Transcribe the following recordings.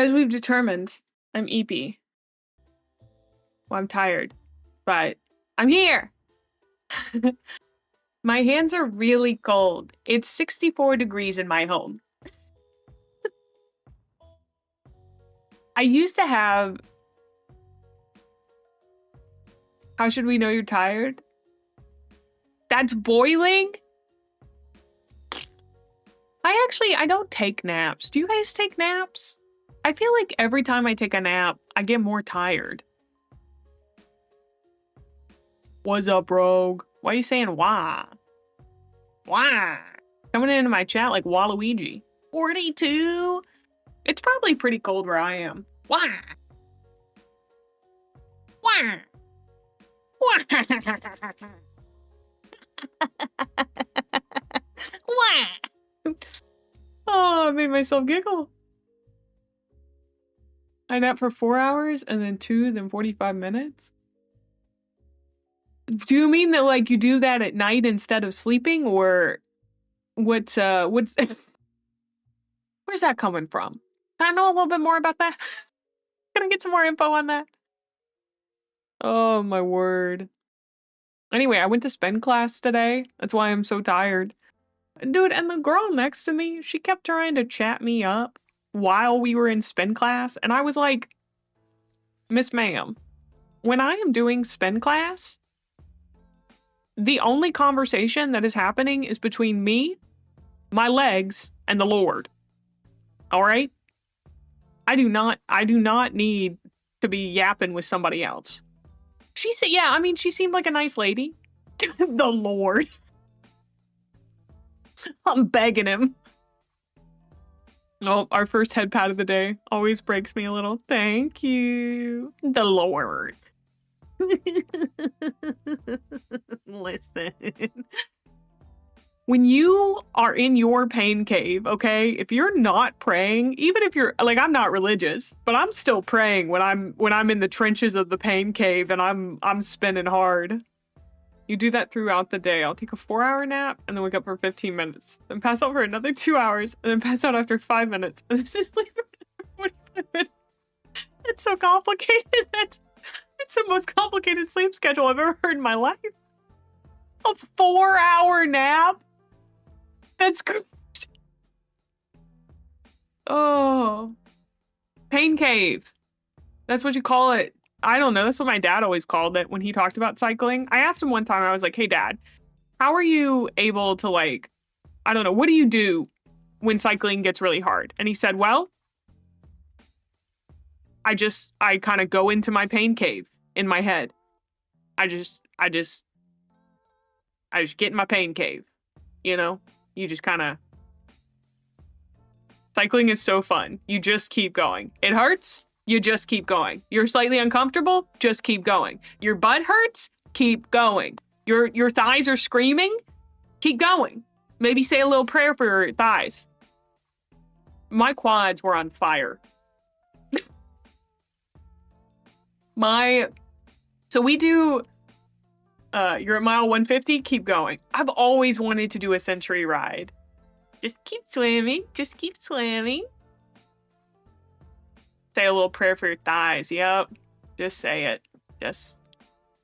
As we've determined, I'm EP. Well, I'm tired, but I'm here. My hands are really cold. It's 64 degrees in my home. I used to have... How should we know you're tired? That's boiling? I don't take naps. Do you guys take naps? I feel like every time I take a nap, I get more tired. What's up, Rogue? Why are you saying why? Why? Coming into my chat like Waluigi. 42? It's probably pretty cold where I am. Why? Why? Why? Why? Oh, I made myself giggle. I nap for 4 hours and then 2, then 45 minutes. Do you mean that like you do that at night instead of sleeping, or what's where's that coming from? Can I know a little bit more about that? Can I get some more info on that? Oh my word. Anyway, I went to spin class today. That's why I'm so tired. Dude, and the girl next to me, she kept trying to chat me up while we were in spin class, and I was like, Miss Ma'am, when I am doing spin class, the only conversation that is happening is between me, my legs, and the Lord. All right? I do not need to be yapping with somebody else. She said, yeah, I mean, she seemed like a nice lady. The Lord. I'm begging him. Oh, our first head pat of the day always breaks me a little. Thank you. The Lord. Listen. When you are in your pain cave, okay, if you're not praying, even if you're like, I'm not religious, but I'm still praying when I'm in the trenches of the pain cave and I'm spinning hard. You do that throughout the day. I'll take a 4-hour nap and then wake up for 15 minutes, then pass out for another 2 hours, and then pass out after 5 minutes, and this is sleep for 45 minutes. It's so complicated. It's the most complicated sleep schedule I've ever heard in my life. A 4-hour nap? That's crazy. Oh. Pain cave. That's what you call it. I don't know. That's what my dad always called it when he talked about cycling. I asked him one time, I was like, hey, Dad, how are you able to, like, I don't know, what do you do when cycling gets really hard? And he said, well, I kind of go into my pain cave in my head. I just get in my pain cave, you know? You just kind of... Cycling is so fun. You just keep going. It hurts? You just keep going. You're slightly uncomfortable? Just keep going. Your butt hurts? Keep going. Your thighs are screaming? Keep going. Maybe say a little prayer for your thighs. My quads were on fire. So we do... you're at mile 150? Keep going. I've always wanted to do a century ride. Just keep swimming. Just keep swimming. Say a little prayer for your thighs. Yep. Just say it. Just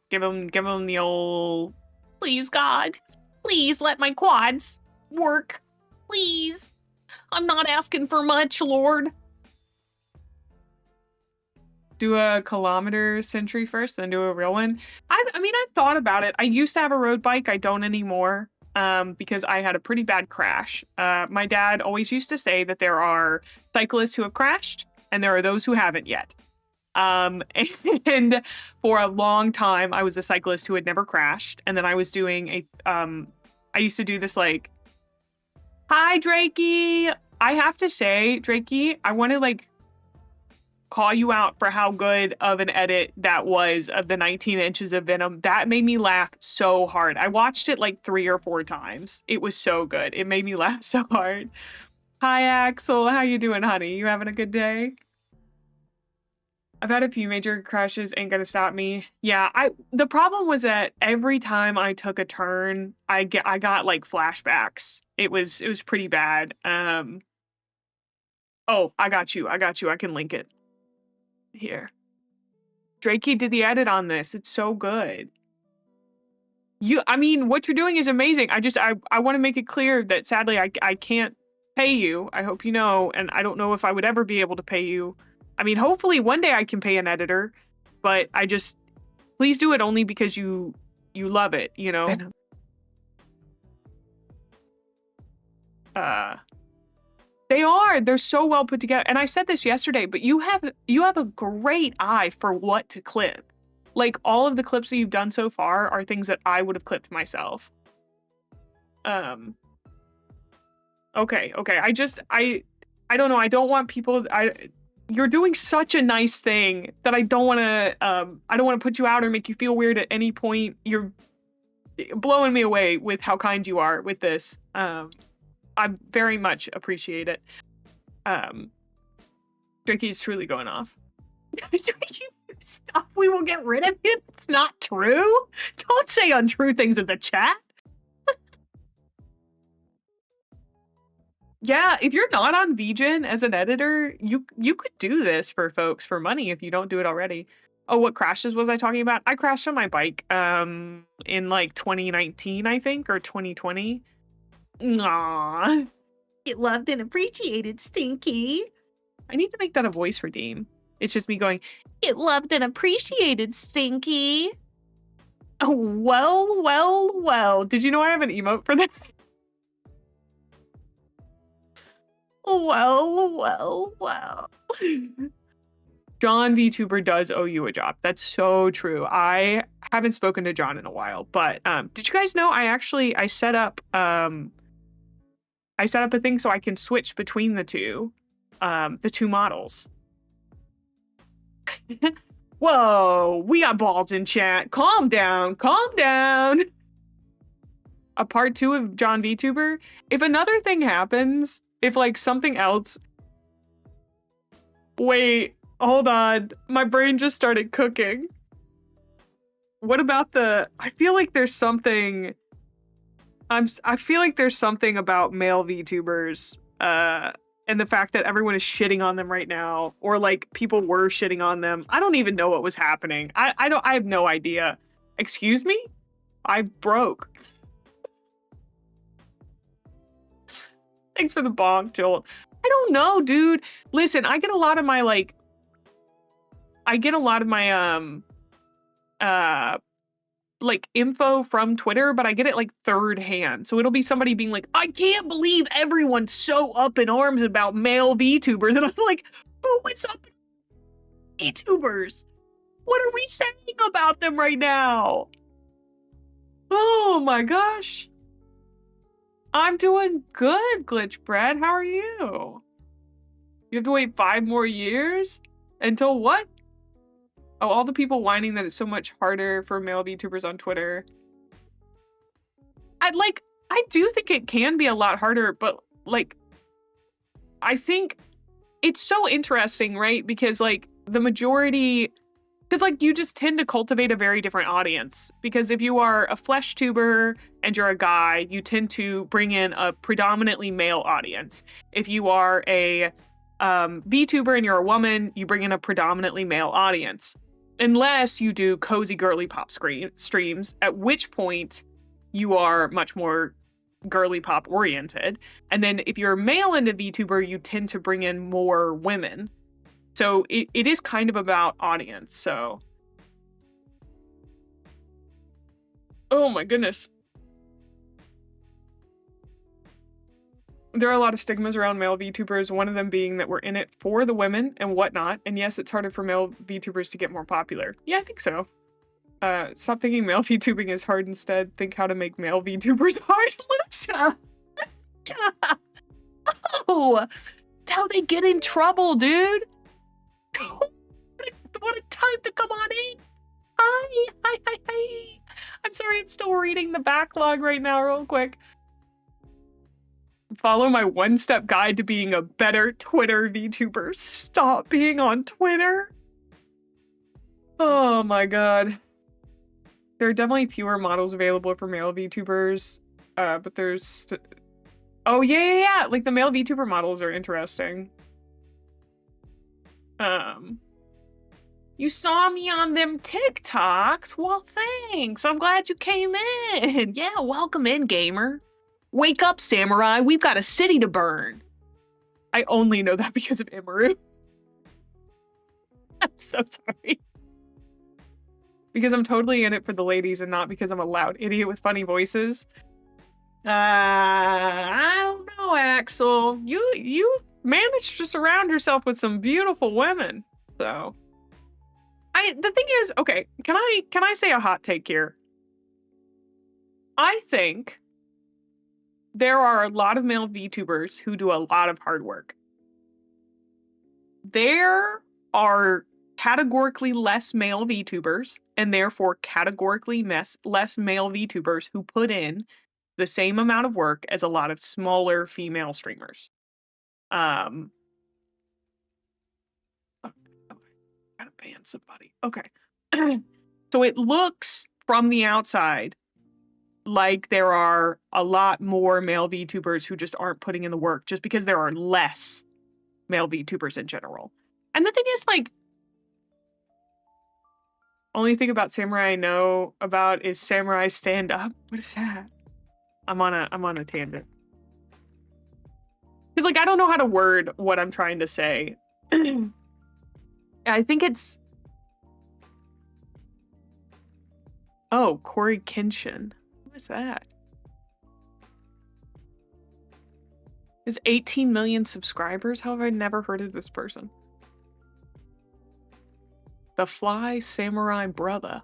give them the old, please, God. Please let my quads work. Please. I'm not asking for much, Lord. Do a kilometer century first, then do a real one. I mean, I've thought about it. I used to have a road bike. I don't anymore. Because I had a pretty bad crash. My dad always used to say that there are cyclists who have crashed and there are those who haven't yet. And for a long time, I was a cyclist who had never crashed. And then I was doing I used to do this like, hi, Drakey. I have to say, Drakey, I want to like call you out for how good of an edit that was of the 19 inches of Venom. That made me laugh so hard. I watched it like 3 or 4 times. It was so good. It made me laugh so hard. Hi, Axel. How you doing, honey? You having a good day? I've had a few major crashes, ain't gonna stop me. Yeah, the problem was that every time I took a turn, I got like flashbacks. It was pretty bad. Oh, I got you. I got you. I can link it here. Drakey did the edit on this. It's so good. I mean, what you're doing is amazing. I want to make it clear that sadly I can't pay you. I hope you know, and I don't know if I would ever be able to pay you. I mean, hopefully one day I can pay an editor, but please do it only because you love it, you know? They're so well put together. And I said this yesterday, but you have a great eye for what to clip. Like, all of the clips that you've done so far are things that I would have clipped myself. Okay. I don't know. I don't want people. You're doing such a nice thing that I don't want to put you out or make you feel weird at any point. You're blowing me away with how kind you are with this. I very much appreciate it. Drakey's truly going off. Stop, we will get rid of him. It's not true. Don't say untrue things in the chat. Yeah, if you're not on VGen as an editor, you could do this for folks for money if you don't do it already. Oh, what crashes was I talking about? I crashed on my bike in like 2019, I think, or 2020. Aww. Get loved and appreciated, Stinky. I need to make that a voice for Dean. It's just me going, get loved and appreciated, Stinky. Oh, well, well, well. Did you know I have an emote for this? Well, well, well. John VTuber does owe you a job. That's so true. I haven't spoken to John in a while, but did you guys know I set up a thing so I can switch between the two models. Whoa, we got balls in chat. Calm down, calm down. A part 2 of John VTuber. If another thing happens, if like something else. Wait, hold on. My brain just started cooking. What about I feel like there's something. I feel like there's something about male VTubers. And the fact that everyone is shitting on them right now, or like people were shitting on them. I don't even know what was happening. I have no idea. Excuse me? I broke. Thanks for the bonk, Joel. I don't know, dude. Listen, I get a lot of my like info from Twitter, but I get it like third hand. So it'll be somebody being like, I can't believe everyone's so up in arms about male VTubers. And I'm like, who is up in VTubers? What are we saying about them right now? Oh my gosh. I'm doing good, Glitch Bread. How are you? You have to wait 5 more years? Until what? Oh, all the people whining that it's so much harder for male VTubers on Twitter. I do think it can be a lot harder, but like, I think it's so interesting, right? Because like the majority, because like you just tend to cultivate a very different audience. Because if you are a flesh tuber and you're a guy, you tend to bring in a predominantly male audience. If you are a VTuber and you're a woman, you bring in a predominantly male audience. Unless you do cozy girly pop streams, at which point you are much more girly pop oriented. And then if you're male into VTuber, you tend to bring in more women. So it is kind of about audience, so. Oh my goodness. There are a lot of stigmas around male VTubers, one of them being that we're in it for the women and whatnot. And yes, it's harder for male VTubers to get more popular. Yeah, I think so. Stop thinking male VTubing is hard. Instead, think how to make male VTubers hard. Oh, that's how they get in trouble, dude. What a time to come on in. Hi. I'm sorry, I'm still reading the backlog right now real quick. Follow my one-step guide to being a better Twitter VTuber. Stop being on Twitter. Oh my god. There are definitely fewer models available for male VTubers, but there's... Oh, yeah. Like, the male VTuber models are interesting. You saw me on them TikToks. Well, thanks. I'm glad you came in. Yeah, welcome in, gamer. Wake up, samurai. We've got a city to burn. I only know that because of Imaru. I'm so sorry. Because I'm totally in it for the ladies and not because I'm a loud idiot with funny voices. I don't know, Axel. You managed to surround yourself with some beautiful women. So the thing is, okay, can I say a hot take here? I think there are a lot of male VTubers who do a lot of hard work. There are categorically less male VTubers, and therefore categorically less male VTubers who put in the same amount of work as a lot of smaller female streamers. Oh, gotta ban somebody. Okay. So it looks from the outside like there are a lot more male VTubers who just aren't putting in the work just because there are less male VTubers in general. And the thing is, like, only thing about Samurai I know about is Samurai Stand Up. What is that? I'm on a tangent. Because, like, I don't know how to word what I'm trying to say. I think it's... Oh, Corey Kenshin. What is that? Is 18 million subscribers? How have I never heard of this person? The Fly Samurai Brother.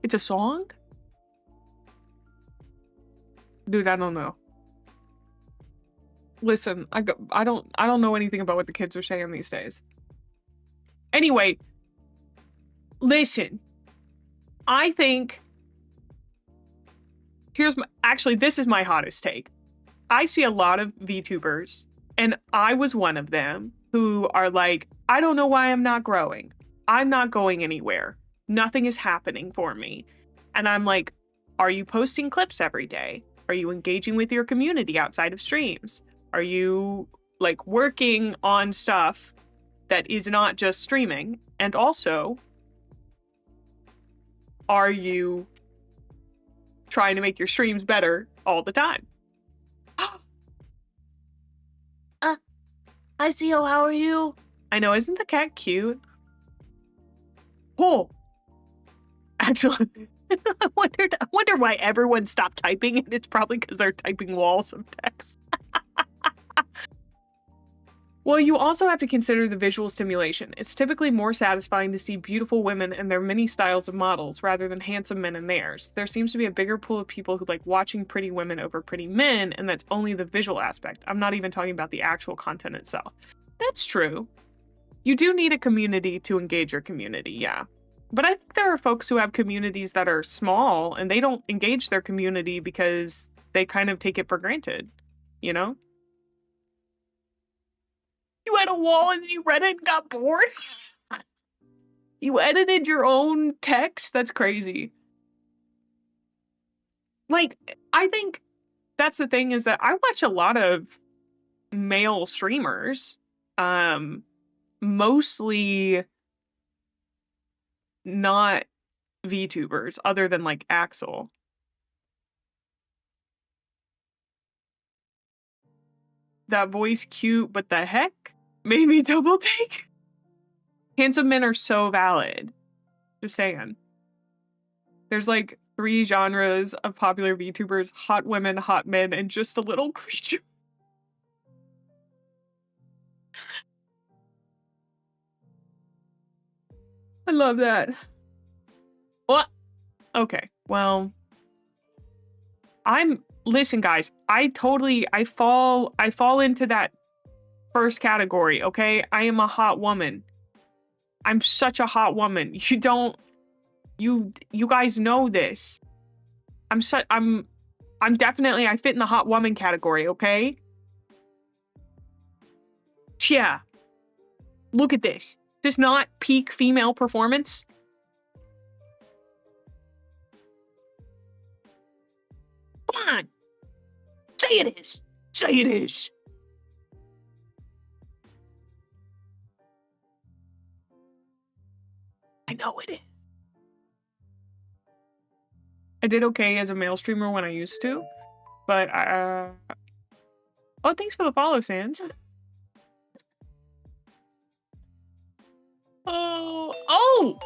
It's a song? Dude, I don't know. Listen, I don't know anything about what the kids are saying these days. Anyway, listen. I think actually this is my hottest take. I see a lot of VTubers, and I was one of them, who are like, I don't know why I'm not growing. I'm not going anywhere. Nothing is happening for me. And I'm like, are you posting clips every day? Are you engaging with your community outside of streams? Are you like working on stuff that is not just streaming? And also, are you trying to make your streams better all the time? Hi, CEO, how are you? I know, isn't the cat cute? Oh, actually, I wonder why everyone stopped typing, and it's probably because they're typing walls of text. Well, you also have to consider the visual stimulation. It's typically more satisfying to see beautiful women and their many styles of models rather than handsome men and theirs. There seems to be a bigger pool of people who like watching pretty women over pretty men, and that's only the visual aspect. I'm not even talking about the actual content itself. That's true. You do need a community to engage your community, yeah. But I think there are folks who have communities that are small and they don't engage their community because they kind of take it for granted, you know? You had a wall and then you read it and got bored? You edited your own text? That's crazy. Like, I think that's the thing, is that I watch a lot of male streamers, mostly not VTubers, other than like Axel. That voice cute, but the heck? Maybe double take? Handsome men are so valid. Just saying. There's like 3 genres of popular VTubers: hot women, hot men, and just a little creature. I love that. What? Okay, well, listen, guys, I fall into that first category, okay? I am a hot woman. I'm such a hot woman. You guys know this. I'm definitely, I fit in the hot woman category, okay? Yeah. Look at this. This not peak female performance? Come on. Say it is. Say it is. know it is. I did okay as a male streamer when I used to, but oh, thanks for the follow, Sans. Oh,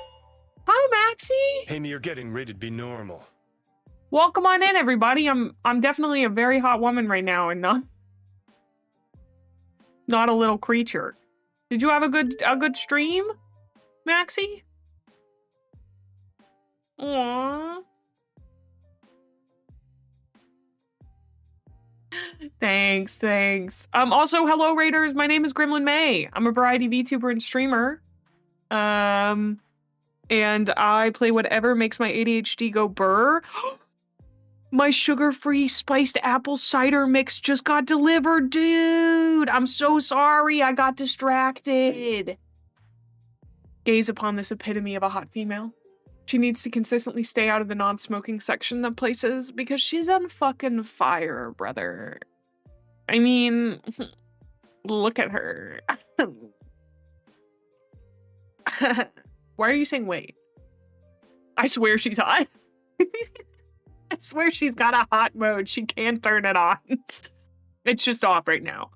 hi, Maxie. Amy, you're getting ready to be normal. Welcome on in, everybody. I'm definitely a very hot woman right now, and not a little creature. Did you have a good stream, Maxie? Aww. Thanks. Also, hello, Raiders. My name is Gremlin Mae. I'm a variety VTuber and streamer. And I play whatever makes my ADHD go burr. My sugar-free spiced apple cider mix just got delivered, dude. I'm so sorry. I got distracted. Gaze upon this epitome of a hot female. She needs to consistently stay out of the non-smoking section of places because she's on fucking fire, brother. I mean, look at her. Why are you saying wait? I swear she's hot. I swear she's got a hot mode. She can't turn it on. It's just off right now.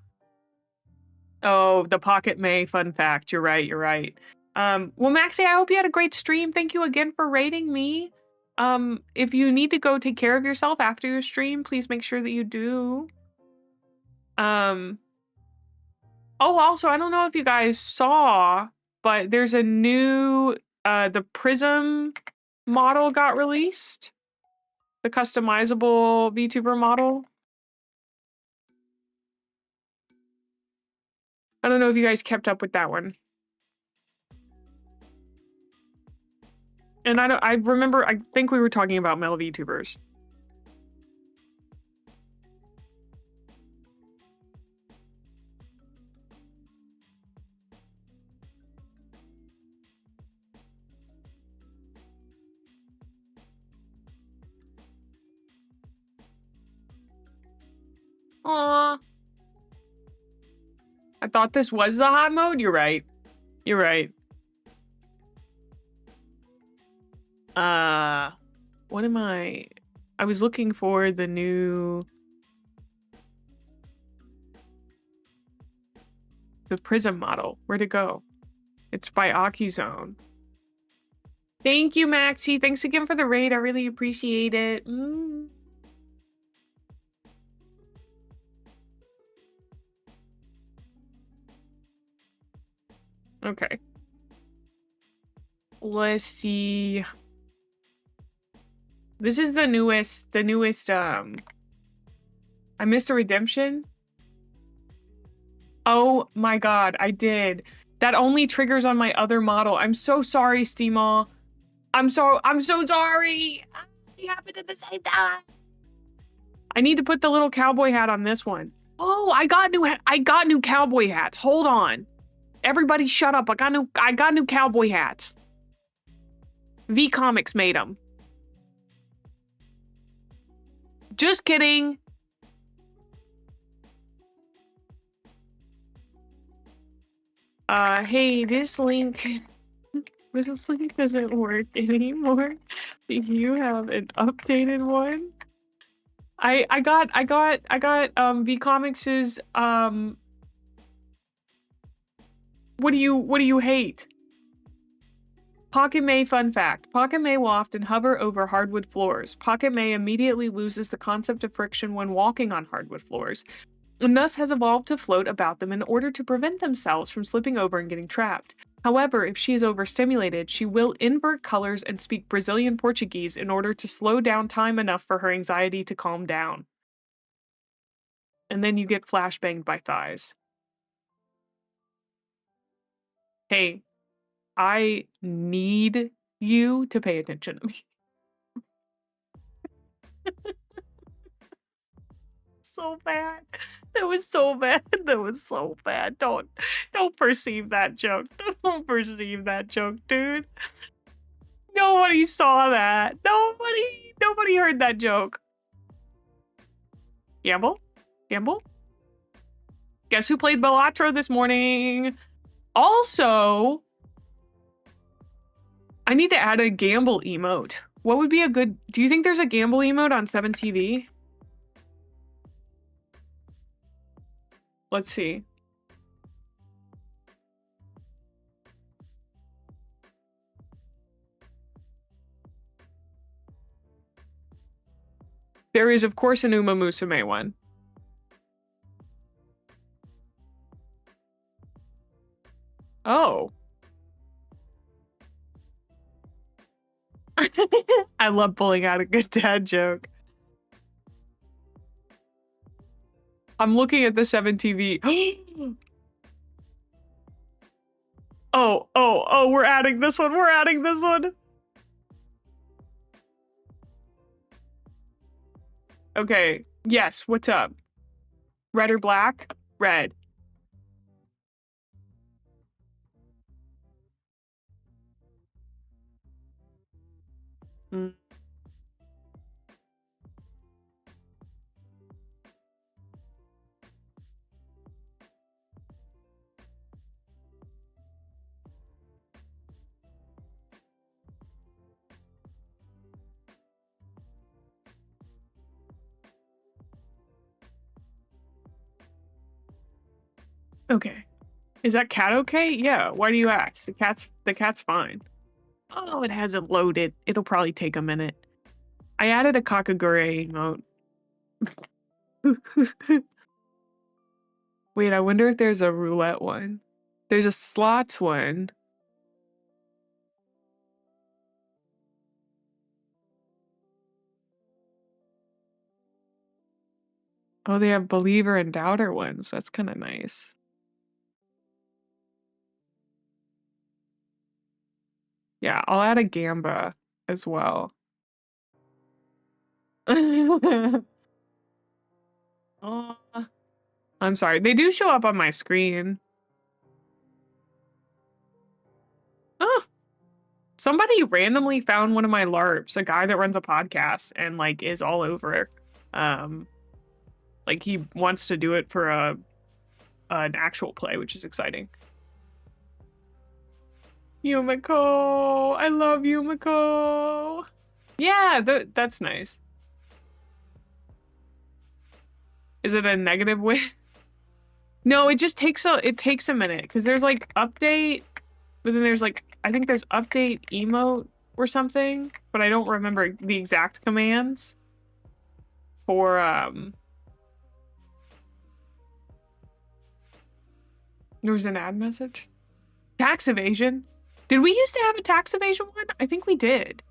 Oh, the Pocket May fun fact. You're right. Well, Maxie, I hope you had a great stream. Thank you again for rating me. If you need to go take care of yourself after your stream, please make sure that you do. Oh, also, I don't know if you guys saw, but there's a new, the Prism model got released. The customizable VTuber model. I don't know if you guys kept up with that one. And I remember, I think we were talking about male VTubers. Aww. I thought this was the hot mode. You're right. What am I was looking for the Prism model. Where'd it go? It's by Akizone. Thank you, Maxie. Thanks again for the raid. I really appreciate it. Okay. Let's see. This is the newest, I missed a redemption. Oh my god, I did. That only triggers on my other model. I'm so sorry, Steamaw. I'm so sorry. It happened at the same time. I need to put the little cowboy hat on this one. Oh, I got new cowboy hats. Hold on. Everybody shut up. I got new cowboy hats. V Comics made them. Just kidding. Hey, this link doesn't work anymore. Do you have an updated one? I got V Comics's what do you hate? Pocket May fun fact. Pocket May will often hover over hardwood floors. Pocket May immediately loses the concept of friction when walking on hardwood floors, and thus has evolved to float about them in order to prevent themselves from slipping over and getting trapped. However, if she is overstimulated, she will invert colors and speak Brazilian Portuguese in order to slow down time enough for her anxiety to calm down. And then you get flashbanged by thighs. Hey, I need you to pay attention to me. So bad. That was so bad. That was so bad. Don't perceive that joke. Don't perceive that joke, dude. Nobody saw that. Nobody heard that joke. Gamble? Guess who played Bellatro this morning? Also, I need to add a gamble emote. What would be a good... Do you think there's a gamble emote on 7TV? Let's see. There is, of course, an Uma Musume one. Oh. I love pulling out a good dad joke. I'm looking at the 7TV. Oh, we're adding this one. We're adding this one. Okay. Yes, what's up? Red or black? Red. Mm. Okay. Is that cat okay? Yeah. Why do you ask? The cat's fine. Oh, it hasn't loaded. It'll probably take a minute. I added a Kakagure emote. Wait, I wonder if there's a roulette one. There's a slots one. Oh, they have believer and doubter ones. That's kind of nice. Yeah, I'll add a gamba as well. Oh, I'm sorry. They do show up on my screen. Oh, somebody randomly found one of my LARPs, a guy that runs a podcast and like is all over it. Like he wants to do it for an actual play, which is exciting. Yumiko, I love Yumiko. Yeah, that's nice. Is it a negative win? No, it just takes a minute because there's like update, but then there's like I think there's update emote or something, but I don't remember the exact commands for there was an ad message. Tax evasion. Did we used to have a tax evasion one? I think we did.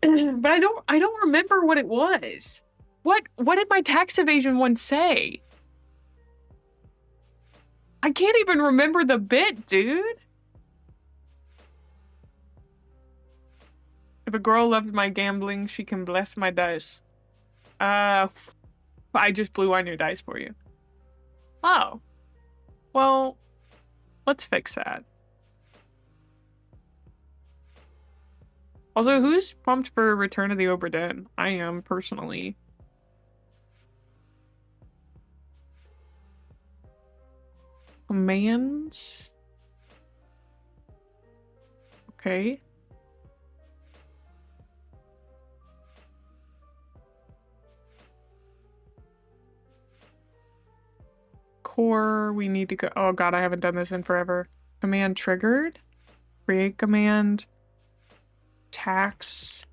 But I don't remember what it was. What did my tax evasion one say? I can't even remember the bit, dude. If a girl loved my gambling, she can bless my dice. I just blew on your dice for you. Oh. Well, let's fix that. Also, who's pumped for Return of the Obra Dinn? I am, personally. Commands? Okay. Core, we need to go. Oh god, I haven't done this in forever. Command triggered. Create command. Tax.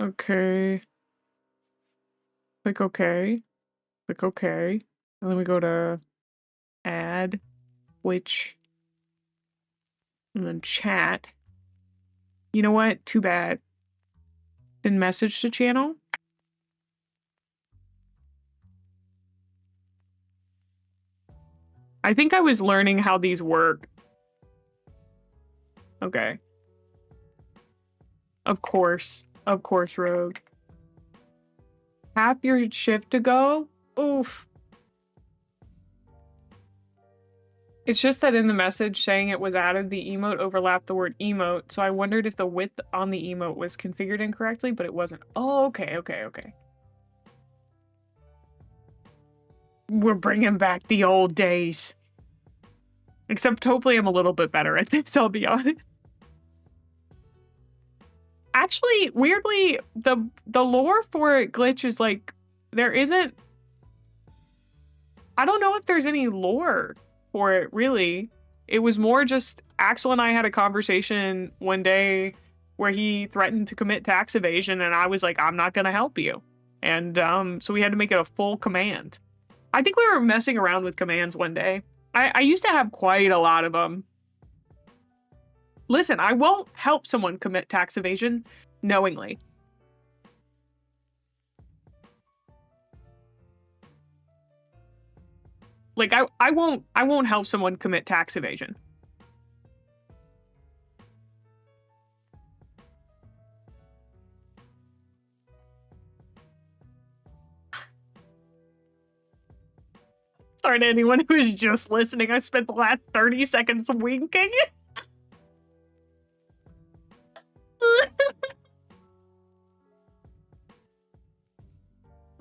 Okay. Click OK. Click OK. And then we go to add, which, and then chat. You know what? Too bad. Then message to channel. I think I was learning how these work. Okay. Of course, Rogue. Tap your shift to go? Oof. It's just that in the message saying it was added, the emote overlapped the word emote, so I wondered if the width on the emote was configured incorrectly, but it wasn't. Oh, okay. We're bringing back the old days. Except hopefully I'm a little bit better at this, I'll be honest. Actually, weirdly, the lore for Glitch is like, there isn't... I don't know if there's any lore for it, really. It was more just Axel and I had a conversation one day where he threatened to commit tax evasion, and I was like, I'm not going to help you. And so we had to make it a full command. I think we were messing around with commands one day. I used to have quite a lot of them. Listen, I won't help someone commit tax evasion knowingly. Like, I won't help someone commit tax evasion. Sorry to anyone who is just listening. I spent the last 30 seconds winking.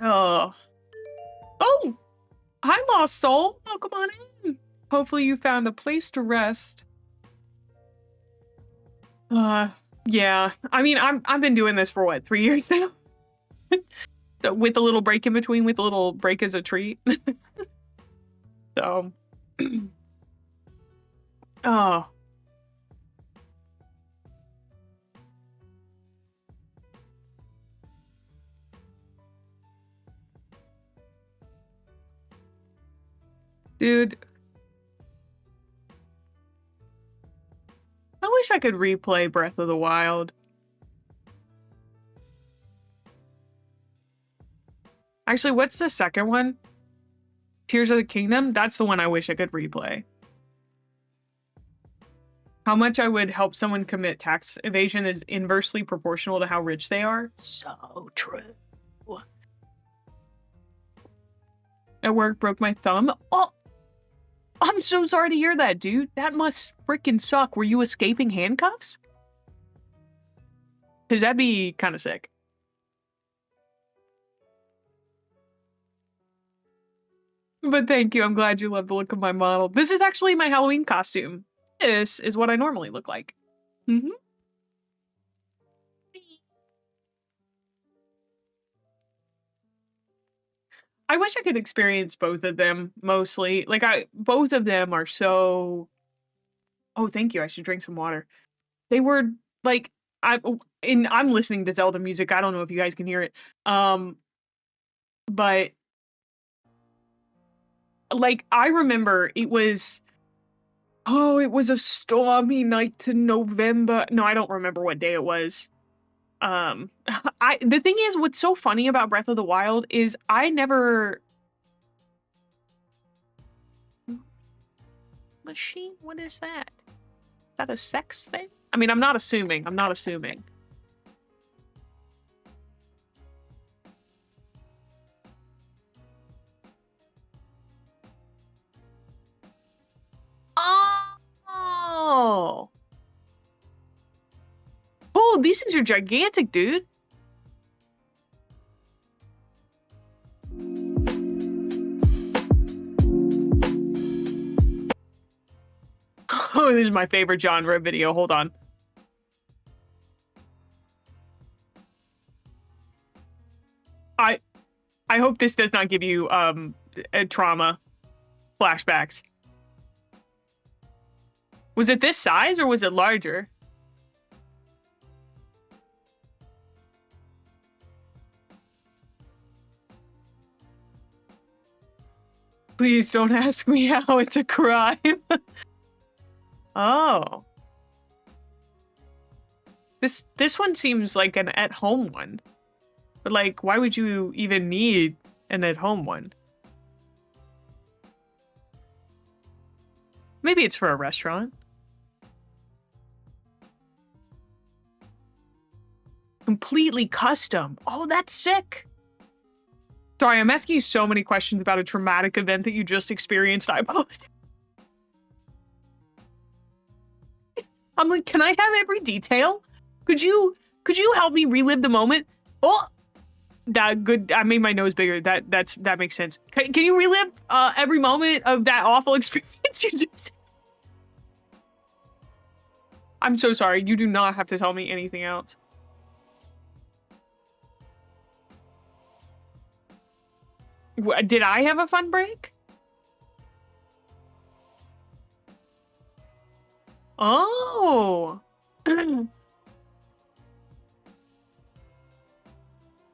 Oh. Oh! Hi, Lost Soul. Oh, come on in. Hopefully you found a place to rest. Yeah. I mean, I've been doing this for what, 3 years now? With a little break in between, with a little break as a treat. So, oh. Dude. I wish I could replay Breath of the Wild. Actually, what's the second one? Tears of the Kingdom? That's the one I wish I could replay. How much I would help someone commit tax evasion is inversely proportional to how rich they are. So true. At work, broke my thumb. Oh! I'm so sorry to hear that, dude. That must freaking suck. Were you escaping handcuffs? Because that'd be kind of sick. But thank you. I'm glad you love the look of my model. This is actually my Halloween costume. This is what I normally look like. Mm-hmm. I wish I could experience both of them, mostly. Like, both of them are so... Oh, thank you. I should drink some water. They were, like... I'm listening to Zelda music. I don't know if you guys can hear it. But... Like, I remember it was... Oh, it was a stormy night to November. No, I don't remember what day it was. The thing is, what's so funny about Breath of the Wild is I never... Machine? What is that? Is that a sex thing? I mean, I'm not assuming. I'm not assuming. Oh! Oh, these things are gigantic, dude. Oh, this is my favorite genre video. Hold on. I hope this does not give you a trauma flashbacks. Was it this size or was it larger? Please don't ask me how it's a crime. Oh. This one seems like an at-home one. But like, why would you even need an at-home one? Maybe it's for a restaurant. Completely custom. Oh, that's sick. Sorry, I'm asking you so many questions about a traumatic event that you just experienced. I apologize. I'm like, can I have every detail? Could you help me relive the moment? Oh, That good. I made my nose bigger. That makes sense. Can you relive every moment of that awful experience you just? I'm so sorry. You do not have to tell me anything else. Did I have a fun break? Oh.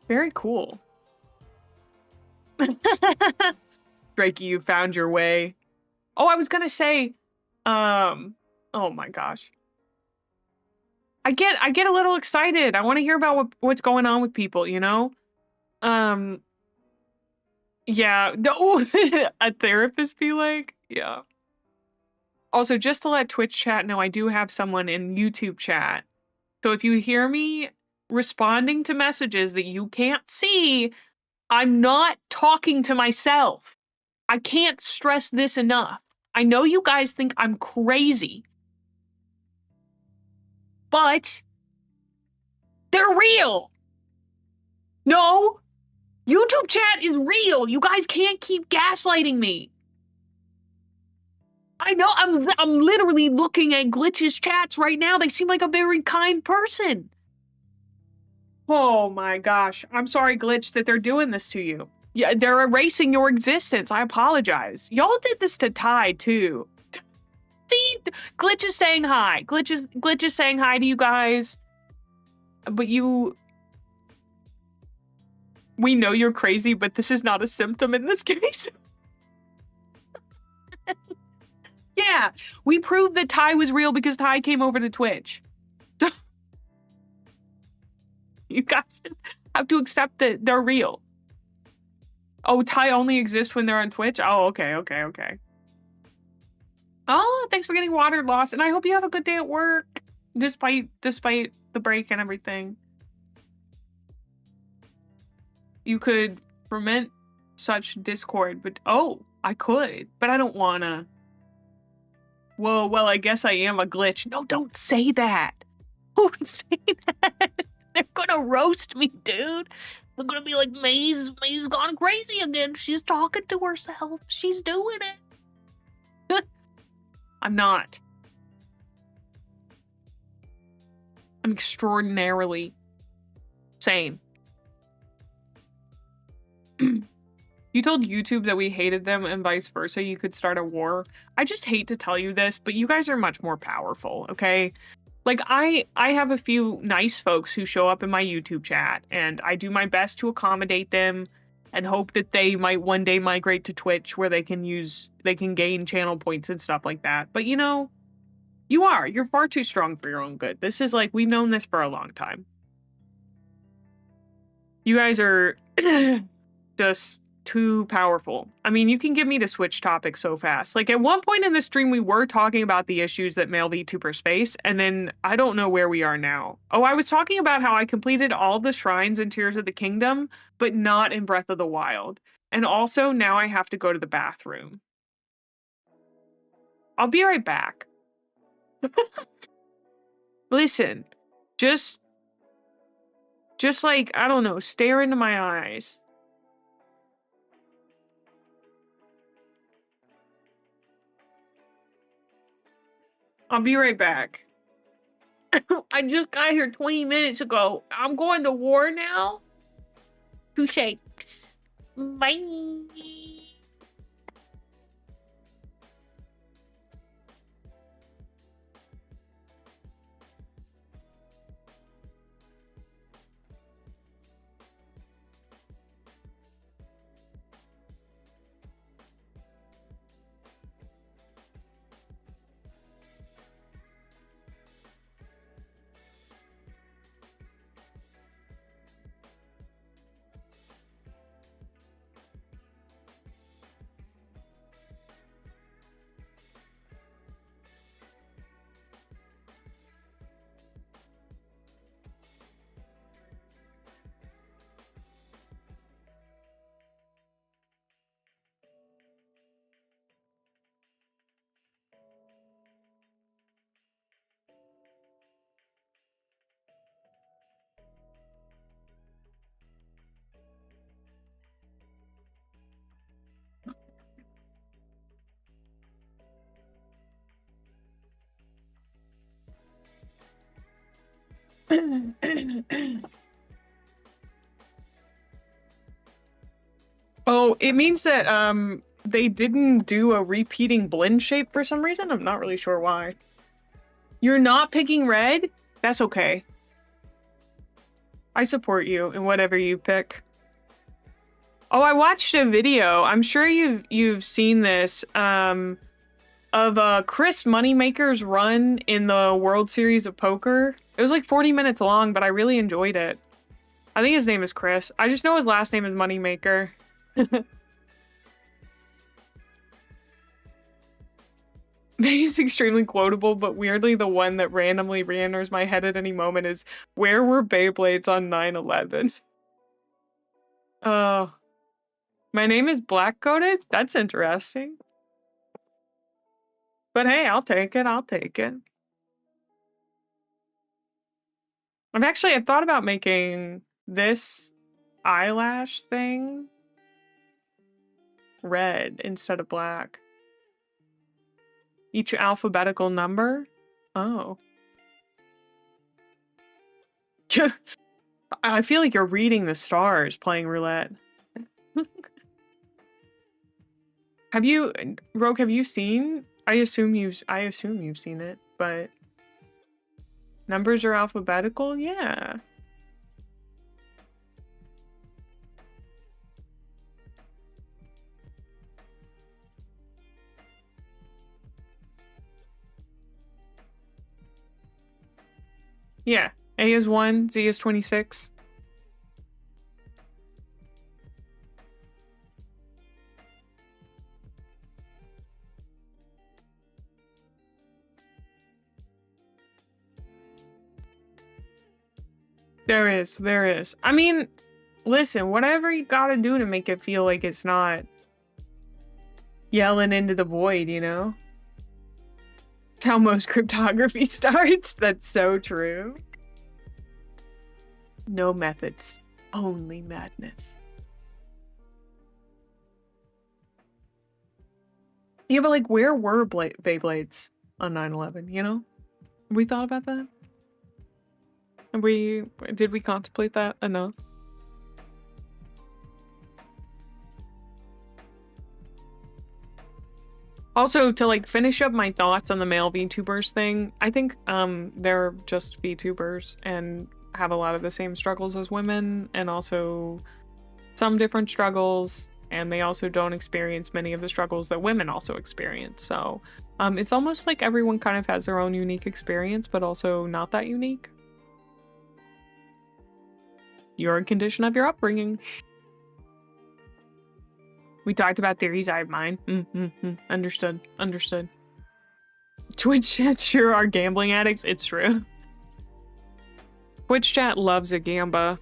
Very cool. Drakey, you found your way. Oh, I was gonna say, oh my gosh. I get a little excited. I want to hear about what's going on with people, you know? Yeah, no, a therapist be like, yeah. Also, just to let Twitch chat know, I do have someone in YouTube chat. So if you hear me responding to messages that you can't see, I'm not talking to myself. I can't stress this enough. I know you guys think I'm crazy, but they're real. No, YouTube chat is real. You guys can't keep gaslighting me. I know, I'm literally looking at Glitch's chats right now. They seem like a very kind person. Oh my gosh. I'm sorry, Glitch, that they're doing this to you. Yeah, they're erasing your existence. I apologize. Y'all did this to Ty, too. See, Glitch is saying hi. Glitch is saying hi to you guys. But you... We know you're crazy, but this is not a symptom in this case. Yeah, we proved that Ty was real because Ty came over to Twitch. You guys have to accept that they're real. Oh, Ty only exists when they're on Twitch? Oh, okay. Oh, thanks for getting water lost, and I hope you have a good day at work, despite the break and everything. You could ferment such discord, but oh, I could, but I don't wanna. Whoa, well, I guess I am a glitch. No, don't say that. Don't say that. They're gonna roast me, dude. They're gonna be like, Mae's gone crazy again. She's talking to herself. She's doing it. I'm not. I'm extraordinarily sane. You told YouTube that we hated them and vice versa. You could start a war. I just hate to tell you this, but you guys are much more powerful, okay? Like, I have a few nice folks who show up in my YouTube chat, and I do my best to accommodate them and hope that they might one day migrate to Twitch where they can gain channel points and stuff like that. But you know, you're far too strong for your own good. This is like, we've known this for a long time. You guys are just too powerful. I mean, you can get me to switch topics so fast. Like, at one point in the stream, we were talking about the issues that male VTubers face, and then I don't know where we are now. Oh, I was talking about how I completed all the shrines in Tears of the Kingdom, but not in Breath of the Wild. And also, now I have to go to the bathroom. I'll be right back. Listen, just like, I don't know, stare into my eyes. I'll be right back. I just got here 20 minutes ago. I'm going to war now. 2 shakes. Bye. Oh, it means that they didn't do a repeating blend shape for some reason. I'm not really sure why. You're not picking red? That's okay. I support you in whatever you pick. Oh, I watched a video. I'm sure you've seen this of Chris Moneymaker's run in the World Series of Poker. It was like 40 minutes long, but I really enjoyed it. I think his name is Chris. I just know his last name is Moneymaker. It's extremely quotable, but weirdly the one that randomly re-enters my head at any moment is, where were Beyblades on 9/11? Oh. My name is black-coded? That's interesting. But hey, I'll take it, I'll take it. I've thought about making this eyelash thing red instead of black. Each alphabetical number? Oh. I feel like you're reading the stars playing roulette. Rogue, have you seen? I assume you've seen it, but numbers are alphabetical? Yeah. Yeah. A is 1, Z is 26. There is. I mean, listen, whatever you gotta do to make it feel like it's not yelling into the void, you know? It's how most cryptography starts. That's so true. No methods, only madness. Yeah, but like, where were Beyblades on 9/11, you know? We thought about that? Did we contemplate that enough? Also, to like finish up my thoughts on the male VTubers thing, I think they're just VTubers and have a lot of the same struggles as women, and also some different struggles, and they also don't experience many of the struggles that women also experience. So it's almost like everyone kind of has their own unique experience, but also not that unique. You're a condition of your upbringing. We talked about theories, I have mine. Understood. Twitch chat sure are gambling addicts. It's true. Twitch chat loves a gamba.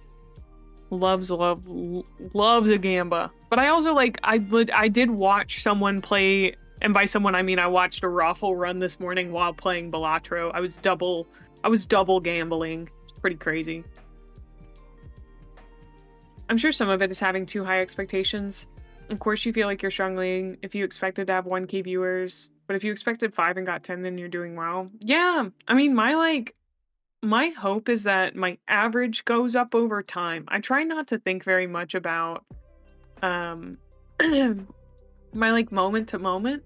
Loves a gamba. But I also like, I did watch someone play, and by someone I mean I watched a raffle run this morning while playing Balatro. I was double gambling. It's pretty crazy. I'm sure some of it is having too high expectations. Of course you feel like you're struggling if you expected to have 1K viewers, but if you expected 5 and got 10, then you're doing well. Yeah, I mean, my hope is that my average goes up over time. I try not to think very much about my like moment to moment.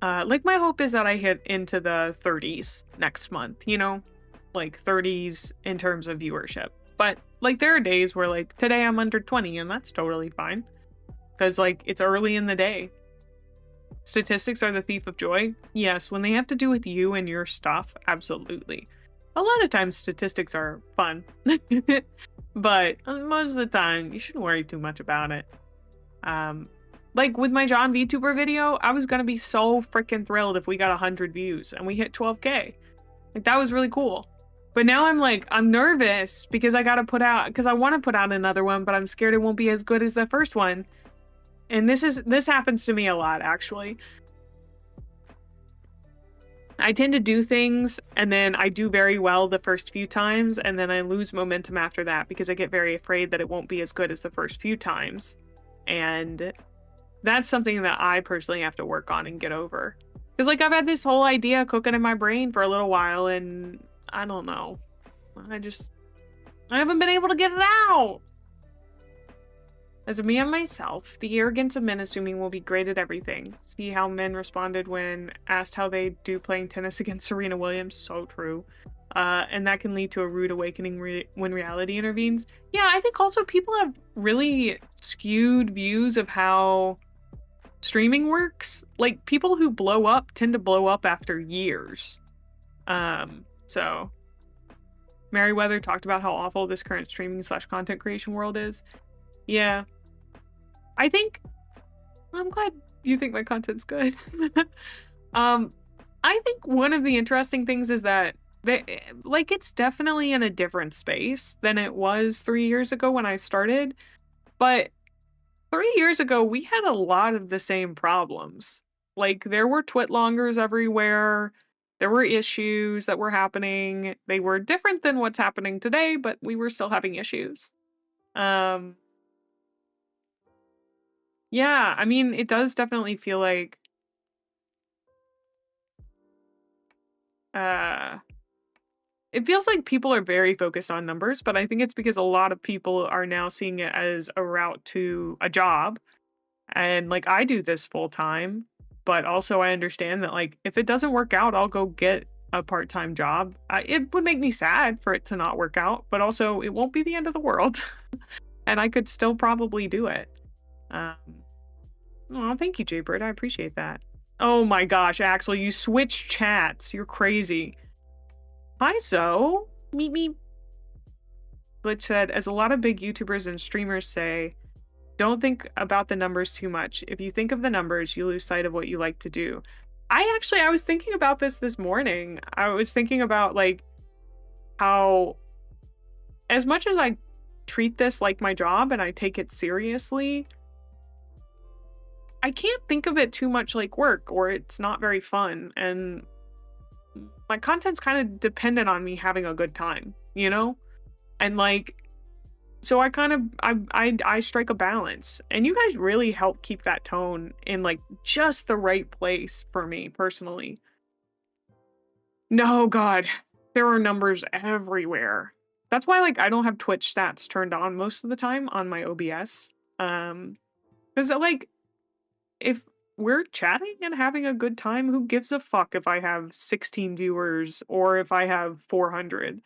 Like my hope is that I hit into the 30s next month, you know, like 30s in terms of viewership. But like there are days where like today I'm under 20 and that's totally fine. Because like it's early in the day. Statistics are the thief of joy. Yes, when they have to do with you and your stuff, absolutely. A lot of times statistics are fun. But most of the time you shouldn't worry too much about it. Like with my John VTuber video, I was gonna be so freaking thrilled if we got 100 views and we hit 12K. Like that was really cool. But now I'm like, I'm nervous because I gotta put out, because I want to put out another one, but I'm scared it won't be as good as the first one. And this happens to me a lot, actually. I tend to do things and then I do very well the first few times and then I lose momentum after that because I get very afraid that it won't be as good as the first few times. And that's something that I personally have to work on and get over. Because like I've had this whole idea cooking in my brain for a little while and I don't know. I haven't been able to get it out. As a me and myself, the arrogance of men assuming we'll be great at everything. See how men responded when asked how they do playing tennis against Serena Williams. So true. And that can lead to a rude awakening when reality intervenes. Yeah, I think also people have really skewed views of how streaming works. Like, people who blow up tend to blow up after years. So Merriweather talked about how awful this current streaming / content creation world is. Yeah. I'm glad you think my content's good. I think one of the interesting things is that it's definitely in a different space than it was 3 years ago when I started. But 3 years ago, we had a lot of the same problems. Like, there were twitlongers everywhere. There were issues that were happening. They were different than what's happening today, but we were still having issues. Yeah, I mean, it does definitely feel like it feels like people are very focused on numbers, but I think it's because a lot of people are now seeing it as a route to a job. And like, I do this full time, but also I understand that like if it doesn't work out, I'll go get a part-time job. It would make me sad for it to not work out, but also it won't be the end of the world. And I could still probably do it. Oh, thank you, Jaybird. I appreciate that. Oh my gosh, Axel, you switched chats. You're crazy. Hi, Zoe. Meet me. Glitch said, as a lot of big YouTubers and streamers say, don't think about the numbers too much. If you think of the numbers, you lose sight of what you like to do. I was thinking about this morning. I was thinking about like how, as much as I treat this like my job and I take it seriously, I can't think of it too much like work, or it's not very fun. And my content's kind of dependent on me having a good time, you know? And like, so I strike a balance, and you guys really help keep that tone in like just the right place for me personally. No, God, there are numbers everywhere. That's why like I don't have Twitch stats turned on most of the time on my OBS. Because like, if we're chatting and having a good time, who gives a fuck if I have 16 viewers or if I have 400?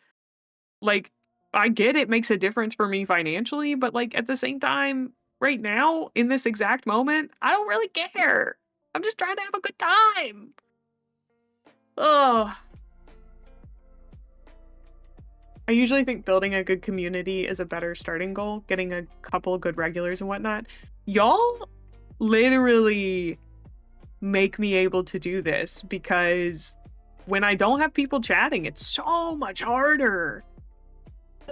Like, I get it makes a difference for me financially, but like at the same time, right now, in this exact moment, I don't really care. I'm just trying to have a good time. Oh. I usually think building a good community is a better starting goal, getting a couple good regulars and whatnot. Y'all literally make me able to do this, because when I don't have people chatting, it's so much harder.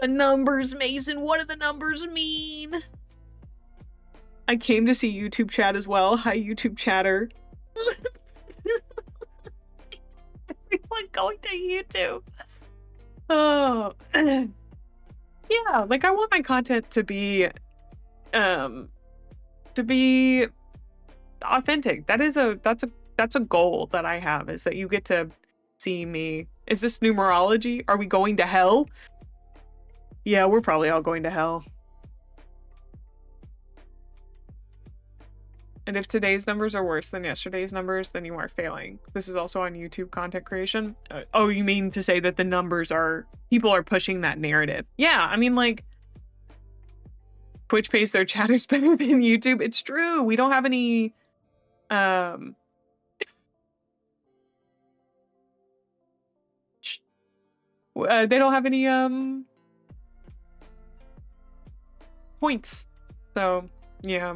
The numbers, Mason. What do the numbers mean? I came to see YouTube chat as well. Hi, YouTube chatter. Everyone going to YouTube. Oh. Yeah, like I want my content to be authentic. That's a goal that I have, is that you get to see me. Is this numerology? Are we going to hell? Yeah, we're probably all going to hell. And if today's numbers are worse than yesterday's numbers, then you are failing. This is also on YouTube content creation. Oh, you mean to say that the numbers people are pushing that narrative? Yeah, I mean, like, Twitch pays their chatters better than YouTube. It's true. We don't have any, they don't have any, points. So, yeah.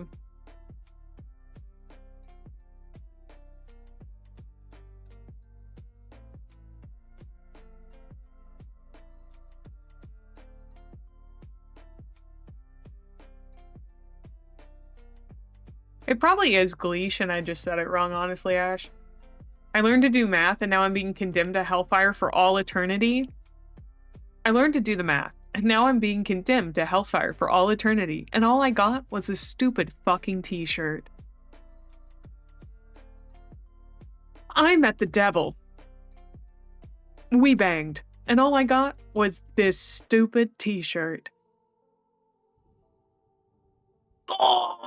It probably is Gleesh, and I just said it wrong, honestly, Ash. I learned to do math, and now I'm being condemned to hellfire for all eternity. I learned to do the math, and now I'm being condemned to hellfire for all eternity, and all I got was a stupid fucking t-shirt. I met the devil. We banged, And all I got was this stupid t-shirt. Oh,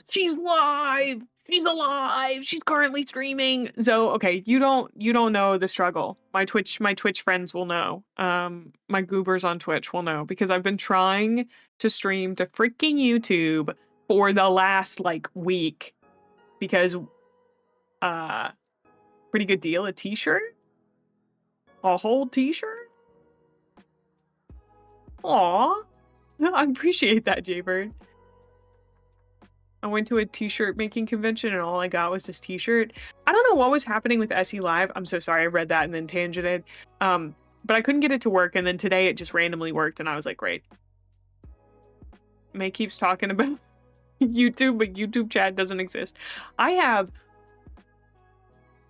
she's live. She's alive. She's currently streaming. So, okay, you don't know the struggle. My Twitch friends will know. My goobers on Twitch will know because I've been trying to stream to freaking YouTube for the last like week because pretty good deal, a t-shirt? A whole t-shirt? Aw. I appreciate that, Jaybird. I went to a t-shirt making convention and all I got was this t-shirt. I don't know what was happening with SE Live. I'm so sorry, I read that and then tangented. But I couldn't get it to work, and then today it just randomly worked, and I was like, great. May keeps talking about YouTube, but YouTube chat doesn't exist. I have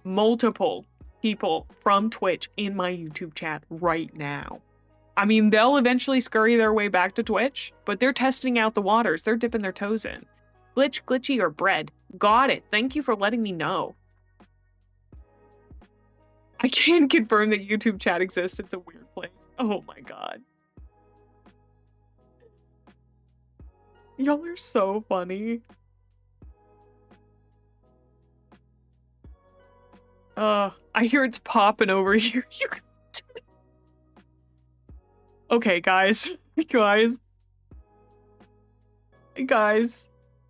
multiple people from Twitch in my YouTube chat right now. I mean, they'll eventually scurry their way back to Twitch, but they're testing out the waters. They're dipping their toes in. Glitch, glitchy, or bread? Got it. Thank you for letting me know. I can confirm that YouTube chat exists. It's a weird place. Oh my god. Y'all are so funny. I hear it's popping over here. Okay, guys. Guys.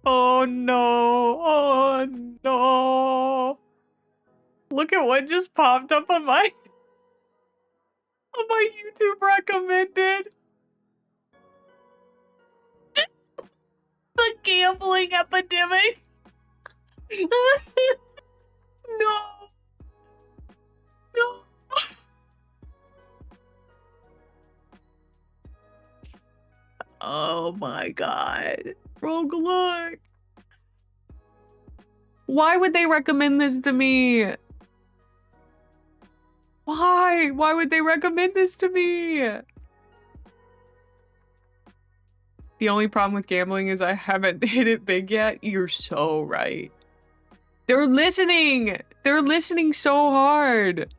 Oh no. Oh no. Look at what just popped up on my YouTube recommended. The gambling epidemic. No. No. Oh my god. Roguelike. Why would they recommend this to me? Why? Why would they recommend this to me? The only problem with gambling is I haven't hit it big yet. You're so right. They're listening. They're listening so hard.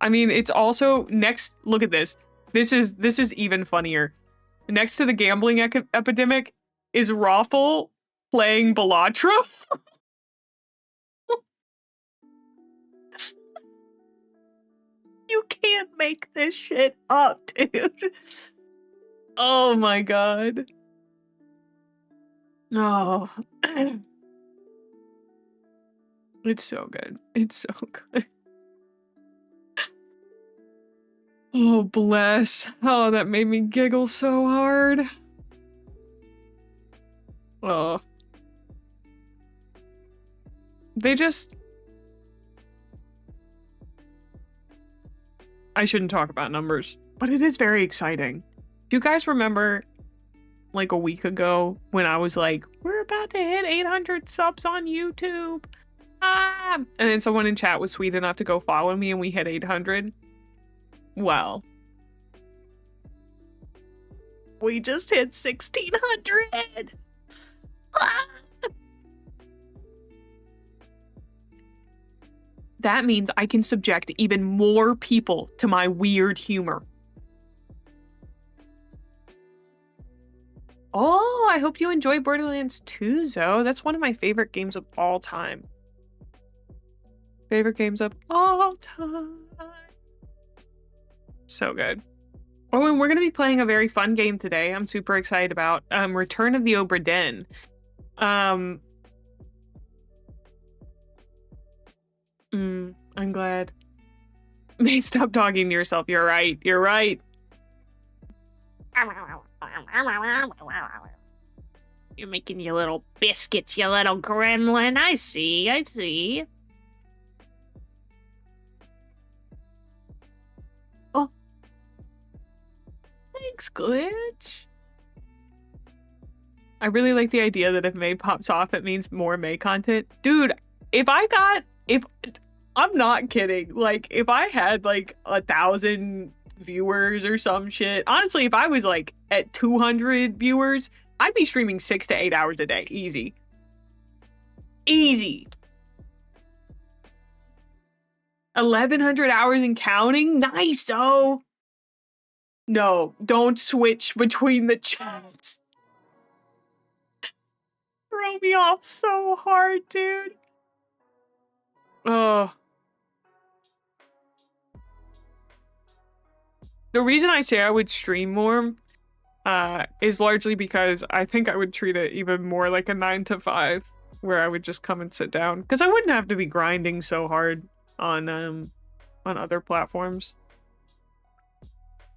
I mean, it's also next. Look at this. This is even funnier. Next to the gambling epidemic is Raffle playing Balatros. You can't make this shit up, dude. Oh my god. No. It's so good. It's so good. Oh, bless. Oh, that made me giggle so hard. Oh. They just... I shouldn't talk about numbers, but it is very exciting. Do you guys remember, like a week ago, when I was like, we're about to hit 800 subs on YouTube? Ah! And then someone in chat was sweet enough to go follow me and we hit 800. Well. We just hit 1,600. Ah! That means I can subject even more people to my weird humor. Oh, I hope you enjoy Borderlands 2, Zoe. That's one of my favorite games of all time. Favorite games of all time. So good. Oh, and we're going to be playing a very fun game today. I'm super excited about Return of the Obra Dinn. I'm glad. May, stop talking to yourself. You're right. You're right. You're making your little biscuits, you little gremlin. I see. I see. Oh. Thanks, Glitch. I really like the idea that if May pops off, it means more May content. Dude, if I'm not kidding. Like, if I had like 1,000 viewers or some shit, honestly, if I was like at 200 viewers, I'd be streaming 6 to 8 hours a day. Easy. Easy. 1,100 hours and counting? Nice, oh. No, don't switch between the chats. Throw me off so hard, dude. Oh. The reason I say I would stream more is largely because I think I would treat it even more like a 9 to 5, where I would just come and sit down. Because I wouldn't have to be grinding so hard on other platforms.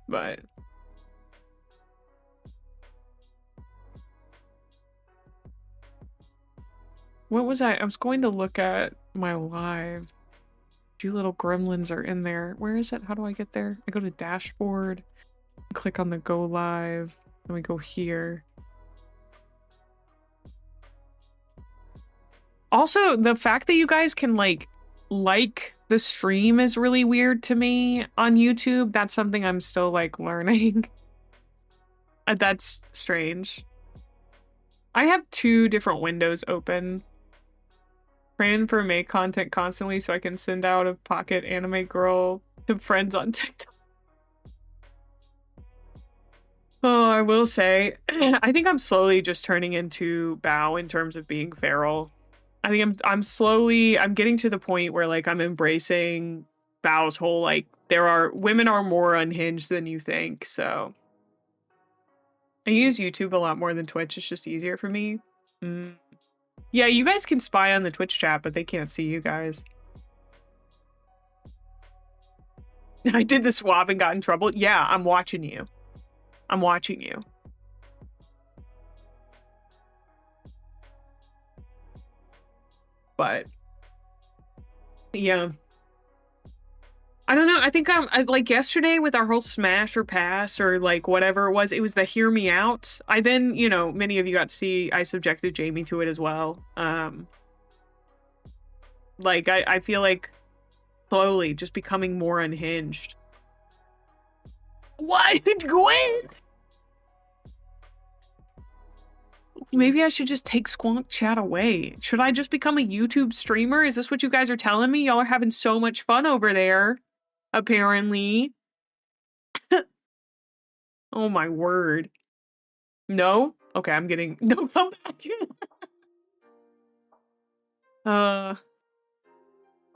But what was I was going to look at my live. A few little gremlins are in there. Where is it? How do I get there? I go to dashboard, click on the go live, and we go here. Also, the fact that you guys can like the stream is really weird to me on YouTube. That's something I'm still like learning. That's strange. I have 2 different windows open. Praying for May content constantly so I can send out a pocket anime girl to friends on TikTok. Oh, I will say, I think I'm slowly just turning into Bao in terms of being feral. I think I'm getting to the point where like I'm embracing Bao's whole like women are more unhinged than you think, so I use YouTube a lot more than Twitch. It's just easier for me. Yeah, you guys can spy on the Twitch chat, but they can't see you guys. I did the swab and got in trouble. Yeah, I'm watching you. I'm watching you. But yeah, I don't know. I think like yesterday with our whole smash or pass or like whatever it was the hear me out. I then, you know, many of you got to see I subjected Jamie to it as well. Like I feel like slowly just becoming more unhinged. Why did Gwen? Maybe I should just take Squonk Chat away. Should I just become a YouTube streamer? Is this what you guys are telling me? Y'all are having so much fun over there, apparently. Oh my word. No? Okay, I'm getting... No, come back.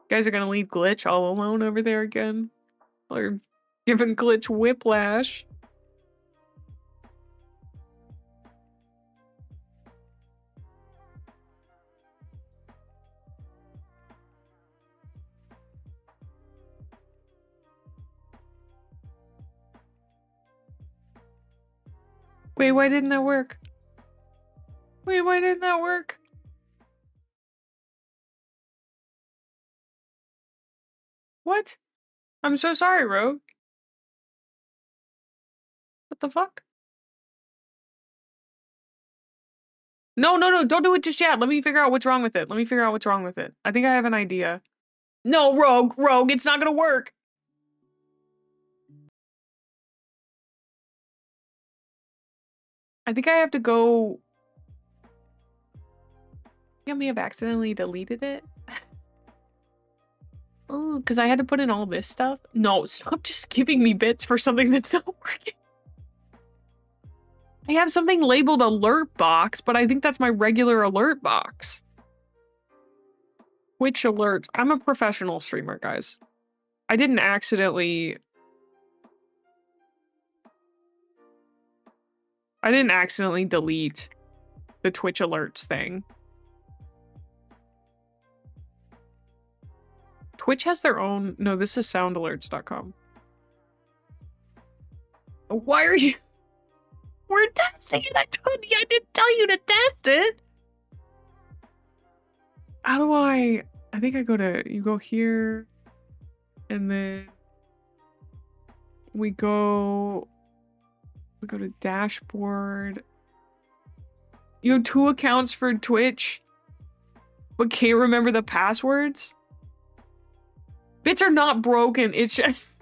Guys are gonna leave Glitch all alone over there again? Or giving Glitch whiplash. Wait, why didn't that work? Wait, why didn't that work? What? I'm so sorry, Rogue. What the fuck? No, don't do it just yet. Let me figure out what's wrong with it. I think I have an idea. No, Rogue, it's not gonna work. I think I have to go... I may have accidentally deleted it. Oh, because I had to put in all this stuff. No, stop just giving me bits for something that's not working. I have something labeled alert box, but I think that's my regular alert box. Which alerts? I'm a professional streamer, guys. I didn't accidentally delete the Twitch alerts thing. Twitch has their own... No, this is soundalerts.com. Why are you... We're testing it. I didn't tell you to test it. How do I think I go to... You go here. And then... We go to dashboard. You have 2 accounts for Twitch, but can't remember the passwords? Bits are not broken. It's just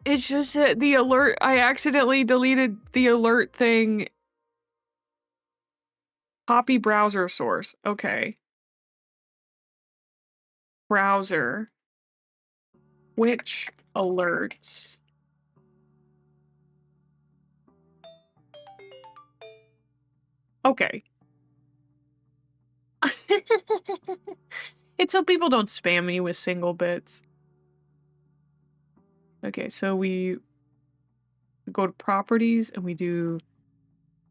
that the alert, I accidentally deleted the alert thing. Copy browser source. Okay. Browser. Which alerts? Okay. It's so people don't spam me with single bits. Okay, so we go to properties and we do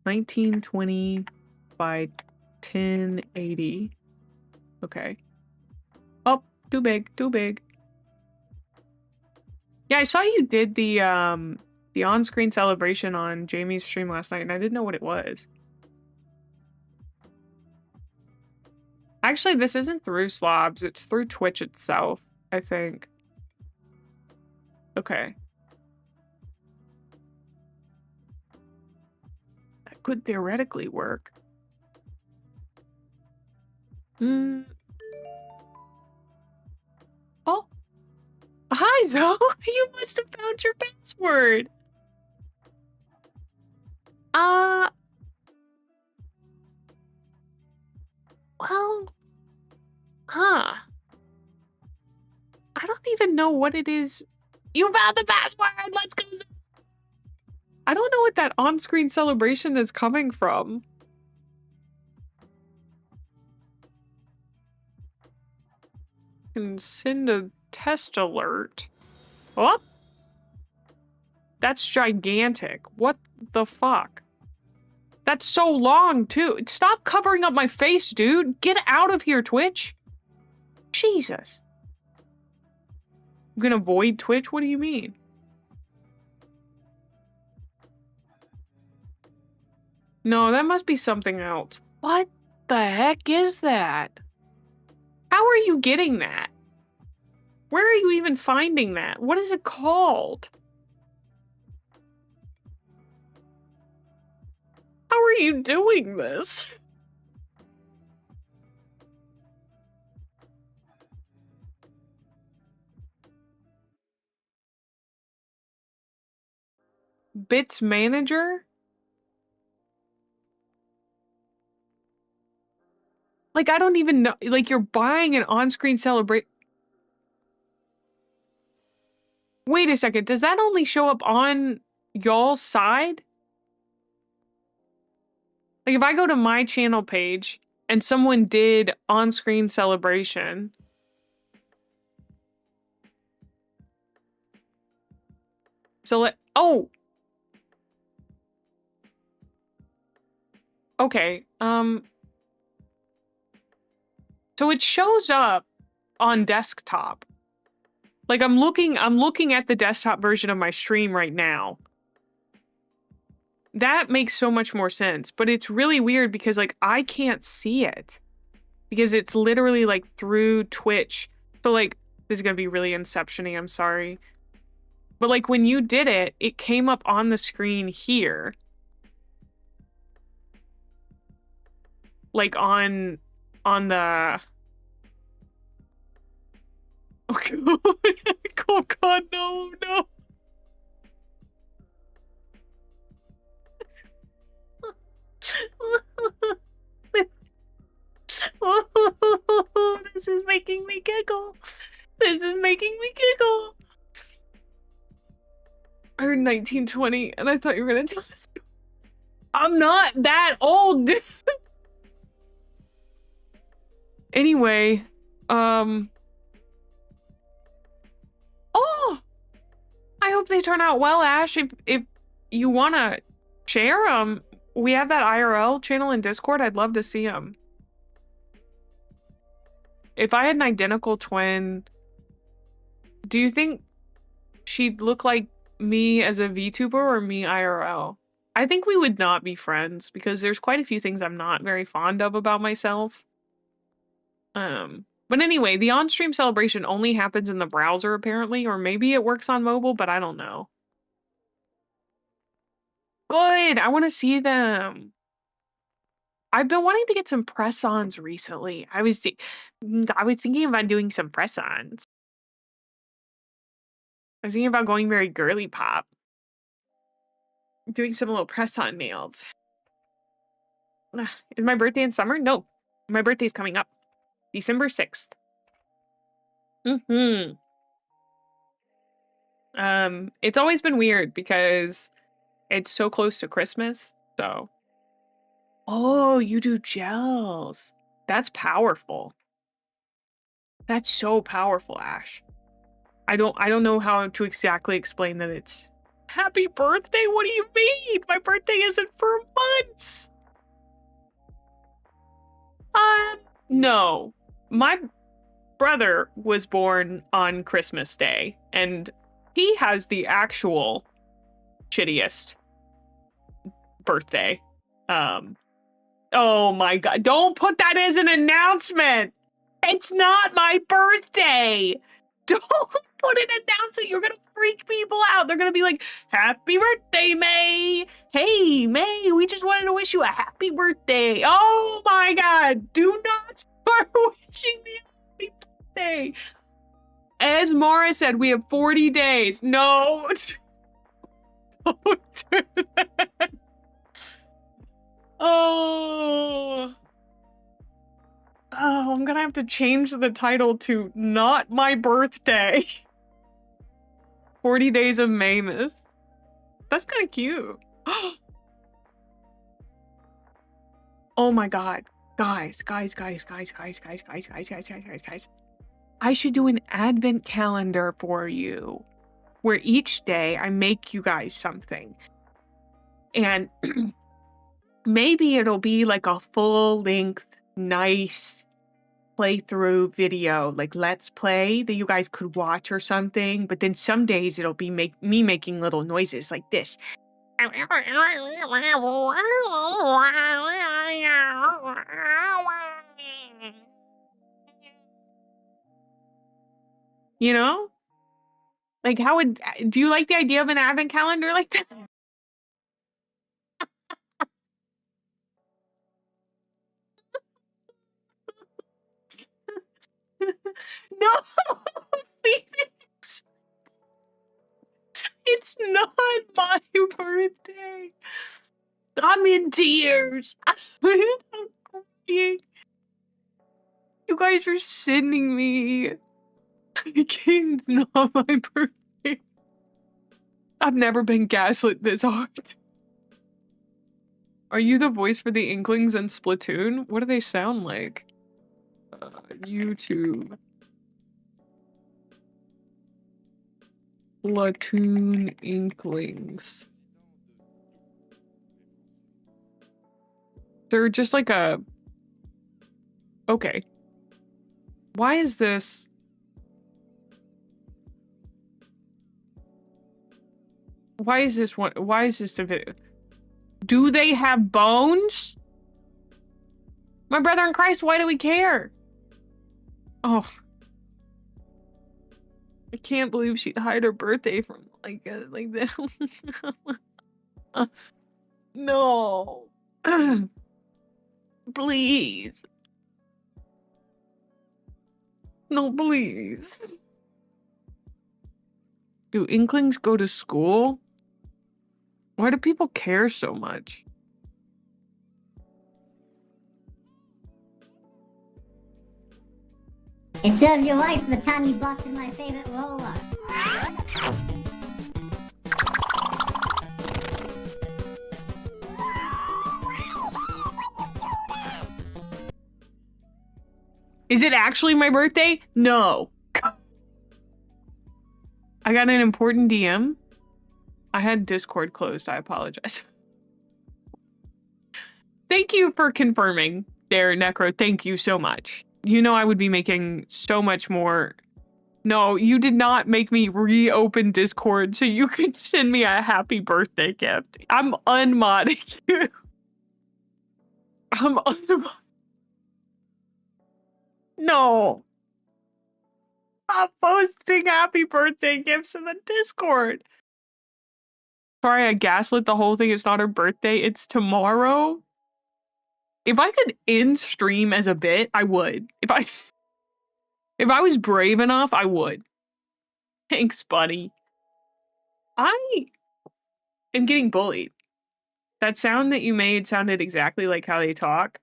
1920 by 1080. Okay. Oh, too big, too big. Yeah, I saw you did the on-screen celebration on Jamie's stream last night, and I didn't know what it was. Actually, this isn't through Slobs, it's through Twitch itself, I think. Okay. That could theoretically work. Oh. Hi, Zoe! You must have found your password! Well... Huh. I don't even know what it is. You found the password! Let's go! I don't know what that on-screen celebration is coming from. Can send a test alert. Oh! That's gigantic. What the fuck? That's so long, too. Stop covering up my face, dude. Get out of here, Twitch. Jesus. I'm gonna avoid Twitch? What do you mean? No, that must be something else. What the heck is that? How are you getting that? Where are you even finding that? What is it called? How are you doing this? Bits manager? Like, I don't even know. Like, you're buying an on-screen celebrate. Wait a second. Does that only show up on y'all's side? Like, if I go to my channel page and someone did on-screen celebration. So oh! Okay, so it shows up on desktop. Like, I'm looking at the desktop version of my stream right now. That makes so much more sense, but it's really weird because, like, I can't see it. Because it's literally, like, through Twitch. So, like, this is gonna be really Inception-y, I'm sorry. But, like, when you did it, it came up on the screen here. Like, on the... Oh god, no, no. This is making me giggle. This is making me giggle. I heard 1920, and I thought you were gonna tell us. I'm not that old. Anyway, oh, I hope they turn out well, Ash. If you wanna share them, we have that IRL channel in Discord. I'd love to see them. If I had an identical twin, do you think she'd look like me as a VTuber or me IRL? I think we would not be friends because there's quite a few things I'm not very fond of about myself. But anyway, the on-stream celebration only happens in the browser apparently, or maybe it works on mobile, but I don't know. Good, I want to see them. I've been wanting to get some press-ons recently. I was thinking about doing some press-ons. I was thinking about going very girly pop. Doing some little press-on nails. Is my birthday in summer? No. My birthday's coming up. December 6th. Mm-hmm. It's always been weird because it's so close to Christmas, so. Oh, you do gels. That's powerful. That's so powerful, Ash. I don't know how to exactly explain that it's happy birthday. What do you mean? My birthday isn't for months. No. My brother was born on Christmas Day, and he has the actual shittiest birthday. Oh my god, don't put that as an announcement. It's not my birthday. Don't put an announcement. You're gonna freak people out. They're gonna be like, happy birthday, May. Hey, May, we just wanted to wish you a happy birthday. Oh my god, do not start wishing me a happy birthday. As Mara said, we have 40 days. No, don't do that. Oh, I'm gonna have to change the title to Not My Birthday. 40 Days of Mamus. That's kind of cute. Oh my god. Guys. I should do an advent calendar for you where each day I make you guys something. And maybe it'll be like a full-length, nice playthrough video, like Let's Play that you guys could watch or something. But then some days it'll be me making little noises like this. You know? Like, do you like the idea of an advent calendar like that? No, Phoenix. It's not my birthday. I'm in tears. I'm crying. You guys are sending me. It's not my birthday. I've never been gaslit this hard. Are you the voice for the Inklings and Splatoon? What do they sound like? YouTube. Splatoon Inklings. They're just like a... Okay. Why is this... Why is this one? Why is this a video? Do they have bones? My brother in Christ, why do we care? Oh. I can't believe she'd hide her birthday from like that. No. Please. No, please. Do Inklings go to school? Why do people care so much? It serves you right for the time you busted my favorite roller. Is it actually my birthday? No. I got an important DM. I had Discord closed. I apologize. Thank you for confirming there, Necro. Thank you so much. You know I would be making so much more. No, you did not make me reopen Discord so you could send me a happy birthday gift. I'm unmodding you. I'm unmodding. No. Stop posting happy birthday gifts in the Discord. Sorry, I gaslit the whole thing. It's not her birthday. It's tomorrow. If I could end stream as a bit, I would. If I was brave enough, I would. Thanks, buddy. I am getting bullied. That sound that you made sounded exactly like how they talk.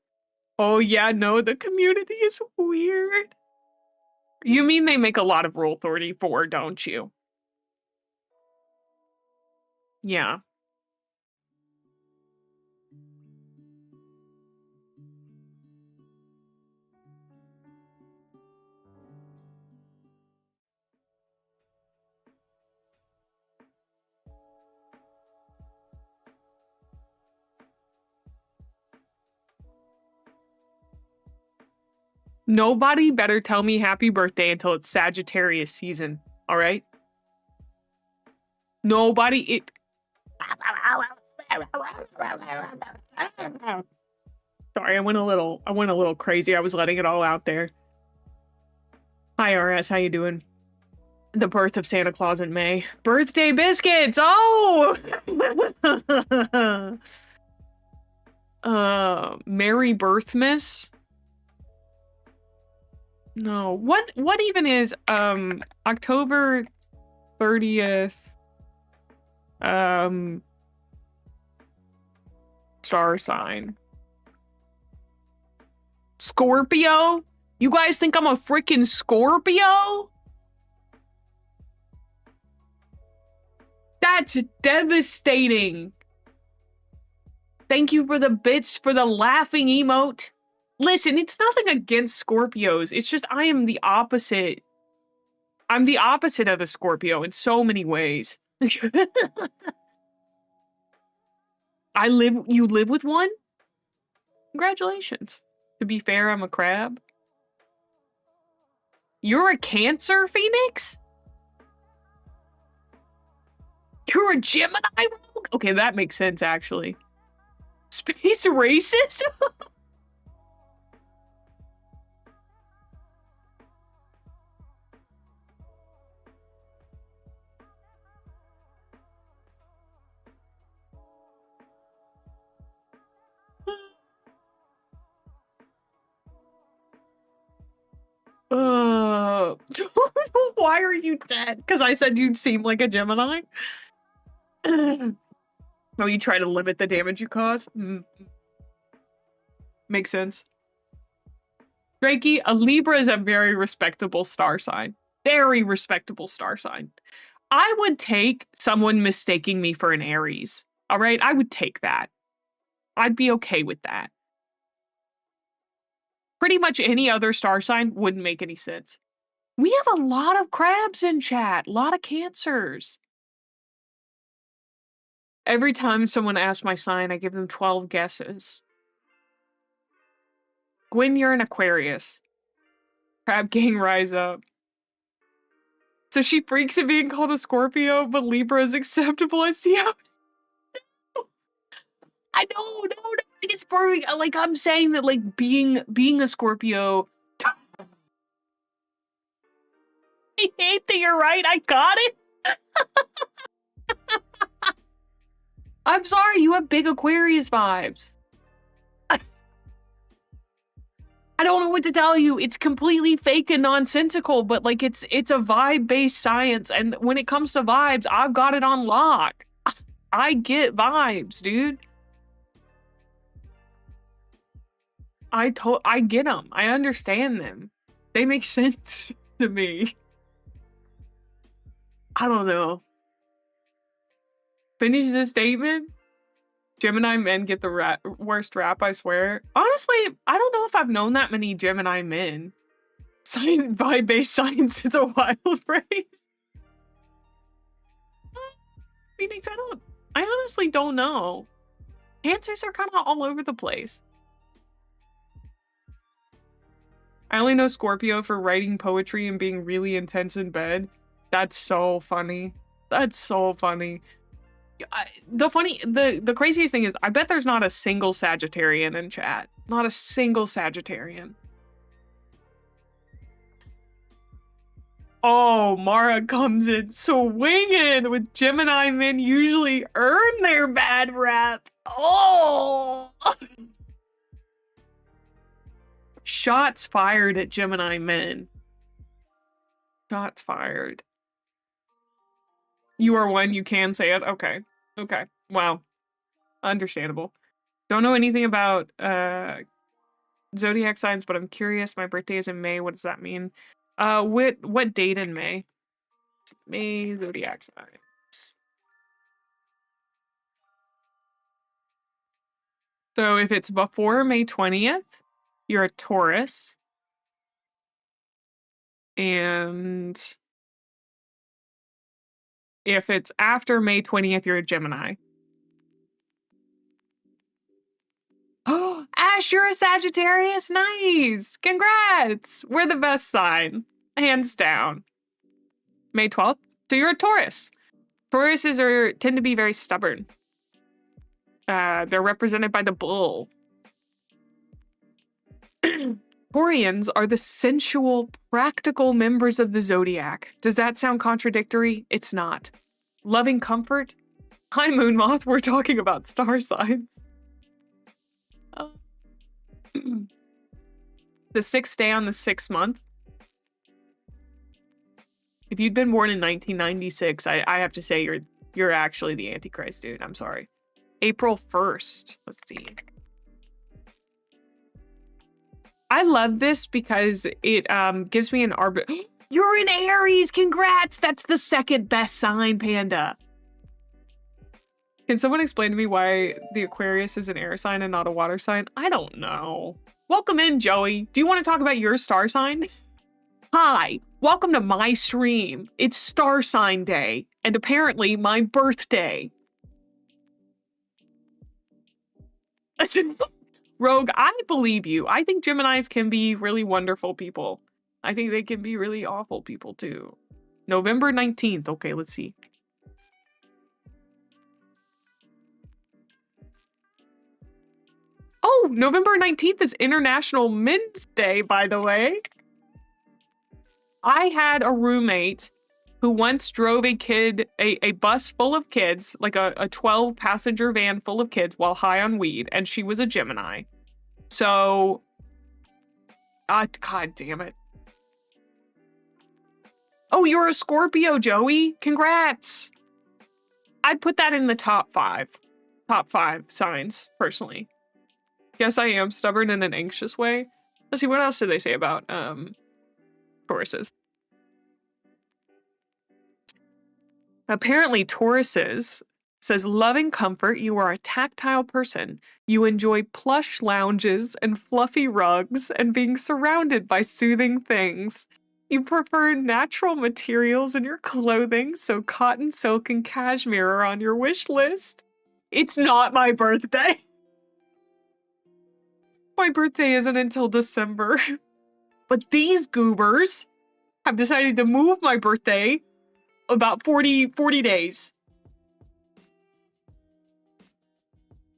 Oh yeah, no, the community is weird. You mean they make a lot of Rule 34, don't you? Yeah. Nobody better tell me happy birthday until it's Sagittarius season. All right? Nobody it Sorry, I went a little crazy. I was letting it all out there. Hi RS, how you doing? The birth of Santa Claus in May. Birthday biscuits. Oh. Merry Birthmas. No. What even is October 30th star sign? Scorpio? You guys think I'm a freaking Scorpio? That's devastating. Thank you for the bits for the laughing emote. Listen, it's nothing against Scorpios. It's just I am the opposite. I'm the opposite of the Scorpio in so many ways. You live with one? Congratulations. To be fair, I'm a crab. You're a Cancer, Phoenix? You're a Gemini rogue? Okay, that makes sense, actually. Space racist? Why are you dead? Because I said you'd seem like a Gemini? Oh, you try to limit the damage you cause? Makes sense. Drakey, a Libra is a very respectable star sign. Very respectable star sign. I would take someone mistaking me for an Aries. All right? I would take that. I'd be okay with that. Pretty much any other star sign wouldn't make any sense. We have a lot of crabs in chat. A lot of Cancers. Every time someone asks my sign, I give them 12 guesses. Gwen, you're an Aquarius. Crab Gang, rise up. So she freaks at being called a Scorpio, but Libra is acceptable. I see how. I know, no, it's perfect. Like I'm saying that, like being a Scorpio. I hate that you're right. I got it. I'm sorry. You have big Aquarius vibes. I don't know what to tell you. It's completely fake and nonsensical, but like it's a vibe-based science, and when it comes to vibes, I've got it on lock. I get vibes, dude. I get them. I understand them. They make sense to me. I don't know. Finish this statement. Gemini men get the worst rap, I swear. Honestly, I don't know if I've known that many Gemini men. Vibe-based science is a wild phrase. Phoenix, I honestly don't know. Cancers are kind of all over the place. I only know Scorpio for writing poetry and being really intense in bed. That's so funny. That's so funny. The craziest thing is, I bet there's not a single Sagittarian in chat. Not a single Sagittarian. Oh, Mara comes in swinging with Gemini men usually earn their bad rap. Oh! Shots fired at Gemini men. Shots fired. You are one, you can say it. Okay. Okay. Wow. Understandable. Don't know anything about zodiac signs, but I'm curious. My birthday is in May. What does that mean? What date in May? May zodiac signs. So if it's before May 20th, you're a Taurus. And if it's after May 20th, you're a Gemini. Oh, Ash, you're a Sagittarius. Nice. Congrats. We're the best sign. Hands down. May 12th. So you're a Taurus. Tauruses tend to be very stubborn. They're represented by the bull. Taurians are the sensual, practical members of the zodiac. Does that sound contradictory? It's not. Loving comfort? Hi, Moon Moth. We're talking about star signs. The sixth day on the 6th month. If you'd been born in 1996, I have to say you're actually the Antichrist, dude. I'm sorry. April 1st. Let's see. I love this because it gives me an You're in Aries. Congrats. That's the second best sign, Panda. Can someone explain to me why the Aquarius is an air sign and not a water sign? I don't know. Welcome in, Joey. Do you want to talk about your star sign? Hi, welcome to my stream. It's Star Sign Day, and apparently my birthday. Listen, Rogue, I believe you. I think Geminis can be really wonderful people. I think they can be really awful people too. November 19th. Okay, let's see. Oh, November 19th is International Men's Day, by the way. I had a roommate who once drove a bus full of kids, like a 12-passenger van full of kids while high on weed, and she was a Gemini. So, God damn it. Oh, you're a Scorpio, Joey. Congrats. I'd put that in the top five signs, personally. Yes, I am stubborn in an anxious way. Let's see, what else did they say about Tauruses? Apparently, Tauruses says, loving comfort, you are a tactile person. You enjoy plush lounges and fluffy rugs and being surrounded by soothing things. You prefer natural materials in your clothing, so cotton, silk, and cashmere are on your wish list. It's not my birthday. My birthday isn't until December. But these goobers have decided to move my birthday about 40 days.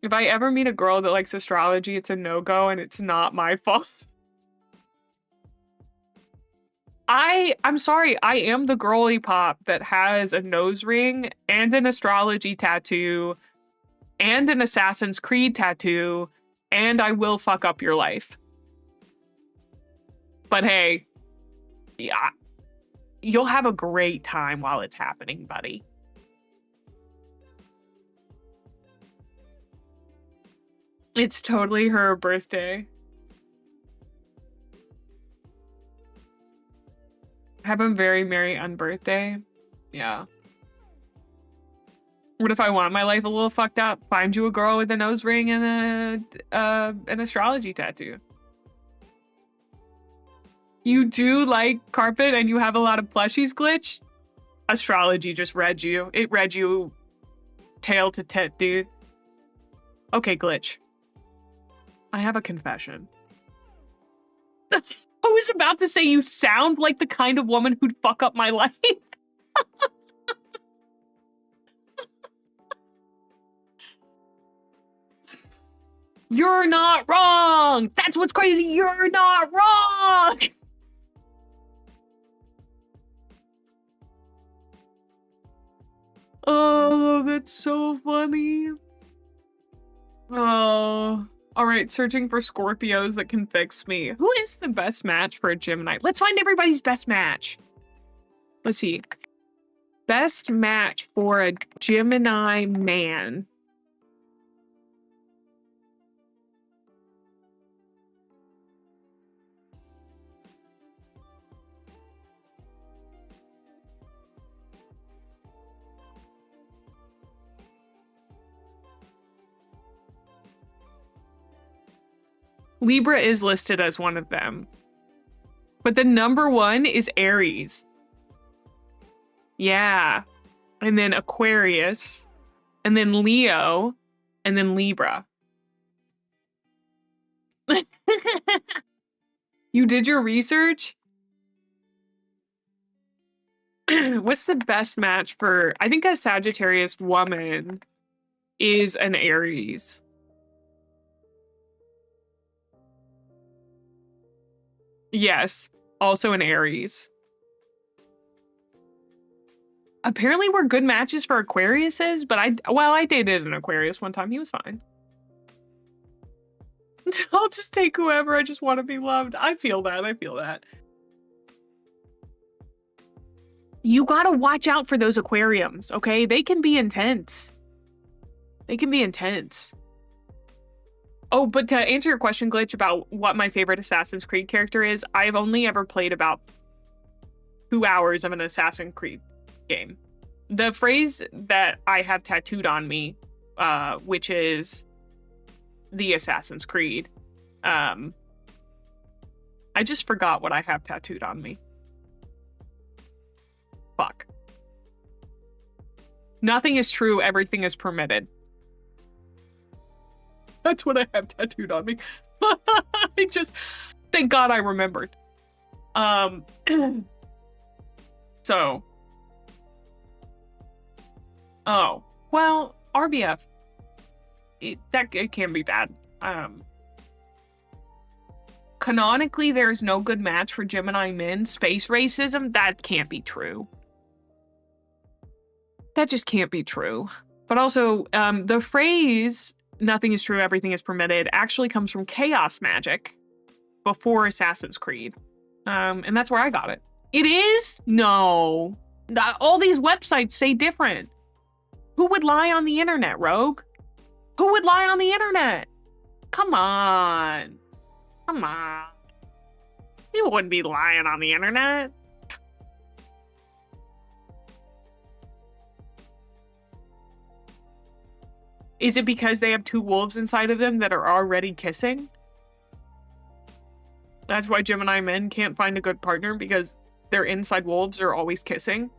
If I ever meet a girl that likes astrology, it's a no-go and it's not my fault. I'm sorry, I am the girly pop that has a nose ring and an astrology tattoo and an Assassin's Creed tattoo, and I will fuck up your life. But hey, yeah, you'll have a great time while it's happening, buddy. It's totally her birthday. Have a very merry unbirthday. Yeah. What if I want my life a little fucked up? Find you a girl with a nose ring and an astrology tattoo. You do like carpet and you have a lot of plushies, Glitch? Astrology just read you. It read you tail to tit, dude. Okay, Glitch. I have a confession. I was about to say you sound like the kind of woman who'd fuck up my life. You're not wrong. That's what's crazy. You're not wrong. Oh, that's so funny. Oh, all right. Searching for Scorpios that can fix me. Who is the best match for a Gemini? Let's find everybody's best match. Let's see. Best match for a Gemini man. Libra is listed as one of them. But the number one is Aries. Yeah. And then Aquarius. And then Leo. And then Libra. You did your research? What's the best match for... I think a Sagittarius woman is an Aries. Yes, also an Aries. Apparently we're good matches for Aquariuses, but I dated an Aquarius one time. He was fine. I'll just take whoever. I just want to be loved. I feel that. I feel that. You gotta watch out for those aquariums, okay? They can be intense. They can be intense. Oh, but to answer your question, Glitch, about what my favorite Assassin's Creed character is, I've only ever played about 2 hours of an Assassin's Creed game. The phrase that I have tattooed on me, which is the Assassin's Creed, I just forgot what I have tattooed on me. Fuck. Nothing is true, everything is permitted. That's what I have tattooed on me. Thank God I remembered. So. Oh, well, RBF. It can be bad. Canonically, there's no good match for Gemini men. Space racism, that can't be true. That just can't be true. But also, the phrase, nothing is true, everything is permitted, actually comes from chaos magic before Assassin's Creed. And that's where I got it. It is? No. All these websites say different. Who would lie on the internet, Rogue? Who would lie on the internet? Come on. Come on. You wouldn't be lying on the internet. Is it because they have 2 wolves inside of them that are already kissing? That's why Gemini men can't find a good partner, because their inside wolves are always kissing.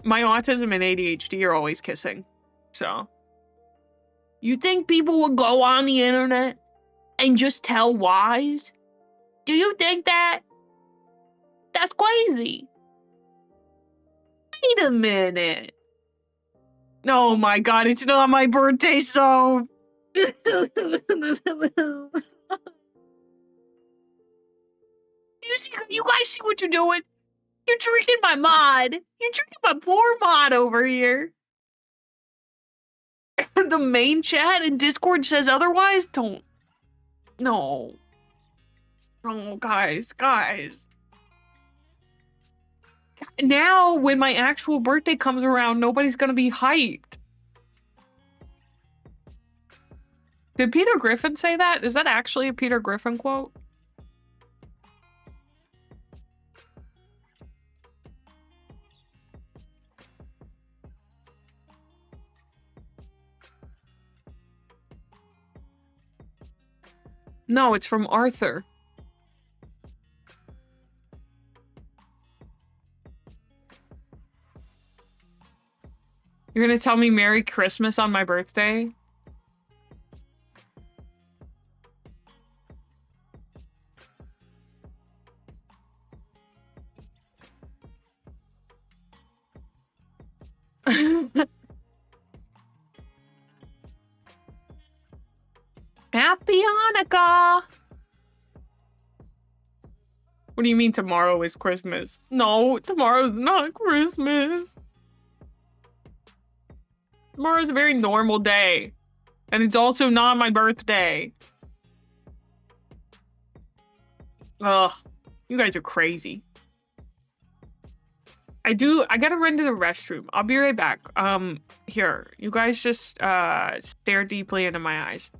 My autism and ADHD are always kissing. So. You think people will go on the internet and just tell lies? Do you think that? That's crazy. Wait a minute. Oh my God, it's not my birthday, so... You guys see what you're doing? You're drinking my mod. You're drinking my poor mod over here. The main chat in Discord says otherwise? Don't. No. Oh, guys. Now, when my actual birthday comes around, nobody's gonna be hyped. Did Peter Griffin say that? Is that actually a Peter Griffin quote? No, it's from Arthur. You're gonna tell me Merry Christmas on my birthday? Happy Hanukkah! What do you mean tomorrow is Christmas? No, tomorrow's not Christmas. Tomorrow's a very normal day. And it's also not my birthday. Ugh, you guys are crazy. I gotta run to the restroom. I'll be right back. Here, you guys just stare deeply into my eyes.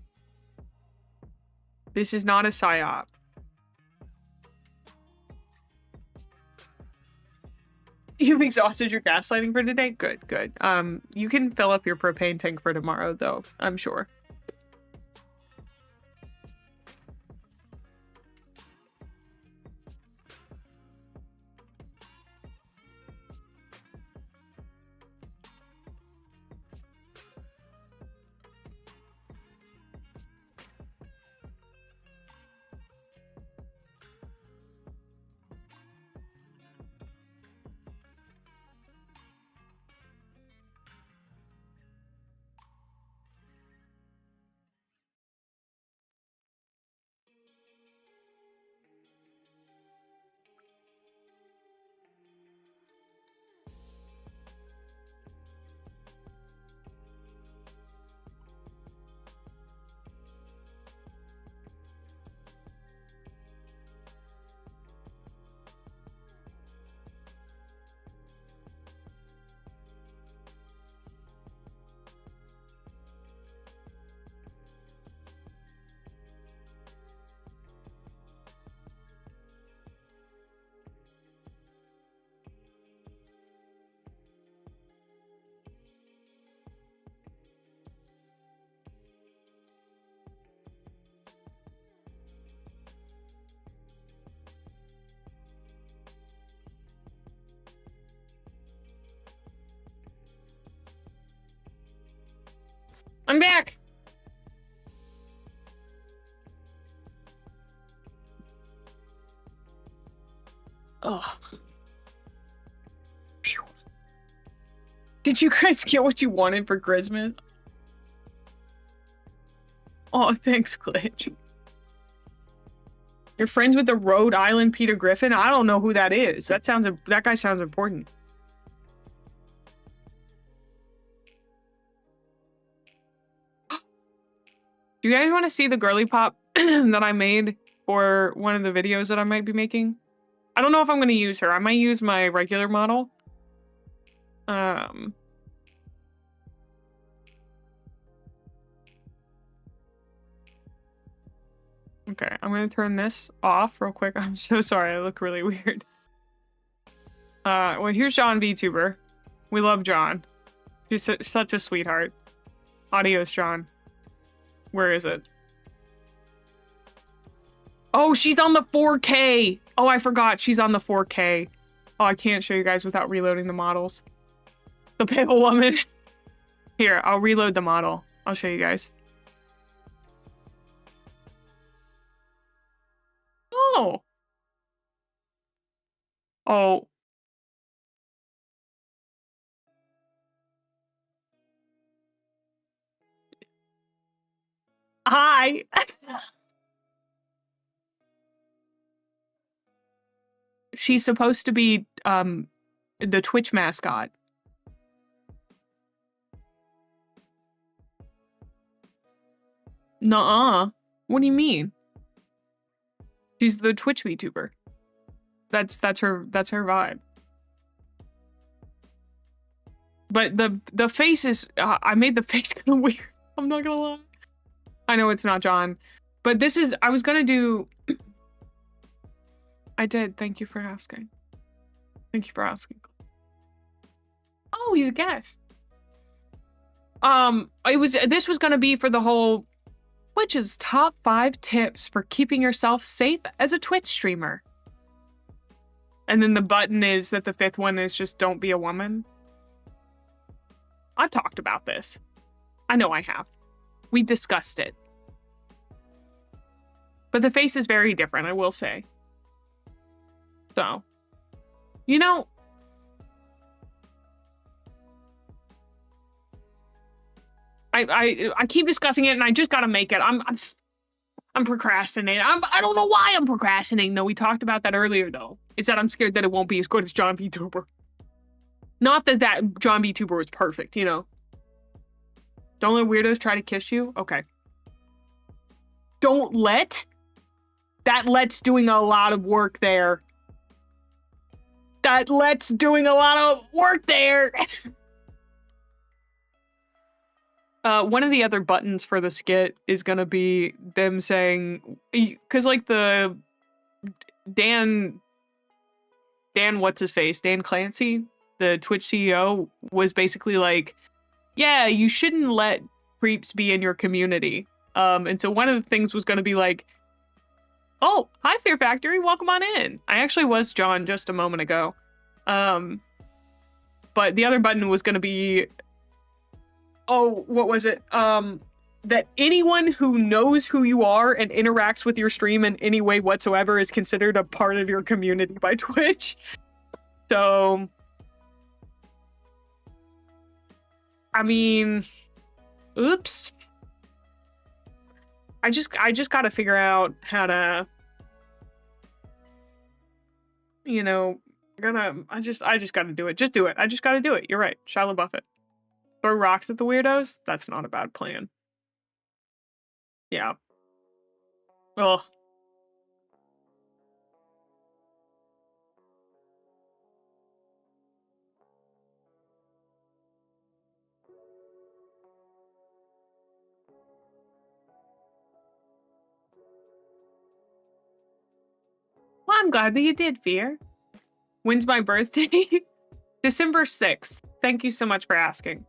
This is not a psyop. You've exhausted your gaslighting for today? Good. You can fill up your propane tank for tomorrow, though, I'm sure. I'm back. Oh. Phew. Did you guys get what you wanted for Christmas? Oh, thanks, Glitch. You're friends with the Rhode Island Peter Griffin? I don't know who that is. That guy sounds important. Do you guys want to see the girly pop that I made for one of the videos that I might be making? I don't know if I'm going to use her. I might use my regular model. Okay, I'm going to turn this off real quick. I'm so sorry. I look really weird. Well, here's John VTuber. We love John. He's such a sweetheart. Adios, John. Where is it? Oh, she's on the 4K. Oh, I forgot. She's on the 4K. Oh, I can't show you guys without reloading the models. The pale woman. Here, I'll reload the model. I'll show you guys. Oh. Oh. Hi. She's supposed to be the Twitch mascot. Nuh-uh. What do you mean? She's the Twitch VTuber. That's her vibe. But the face is I made the face kind of weird. I'm not gonna lie. I know it's not John, but this is I was gonna do. I did. Thank you for asking. Thank you for asking. Oh, he's a guest. This was gonna be for the whole Twitch's top 5 tips for keeping yourself safe as a Twitch streamer. And then the button is that the 5th one is just don't be a woman. I've talked about this. I know I have. We discussed it. But the face is very different, I will say. So, you know, I keep discussing it and I just gotta make it. I'm procrastinating. I don't know why I'm procrastinating though. We talked about that earlier though. It's that I'm scared that it won't be as good as John VTuber. Not that John VTuber was perfect, you know. Don't let weirdos try to kiss you. Okay. Don't let. That let's doing a lot of work there. That let's doing a lot of work there. One of the other buttons for the skit is gonna be them saying, because like the Dan what's his face, Dan Clancy, the Twitch CEO, was basically like, yeah, you shouldn't let creeps be in your community. And so one of the things was gonna be like, oh, hi Fear Factory, welcome on in. I actually was John just a moment ago. But the other button was gonna be, oh, what was it? That anyone who knows who you are and interacts with your stream in any way whatsoever is considered a part of your community by Twitch. So, I mean, oops. I just gotta figure out how to, you know, I just gotta do it. Just do it. I just gotta do it. You're right. Shia LaBeouf it. Throw rocks at the weirdos? That's not a bad plan. Yeah. Ugh. Well, I'm glad that you did, Fear. When's my birthday? December 6th. Thank you so much for asking.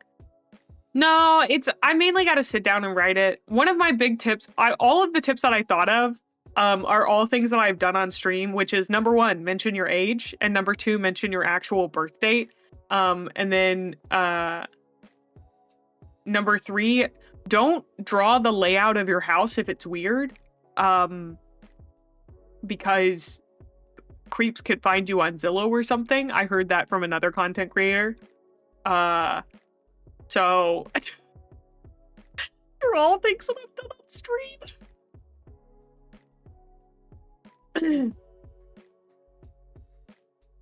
No, I mainly got to sit down and write it. One of my big tips, all of the tips that I thought of are all things that I've done on stream, which is number 1, mention your age, and number 2, mention your actual birth date. And then number 3, don't draw the layout of your house if it's weird. Because creeps could find you on Zillow or something. I heard that from another content creator. So they're all things that I've done on stream.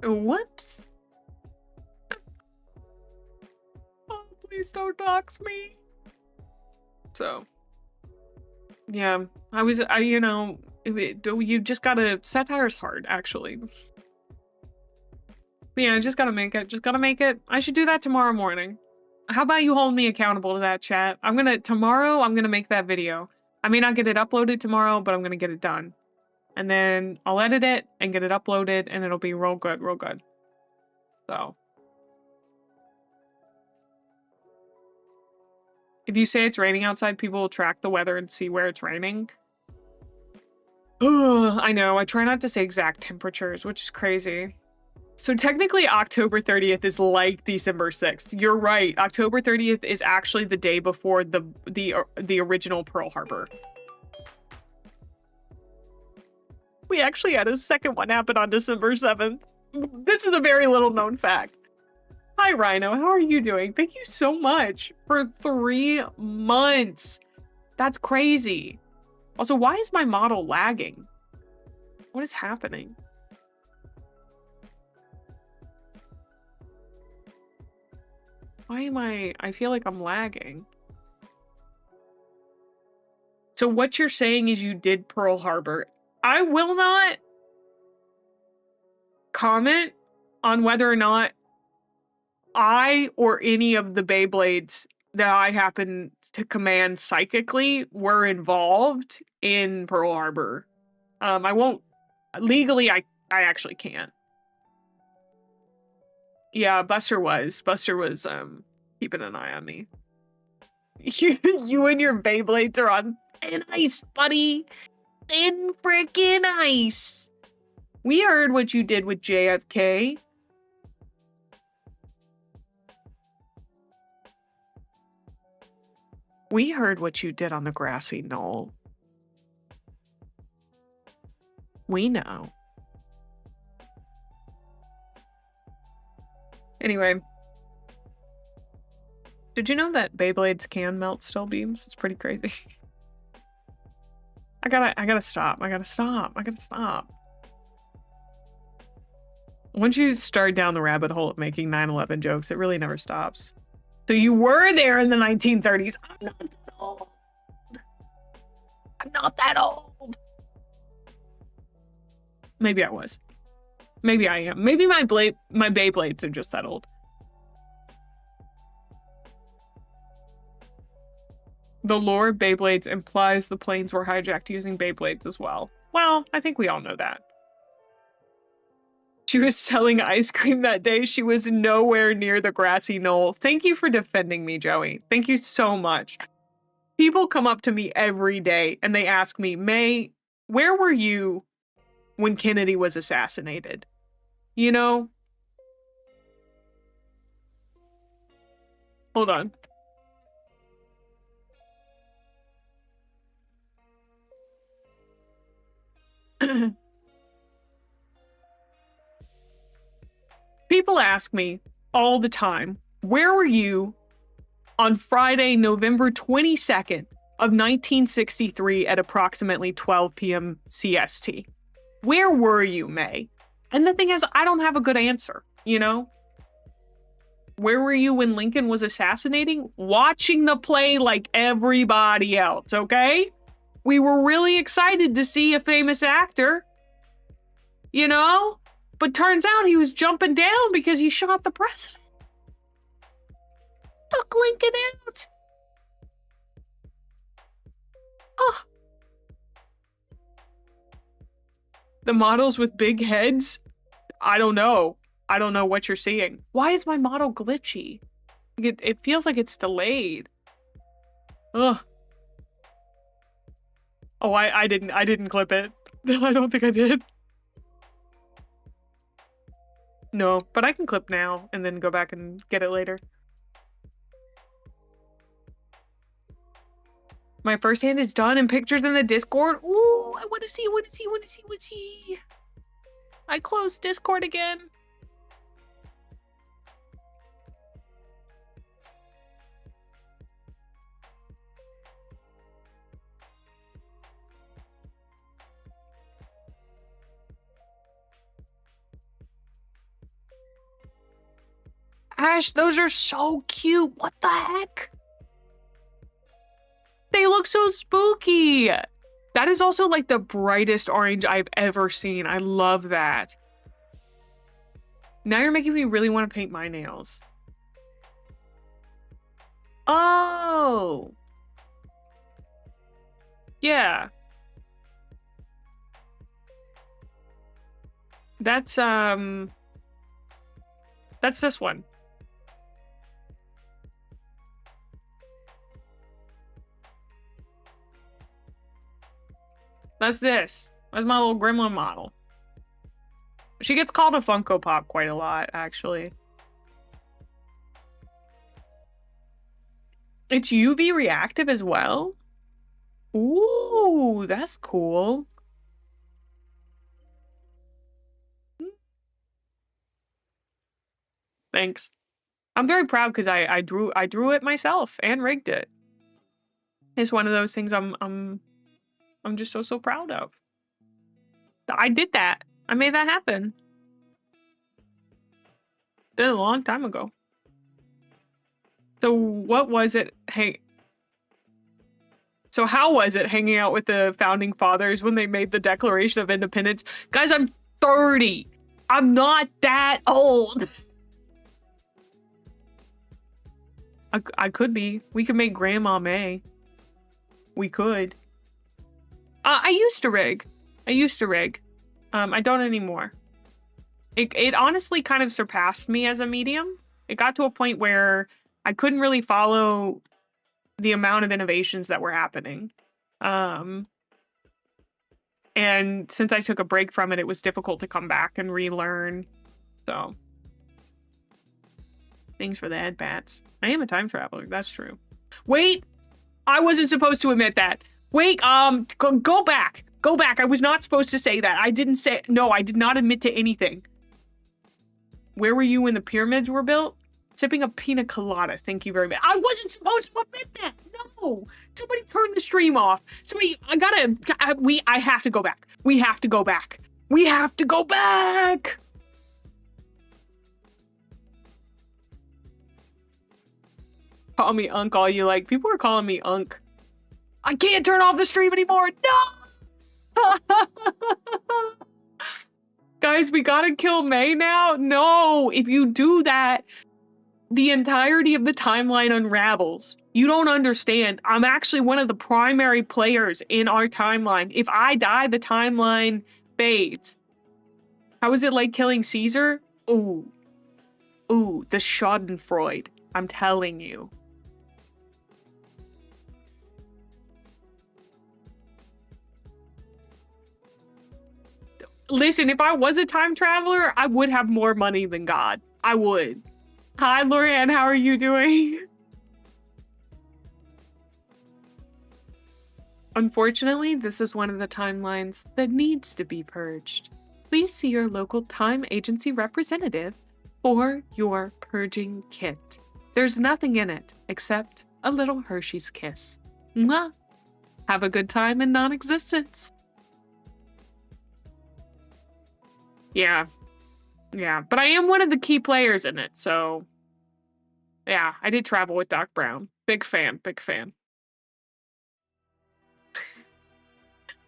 Whoops. Oh, please don't dox me. So, yeah, you know, you just gotta, satire's hard, actually. But yeah, just gotta make it, I should do that tomorrow morning. How about you hold me accountable to that, chat? Tomorrow, I'm gonna make that video. I may not get it uploaded tomorrow, but I'm gonna get it done. And then I'll edit it and get it uploaded, and it'll be real good, real good. So. If you say it's raining outside, people will track the weather and see where it's raining. I know, I try not to say exact temperatures, which is crazy. So technically October 30th is like December 6th. You're right. October 30th is actually the day before the original Pearl Harbor. We actually had a second one happen on December 7th. This is a very little known fact. Hi, Rhino. How are you doing? Thank you so much for 3 months. That's crazy. Also, why is my model lagging? What is happening? Why am I feel like I'm lagging. So what you're saying is you did Pearl Harbor. I will not comment on whether or not I or any of the Beyblades that I happen to command psychically were involved in Pearl Harbor. I won't legally. I actually can't. Yeah, Buster was keeping an eye on me. You and your Beyblades are on thin ice, buddy. Thin freaking ice. We heard what you did with JFK. We heard what you did on the grassy knoll. We know. Anyway. Did you know that Beyblades can melt steel beams? It's pretty crazy. I gotta stop. Once you start down the rabbit hole of making 9/11 jokes, it really never stops. So you were there in the 1930s. I'm not that old. I'm not that old. Maybe I was. Maybe I am. Maybe my Beyblades are just that old. The lore of Beyblades implies the planes were hijacked using Beyblades as well. Well, I think we all know that. She was selling ice cream that day. She was nowhere near the grassy knoll. Thank you for defending me, Joey. Thank you so much. People come up to me every day and they ask me, May, where were you when Kennedy was assassinated? You know? Hold on. People ask me all the time, where were you on Friday, November 22nd of 1963 at approximately 12 p.m. CST? Where were you, May? And the thing is, I don't have a good answer, you know? Where were you when Lincoln was assassinating? Watching the play like everybody else, okay? We were really excited to see a famous actor, you know? But turns out he was jumping down because he shot the president. Took Lincoln out. Oh. The models with big heads? I don't know. I don't know what you're seeing. Why is my model glitchy? It feels like it's delayed. Ugh. Oh, I didn't clip it. I don't think I did. No, but I can clip now and then go back and get it later. My first hand is done and pictures in the Discord. Ooh, I want to see. I closed Discord again. Ash, those are so cute. What the heck? They look so spooky. That is also like the brightest orange I've ever seen. I love that. Now you're making me really want to paint my nails. Oh. Yeah. That's this one. That's this. That's my little gremlin model. She gets called a Funko Pop quite a lot, actually. It's UV reactive as well? Ooh, that's cool. Thanks. I'm very proud because I drew it myself and rigged it. It's one of those things I'm just so proud of. I did that. I made that happen. Did it a long time ago. So what was it? Hey. So how was it hanging out with the founding fathers when they made the Declaration of Independence? Guys, I'm 30. I'm not that old. I could be. We could make Grandma Mae. We could. I used to rig. I don't anymore. It honestly kind of surpassed me as a medium. It got to a point where I couldn't really follow the amount of innovations that were happening. And since I took a break from it, it was difficult to come back and relearn. So, thanks for the head bats. I am a time traveler. That's true. Wait, I wasn't supposed to admit that. Wait, go back. Go back. I was not supposed to say that. I didn't say, no, I did not admit to anything. Where were you when the pyramids were built? Sipping a pina colada. Thank you very much. I wasn't supposed to admit that. No. Somebody turn the stream off. Somebody, I have to go back. We have to go back. We have to go back. Call me Unk all you like. People are calling me Unk. I can't turn off the stream anymore. No. Guys, we gotta kill May now? No. If you do that, the entirety of the timeline unravels. You don't understand. I'm actually one of the primary players in our timeline. If I die, the timeline fades. How is it like killing Caesar? Ooh. Ooh, the Schadenfreude. I'm telling you. Listen, if I was a time traveler, I would have more money than God. I would. Hi, Lorianne, how are you doing? Unfortunately, this is one of the timelines that needs to be purged. Please see your local time agency representative for your purging kit. There's nothing in it except a little Hershey's kiss. Mwah! Have a good time in non-existence. Yeah. Yeah, but I am one of the key players in it, so... Yeah, I did travel with Doc Brown. Big fan, big fan.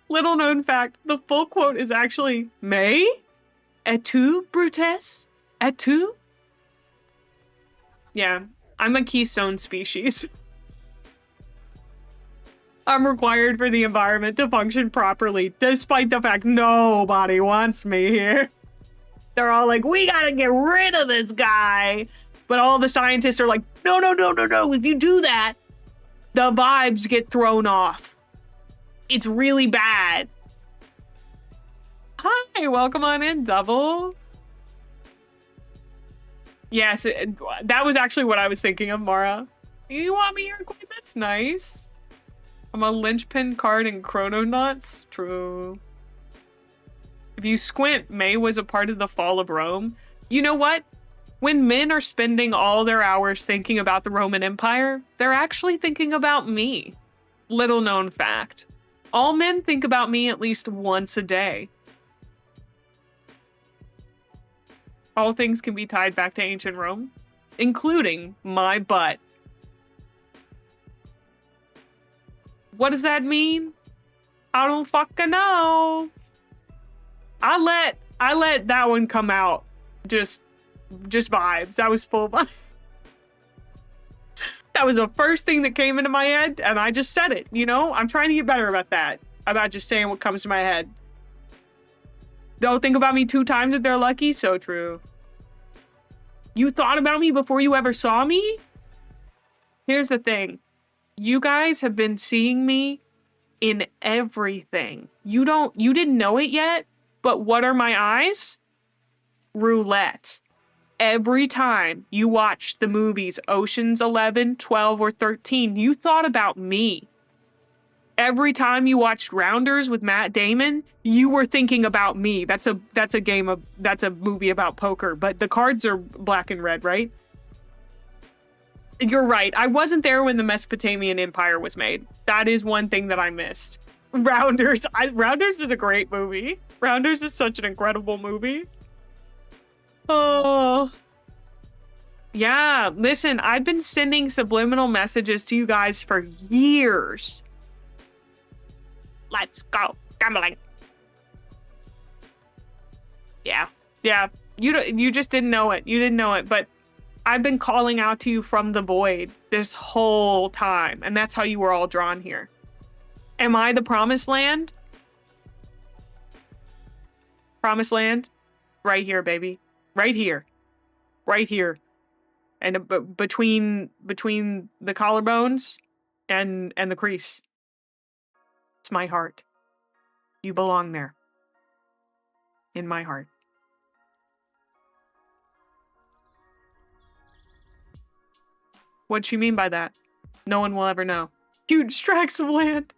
Little known fact, the full quote is actually, May? Et tu, Brutesse? Et tu? Yeah, I'm a keystone species. I'm required for the environment to function properly, despite the fact nobody wants me here. They're all like, we gotta get rid of this guy. But all the scientists are like, no, no, no, no, no. If you do that, the vibes get thrown off. It's really bad. Hi, welcome on in, Double. Yes, that was actually what I was thinking of, Mara. You want me here, Queen? That's nice. I'm a linchpin card in Chrononauts. True. If you squint, May was a part of the fall of Rome. You know what? When men are spending all their hours thinking about the Roman Empire, they're actually thinking about me. Little known fact. All men think about me at least once a day. All things can be tied back to ancient Rome, including my butt. What does that mean? I don't fucking know. I let that one come out. Just vibes. That was full vibes. That was the first thing that came into my head, and I just said it, you know? I'm trying to get better about that. About just saying what comes to my head. Don't think about me 2 times if they're lucky. So true. You thought about me before you ever saw me? Here's the thing. You guys have been seeing me in everything. You didn't know it yet, but what are my eyes? Roulette. Every time you watched the movies Ocean's 11, 12, or 13, you thought about me. Every time you watched Rounders with Matt Damon, you were thinking about me. That's a movie about poker, but the cards are black and red, right? You're right. I wasn't there when the Mesopotamian Empire was made. That is one thing that I missed. Rounders. Rounders is a great movie. Rounders is such an incredible movie. Oh. Yeah, listen, I've been sending subliminal messages to you guys for years. Let's go gambling. Yeah. You just didn't know it. You didn't know it, but I've been calling out to you from the void this whole time, and that's how you were all drawn here. Am I the promised land? Promised land? Right here, baby. Right here. Right here. And between the collarbones and the crease. It's my heart. You belong there. In my heart. What'd she mean by that? No one will ever know. Huge tracts of land.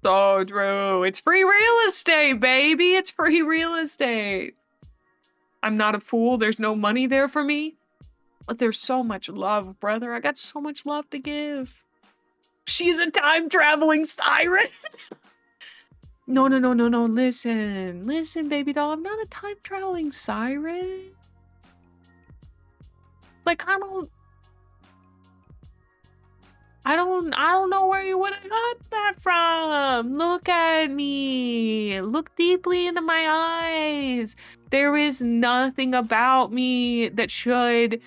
So true. It's free real estate, baby. It's free real estate. I'm not a fool. There's no money there for me. But there's so much love, brother. I got so much love to give. She's a time-traveling siren. No. Listen, baby doll. I'm not a time-traveling siren. Like, I don't know where you would have got that from. Look at me. Look deeply into my eyes. There is nothing about me that should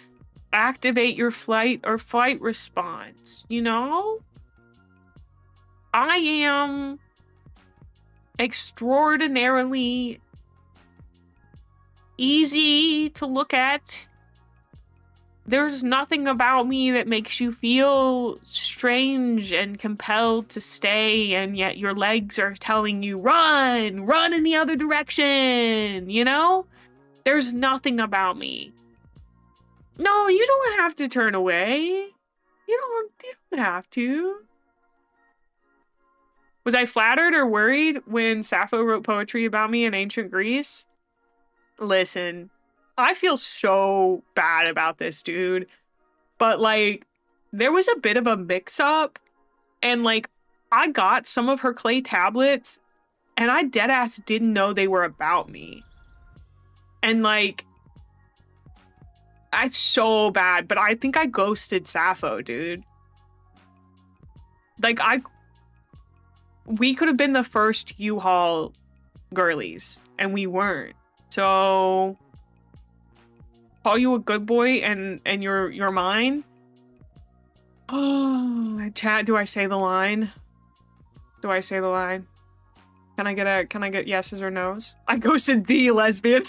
activate your flight or fight response, you know? I am extraordinarily easy to look at. There's nothing about me that makes you feel strange and compelled to stay, and yet your legs are telling you, run in the other direction, you know? There's nothing about me. No, you don't have to turn away. You don't have to. Was I flattered or worried when Sappho wrote poetry about me in ancient Greece? Listen, I feel so bad about this, dude. But, like, there was a bit of a mix-up. And, like, I got some of her clay tablets. And I deadass didn't know they were about me. And, like, it's so bad. But I think I ghosted Sappho, dude. Like, we could have been the first U-Haul girlies. And we weren't. So call you a good boy and you're mine? Oh, chat, do I say the line? Do I say the line? Can I get yeses or nos? I ghosted the lesbian.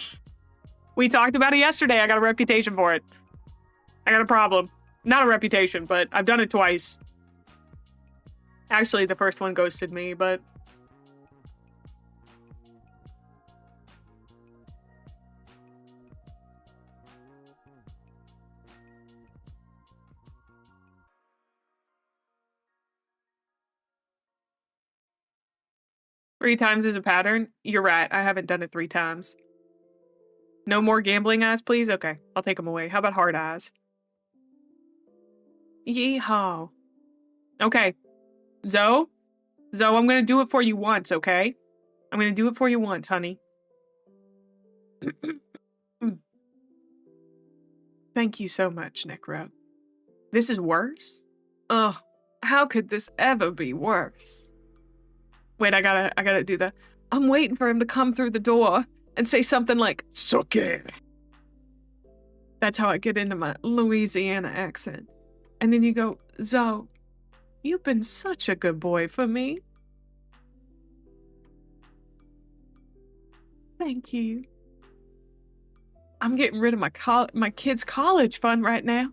We talked about it yesterday. I got a reputation for it. I got a problem. Not a reputation, but I've done it twice. Actually, the first one ghosted me, but 3 times is a pattern? You're right. I haven't done it 3 times. No more gambling eyes, please? Okay, I'll take them away. How about hard eyes? Yeehaw. Okay. Zoe? Zoe, I'm gonna do it for you once, okay? I'm gonna do it for you once, honey. Thank you so much, Necro. This is worse? Ugh, how could this ever be worse? Wait, I gotta do that. I'm waiting for him to come through the door and say something like, "Suck it." That's how I get into my Louisiana accent. And then you go, "Zoe, you've been such a good boy for me." Thank you. I'm getting rid of my kid's college fund right now.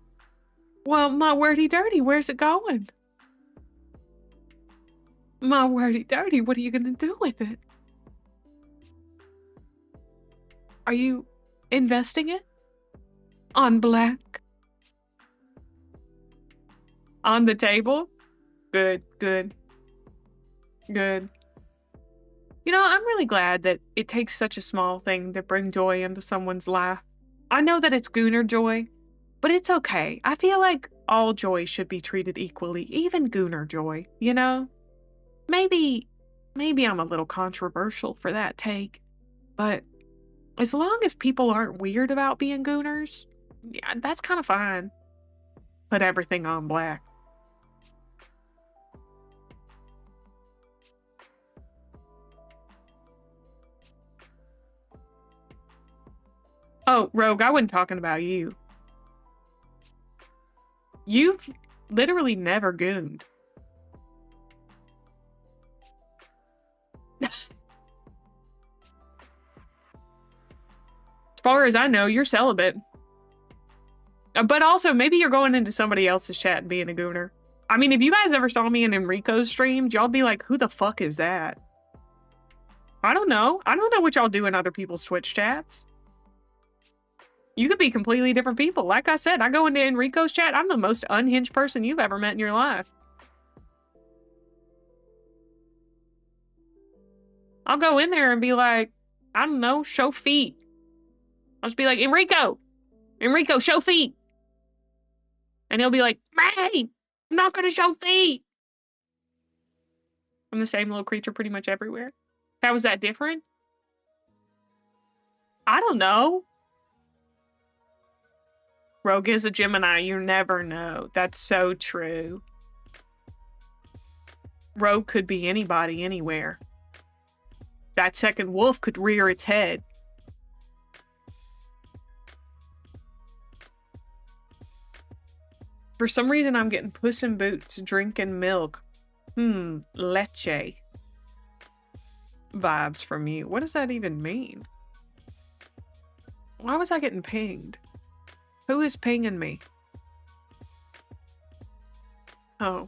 Well, my wordy dirty, where's it going? My wordy dirty, what are you gonna do with it? Are you investing it? On black? On the table? Good, good, good. You know, I'm really glad that it takes such a small thing to bring joy into someone's life. I know that it's gooner joy, but it's okay. I feel like all joy should be treated equally, even gooner joy, you know? Maybe I'm a little controversial for that take, but as long as people aren't weird about being gooners, yeah, that's kind of fine. Put everything on black. Oh, Rogue, I wasn't talking about you. You've literally never gooned. As far as I know, you're celibate. But also, maybe you're going into somebody else's chat and being a gooner. I mean, if you guys ever saw me in Enrico's streams, y'all be like, who the fuck is that? I don't know. I don't know what y'all do in other people's Twitch chats. You could be completely different people. Like I said, I go into Enrico's chat. I'm the most unhinged person you've ever met in your life. I'll go in there and be like, I don't know, show feet. I'll just be like, Enrico, show feet. And he'll be like, May, I'm not going to show feet. I'm the same little creature pretty much everywhere. How is that different? I don't know. Rogue is a Gemini. You never know. That's so true. Rogue could be anybody, anywhere. That second wolf could rear its head. For some reason, I'm getting Puss in Boots drinking milk. Leche. Vibes from you. What does that even mean? Why was I getting pinged? Who is pinging me? Oh.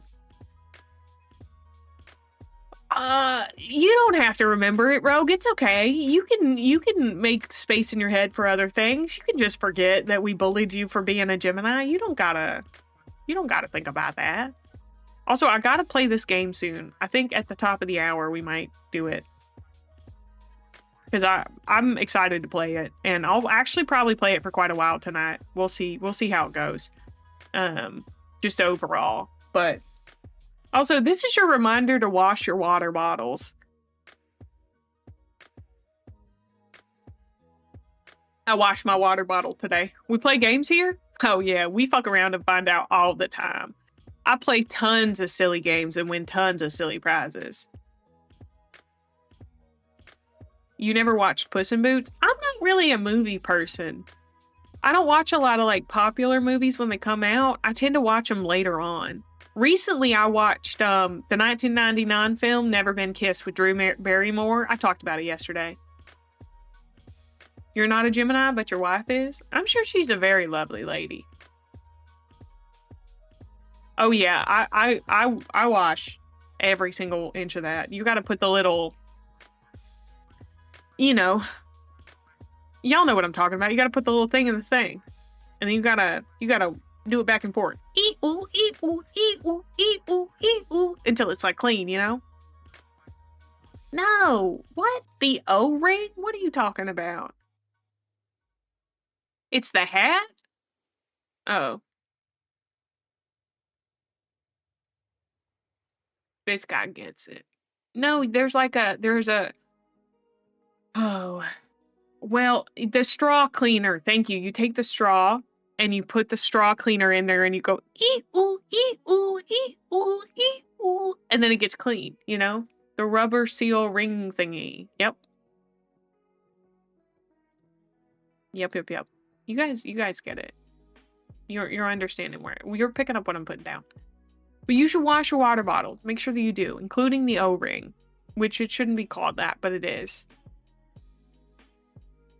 You don't have to remember it, Rogue. It's okay. You can make space in your head for other things. You can just forget that we bullied you for being a Gemini. You don't gotta think about that. Also, I gotta play this game soon. I think at the top of the hour we might do it. Because I'm excited to play it, and I'll actually probably play it for quite a while tonight. We'll see how it goes. Just overall. But also, this is your reminder to wash your water bottles. I washed my water bottle today. We play games here? Oh yeah, we fuck around and find out all the time. I play tons of silly games and win tons of silly prizes. You never watched Puss in Boots? I'm not really a movie person. I don't watch a lot of like popular movies when they come out. I tend to watch them later on. Recently, I watched the 1999 film Never Been Kissed with Drew Barrymore. I talked about it yesterday. You're not a Gemini, but your wife is? I'm sure she's a very lovely lady. Oh yeah, I wash every single inch of that. You got to put the little, you know, y'all know what I'm talking about. You got to put the little thing in the thing, and then you gotta do it back and forth, until it's like clean, you know. No. What? The O-ring? What are you talking about? It's the hat? Oh. This guy gets it. No, there's a oh. Well, the straw cleaner. Thank you. You take the straw and you put the straw cleaner in there and you go ee-oo, ee-oo, ee-oo, ee-oo, and then it gets clean, you know? The rubber seal ring thingy. Yep. Yep. You guys get it. You're understanding where you're picking up what I'm putting down. But you should wash your water bottle. Make sure that you do, including the O-ring, which it shouldn't be called that, but it is.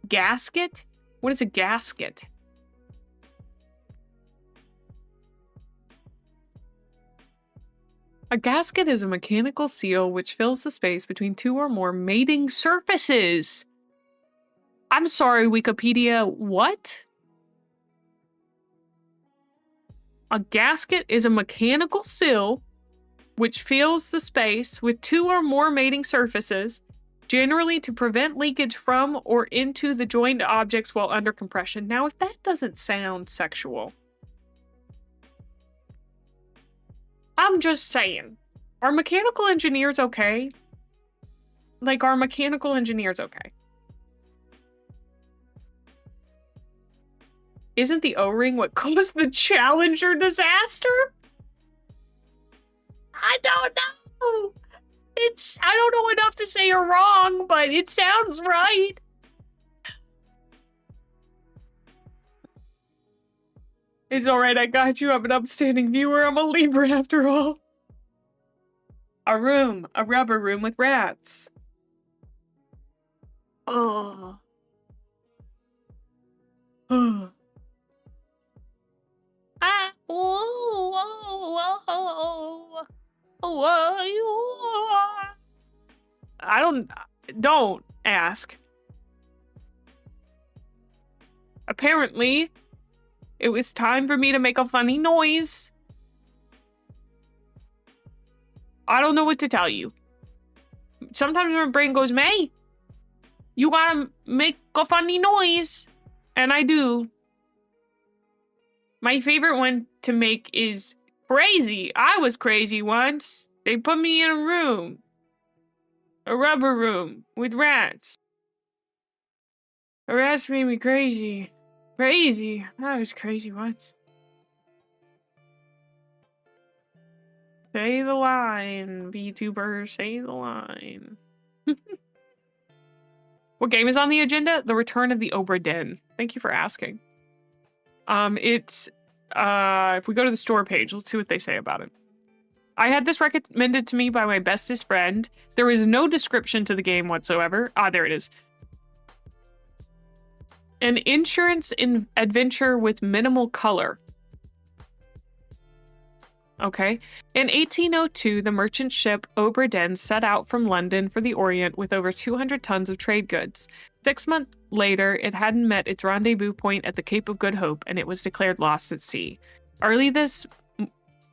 Gasket? What is a gasket? A gasket is a mechanical seal which fills the space between two or more mating surfaces. I'm sorry, Wikipedia, what? A gasket is a mechanical seal which fills the space with two or more mating surfaces, generally to prevent leakage from or into the joined objects while under compression. Now, if that doesn't sound sexual, I'm just saying. Are mechanical engineers okay? Like, are mechanical engineers okay? Isn't the O-ring what caused the Challenger disaster? I don't know. I don't know enough to say you're wrong, but it sounds right. It's alright, I got you. I'm an upstanding viewer. I'm a Libra after all. A rubber room with rats. Oh. Don't ask. Apparently, it was time for me to make a funny noise. I don't know what to tell you. Sometimes my brain goes, May, you gotta make a funny noise. And I do. My favorite one to make is crazy. I was crazy once. They put me in a room. A rubber room with rats. The rats made me crazy. Crazy. I was crazy once. Say the line, vtuber, say the line. What game is on the agenda? The Return of the Obra Dinn. Thank you for asking. It's if we go to the store page, let's see what they say about it. I had this recommended to me by my bestest friend. There is no description to the game whatsoever. Ah, there it is. An insurance adventure with minimal color. Okay. In 1802, the merchant ship Obra Dinn set out from London for the Orient with over 200 tons of trade goods. 6 months later, it hadn't met its rendezvous point at the Cape of Good Hope, and it was declared lost at sea. Early this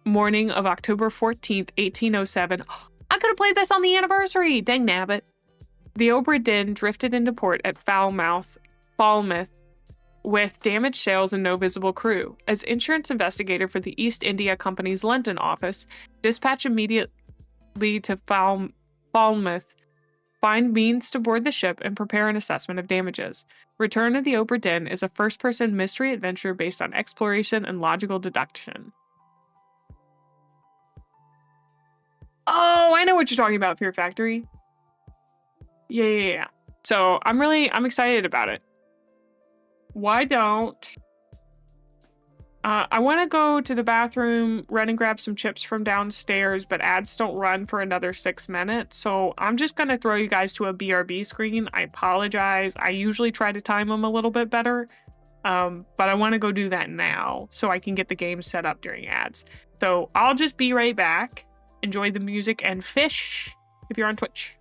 morning of October 14th, 1807, I could have played this on the anniversary! Dang nabbit. The Obra Dinn drifted into port at Falmouth, with damaged sails and no visible crew. As insurance investigator for the East India Company's London office, dispatch immediately to Falmouth, find means to board the ship, and prepare an assessment of damages. Return of the Obra Dinn is a first-person mystery adventure based on exploration and logical deduction. Oh, I know what you're talking about, Fear Factory. Yeah. So I'm excited about it. Why don't I want to go to the bathroom, run and grab some chips from downstairs, but ads don't run for another 6 minutes. So I'm just going to throw you guys to a BRB screen. I apologize. I usually try to time them a little bit better. But I want to go do that now so I can get the game set up during ads. So I'll just be right back. Enjoy the music and fish if you're on Twitch.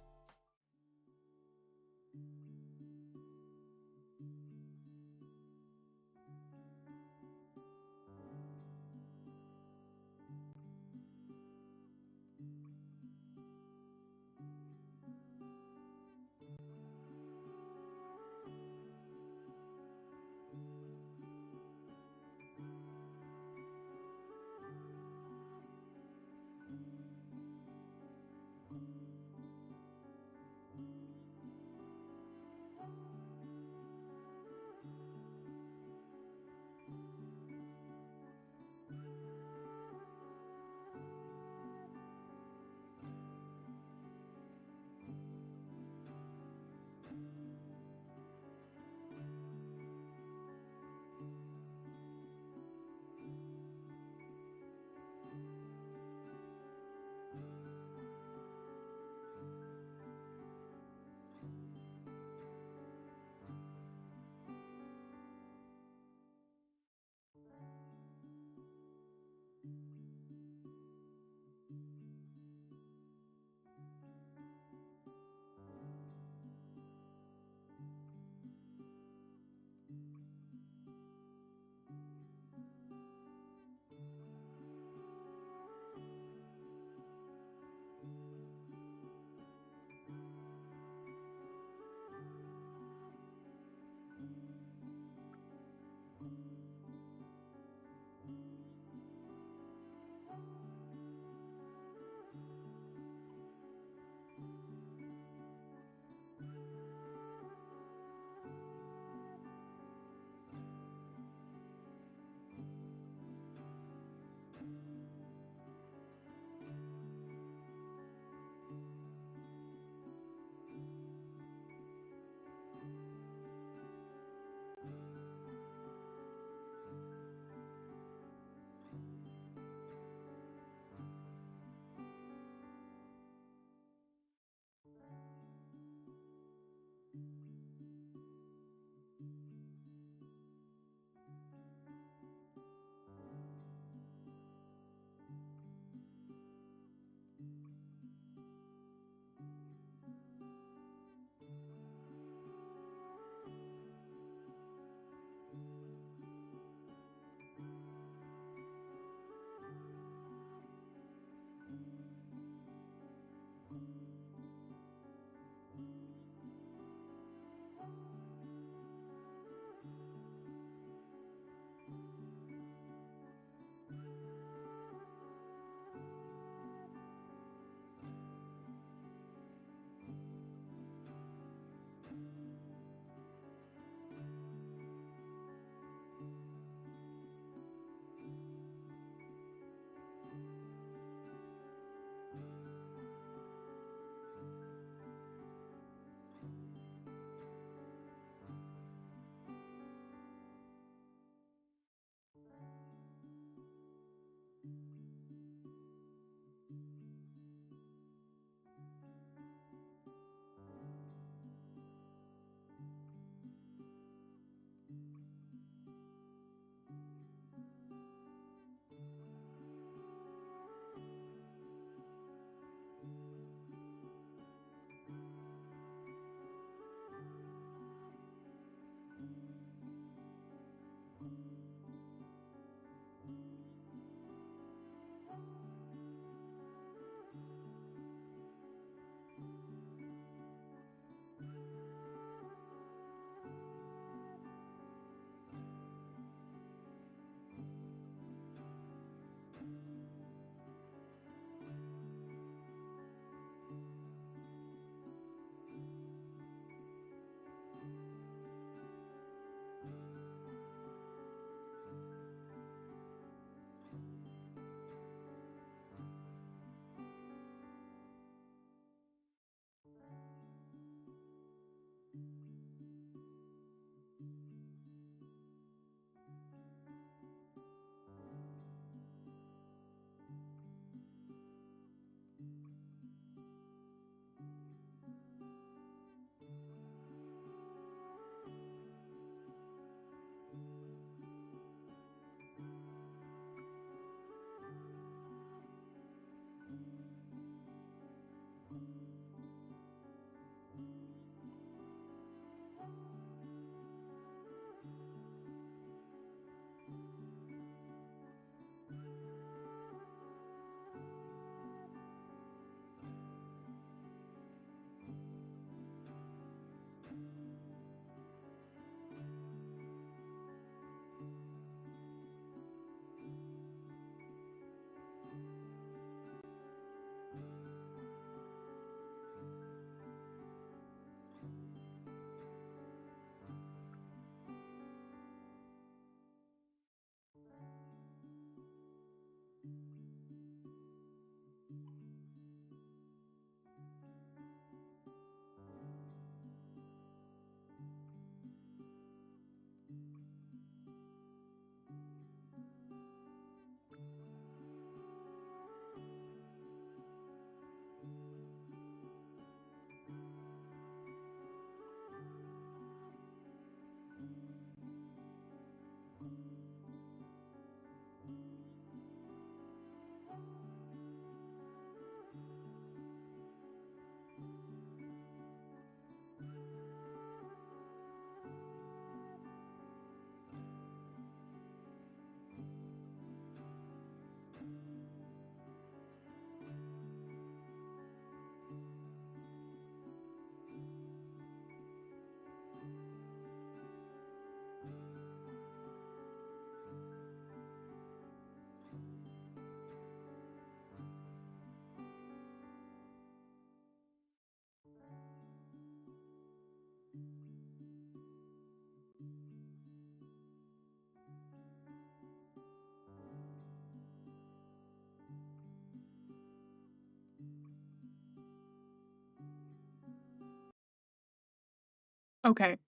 Okay.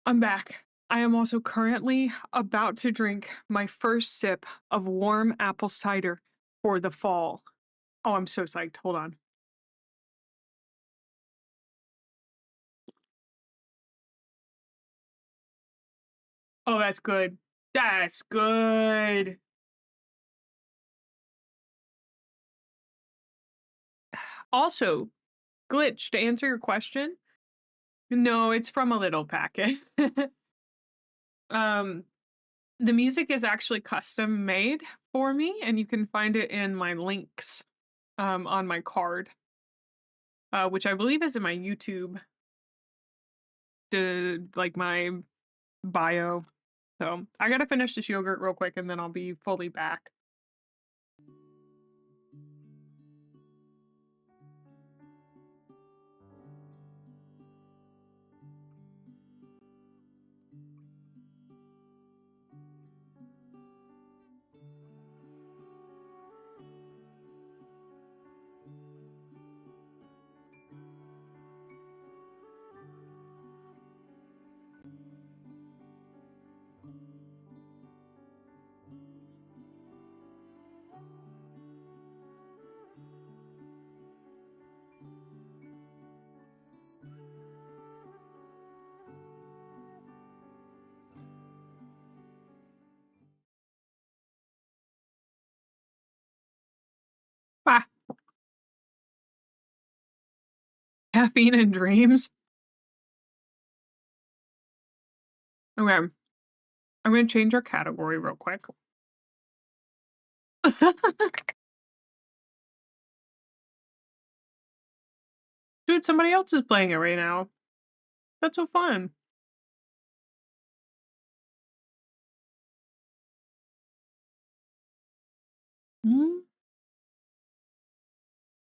I'm back. I am also currently about to drink my first sip of warm apple cider for the fall. Oh, I'm so psyched. Hold on. Oh, that's good. That's good. Also, Glitch, to answer your question, no, it's from a little packet. um, the music is actually custom made for me, and you can find it in my links on my card, which I believe is in my YouTube, like my bio. So I gotta finish this yogurt real quick, and then I'll be fully back. Ah, caffeine and dreams. Okay, I'm gonna change our category real quick. Dude, somebody else is playing it right now. That's so fun. Mm.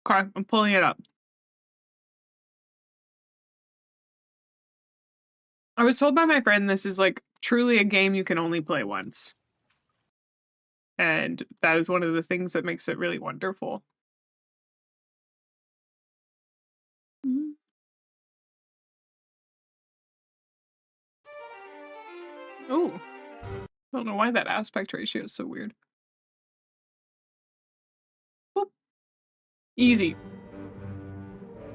Okay, I'm pulling it up. I was told by my friend this is like truly a game you can only play once. And that is one of the things that makes it really wonderful. Mhm. Oh, I don't know why that aspect ratio is so weird. Boop. Easy.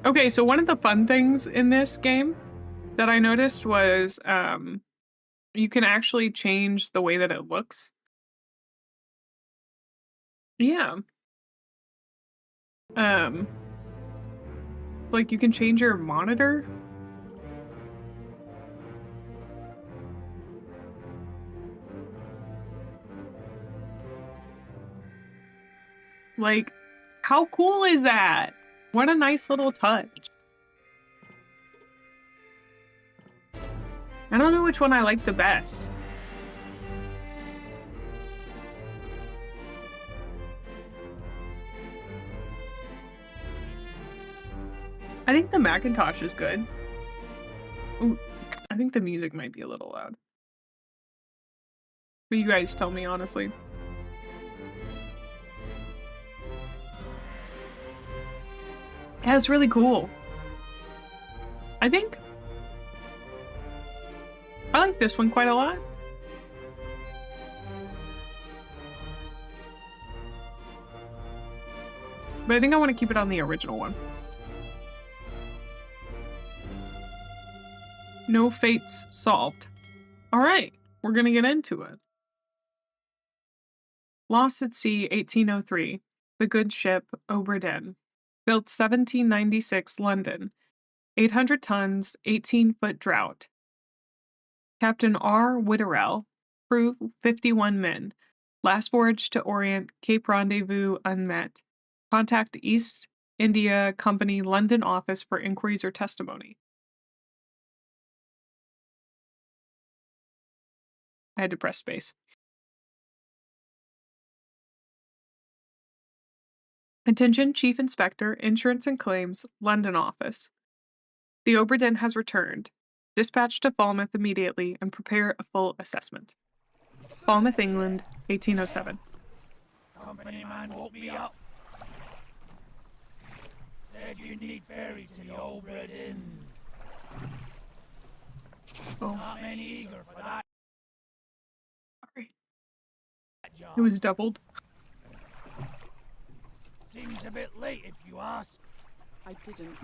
Okay, so one of the fun things in this game that I noticed was you can actually change the way that it looks. Yeah. Um like you can change your monitor. Like how cool is that? What a nice little touch. I don't know which one I like the best. I think the Macintosh is good. Ooh, I think the music might be a little loud. But you guys tell me honestly. Yeah, it's really cool. I think I like this one quite a lot. But I think I want to keep it on the original one. No fates solved. All right, we're going to get into it. Lost at Sea, 1803. The good ship Obra Dinn. Built 1796, London. 800 tons, 18-foot draught. Captain R. Witterell. Crew 51 men. Last voyage to Orient, Cape Rendezvous unmet. Contact East India Company London office for inquiries or testimony. I had to press space. Attention Chief Inspector, Insurance and Claims, London office. The Obra Dinn has returned. Dispatch to Falmouth immediately and prepare a full assessment. Falmouth, England, 1807. Company man woke me up. Said you need ferry to the Obra Dinn. Oh, Not many eager for that sorry. job. It was doubled. Seems a bit late if you ask. I didn't.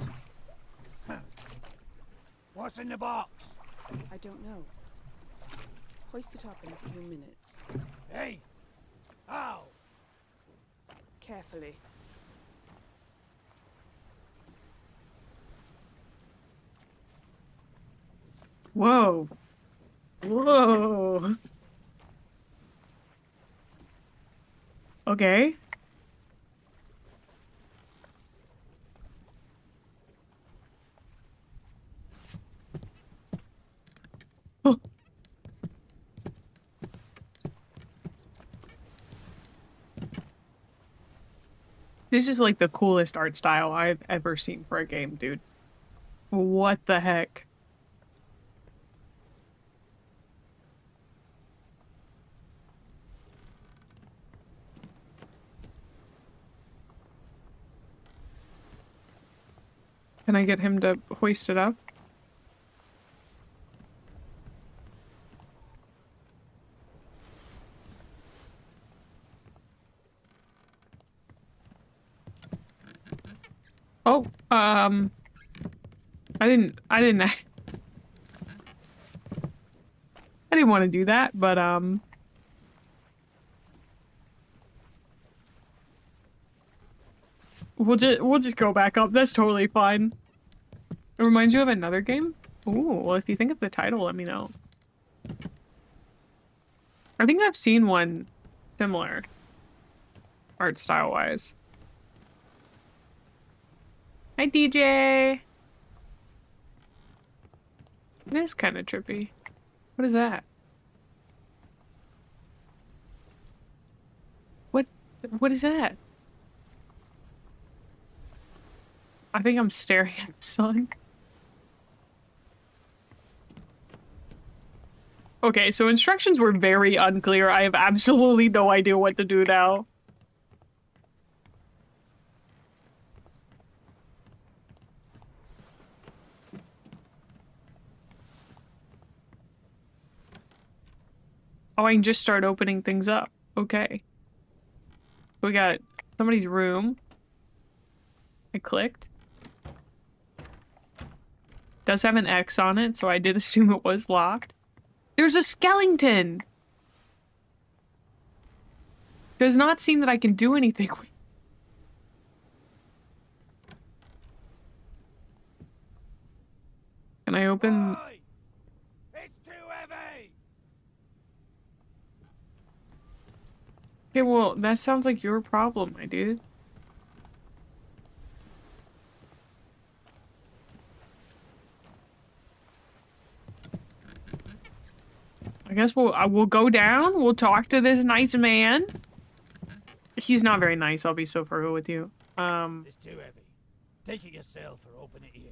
What's in the box? I don't know. Hoist it up in a few minutes. Hey! How? Carefully. Whoa. Whoa. Okay. Oh. This is like the coolest art style I've ever seen for a game, dude. What the heck? Can I get him to hoist it up? Oh, I didn't I didn't want to do that, but we'll just go back up. That's totally fine. It reminds you of another game? Ooh, well, if you think of the title, let me know. I think I've seen one similar, art style-wise. Hi, DJ! It is kind of trippy. What is that? What is that? I think I'm staring at the sun. Okay, so instructions were very unclear. I have absolutely no idea what to do now. Oh, I can just start opening things up. Okay. We got somebody's room. I clicked. Does have an X on it, so I did assume it was locked. There's a skeleton! Does not seem that I can do anything with. Can I open? Oi! It's too heavy! Okay, well, that sounds like your problem, my dude. I guess we'll go down. We'll talk to this nice man. He's not very nice, I'll be so frugal with you. It's too heavy. Take it yourself or open it here.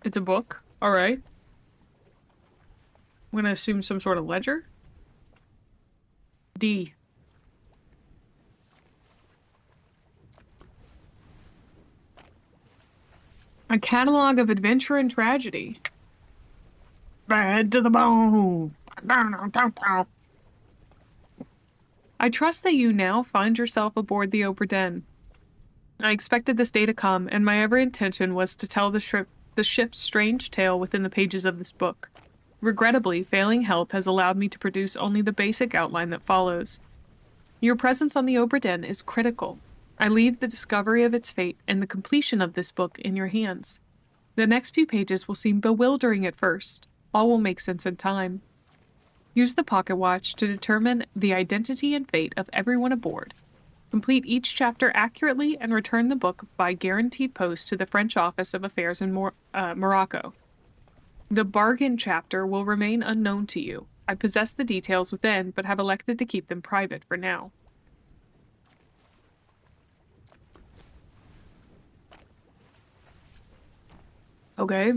It's a book. All right. I'm gonna assume some sort of ledger. D. A catalog of adventure and tragedy. Bad to the bone. I trust that you now find yourself aboard the Obra Dinn. I expected this day to come, and my every intention was to tell the ship's strange tale within the pages of this book. Regrettably, failing health has allowed me to produce only the basic outline that follows. Your presence on the Obra Dinn is critical. I leave the discovery of its fate and the completion of this book in your hands. The next few pages will seem bewildering at first. All will make sense in time. Use the pocket watch to determine the identity and fate of everyone aboard. Complete each chapter accurately and return the book by guaranteed post to the French Office of Affairs in Morocco. The bargain chapter will remain unknown to you. I possess the details within, but have elected to keep them private for now. Okay.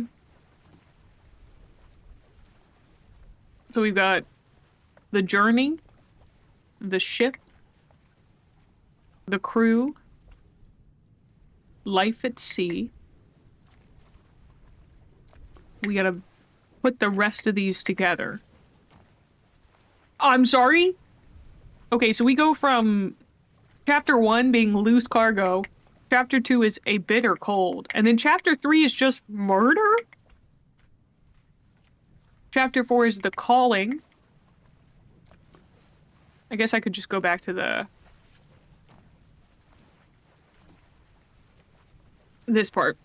So we've got the journey, the ship, the crew, life at sea. We gotta put the rest of these together. I'm sorry? Okay, so we go from chapter 1 being loose cargo, chapter 2 is a bitter cold, and then chapter 3 is just murder? Chapter 4 is the calling. I guess I could just go back to this part.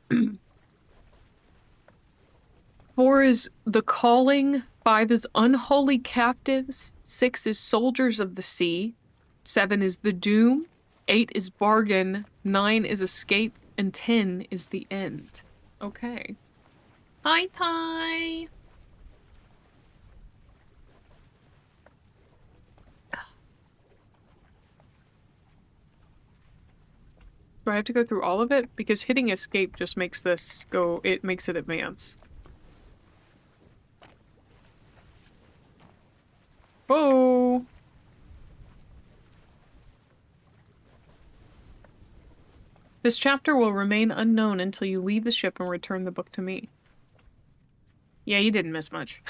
4 is the calling, 5 is unholy captives, 6 is soldiers of the sea, 7 is the doom, 8 is bargain, 9 is escape, and 10 is the end. Okay. Hi, Ty! Do I have to go through all of it? Because hitting escape just makes this go, it makes it advance. Whoa! This chapter will remain unknown until you leave the ship and return the book to me. Yeah, you didn't miss much.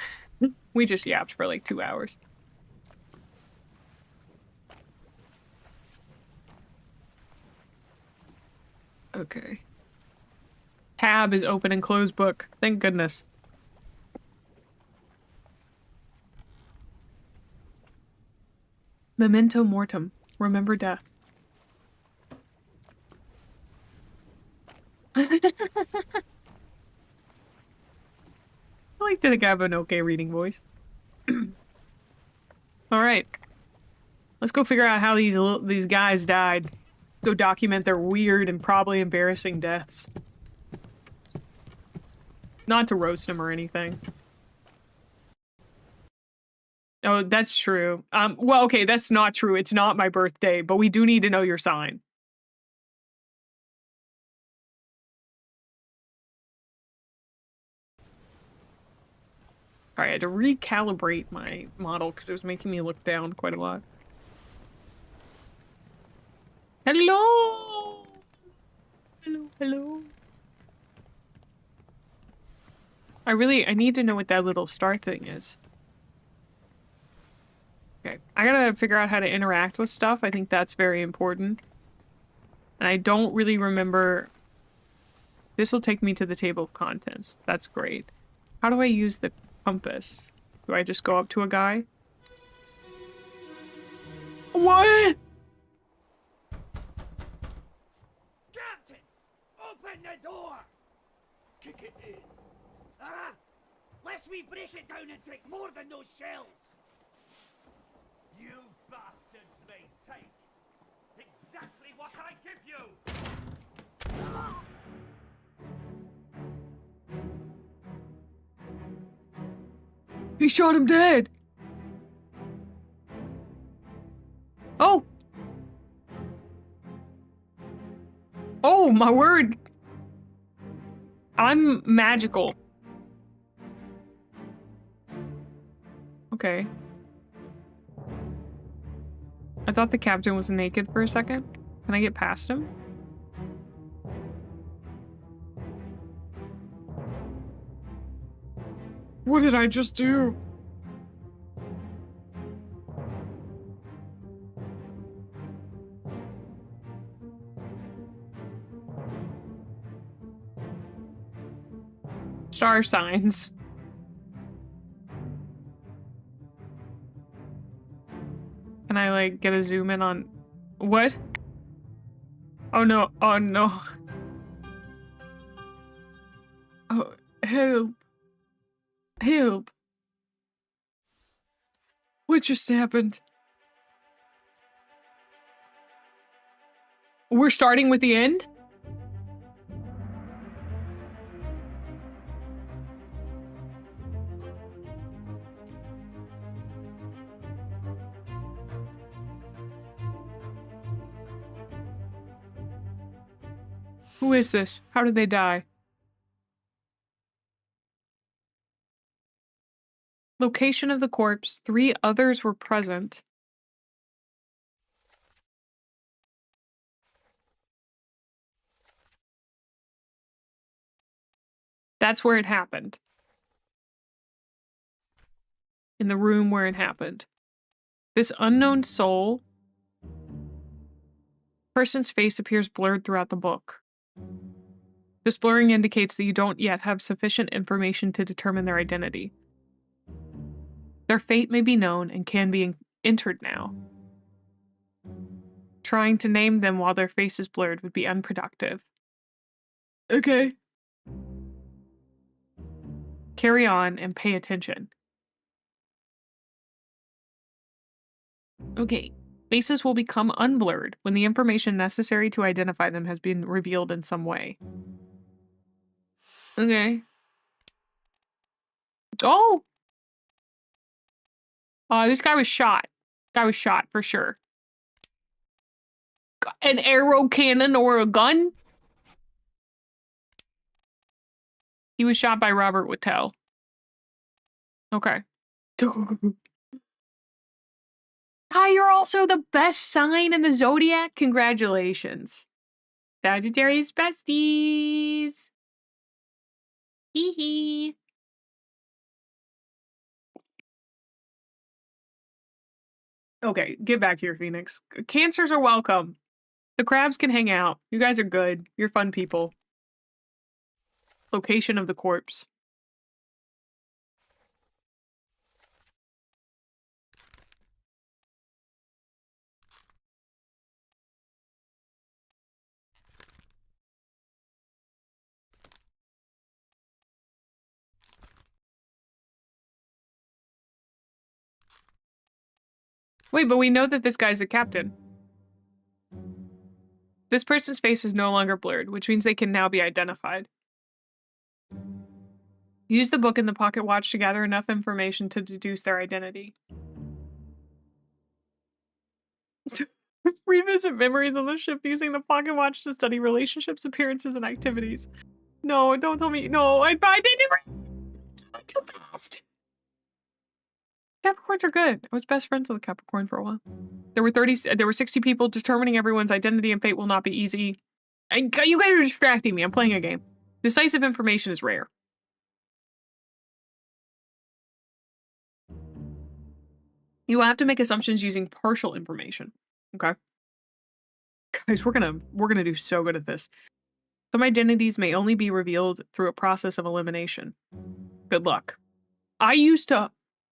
We just yapped for like 2 hours. Okay. Tab is open and close book. Thank goodness. Memento mortem. Remember death. I like to think I have an okay reading voice. Alright. Let's go figure out how these guys died. Go document their weird and probably embarrassing deaths. Not to roast them or anything. Oh, that's true. Well, okay, that's not true. It's not my birthday, but we do need to know your sign. Alright, I had to recalibrate my model because it was making me look down quite a lot. Hello! Hello, hello. I need to know what that little star thing is. Okay, I gotta figure out how to interact with stuff. I think that's very important. And I don't really remember... This will take me to the table of contents. That's great. How do I use the compass? Do I just go up to a guy? What? Captain! Open the door! Kick it in. Ah! Lest we break it down and take more than those shells! You bastards may take exactly what I give you! Ah! He shot him dead! Oh! Oh, my word! I'm magical. Okay. I thought the captain was naked for a second. Can I get past him? What did I just do? Star signs. Can I, like, get a zoom in on... What? Oh, no. Oh, no. Oh, help. Help. What just happened? We're starting with the end? Who is this? How did they die? Location of the corpse. 3 others were present. That's where it happened. In the room where it happened. This unknown soul person's face appears blurred throughout the book. This blurring indicates that you don't yet have sufficient information to determine their identity. Their fate may be known and can be entered now. Trying to name them while their face is blurred would be unproductive. Okay. Carry on and pay attention. Okay. Faces will become unblurred when the information necessary to identify them has been revealed in some way. Okay. Oh! This guy was shot. Guy was shot for sure. An arrow cannon or a gun? He was shot by Robert Whittel. Okay. Hi, you're also the best sign in the Zodiac. Congratulations. Sagittarius besties. Hee hee. Okay, get back here, Phoenix. Cancers are welcome. The crabs can hang out. You guys are good. You're fun people. Location of the corpse. Wait, but we know that this guy's the captain. This person's face is no longer blurred, which means they can now be identified. Use the book and the pocket watch to gather enough information to deduce their identity. Revisit memories on the ship using the pocket watch to study relationships, appearances, and activities. No, don't tell me. No, I didn't. Too fast. Capricorns are good. I was best friends with a Capricorn for a while. There were 60 people. Determining everyone's identity and fate will not be easy. You guys are distracting me. I'm playing a game. Decisive information is rare. You will have to make assumptions using partial information. Okay. Guys, we're gonna do so good at this. Some identities may only be revealed through a process of elimination. Good luck. I used to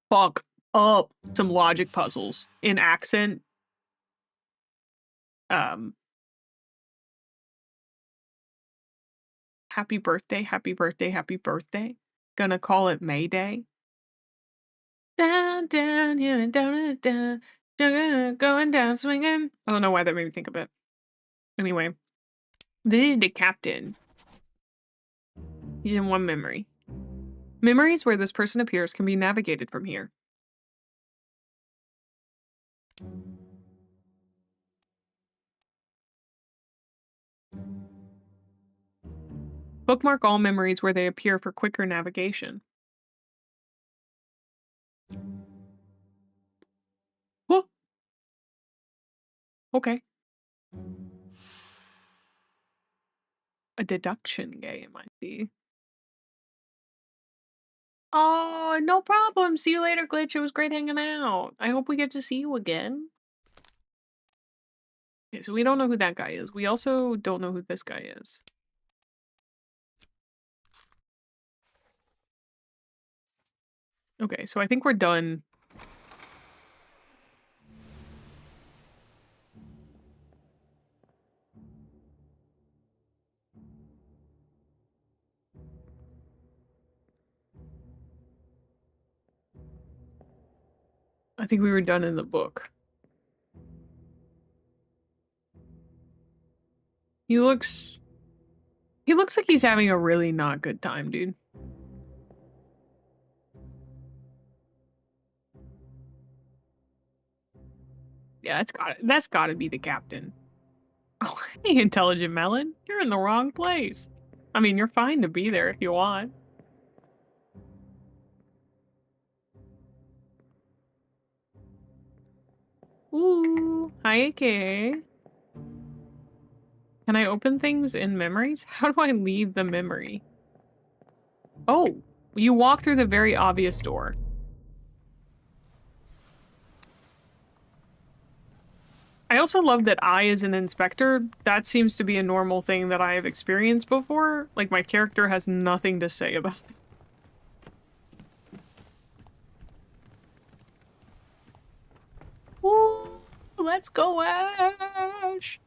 fuck up some logic puzzles in accent. Happy birthday, happy birthday, happy birthday. Gonna call it May Day. Down, down, yeah, down, down, down, going down, swinging. I don't know why that made me think of it. Anyway, this is the captain. He's in one memory. Memories where this person appears can be navigated from here. Bookmark all memories where they appear for quicker navigation. Oh. Okay. A deduction game, I see. Oh, no problem. See you later, Glitch. It was great hanging out. I hope we get to see you again. Okay, so we don't know who that guy is. We also don't know who this guy is. Okay, so I think we're done. I think we were done in the book. He looks like he's having a really not good time, dude. Yeah, that's gotta be the captain. Oh, hey, intelligent melon. You're in the wrong place. I mean, you're fine to be there if you want. Ooh, hi, Kay. Can I open things in memories? How do I leave the memory? Oh, you walk through the very obvious door. I also love that I, as an inspector, that seems to be a normal thing that I have experienced before. Like, my character has nothing to say about it. Ooh, let's go, Ash!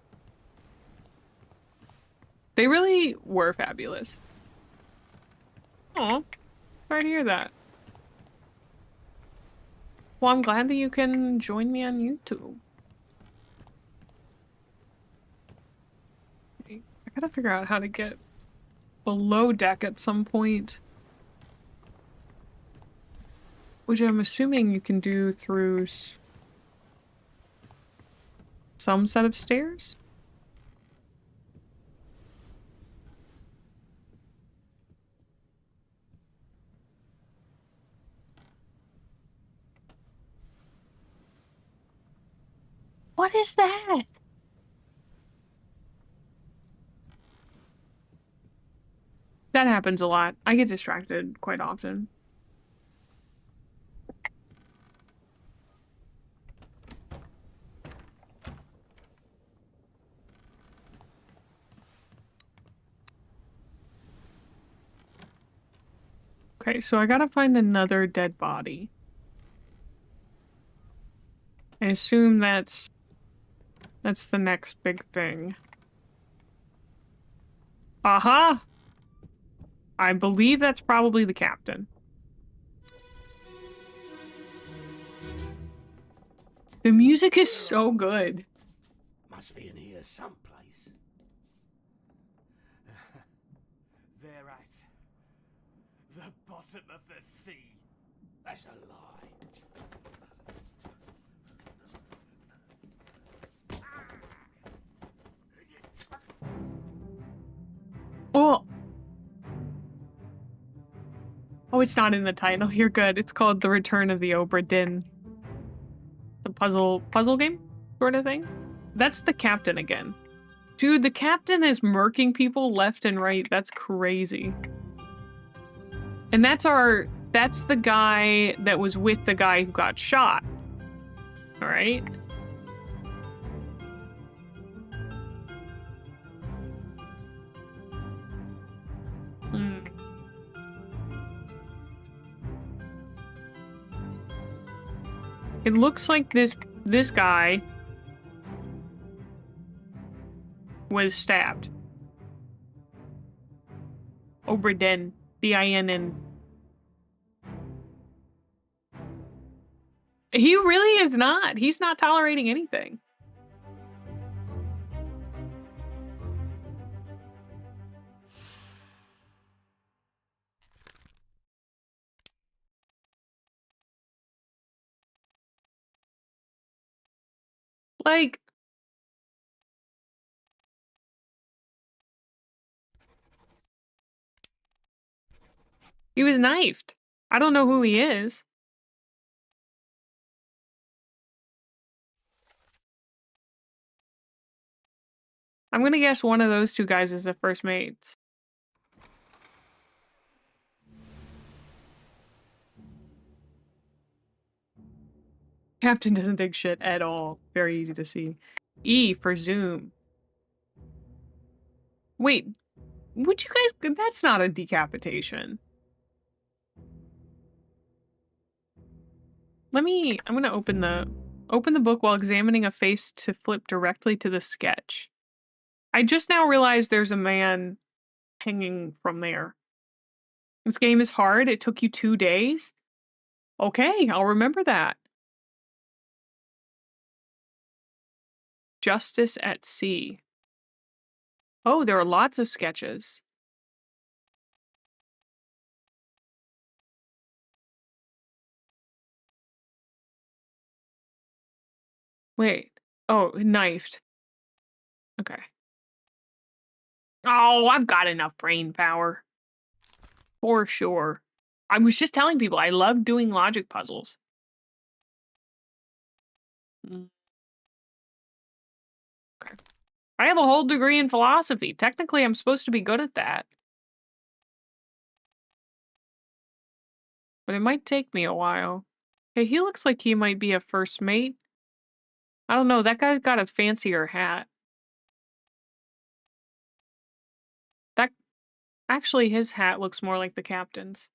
They really were fabulous. Aw, sorry to hear that. Well, I'm glad that you can join me on YouTube. I gotta figure out how to get below deck at some point. Which I'm assuming you can do through some set of stairs? What is that? That happens a lot. I get distracted quite often. Okay, so I gotta find another dead body. I assume that's the next big thing. Aha! I believe that's probably the captain. The music is so good. Must be in here someplace. They're at the bottom of the sea. That's a lie. Oh! Oh, it's not in the title. You're good. It's called The Return of the Obra Dinn. It's a puzzle game sort of thing. That's the captain again. Dude, the captain is murking people left and right. That's crazy. And that's the guy that was with the guy who got shot. All right? It looks like this guy was stabbed. Obra Dinn. D-I-N-N. He really is not. He's not tolerating anything. Like, he was knifed. I don't know who he is. I'm gonna guess one of those two guys is the first mates. Captain doesn't take shit at all. Very easy to see. E for zoom. Wait, would you guys... That's not a decapitation. I'm gonna open the book while examining a face to flip directly to the sketch. I just now realized there's a man hanging from there. This game is hard. It took you 2 days. Okay, I'll remember that. Justice at Sea. Oh, there are lots of sketches. Wait. Oh, knifed. Okay. Oh, I've got enough brain power. For sure. I was just telling people I love doing logic puzzles. Okay. I have a whole degree in philosophy. Technically, I'm supposed to be good at that. but it might take me a while. Okay, he looks like he might be a first mate. I don't know, that guy's got a fancier hat. That actually, his hat looks more like the captain's.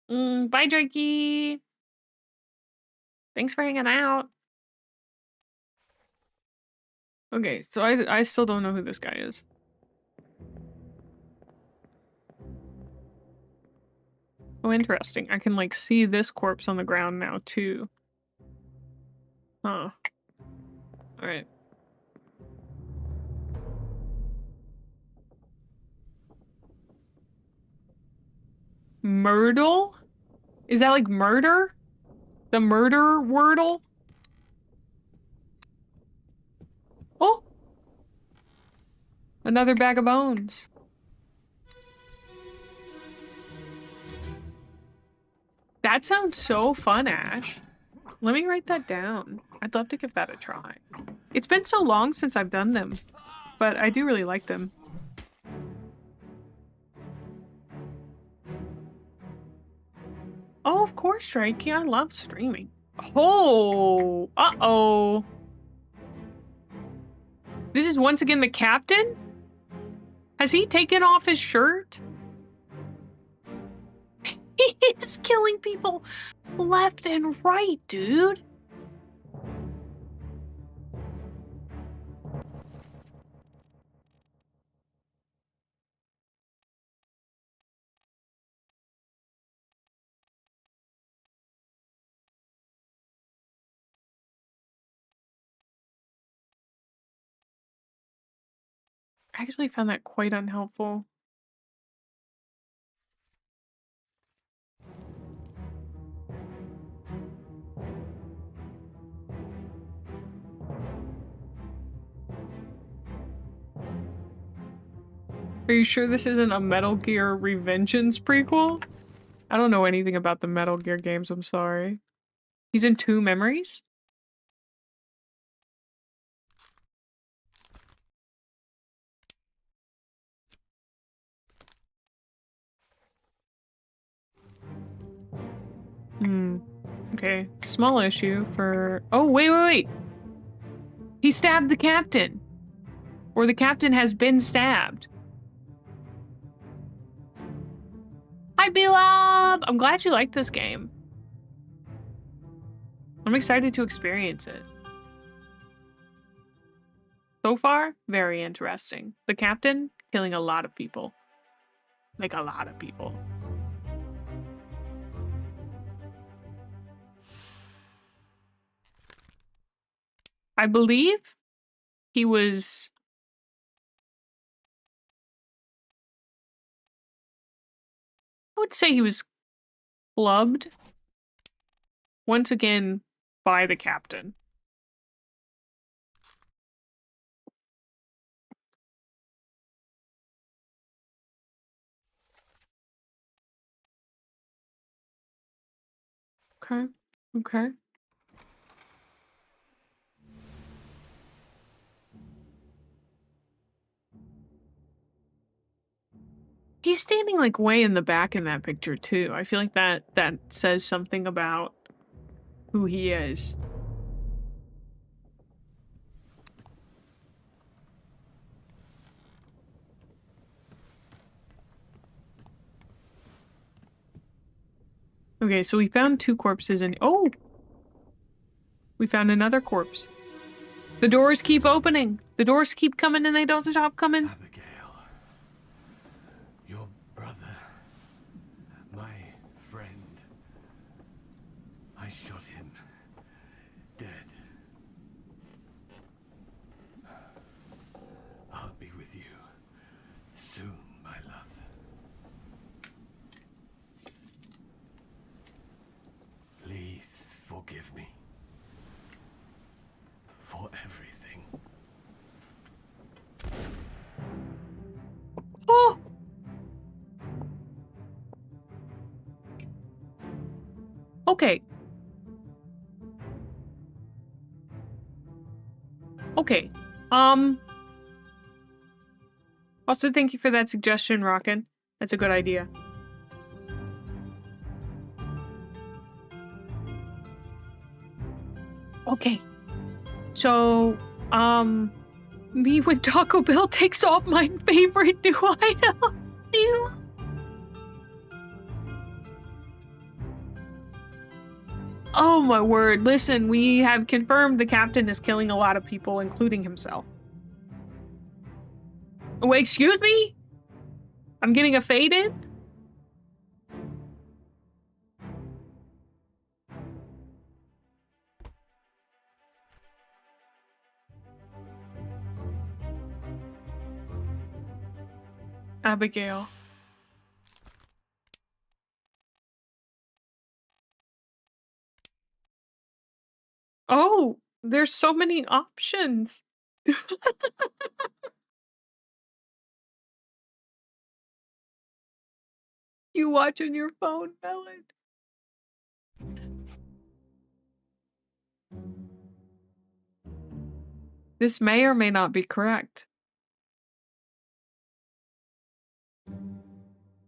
Bye, Drakey. Thanks for hanging out. Okay, so I still don't know who this guy is. Oh, interesting. I can, like, see this corpse on the ground now, too. Huh. Alright. Myrtle? Is that, like, murder? The murder wordle? Oh! Another bag of bones. That sounds so fun, Ash. Let me write that down. I'd love to give that a try. It's been so long since I've done them, but I do really like them. Oh, of course, Strikey. I love streaming. Oh! Uh-oh. This is once again the captain? Has he taken off his shirt? He is killing people left and right, dude. I actually found that quite unhelpful. Are you sure this isn't a Metal Gear Revengeance prequel? I don't know anything about the Metal Gear games, I'm sorry. He's in 2 Memories? Okay. Small issue for... Oh, wait! He stabbed the captain! Or the captain has been stabbed. Hi, B-Lob! I'm glad you like this game. I'm excited to experience it. So far, very interesting. The captain, killing a lot of people. Like, a lot of people. I believe he was... I would say he was clubbed. Once again, by the captain. Okay. Okay. He's standing like way in the back in that picture too. I feel like that says something about who he is. Okay, so we found 2 corpses and oh! We found another corpse. The doors keep opening. The doors keep coming and they don't stop coming. Abigail, your brother, my friend. I shot him dead. I'll be with you soon, my love. Please forgive me for everything. Oh! Okay. Okay. Also, thank you for that suggestion, Rockin'. That's a good idea. Okay. So, me when Taco Bell takes off my favorite new item. Ew. Oh my word. Listen, we have confirmed the captain is killing a lot of people, including himself. Wait, excuse me? I'm getting a fade in? Abigail. Oh, there's so many options. You watch on your phone, Melon. This may or may not be correct.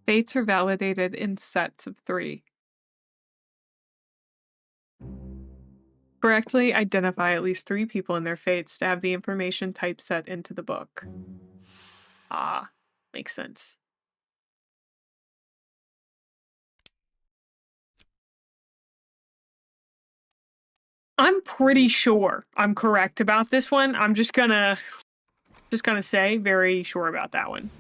Fates are validated in sets of 3. Correctly identify at least 3 people in their fates to have the information typeset into the book. Ah, makes sense. I'm pretty sure I'm correct about this one. I'm just gonna say very sure about that one.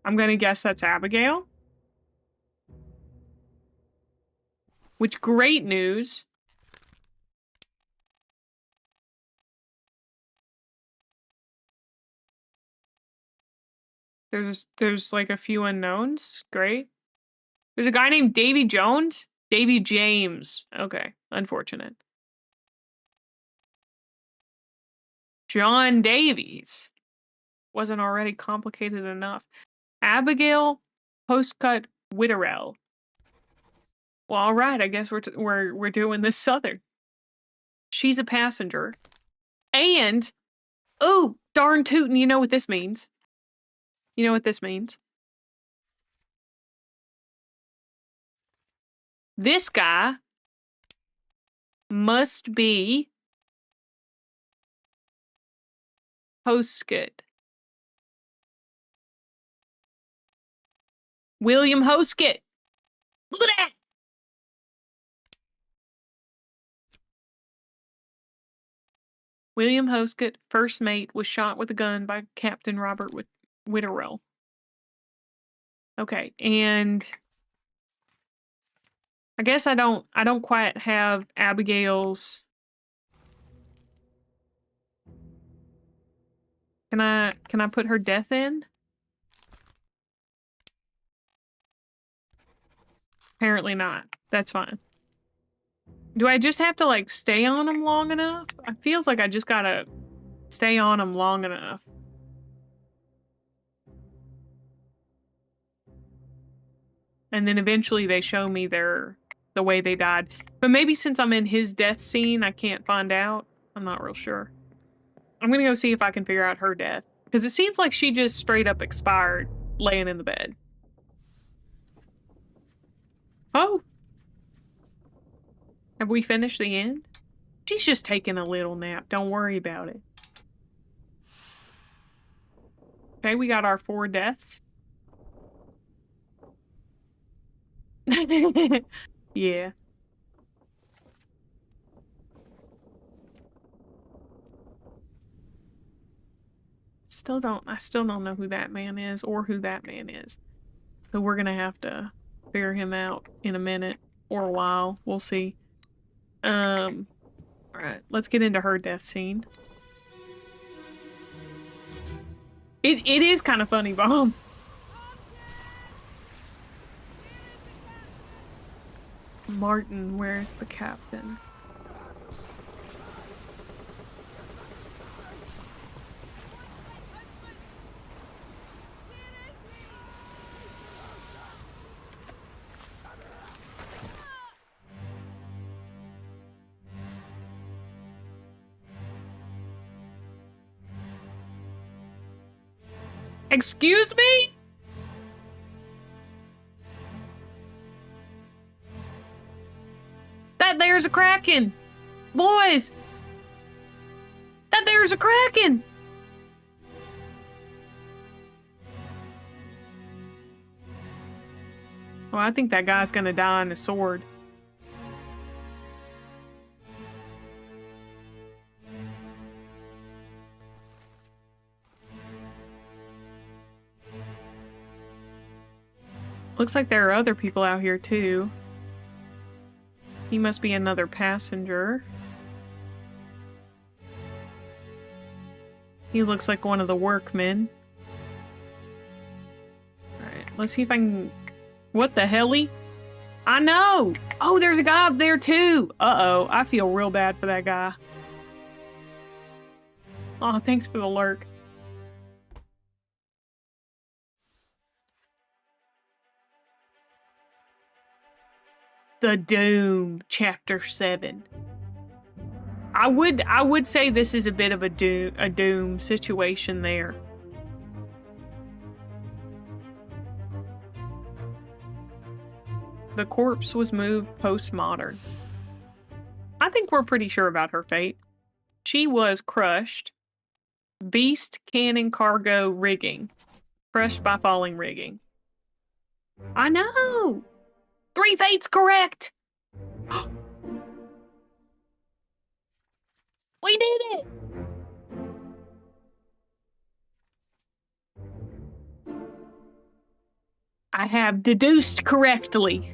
I'm gonna guess that's Abigail. Which, great news. There's like a few unknowns. Great. There's a guy named Davy Jones? Davy James. Okay, unfortunate. John Davies. Wasn't already complicated enough. Abigail Postcut Witterell. Well, all right. I guess we're doing this southern. She's a passenger, and oh darn tootin', you know what this means? You know what this means? This guy must be Hoskett. William Hoskett. Look at that. William Hoskett, first mate, was shot with a gun by Captain Robert Witterell. Okay, and I guess I don't quite have Abigail's. Can I put her death in? Apparently not. That's fine. Do I just have to like stay on him long enough? It feels like I just gotta stay on him long enough. And then eventually they show me the way they died. But maybe since I'm in his death scene, I can't find out. I'm not real sure. I'm gonna go see if I can figure out her death. Because it seems like she just straight up expired laying in the bed. Oh. Have we finished the end? She's just taking a little nap. Don't worry about it. Okay, we got our 4 deaths. Yeah. I still don't know who that man is or who that man is. So we're gonna have to figure him out in a minute or a while. We'll see. Alright, let's get into her death scene. It is kind of funny, Bomb. Martin, where's the captain? Excuse me? That there's a kraken! Boys! That there's a kraken! Well, I think that guy's gonna die on a sword. Looks like there are other people out here too. He must be another passenger. He looks like one of the workmen. Alright, let's see if I can... What the helly? I know! Oh, there's a guy up there too! Uh-oh, I feel real bad for that guy. Oh, thanks for the lurk. The Doom, Chapter 7. I would say this is a bit of a doom situation there. The corpse was moved postmodern. I think we're pretty sure about her fate. She was crushed. Beast cannon cargo rigging. Crushed by falling rigging. I know! 3 fates correct! We did it! I have deduced correctly.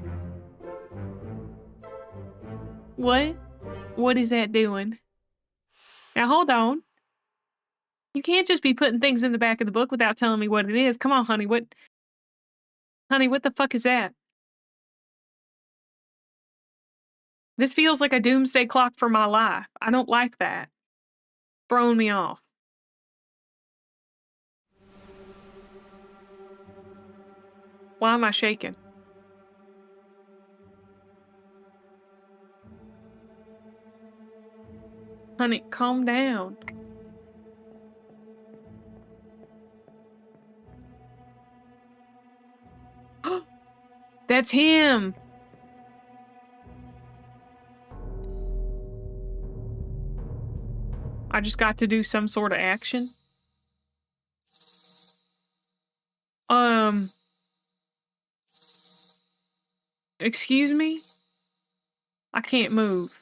What? What is that doing? Now hold on. You can't just be putting things in the back of the book without telling me what it is. Come on, honey. Honey, what the fuck is that? This feels like a doomsday clock for my life. I don't like that. Throwing me off. Why am I shaking? Honey, calm down. That's him. I just got to do some sort of action. Excuse me? I can't move.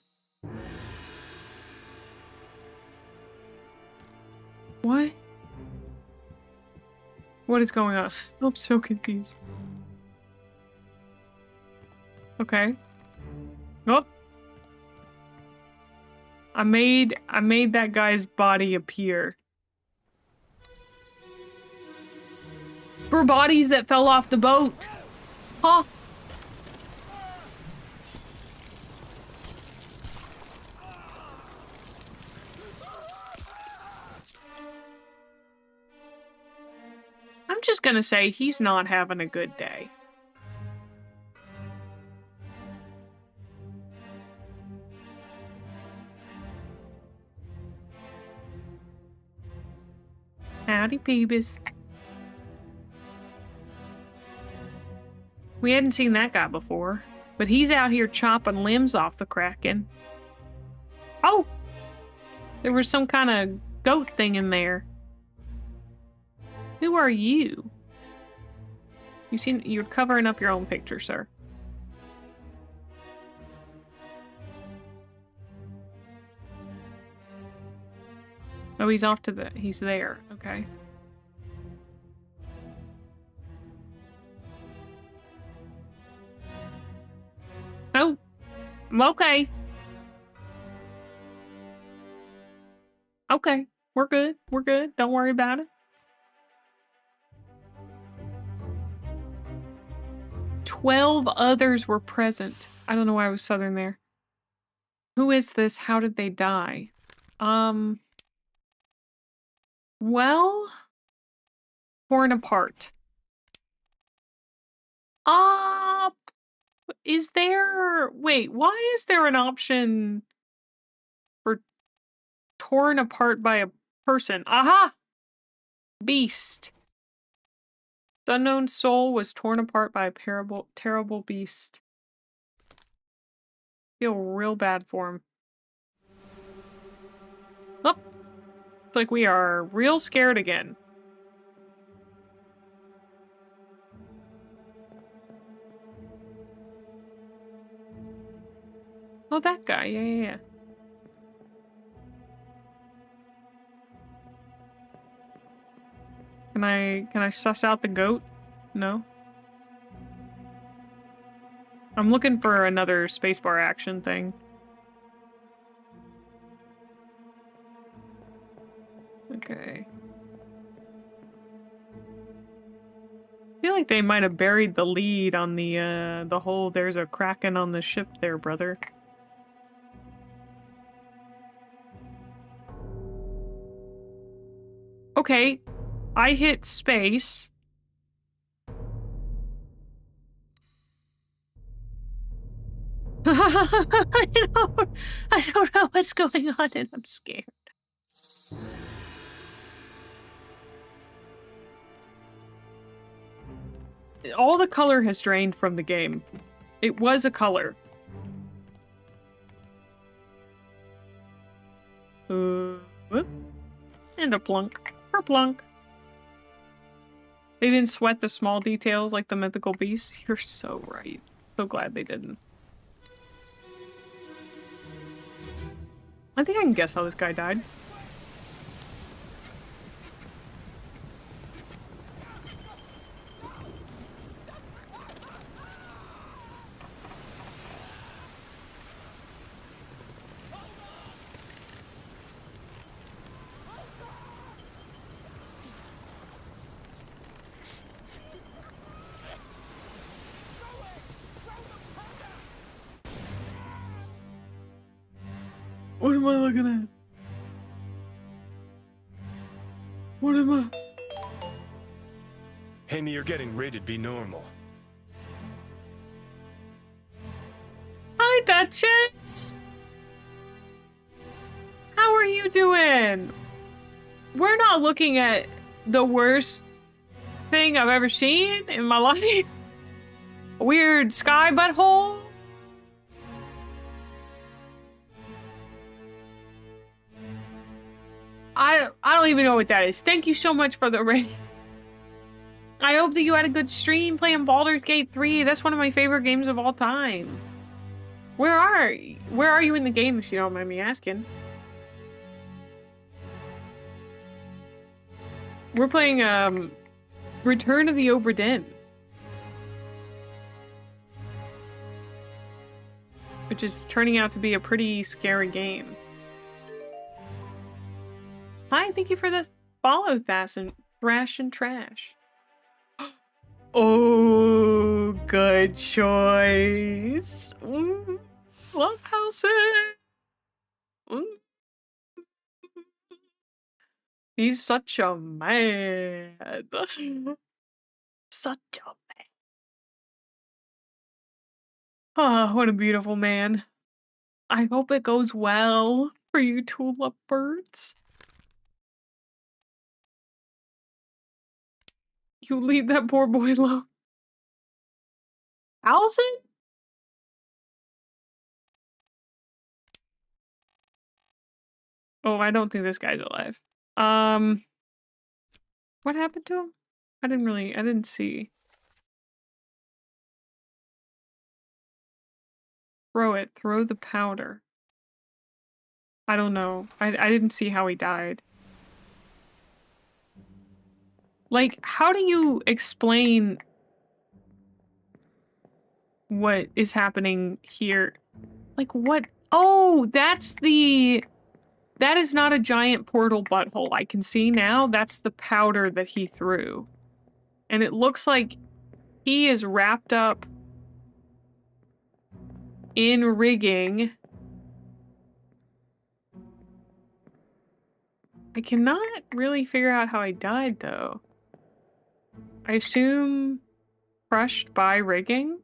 What? What is going on? I'm so confused. Okay. Oh. I made that guy's body appear. For bodies that fell off the boat. Huh? I'm just gonna say he's not having a good day. Howdy, Peebus. We hadn't seen that guy before, but he's out here chopping limbs off the Kraken. Oh! There was some kind of goat thing in there. Who are you? You're covering up your own picture, sir. Oh, he's there. Okay. Oh, okay. Okay, we're good. We're good. Don't worry about it. 12 others were present. I don't know why I was southern there. Who is this? How did they die? Well, torn apart. Is there... Wait, why is there an option for torn apart by a person? Aha! Beast. The unknown soul was torn apart by a terrible beast. Feel real bad for him. Oh, it's like we are real scared again. Oh, that guy. Yeah. Can I suss out the goat? No. I'm looking for another spacebar action thing. Okay. I feel like they might have buried the lead on the whole there's a kraken on the ship there, brother. Okay. I hit space. I don't know what's going on and I'm scared. All the color has drained from the game. It was a color. Whoop. And a plunk. Plunk. They didn't sweat the small details like the mythical beasts. You're so right. So glad they didn't. I think I can guess how this guy died. What am I looking at? What am I? Amy, you're getting rated B normal. Hi, Duchess! How are you doing? We're not looking at the worst thing I've ever seen in my life. A weird sky butthole. I don't even know what that is. Thank you so much for the raid. I hope that you had a good stream playing Baldur's Gate 3. That's one of my favorite games of all time. Where are you in the game, if you don't mind me asking? We're playing Return of the Obra Dinn, which is turning out to be a pretty scary game. Hi, thank you for the follow, Thrash and Trash. Oh, good choice. Love houses. He's such a man. Such a man. Oh, what a beautiful man. I hope it goes well for you tulip birds. You leave that poor boy alone. Allison? Oh, I don't think this guy's alive. What happened to him? I didn't see. Throw the powder. I don't know. I didn't see how he died. Like, how do you explain what is happening here? Like, what? Oh, that is not a giant portal butthole. I can see now. That's the powder that he threw. And it looks like he is wrapped up in rigging. I cannot really figure out how he died, though. I assume crushed by rigging?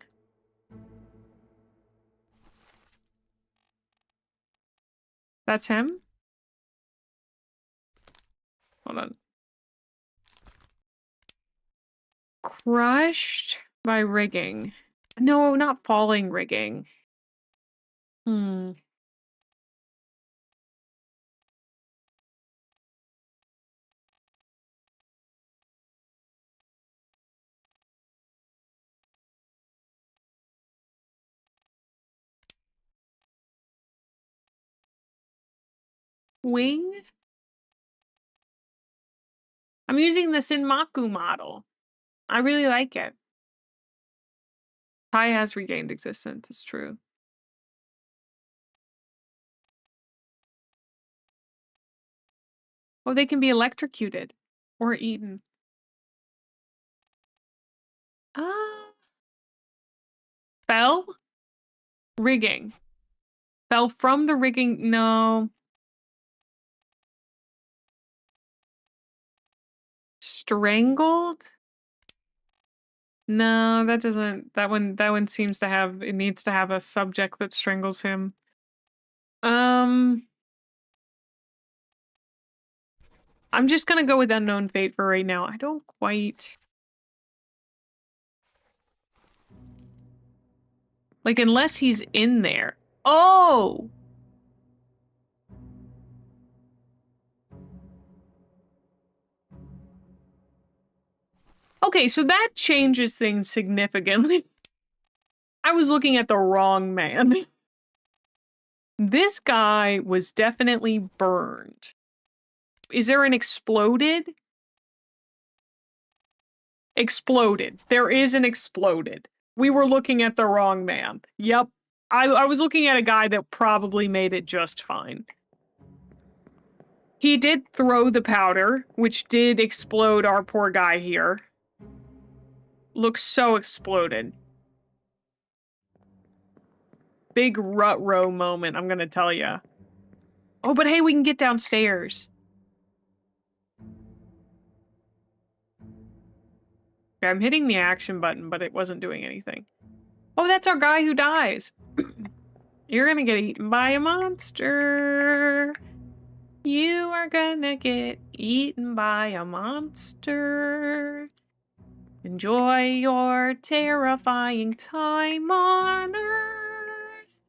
That's him? Hold on. Crushed by rigging. No, not falling rigging. Hmm. Wing? I'm using the Sinmaku model. I really like it. Tai has regained existence, it's true. Oh, they can be electrocuted or eaten. Fell? Rigging. Fell from the rigging. No. Strangled? No, that doesn't. That one seems to have. It needs to have a subject that strangles him. I'm just gonna go with unknown fate for right now. I don't quite. Like, unless he's in there. Oh! Okay, so that changes things significantly. I was looking at the wrong man. This guy was definitely burned. Is there an exploded? Exploded. There is an exploded. We were looking at the wrong man. Yep. I was looking at a guy that probably made it just fine. He did throw the powder, which did explode our poor guy here. Looks so exploded. Big rut row moment, I'm gonna tell ya. Oh, but hey, we can get downstairs. Okay, I'm hitting the action button, but it wasn't doing anything. Oh, that's our guy who dies. You're gonna get eaten by a monster. You are gonna get eaten by a monster. Enjoy your terrifying time on Earth.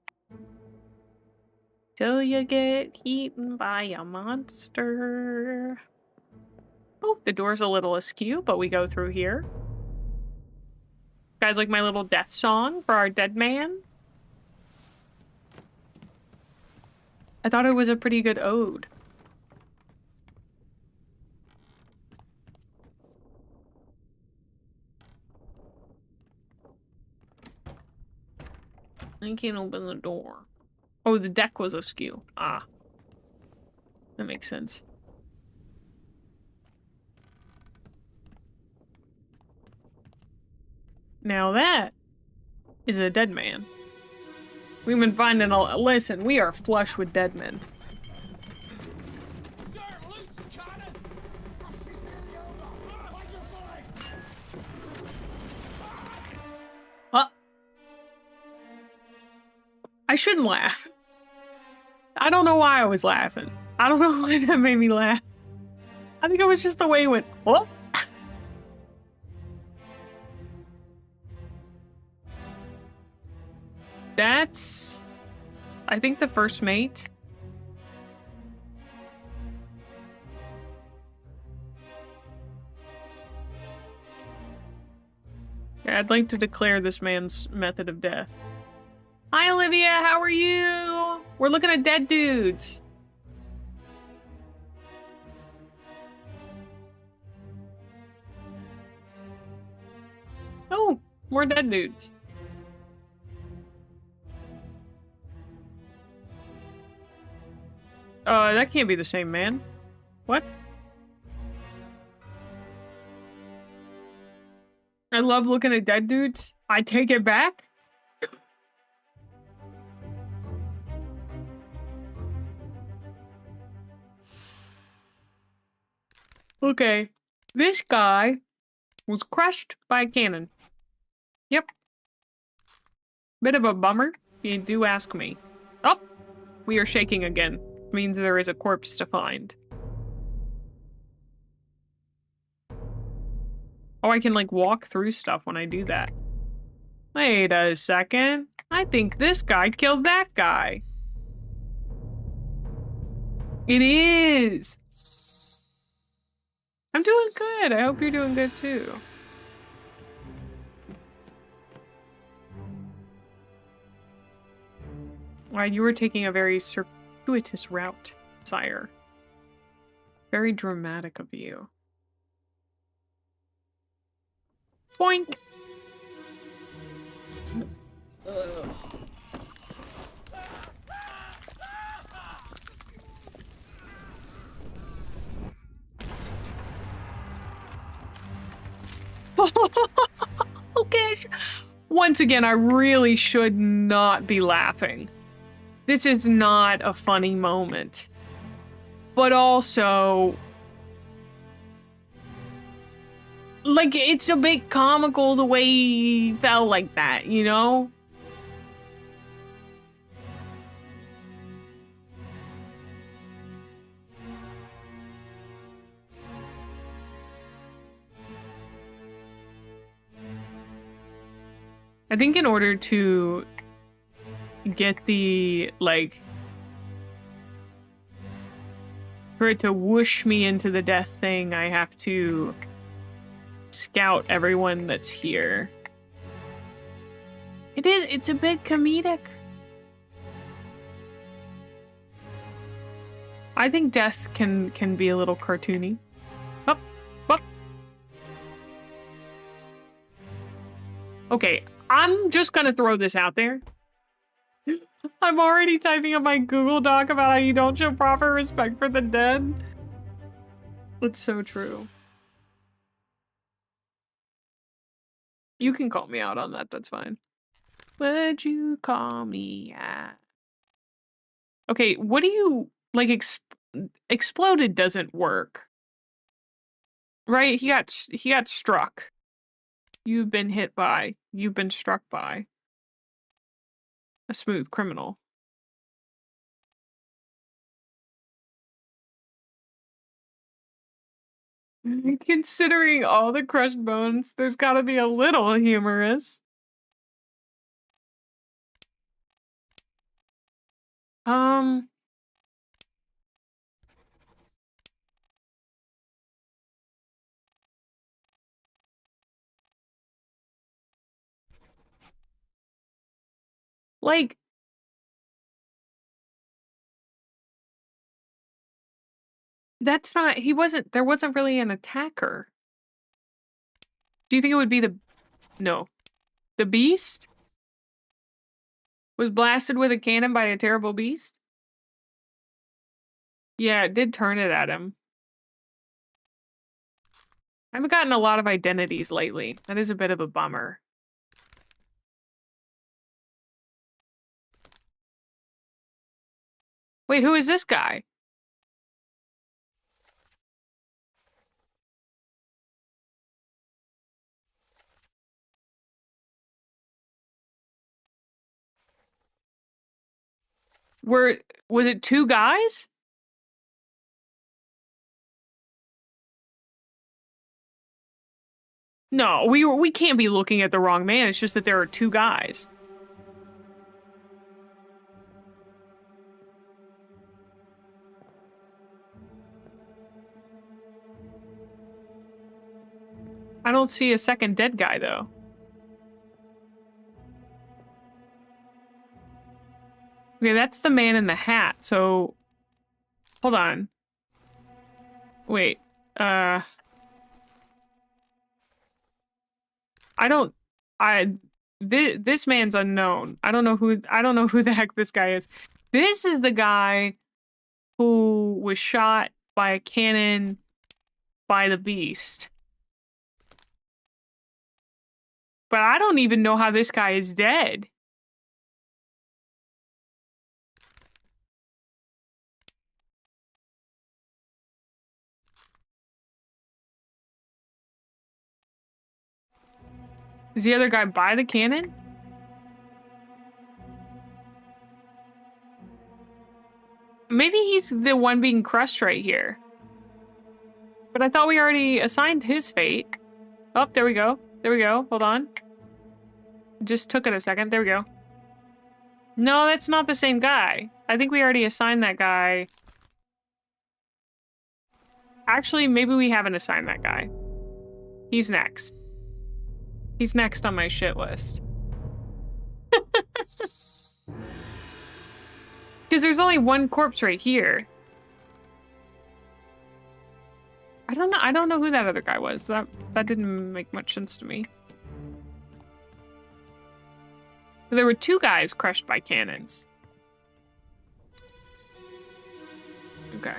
Till you get eaten by a monster. Oh, the door's a little askew, but we go through here. Guys, like my little death song for our dead man? I thought it was a pretty good ode. I can't open the door. Oh, the deck was askew. Ah. That makes sense. Now that is a dead man. We've been finding a- listen, we are flush with dead men. I shouldn't laugh. I don't know why I was laughing. I don't know why that made me laugh. I think it was just the way it went, oh! That's... I think the first mate. Yeah, I'd like to declare this man's method of death. Hi, Olivia, how are you? We're looking at dead dudes. Oh, more dead dudes. That can't be the same man. What? I love looking at dead dudes. I take it back. Okay. This guy was crushed by a cannon. Yep. Bit of a bummer, you do ask me. Oh! We are shaking again. Means there is a corpse to find. Oh, I can, like, walk through stuff when I do that. Wait a second. I think this guy killed that guy. It is. I'm doing good. I hope you're doing good too. Why, you were taking a very circuitous route, sire. Very dramatic of you. Boink! Okay. Once again, I really should not be laughing. This is not a funny moment. But also, like, it's a bit comical the way he fell like that, you know? I think in order to get the, like, for it to whoosh me into the death thing, I have to scout everyone that's here. It's a bit comedic. I think death can be a little cartoony. Up, up. Okay, I'm just gonna throw this out there. I'm already typing up my Google Doc about how you don't show proper respect for the dead. It's so true. You can call me out on that, that's fine. What'd you call me at? Okay, what do you, like, exploded doesn't work. Right? He got struck. You've been hit by. You've been struck by. A smooth criminal. Considering all the crushed bones, there's gotta be a little humorous. Like, that's not, there wasn't really an attacker. Do you think it would be no. The beast? Was blasted with a cannon by a terrible beast? Yeah, it did turn it at him. I haven't gotten a lot of identities lately. That is a bit of a bummer. Wait, who is this guy? Was it two guys? No, we can't be looking at the wrong man. It's just that there are two guys. I don't see a second dead guy, though. Okay, that's the man in the hat, so... Hold on. Wait, this man's unknown. I don't know who the heck this guy is. This is the guy who was shot by a cannon by the beast. But I don't even know how this guy is dead. Is the other guy by the cannon? Maybe he's the one being crushed right here. But I thought we already assigned his fate. Oh, there we go. There we go. Hold on. Just took it a second. There we go. No, that's not the same guy. I think we already assigned that guy. Actually, maybe we haven't assigned that guy. He's next. He's next on my shit list. Because there's only one corpse right here. I don't know who that other guy was. That didn't make much sense to me. There were two guys crushed by cannons. Okay.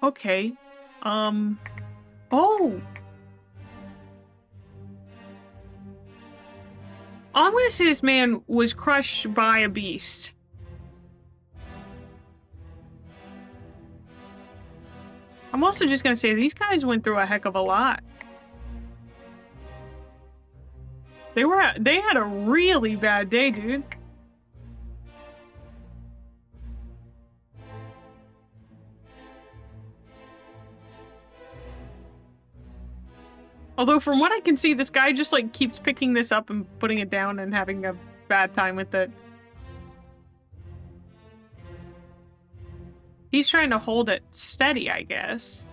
Okay. Oh! I'm gonna say this man was crushed by a beast. I'm also just gonna say these guys went through a heck of a lot. They had a really bad day, dude. Although from what I can see, this guy just like keeps picking this up and putting it down and having a bad time with it. He's trying to hold it steady, I guess.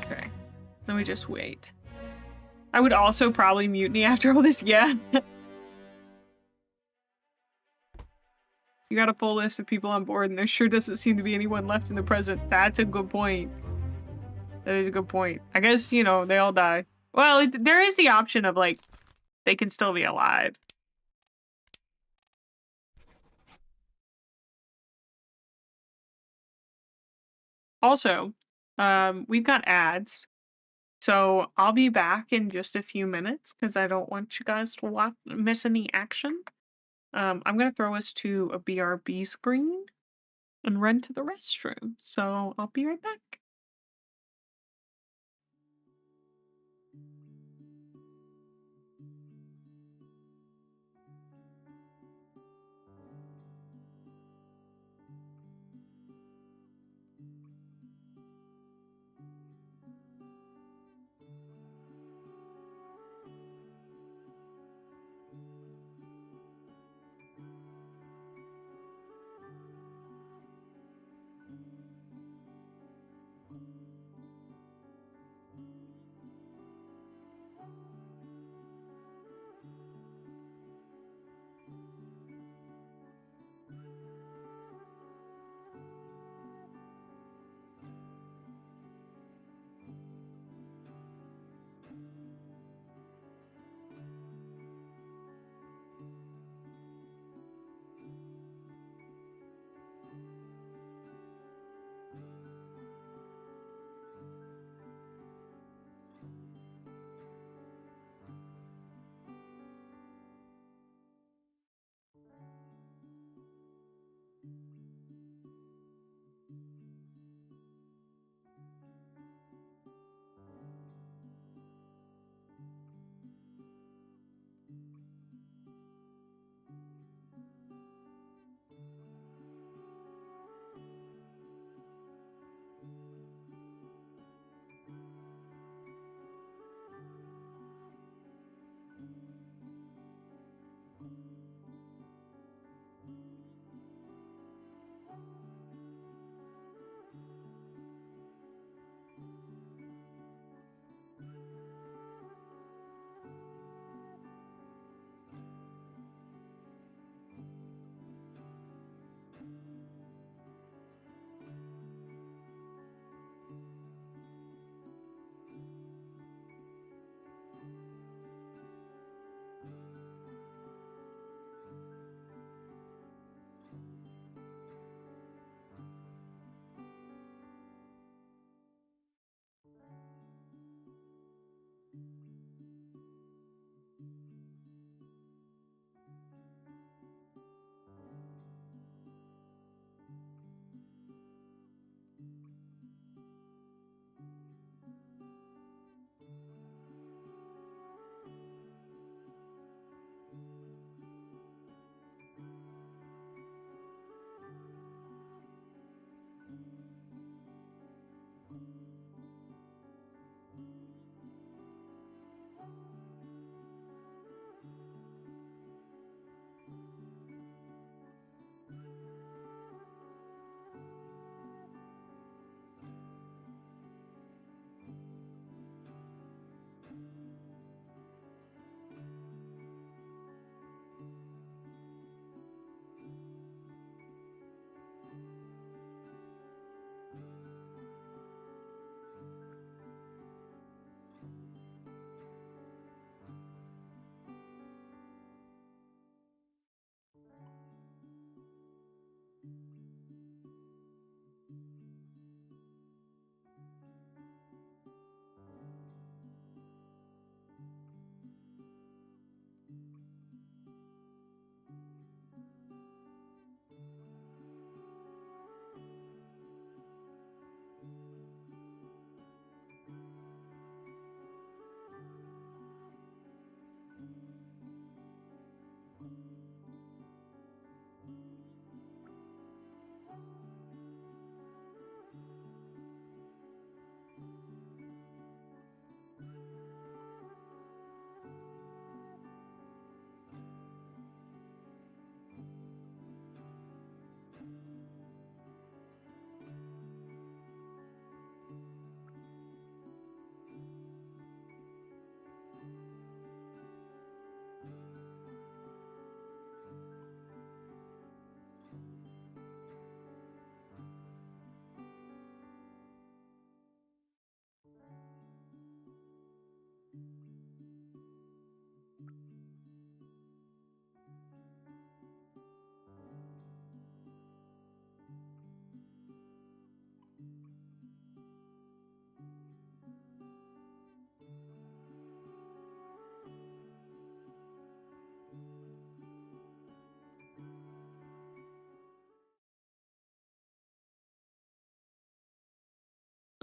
Okay. Let me just wait. I would also probably mutiny after all this, yeah. You got a full list of people on board and there sure doesn't seem to be anyone left in the present. That's a good point. That is a good point. I guess, you know, they all die. Well, there is the option of, like, they can still be alive. Also, we've got ads. So I'll be back in just a few minutes because I don't want you guys to miss any action. I'm going to throw us to a BRB screen and run to the restroom. So I'll be right back.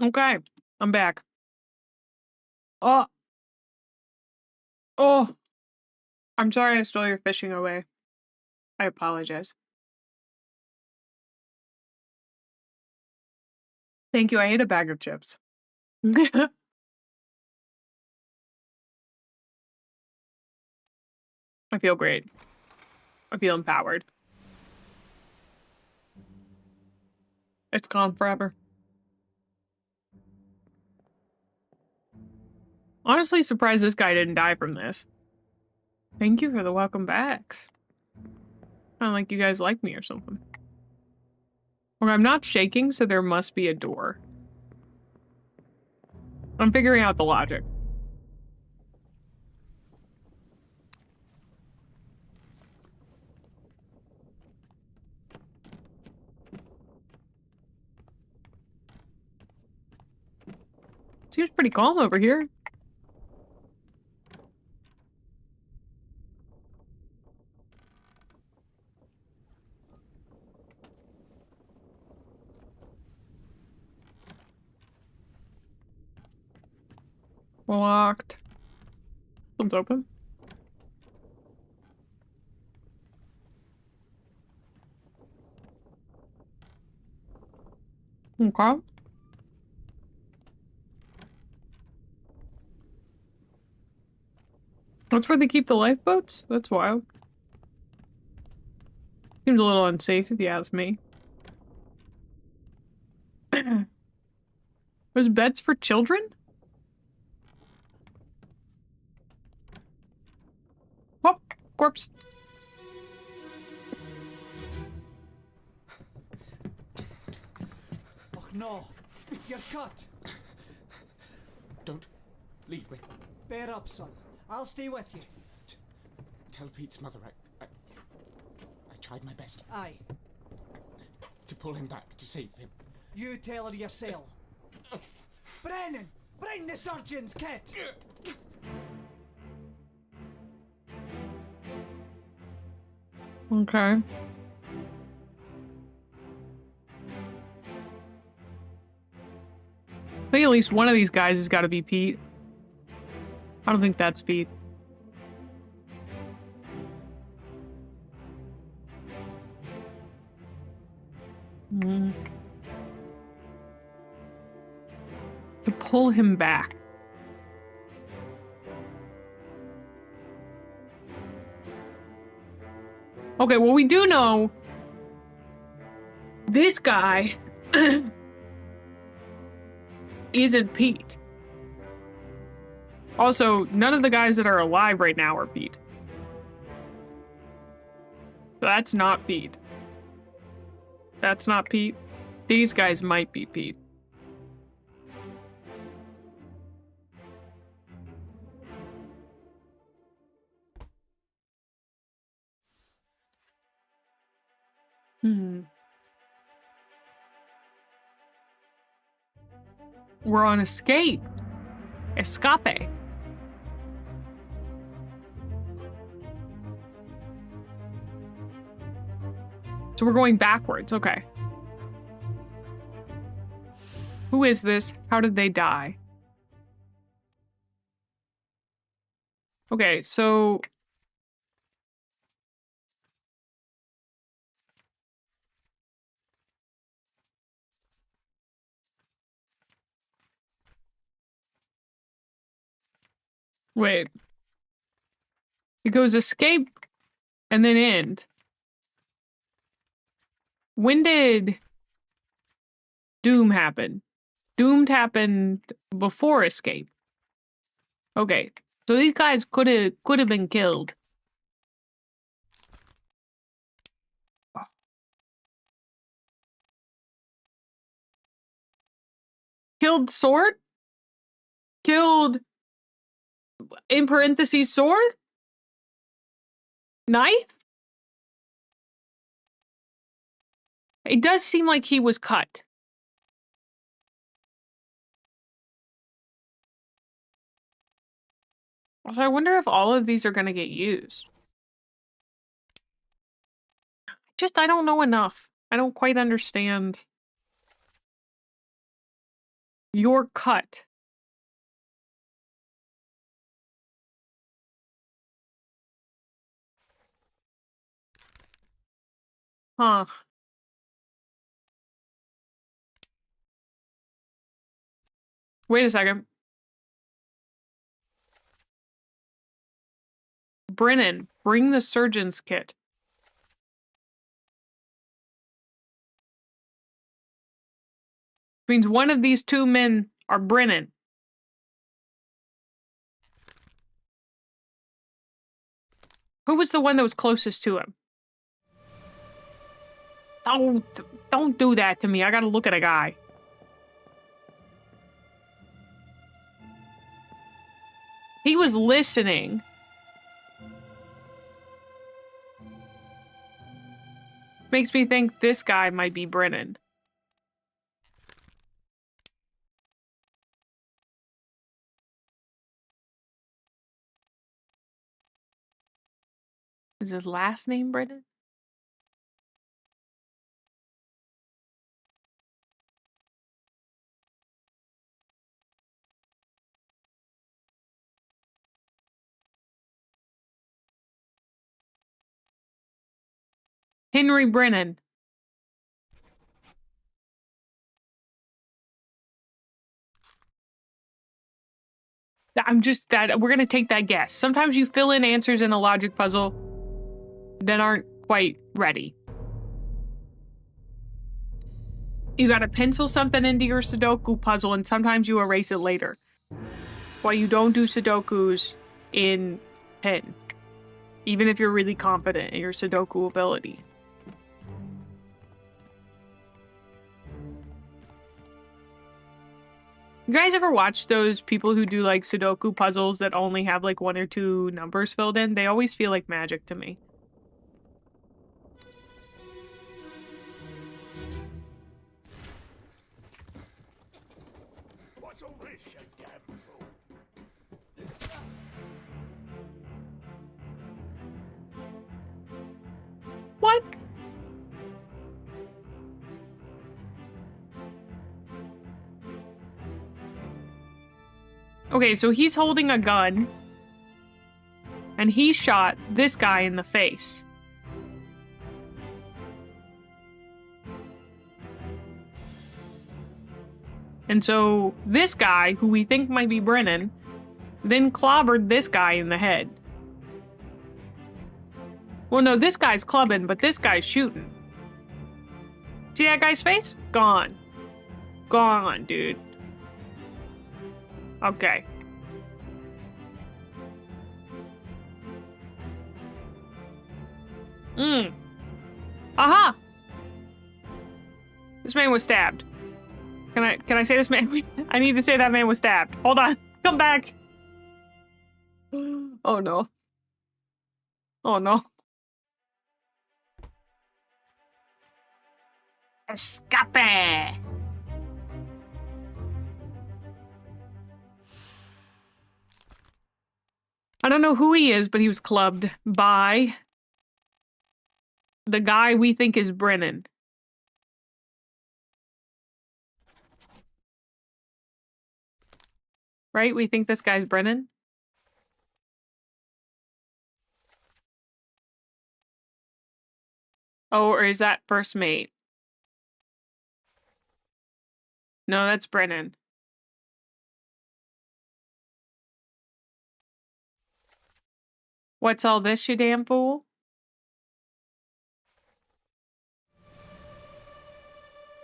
Okay, I'm back. Oh. Oh. I'm sorry I stole your fishing away. I apologize. Thank you. I ate a bag of chips. I feel great. I feel empowered. It's gone forever. Honestly surprised this guy didn't die from this. Thank you for the welcome backs. Kind of like you guys like me or something. Okay, I'm not shaking, so there must be a door. I'm figuring out the logic. Seems pretty calm over here. Locked. One's open. Okay. That's where they keep the lifeboats? That's wild. Seems a little unsafe if you ask me. There's beds for children? Oh, corpse. Oh no, you're cut. Don't leave me. Bear up, son. I'll stay with you. Tell Pete's mother I tried my best Aye, to pull him back, to save him. you tell her yourself. Brennan, bring the surgeon's kit. Okay. I think at least one of these guys has got to be Pete. I don't think that's Pete. To pull him back. Okay, well, we do know this guy isn't Pete. Also, none of the guys that are alive right now are Pete. So that's not Pete. That's not Pete. These guys might be Pete. We're on escape. Escape. So we're going backwards. Okay. Who is this? How did they die? Okay, so... Wait. It goes escape and then end. When did Doom happen? Doomed happened before escape. Okay. So these guys could have been killed. Killed sword? Killed in parentheses sword? Knife? It does seem like he was cut. Also, I wonder if all of these are going to get used. I don't know enough. I don't quite understand Your cut. Huh. Wait a second. Brennan, bring the surgeon's kit. Means one of these two men are Brennan. Who was the one that was closest to him? Don't do that to me. I gotta look at a guy. He was listening. Makes me think this guy might be Brennan. Is his last name Brennan? Henry Brennan. We're gonna take that guess. Sometimes you fill in answers in a logic puzzle that aren't quite ready. You gotta pencil something into your Sudoku puzzle and sometimes you erase it later. Why you don't do Sudokus in pen. Even if you're really confident in your Sudoku ability. You guys ever watch those people who do like Sudoku puzzles that only have like 1 or 2 numbers filled in? They always feel like magic to me. What's all this, you damn fool? What? Okay, so he's holding a gun. And he shot this guy in the face. And so this guy, who we think might be Brennan, then clobbered this guy in the head. Well, no, this guy's clubbing, but this guy's shooting. See that guy's face? Gone. Gone, dude. Okay. Aha! This man was stabbed. Can I say this man? I need to say that man was stabbed. Hold on. Come back. Oh no. Oh no. Escape! I don't know who he is, but he was clubbed by the guy we think is Brennan. Right? We think this guy's Brennan? Oh, or is that first mate? No, that's Brennan. What's all this, you damn fool?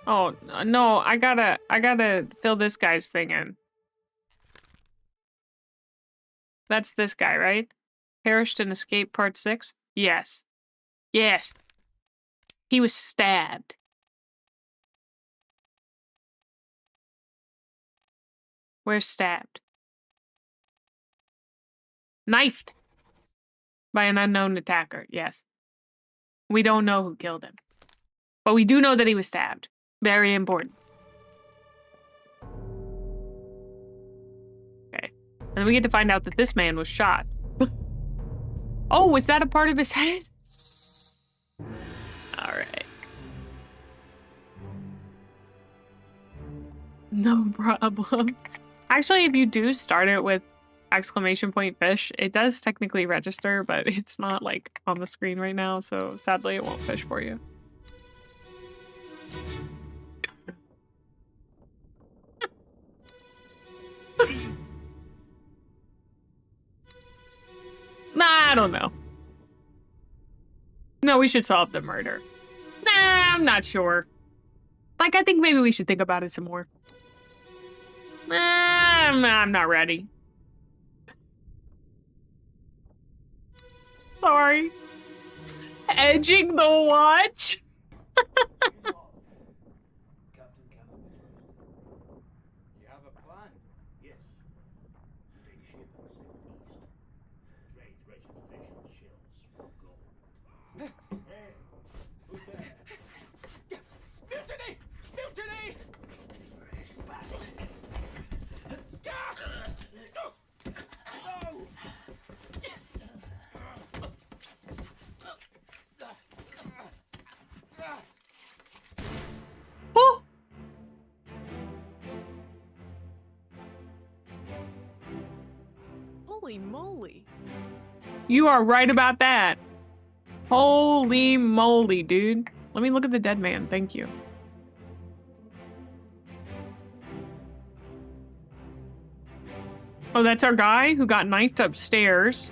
Oh, no, I gotta fill this guy's thing in. That's this guy, right? Perished in Escape Part 6? Yes. Yes. He was stabbed. Where's stabbed? Knifed. By an unknown attacker, yes. We don't know who killed him. But we do know that he was stabbed. Very important. Okay. And then we get to find out that this man was shot. Oh, was that a part of his head? Alright. No problem. Actually, if you do start it with exclamation point fish, it does technically register, but it's not like on the screen right now, so sadly it won't fish for you. Nah, I don't know. No, we should solve the murder. Nah, I'm not sure. Like, I think maybe we should think about it some more. I'm not ready. Sorry. Edging the watch? Captain cannot be trusted. You have a plan? Yes. Take ship and sail east. Trade wretched fish and shells for gold. Hey, who's there? Mutiny! Mutiny! Fresh bastard. No! Oh! Holy moly. You are right about that. Holy moly, dude. Let me look at the dead man. Thank you. Oh, that's our guy who got knifed upstairs.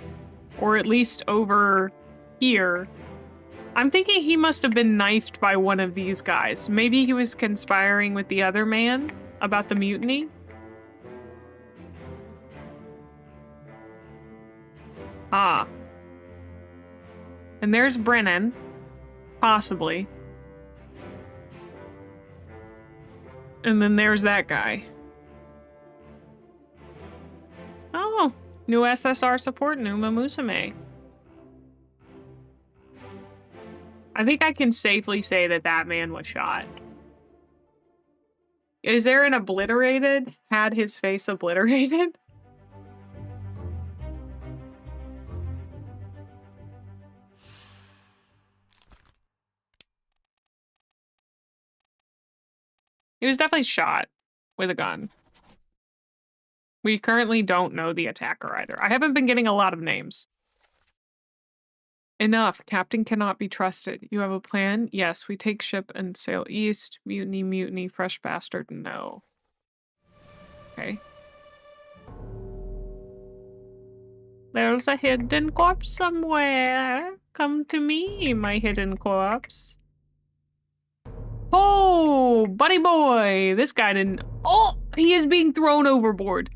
Or at least over here. I'm thinking he must have been knifed by one of these guys. Maybe he was conspiring with the other man about the mutiny. Ah. And there's Brennan. Possibly. And then there's that guy. Oh, new SSR support, Numa Musume. I think I can safely say that that man was shot. Is there an obliterated? Had his face obliterated? He was definitely shot with a gun. We currently don't know the attacker either. I haven't been getting a lot of names. Enough. Captain cannot be trusted. You have a plan? Yes, we take ship and sail east. Mutiny, mutiny, fresh bastard, no. Okay. There's a hidden corpse somewhere. Come to me, my hidden corpse. Oh, buddy boy. This guy didn't... Oh, he is being thrown overboard.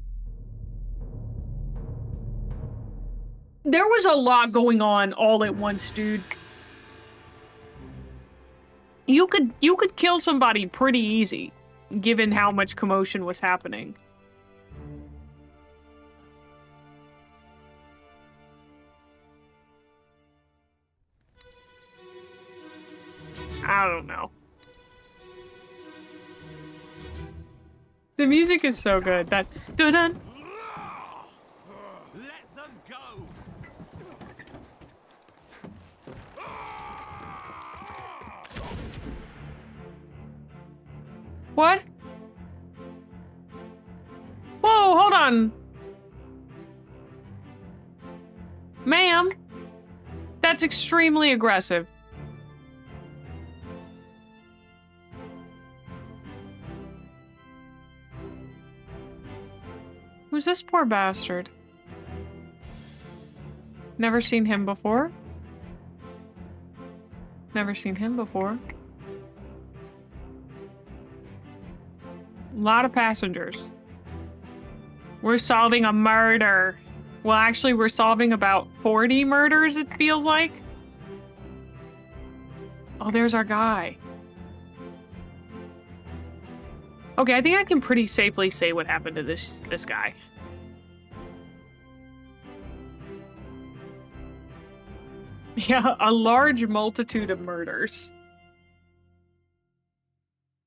There was a lot going on all at once, dude. You could kill somebody pretty easy, given how much commotion was happening. I don't know. The music is so good. That dun-dun. Let them go! What? Whoa, hold on. Ma'am, that's extremely aggressive. Who's this poor bastard? Never seen him before. Never seen him before. A lot of passengers. We're solving a murder. Well, actually, we're solving about 40 murders, it feels like. Oh, there's our guy. Okay, I think I can pretty safely say what happened to this guy. Yeah, a large multitude of murders.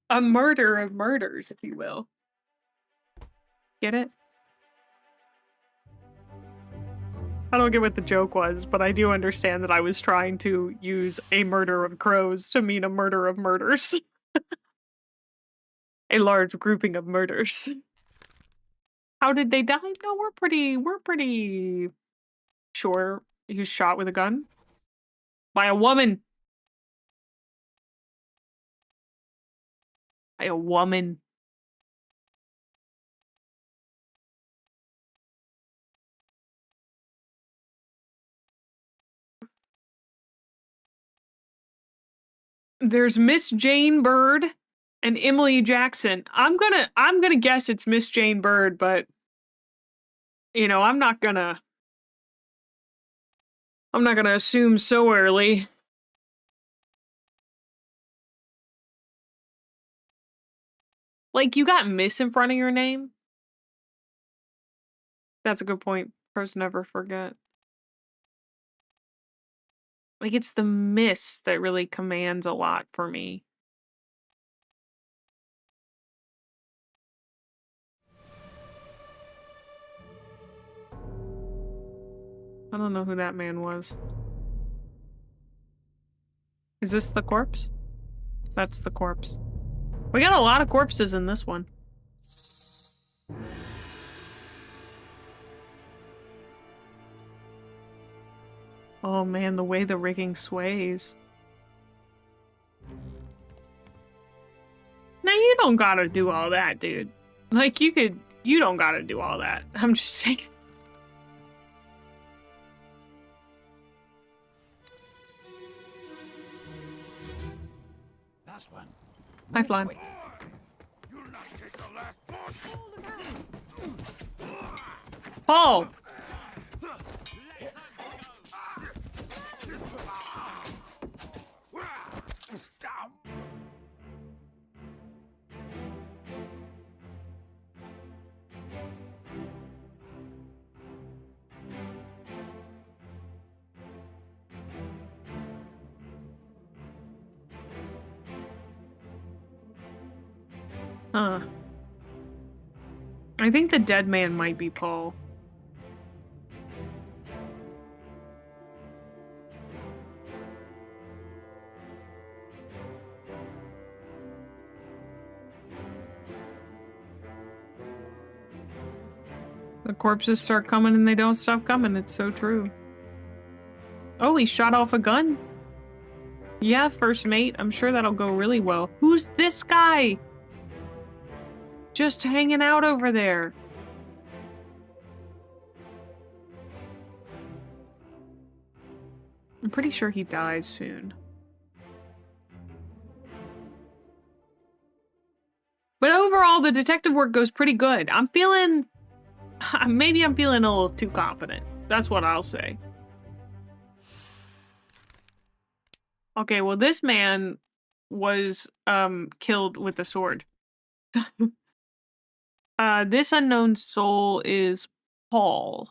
A murder of murders, if you will. Get it? I don't get what the joke was, but I do understand that I was trying to use a murder of crows to mean a murder of murders. a large grouping of murders. How did they die? No, we're pretty sure he was shot with a gun by a woman. By a woman. There's Miss Jane Bird and Emily Jackson. I'm gonna guess it's Miss Jane Bird, but you know, I'm not gonna assume so early. Like, you got Miss in front of your name? That's a good point. Pros never forget. Like, it's the Miss that really commands a lot for me. I don't know who that man was. Is this the corpse? That's the corpse. We got a lot of corpses in this one. Oh man, the way the rigging sways. Now you don't gotta do all that, dude. Like, you don't gotta do all that. I'm just saying. That's one. Lifeline. You'll not take the last one. Paul! Huh. I think the dead man might be Paul. The corpses start coming and they don't stop coming. It's so true. Oh, he shot off a gun? Yeah, first mate. I'm sure that'll go really well. Who's this guy? Just hanging out over there. I'm pretty sure he dies soon. But overall, the detective work goes pretty good. I'm feeling... Maybe I'm feeling a little too confident. That's what I'll say. Okay, well, this man was killed with a sword. This unknown soul is Paul.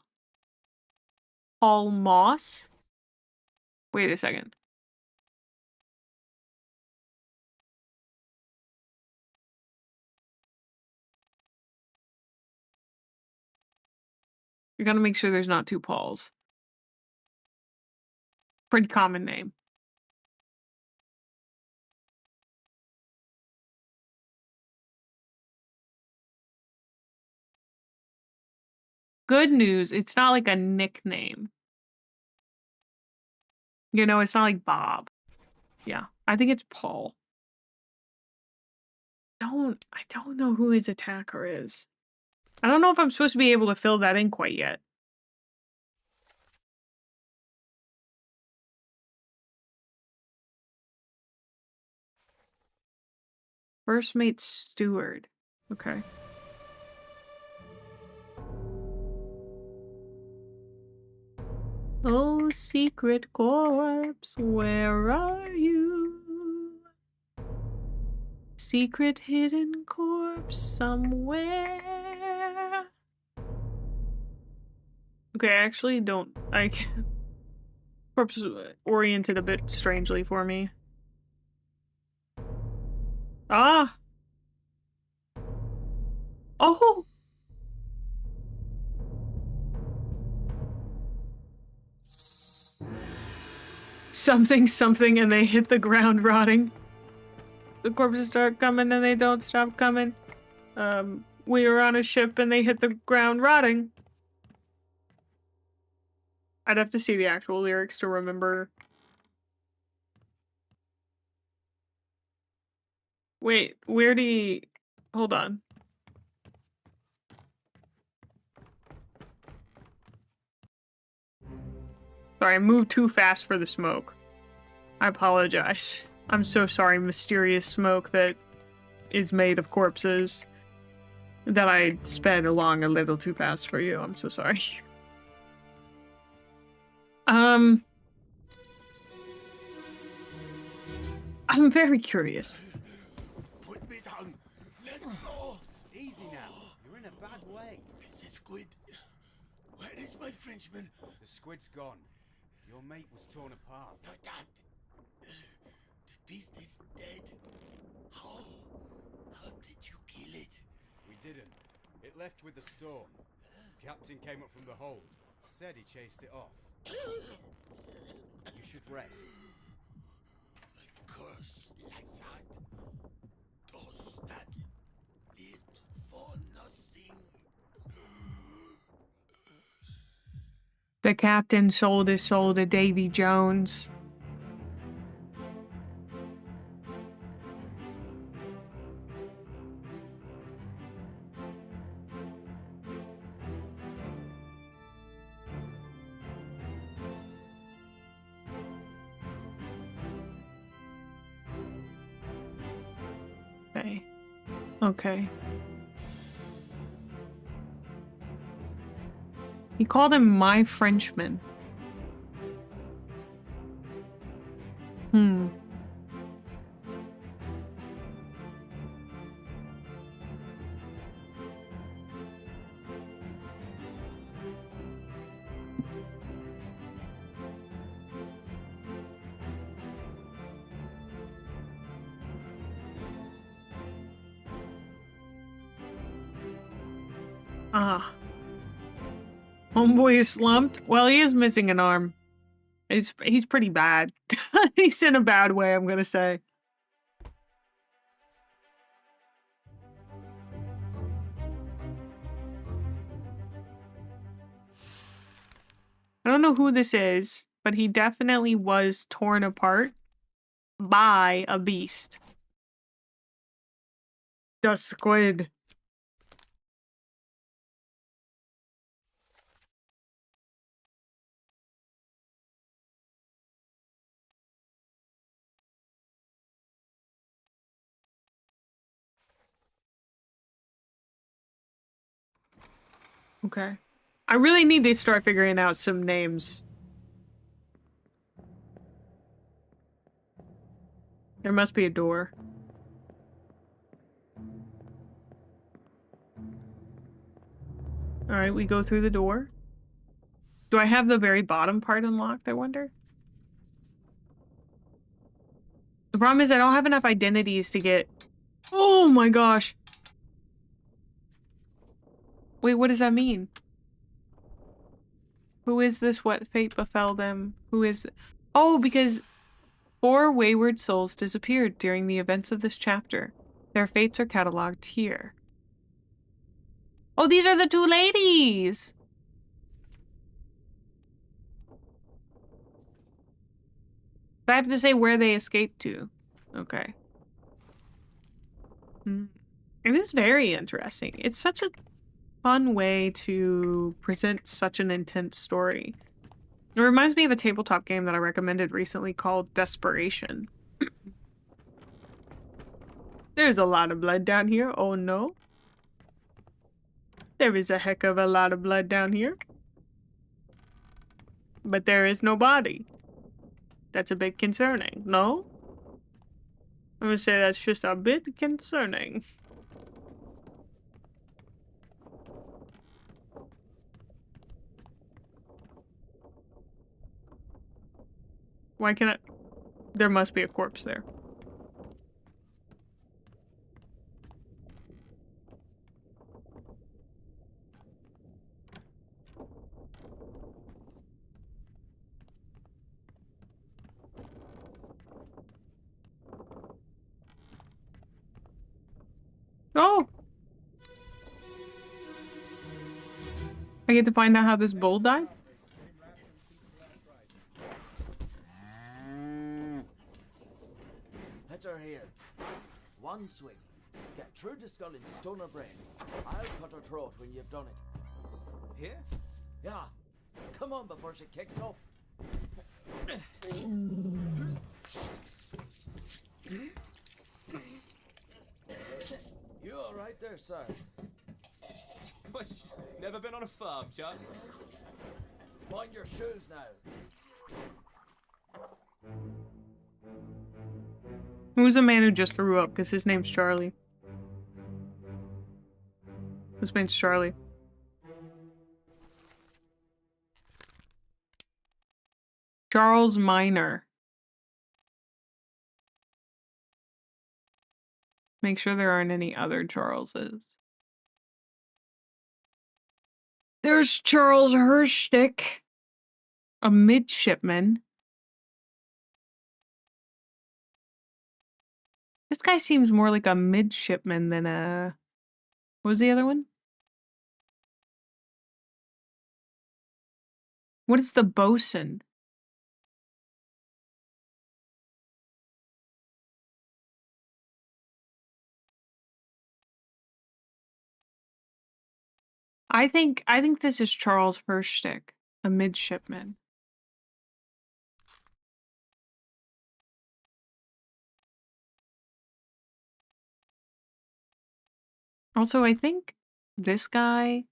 Paul Moss? Wait a second. You gotta make sure there's not two Pauls. Pretty common name. Good news, it's not like a nickname. You know, it's not like Bob. Yeah, I think it's Paul. I don't know who his attacker is. I don't know if I'm supposed to be able to fill that in quite yet. First mate Steward. Okay. Oh, secret corpse, where are you? Secret hidden corpse somewhere. Okay, I actually don't... Corpse is oriented a bit strangely for me. Ah! Oh! Something, and they hit the ground rotting. The corpses start coming and they don't stop coming. We were on a ship and they hit the ground rotting. I'd have to see the actual lyrics to remember. Wait, where do he... Hold on. Sorry, I moved too fast for the smoke. I apologize. I'm so sorry, mysterious smoke that is made of corpses. That I sped along a little too fast for you. I'm so sorry. I'm very curious. Put me down. Let go. Easy now. You're in a bad way. It's the squid. Where is my Frenchman? The squid's gone. Your mate was torn apart. The dad. The beast is dead. How? How did you kill it? We didn't. It left with the storm. Captain came up from the hold. Said he chased it off. You should rest. A curse like that. Does that live for nothing? The captain sold his soul to Davy Jones. Okay. Okay. He called him my Frenchman. Hmm. Ah. Homeboy is slumped? Well, he is missing an arm. He's pretty bad. He's in a bad way, I'm gonna say. I don't know who this is, but he definitely was torn apart by a beast. The squid. Okay. I really need to start figuring out some names. There must be a door. Alright, we go through the door. Do I have the very bottom part unlocked, I wonder? The problem is I don't have enough identities to get... Oh my gosh! Wait, what does that mean? Who is this? What fate befell them? Who is... Oh, because 4 wayward souls disappeared during the events of this chapter. Their fates are cataloged here. Oh, these are the 2 ladies! I have to say where they escaped to. Okay. It is very interesting. It's such a fun way to present such an intense story. It reminds me of a tabletop game that I recommended recently called Desperation. There's a lot of blood down here. Oh no. There is a heck of a lot of blood down here. But there is no body. That's a bit concerning, no? I'm gonna say that's just a bit concerning. Why can't I? There must be a corpse there. Oh! I get to find out how this bull died? Hit her here. One swing. Get through the skull and stone her brain. I'll cut her throat when you've done it. Here? Yeah. Come on before she kicks up. You all right there, sir? Never been on a farm, Chuck? Mind your shoes now. Who's the man who just threw up? Because his name's Charlie. His name's Charlie. Charles Minor. Make sure there aren't any other Charleses. There's Charles Hirschstick, a midshipman. This guy seems more like a midshipman than a... What was the other one? What is the bosun? I think this is Charles Hirschstick, a midshipman. Also, I think this guy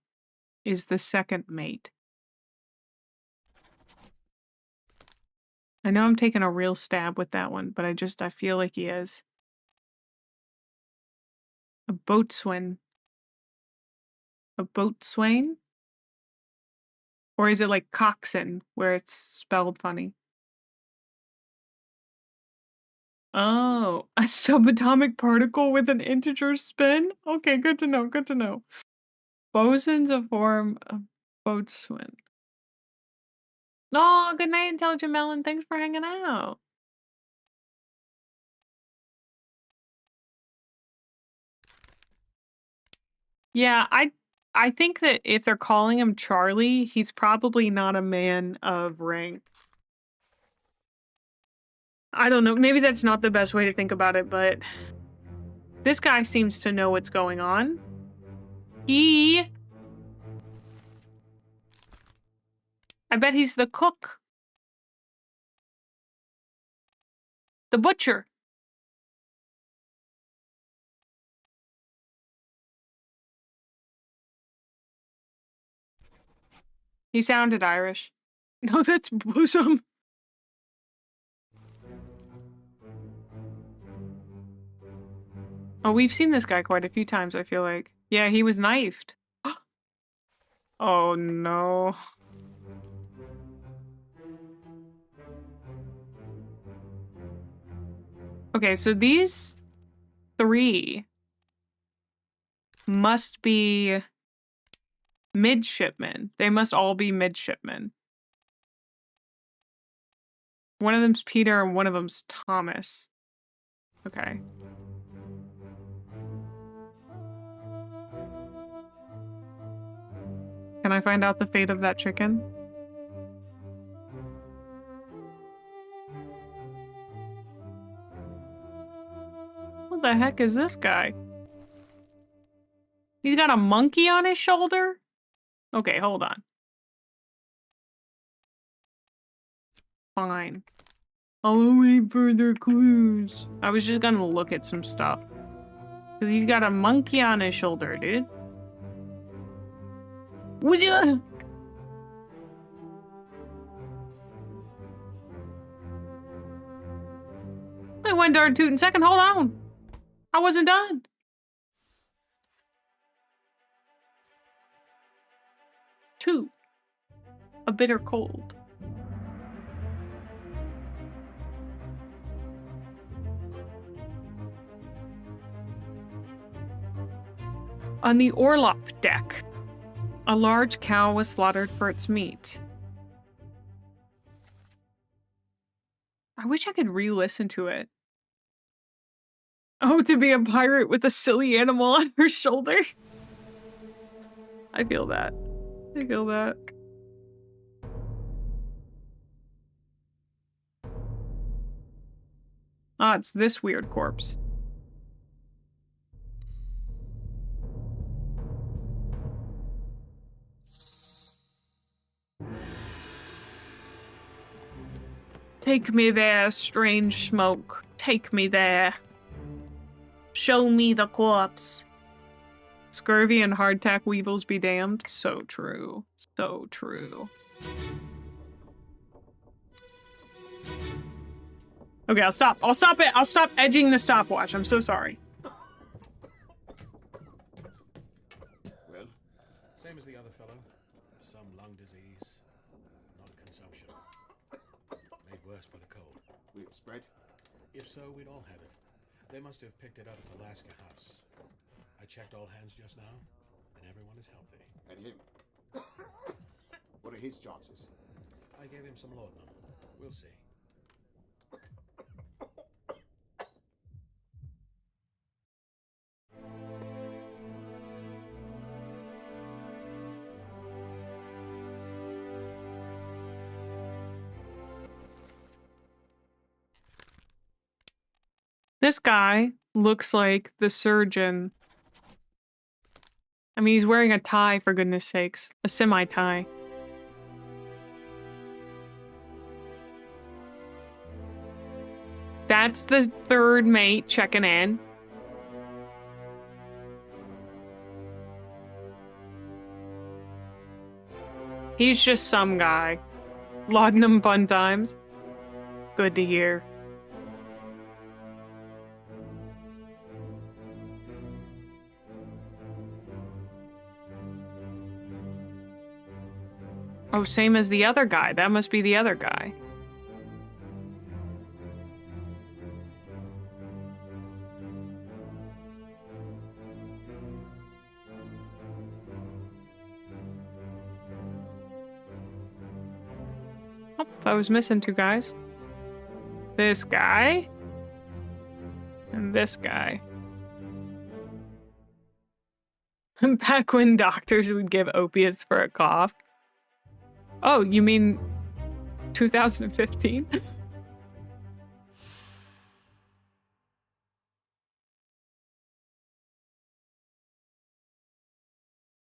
is the second mate. I know I'm taking a real stab with that one, but I feel like he is. A boatswain. A boatswain? Or is it like coxswain, where it's spelled funny? Oh, a subatomic particle with an integer spin? Okay, good to know, good to know. Bosun's a form of boatswain. Oh, good night, Intelligent Melon. Thanks for hanging out. Yeah, I think that if they're calling him Charlie, he's probably not a man of rank. I don't know. Maybe that's not the best way to think about it, but this guy seems to know what's going on. I bet he's the cook. The butcher. He sounded Irish. No, that's bosom. Oh, we've seen this guy quite a few times, I feel like. Yeah, he was knifed. Oh, no. Okay, so these three must be midshipmen. They must all be midshipmen. One of them's Peter and one of them's Thomas. Okay. Can I find out the fate of that chicken? What the heck is this guy? He's got a monkey on his shoulder? Okay, hold on. Fine. I'll await further clues. I was just gonna look at some stuff. Because he's got a monkey on his shoulder, dude. Would you? Wait one darn tootin' second, hold on. I wasn't done. Two. A bitter cold. On the orlop deck, a large cow was slaughtered for its meat. I wish I could re-listen to it. Oh, to be a pirate with a silly animal on her shoulder. I feel that. I feel that. Ah, it's this weird corpse. Take me there, strange smoke. Take me there. Show me the corpse. Scurvy and hardtack weevils be damned. So true. So true. Okay, I'll stop. I'll stop it. I'll stop edging the stopwatch. I'm so sorry. Well, same as the other fellow. Some lung disease, not consumption. Made worse by the cold. Will it spread? If so, we'd all have it. They must have picked it up at the Alaska house. I checked all hands just now, and everyone is healthy. And him? What are his chances? I gave him some laudanum. We'll see. This guy looks like the surgeon. I mean, he's wearing a tie, for goodness sakes. A semi-tie. That's the third mate checking in. He's just some guy. Laudanum fun times. Good to hear. Oh, same as the other guy. That must be the other guy. Oh, I was missing two guys. This guy. And this guy. Back when doctors would give opiates for a cough. Oh, you mean 2015?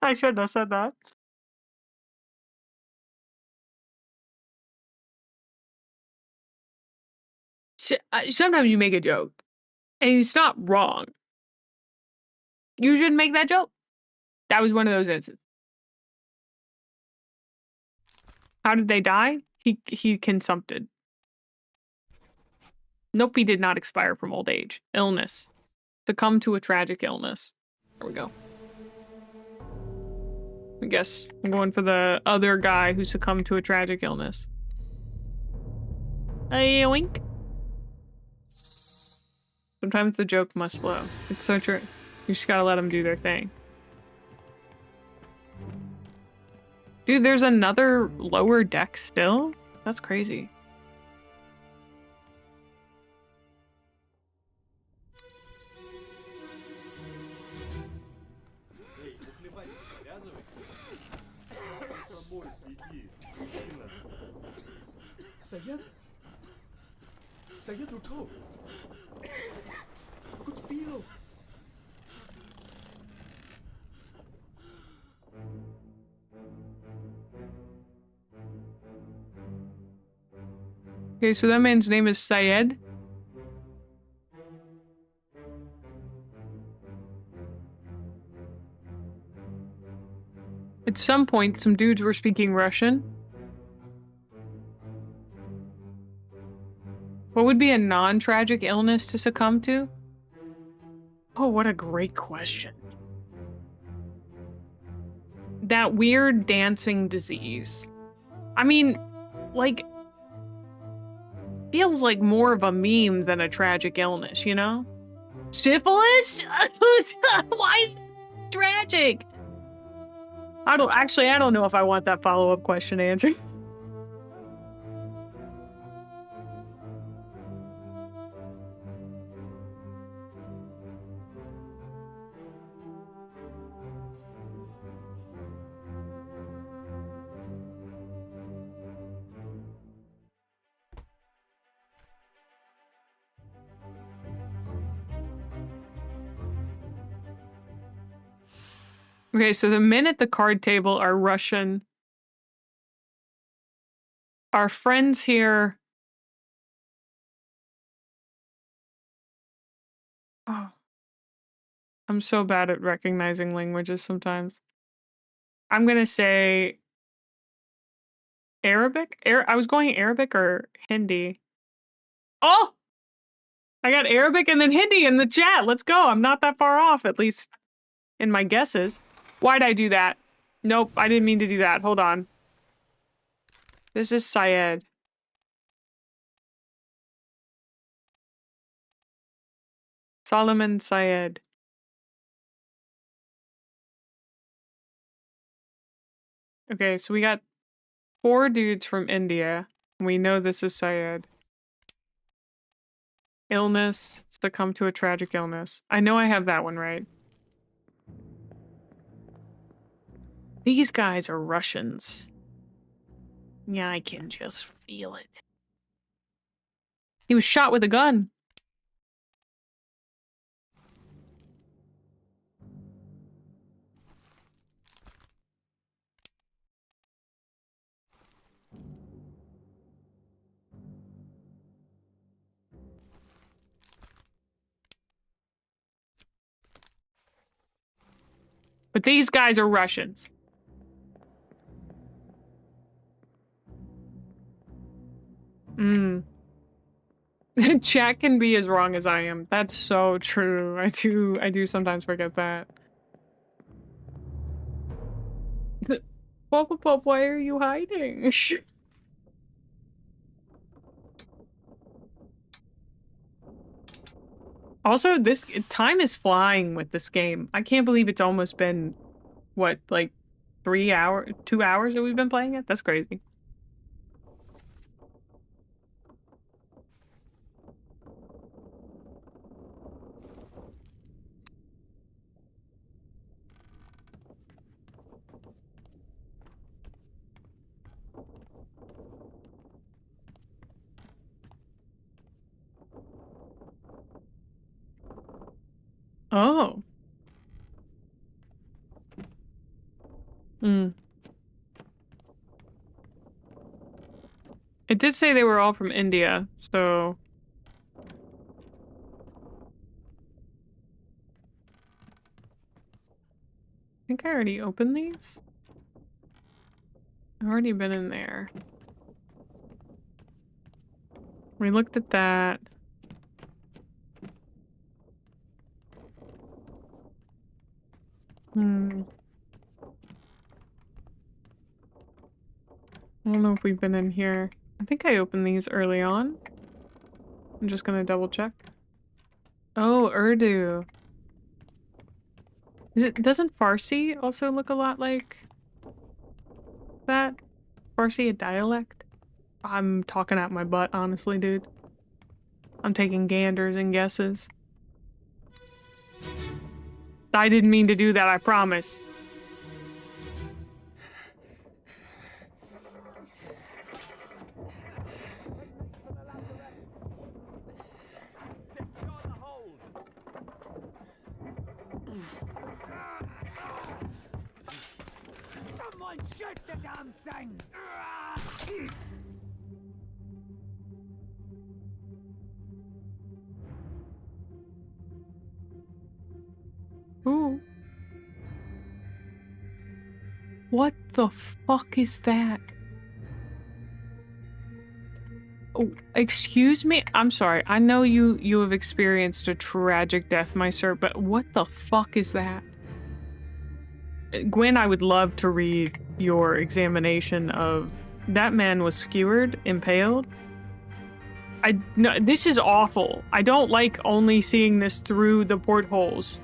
I shouldn't have said that. Sometimes you make a joke, and it's not wrong. You shouldn't make that joke. That was one of those instances. How did they die? He consumpted. Nope, he did not expire from old age. Illness. Succumb to a tragic illness. There we go. I guess I'm going for the other guy who succumbed to a tragic illness. Yoink. Sometimes the joke must flow. It's so true. You just gotta let them do their thing. Dude, there's another lower deck still? That's crazy. Okay, so that man's name is Syed. At some point, some dudes were speaking Russian. What would be a non-tragic illness to succumb to? Oh, what a great question. That weird dancing disease. I mean, like, feels like more of a meme than a tragic illness, you know? Syphilis? Why is it tragic? I don't know if I want that follow-up question answered. Okay, so the men at the card table are Russian. Our friends here. Oh. I'm so bad at recognizing languages sometimes. I'm gonna say Arabic? I was going Arabic or Hindi. Oh! I got Arabic and then Hindi in the chat. Let's go. I'm not that far off, at least in my guesses. Why'd I do that? Nope, I didn't mean to do that. Hold on. This is Syed. Solomon Syed. Okay, so we got 4 dudes from India. We know this is Syed. Illness, succumb to a tragic illness. I know I have that one right. These guys are Russians. Yeah, I can just feel it. He was shot with a gun. But these guys are Russians. Chat can be as wrong as I am. That's so true. I do sometimes forget that. Pop, why are you hiding? Also, this time is flying with this game. I can't believe it's almost been, what, like 2 hours that we've been playing it? That's crazy. Oh. It did say they were all from India, so... I think I already opened these? I've already been in there. We looked at that. I don't know if we've been in here. I think I opened these early on. I'm just gonna double check. Oh, Urdu. Doesn't Farsi also look a lot like that? Farsi a dialect? I'm talking out my butt, honestly, dude. I'm taking ganders and guesses. I didn't mean to do that, I promise. Someone shoot the damn thing! Ooh. What the fuck is that? Oh, excuse me? I'm sorry. I know you have experienced a tragic death, my sir, but what the fuck is that? Gwen, I would love to read your examination of... That man was skewered, impaled. No, this is awful. I don't like only seeing this through the portholes.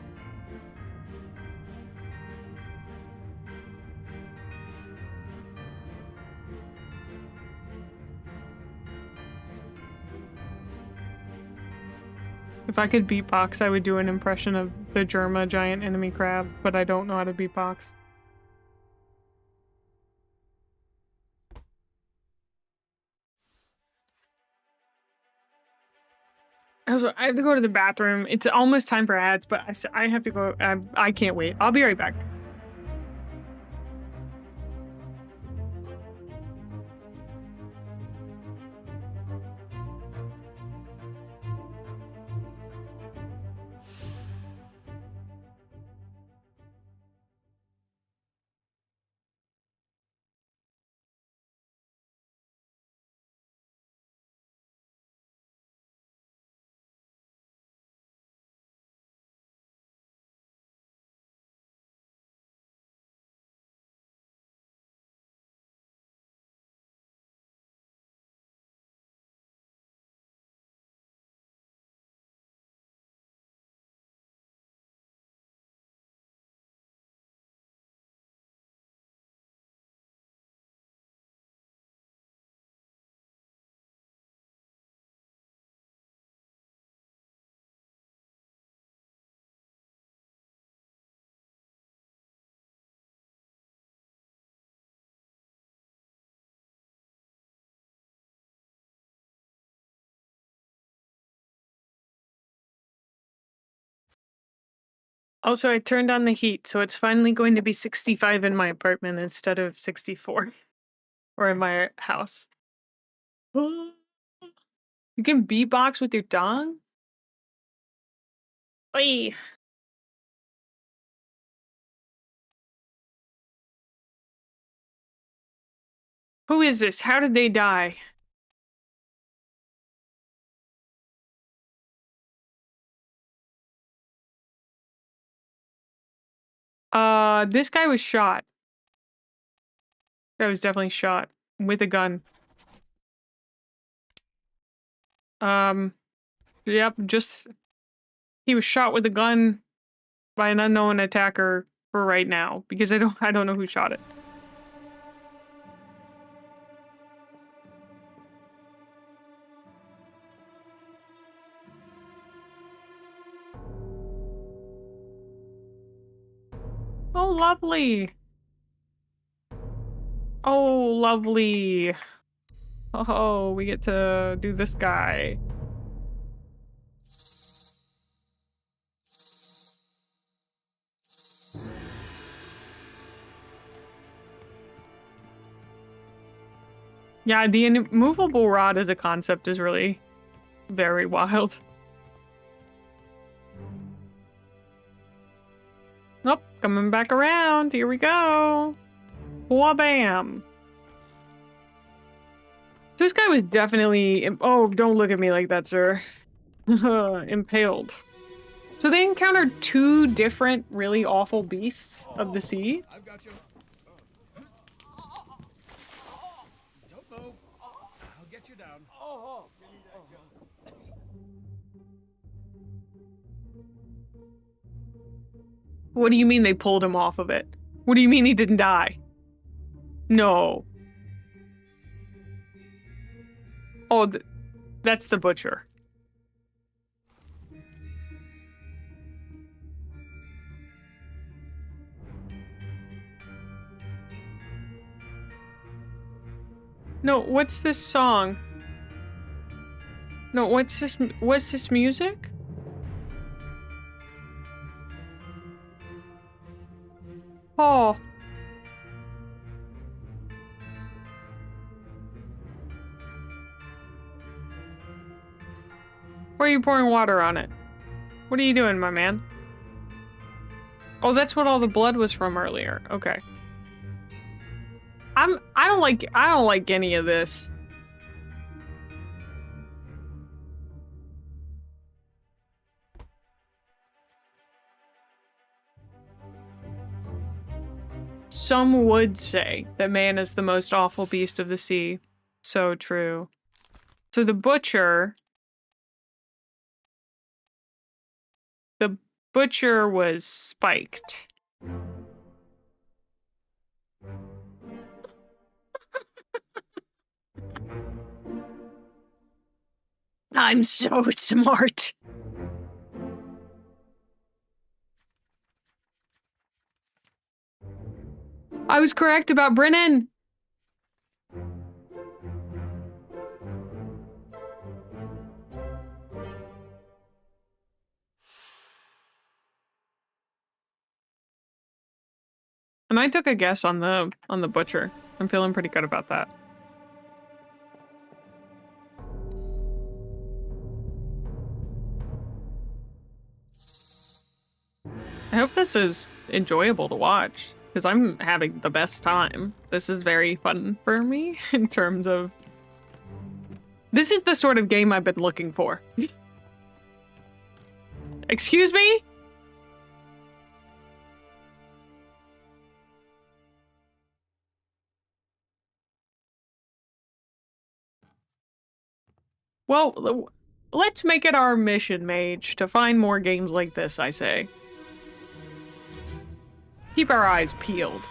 If I could beatbox, I would do an impression of the Germa giant enemy crab, but I don't know how to beatbox. Also, I have to go to the bathroom. It's almost time for ads, but I have to go. I can't wait. I'll be right back. Also, I turned on the heat, so it's finally going to be 65 in my apartment instead of 64. Or in my house. You can beatbox with your tongue? Oy. Who is this? How did they die? This guy was shot. Guy was definitely shot with a gun. Yep, just he was shot with a gun by an unknown attacker for right now because I don't know who shot it. Oh, lovely. Oh, lovely. Oh, we get to do this guy. Yeah, the immovable rod as a concept is really very wild. Nope, coming back around. Here we go. Wabam. This guy was definitely... Oh, don't look at me like that, sir. Impaled. So they encountered two different really awful beasts of the sea. I've got you. Don't move. I'll get you down. What do you mean they pulled him off of it? What do you mean he didn't die? No. Oh, that's the butcher. No, what's this song? No, what's this music? Oh. Why are you pouring water on it? What are you doing, my man? Oh, that's what all the blood was from earlier. Okay. I don't like any of this. Some would say that man is the most awful beast of the sea. So true. So the butcher was spiked. I'm so smart. I was correct about Brennan. And I took a guess on the butcher. I'm feeling pretty good about that. I hope this is enjoyable to watch, because I'm having the best time. This is very fun for me in terms of... This is the sort of game I've been looking for. Excuse me? Well, let's make it our mission, Mage, to find more games like this, I say. Keep our eyes peeled.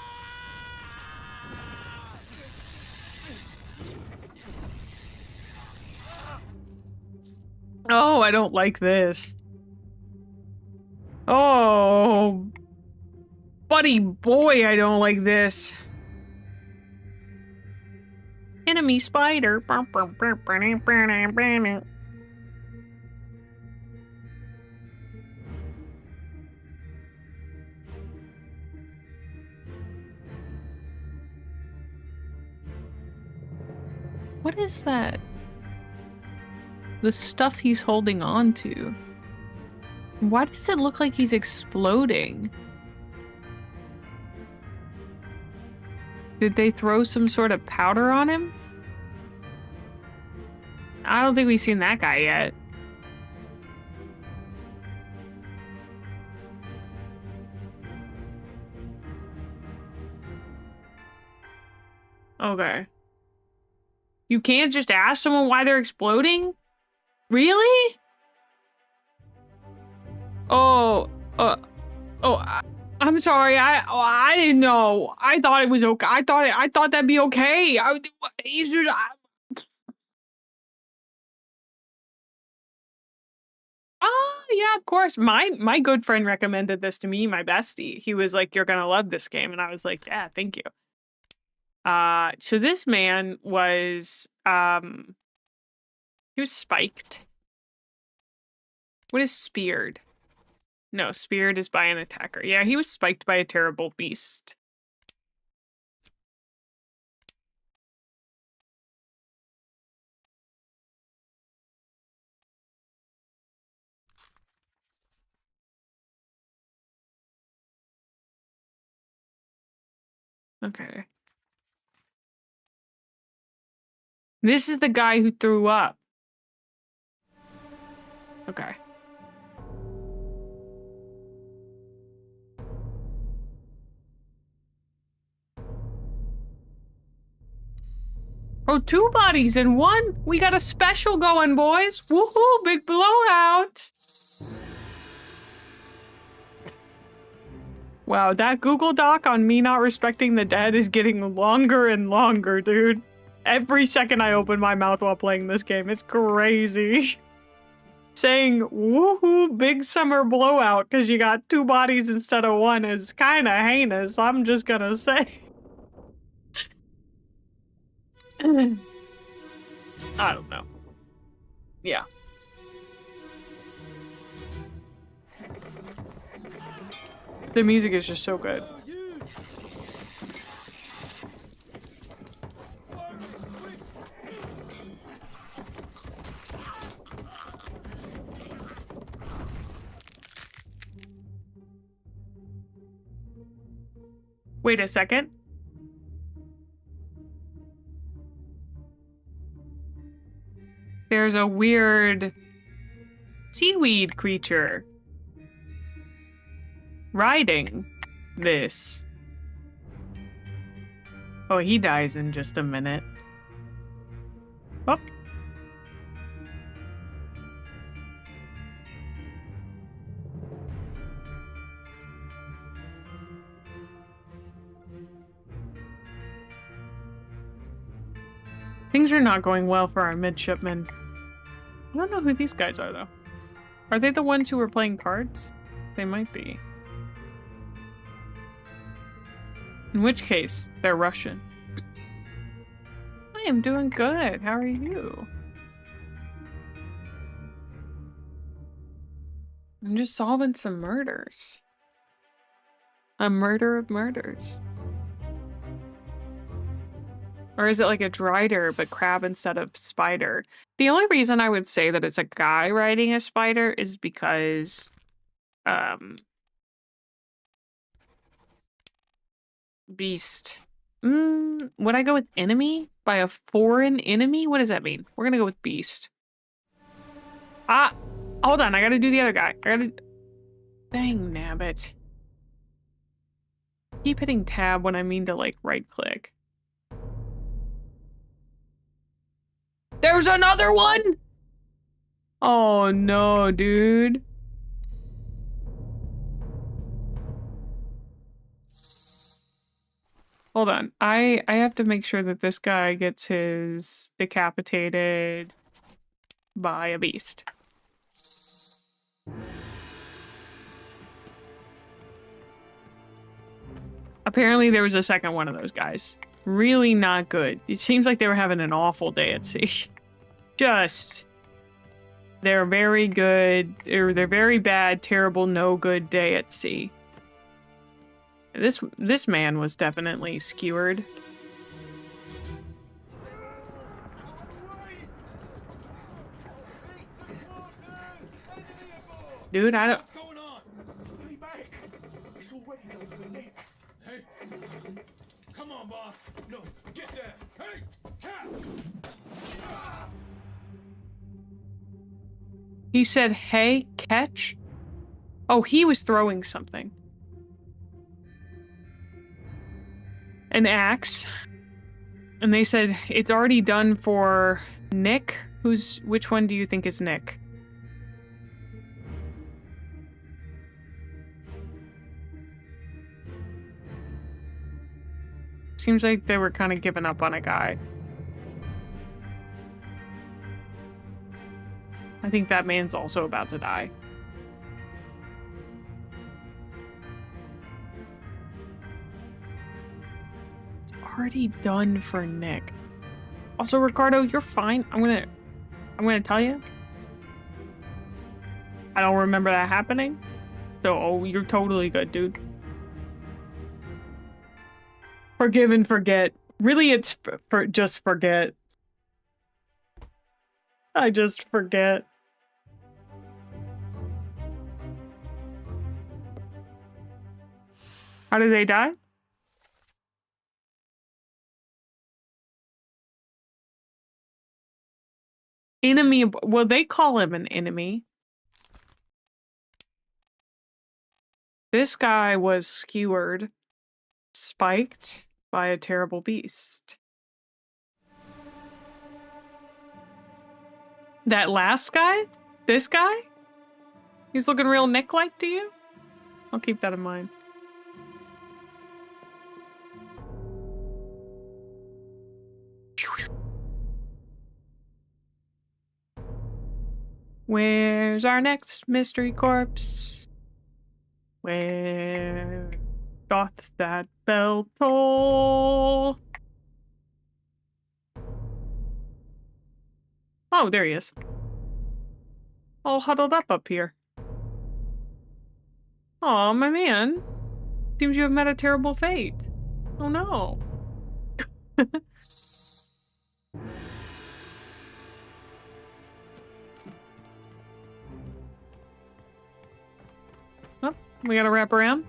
Oh, I don't like this. Oh, buddy boy, I don't like this. Enemy spider. What is that? The stuff he's holding on to. Why does it look like he's exploding? Did they throw some sort of powder on him? I don't think we've seen that guy yet. Okay. You can't just ask someone why they're exploding? Really? I'm sorry. I didn't know. I thought it was okay. I thought that'd be okay. Yeah, of course. My good friend recommended this to me, my bestie. He was like, "You're gonna love this game," and I was like, "Yeah, thank you." So this man was he was spiked. What is speared? No, speared is by an attacker. Yeah, he was spiked by a terrible beast. Okay. This is the guy who threw up. Okay. Oh, 2 bodies in one? We got a special going, boys. Woohoo, big blowout. Wow, that Google Doc on me not respecting the dead is getting longer and longer, dude. Every second I open my mouth while playing this game, it's crazy. Saying, woohoo, big summer blowout because you got 2 bodies instead of 1 is kind of heinous, I'm just gonna say. I don't know. Yeah. The music is just so good. Wait a second. There's a weird seaweed creature riding this. Oh, he dies in just a minute. Oh. Things are not going well for our midshipmen. I don't know who these guys are, though. Are they the ones who were playing cards? They might be. In which case, they're Russian. I am doing good. How are you? I'm just solving some murders. A murder of murders. Or is it like a drider, but crab instead of spider? The only reason I would say that it's a guy riding a spider is because, beast. Would I go with enemy? By a foreign enemy? What does that mean? We're gonna go with beast. Ah! Hold on, I gotta do the other guy. Dang nabbit. Keep hitting tab when I mean to, like, right-click. There's another one? Oh no, dude. Hold on. I have to make sure that this guy gets his decapitated by a beast. Apparently there was a second one of those guys. Really not good. It seems like they were having an awful day at sea. They're very good, or they're very bad, terrible, no good day at sea. This man was definitely skewered. Dude, I don't... What's going on? Stay back. It's already going for Nick. Hey. Come on, boss. No, get there. Hey, cat. He said, hey, catch? Oh, he was throwing something. An axe. And they said, it's already done for Nick. Which one do you think is Nick? Seems like they were kind of giving up on a guy. I think that man's also about to die. It's already done for Nick. Also, Ricardo, you're fine. I'm gonna tell you. I don't remember that happening. So, you're totally good, dude. Forgive and forget. Really, it's just forget. I just forget. How did they die? Enemy. Well, they call him an enemy. This guy was skewered, spiked by a terrible beast. That last guy? This guy? He's looking real Nick-like to you? I'll keep that in mind. Where's our next mystery corpse? Where doth that bell toll? Oh, there he is. All huddled up here. Aw, my man. Seems you have met a terrible fate. Oh no. Oh, we gotta wrap around.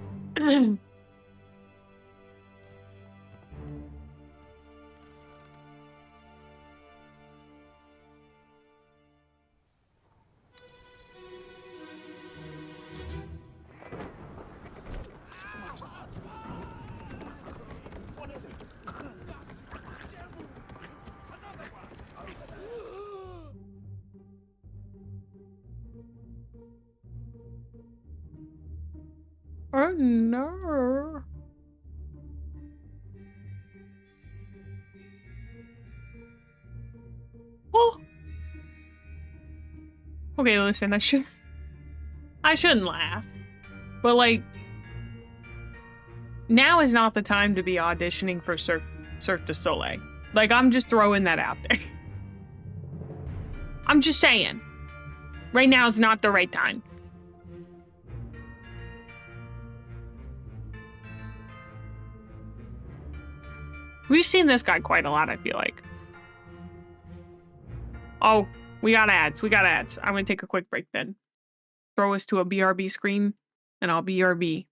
Oh no. Oh. Okay, listen, I shouldn't laugh. But like, now is not the time to be auditioning for Cirque du Soleil. Like, I'm just throwing that out there. I'm just saying. Right now is not the right time. We've seen this guy quite a lot, I feel like. Oh, we got ads. We got ads. I'm going to take a quick break then. Throw us to a BRB screen, and I'll BRB.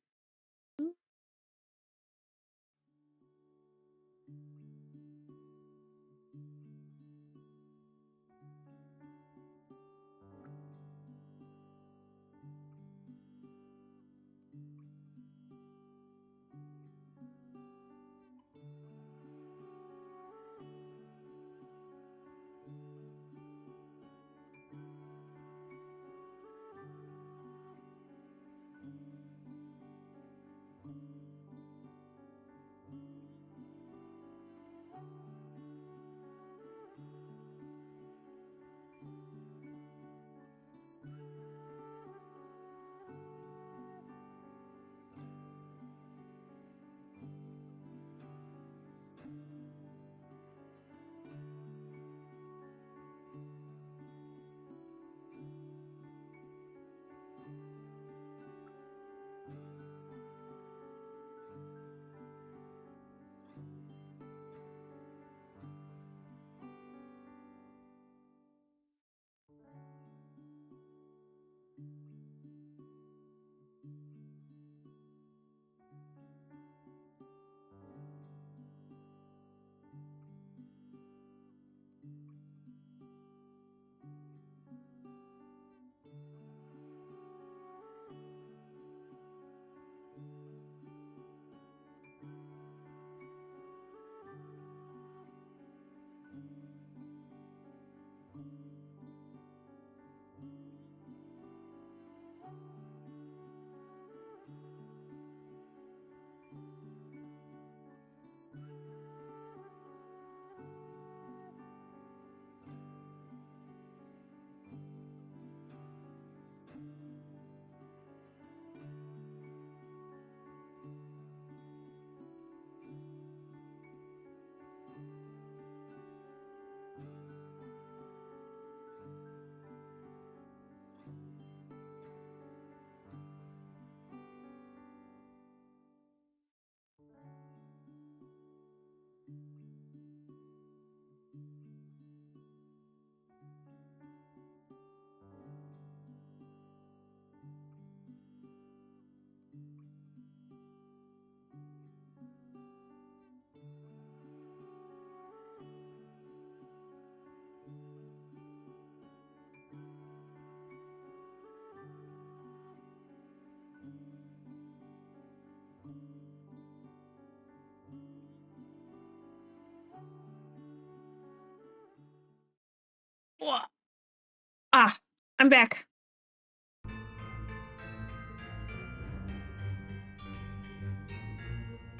Ah, I'm back.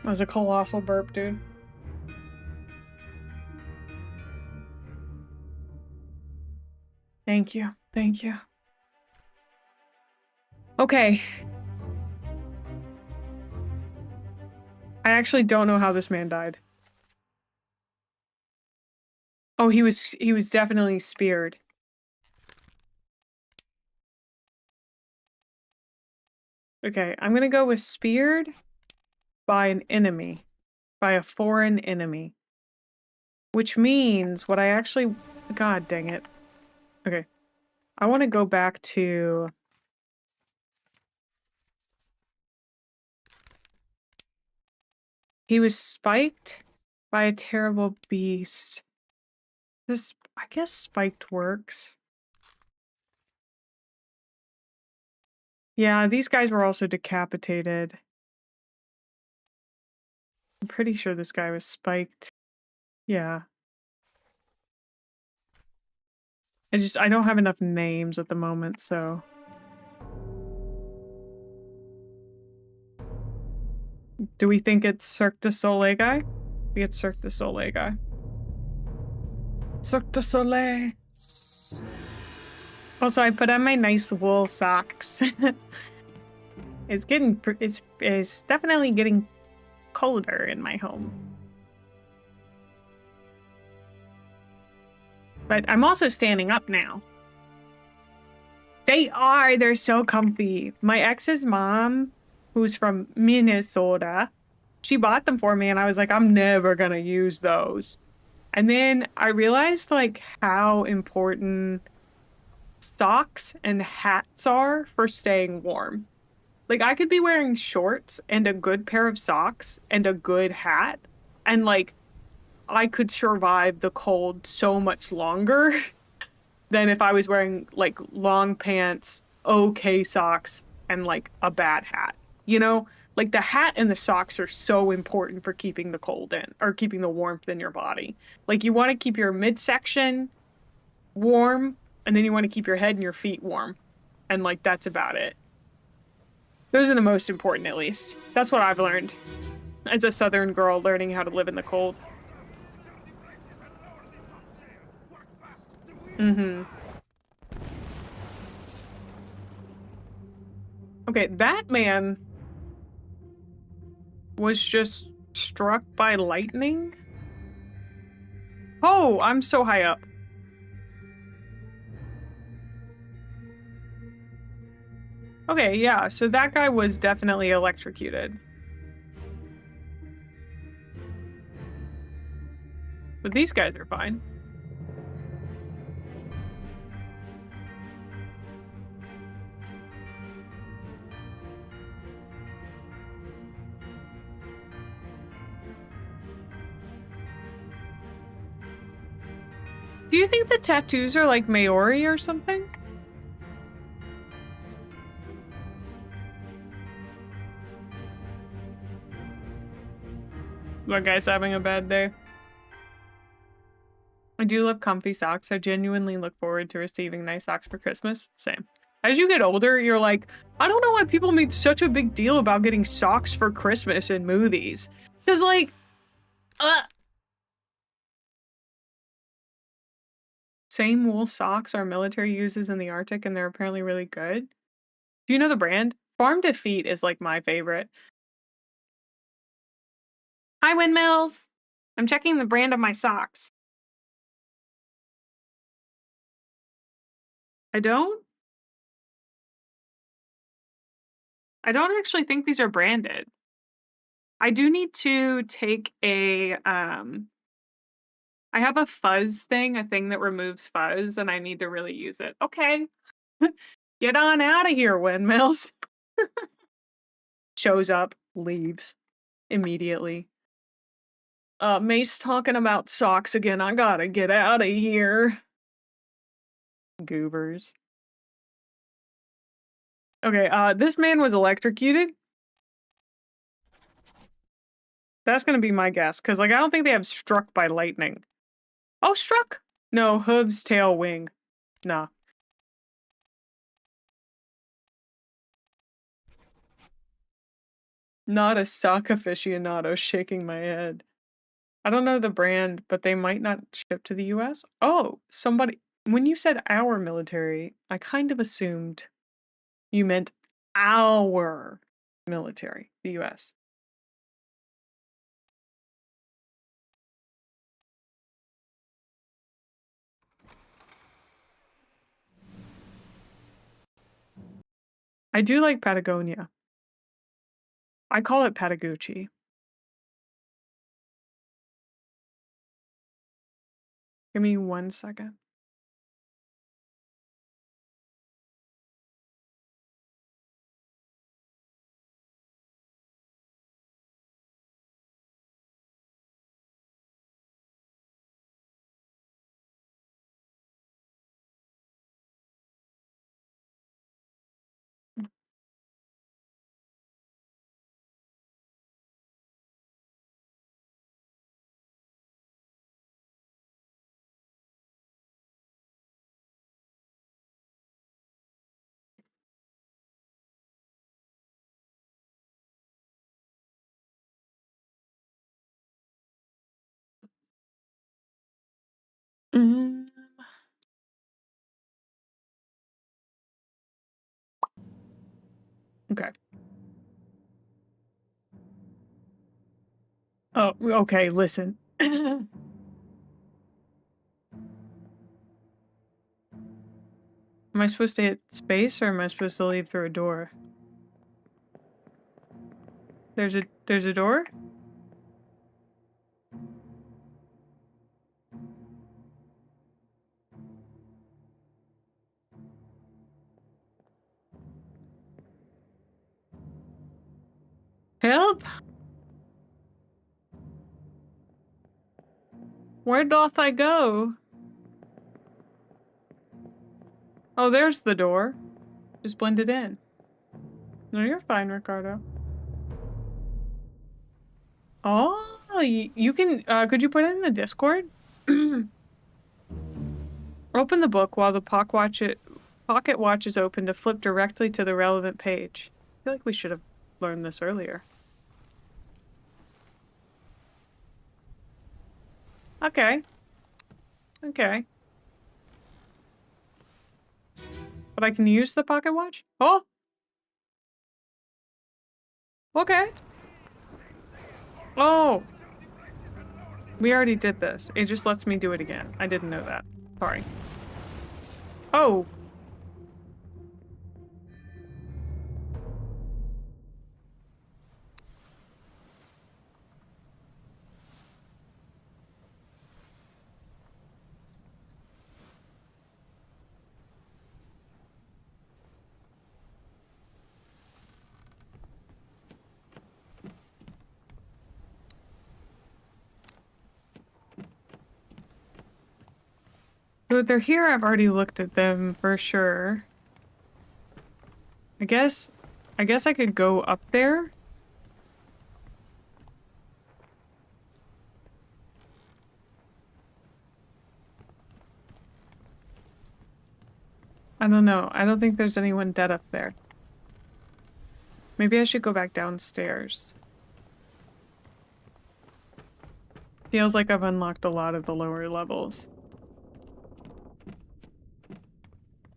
That was a colossal burp, dude. Thank you. Thank you. Okay. I actually don't know how this man died. Oh, he was definitely speared. Okay, I'm gonna go with speared by an enemy. By a foreign enemy. Which means what I actually... God dang it. Okay. I want to go back to... He was spiked by a terrible beast. This... I guess spiked works. Yeah, these guys were also decapitated. I'm pretty sure this guy was spiked. Yeah. I don't have enough names at the moment, so... Do we think it's Cirque du Soleil guy? I think it's Cirque du Soleil guy. Cirque du Soleil! Also, I put on my nice wool socks. It's definitely getting colder in my home. But I'm also standing up now. They're so comfy. My ex's mom, who's from Minnesota, she bought them for me and I was like, I'm never gonna use those. And then I realized like how important socks and hats are for staying warm. Like I could be wearing shorts and a good pair of socks and a good hat and like I could survive the cold so much longer than if I was wearing like long pants, okay socks, and like a bad hat. You know, like the hat and the socks are so important for keeping the cold in or keeping the warmth in your body. Like you want to keep your midsection warm and then you want to keep your head and your feet warm. And like that's about it. Those are the most important, at least. That's what I've learned as a Southern girl learning how to live in the cold. Mm-hmm. Okay, that man was just struck by lightning? Oh, I'm so high up. Okay, yeah, so that guy was definitely electrocuted. But these guys are fine. Do you think the tattoos are like Maori or something? That guy's having a bad day. I do love comfy socks. I genuinely look forward to receiving nice socks for Christmas. Same. As you get older, you're like, I don't know why people made such a big deal about getting socks for Christmas in movies. Because like, same wool socks our military uses in the Arctic and they're apparently really good. Do you know the brand? Farm to Feet is like my favorite. Hi, Windmills! I'm checking the brand of my socks. I don't actually think these are branded. I do need to take a, I have a fuzz thing, a thing that removes fuzz, and I need to really use it. Okay. Get on out of here, Windmills. Shows up, leaves immediately. Mace talking about socks again. I gotta get out of here. Goobers. Okay, this man was electrocuted. That's gonna be my guess, because like I don't think they have struck by lightning. Oh, struck! No, hooves, tail, wing. Nah. Not a sock aficionado, shaking my head. I don't know the brand, but they might not ship to the US. Oh, somebody. When you said our military, I kind of assumed you meant our military, the US. I do like Patagonia. I call it Patagucci. Give me 1 second. Mm. Okay. Oh, okay, listen. Am I supposed to hit space or am I supposed to leave through a door? There's a door? Help? Where doth I go? Oh, there's the door. Just blend it in. No, you're fine, Ricardo. Oh, you can, could you put it in the Discord? Open the book while the pocket watch is open to flip directly to the relevant page. I feel like we should have learned this earlier. Okay. Okay. But I can use the pocket watch? Oh! Okay. Oh! We already did this. It just lets me do it again. I didn't know that. Sorry. Oh! So they're here, I've already looked at them for sure. I guess I could go up there. I don't know. I don't think there's anyone dead up there. Maybe I should go back downstairs. Feels like I've unlocked a lot of the lower levels.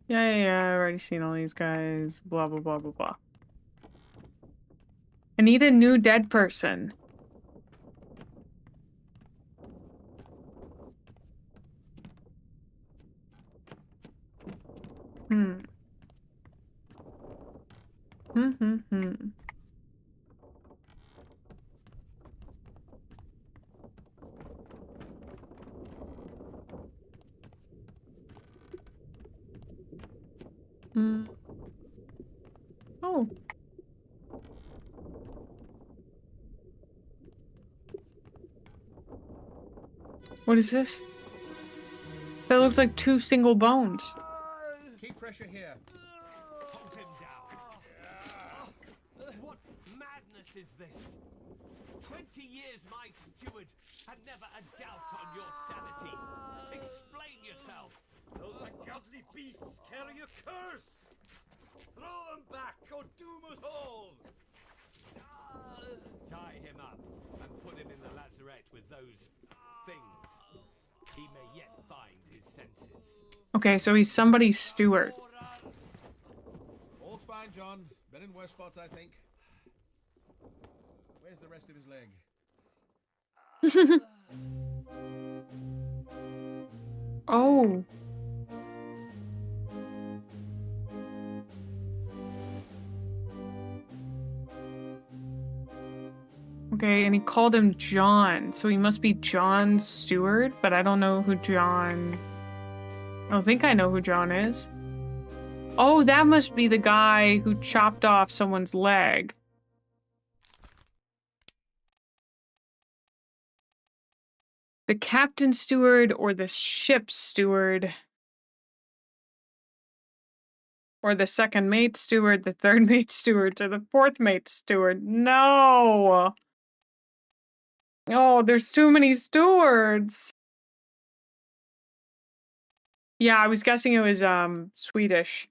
Yeah, I've already seen all these guys. Blah, blah, blah, blah, blah. I need a new dead person. Hmm. Hmm. Hmm. Oh. What is this? That looks like 2 single bones. Keep pressure here. Hold him down. What madness is this? 20 years my steward had never a doubt on your sanity. Explain yourself. Those are godly beasts carry a curse! Throw them back or doom us all! Tie him up and put him in the lazarette with those things. He may yet find his senses. Okay, so he's somebody's steward. All's fine, John. Been in worse spots, I think. Where's the rest of his leg? Oh. Okay, and he called him John, so he must be John's steward, but I don't know who John... I don't think I know who John is. Oh, that must be the guy who chopped off someone's leg. The captain steward or the ship's steward. Or the second mate steward, the third mate steward, or the fourth mate steward. No! Oh, there's too many stewards. Yeah, I was guessing it was Swedish.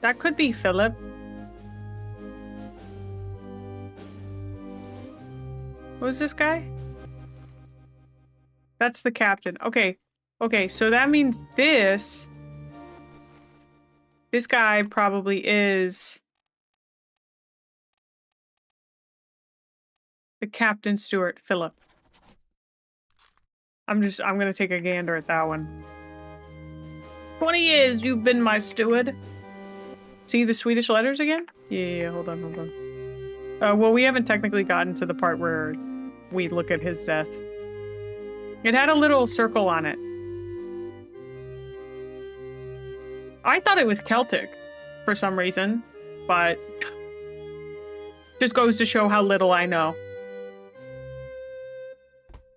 That could be Philip. Who's this guy? That's the captain. Okay. Okay, so that means this guy probably is the captain steward, Philip. I'm gonna take a gander at that one. 20 years you've been my steward. See the Swedish letters again? Yeah, hold on. Well, we haven't technically gotten to the part where we look at his death. It had a little circle on it. I thought it was Celtic for some reason, but just goes to show how little I know.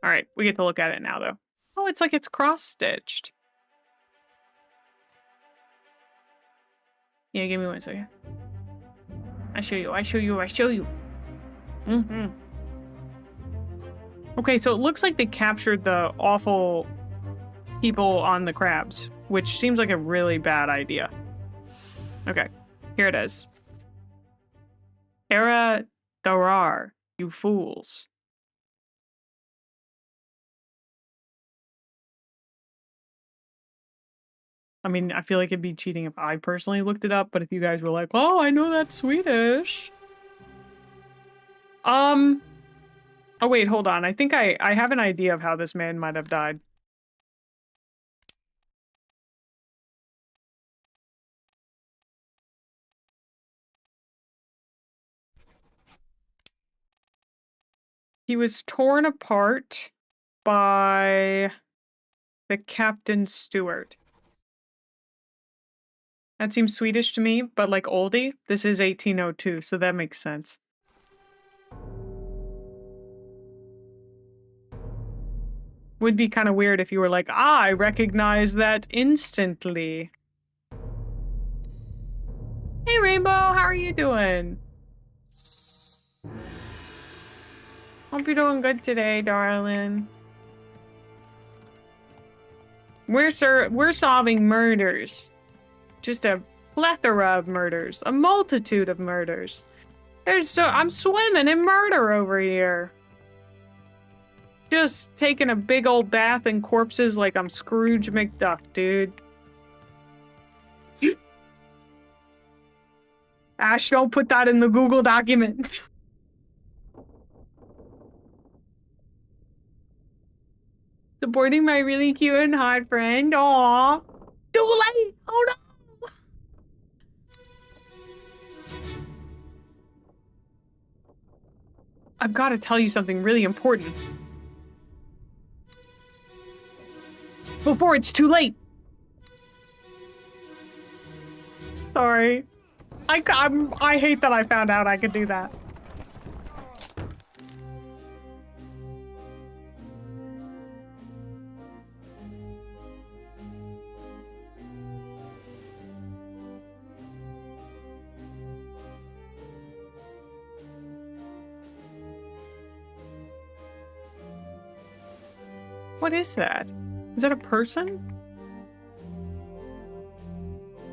All right, we get to look at it now, though. Oh, it's like it's cross-stitched. Yeah, give me 1 second. I show you. Mm-hmm. Okay, so it looks like they captured the awful people on the crabs, which seems like a really bad idea. Okay, here it is. Era Darar, you fools. I mean, I feel like it'd be cheating if I personally looked it up, but if you guys were like, oh, I know that's Swedish. Oh wait, hold on. I think I have an idea of how this man might have died. He was torn apart by the captain steward. That seems Swedish to me, but like oldie. This is 1802, so that makes sense. Would be kind of weird if you were like, ah, I recognize that instantly. Hey, Rainbow, how are you doing? Hope you're doing good today, darling. We're solving murders. Just a plethora of murders. A multitude of murders. I'm swimming in murder over here. Just taking a big old bath in corpses like I'm Scrooge McDuck, dude. Ash, don't put that in the Google document. Supporting my really cute and hot friend. Aww. Too late! Oh no! I've got to tell you something really important. Before it's too late. Sorry. I hate that I found out I could do that. What is that? Is that a person?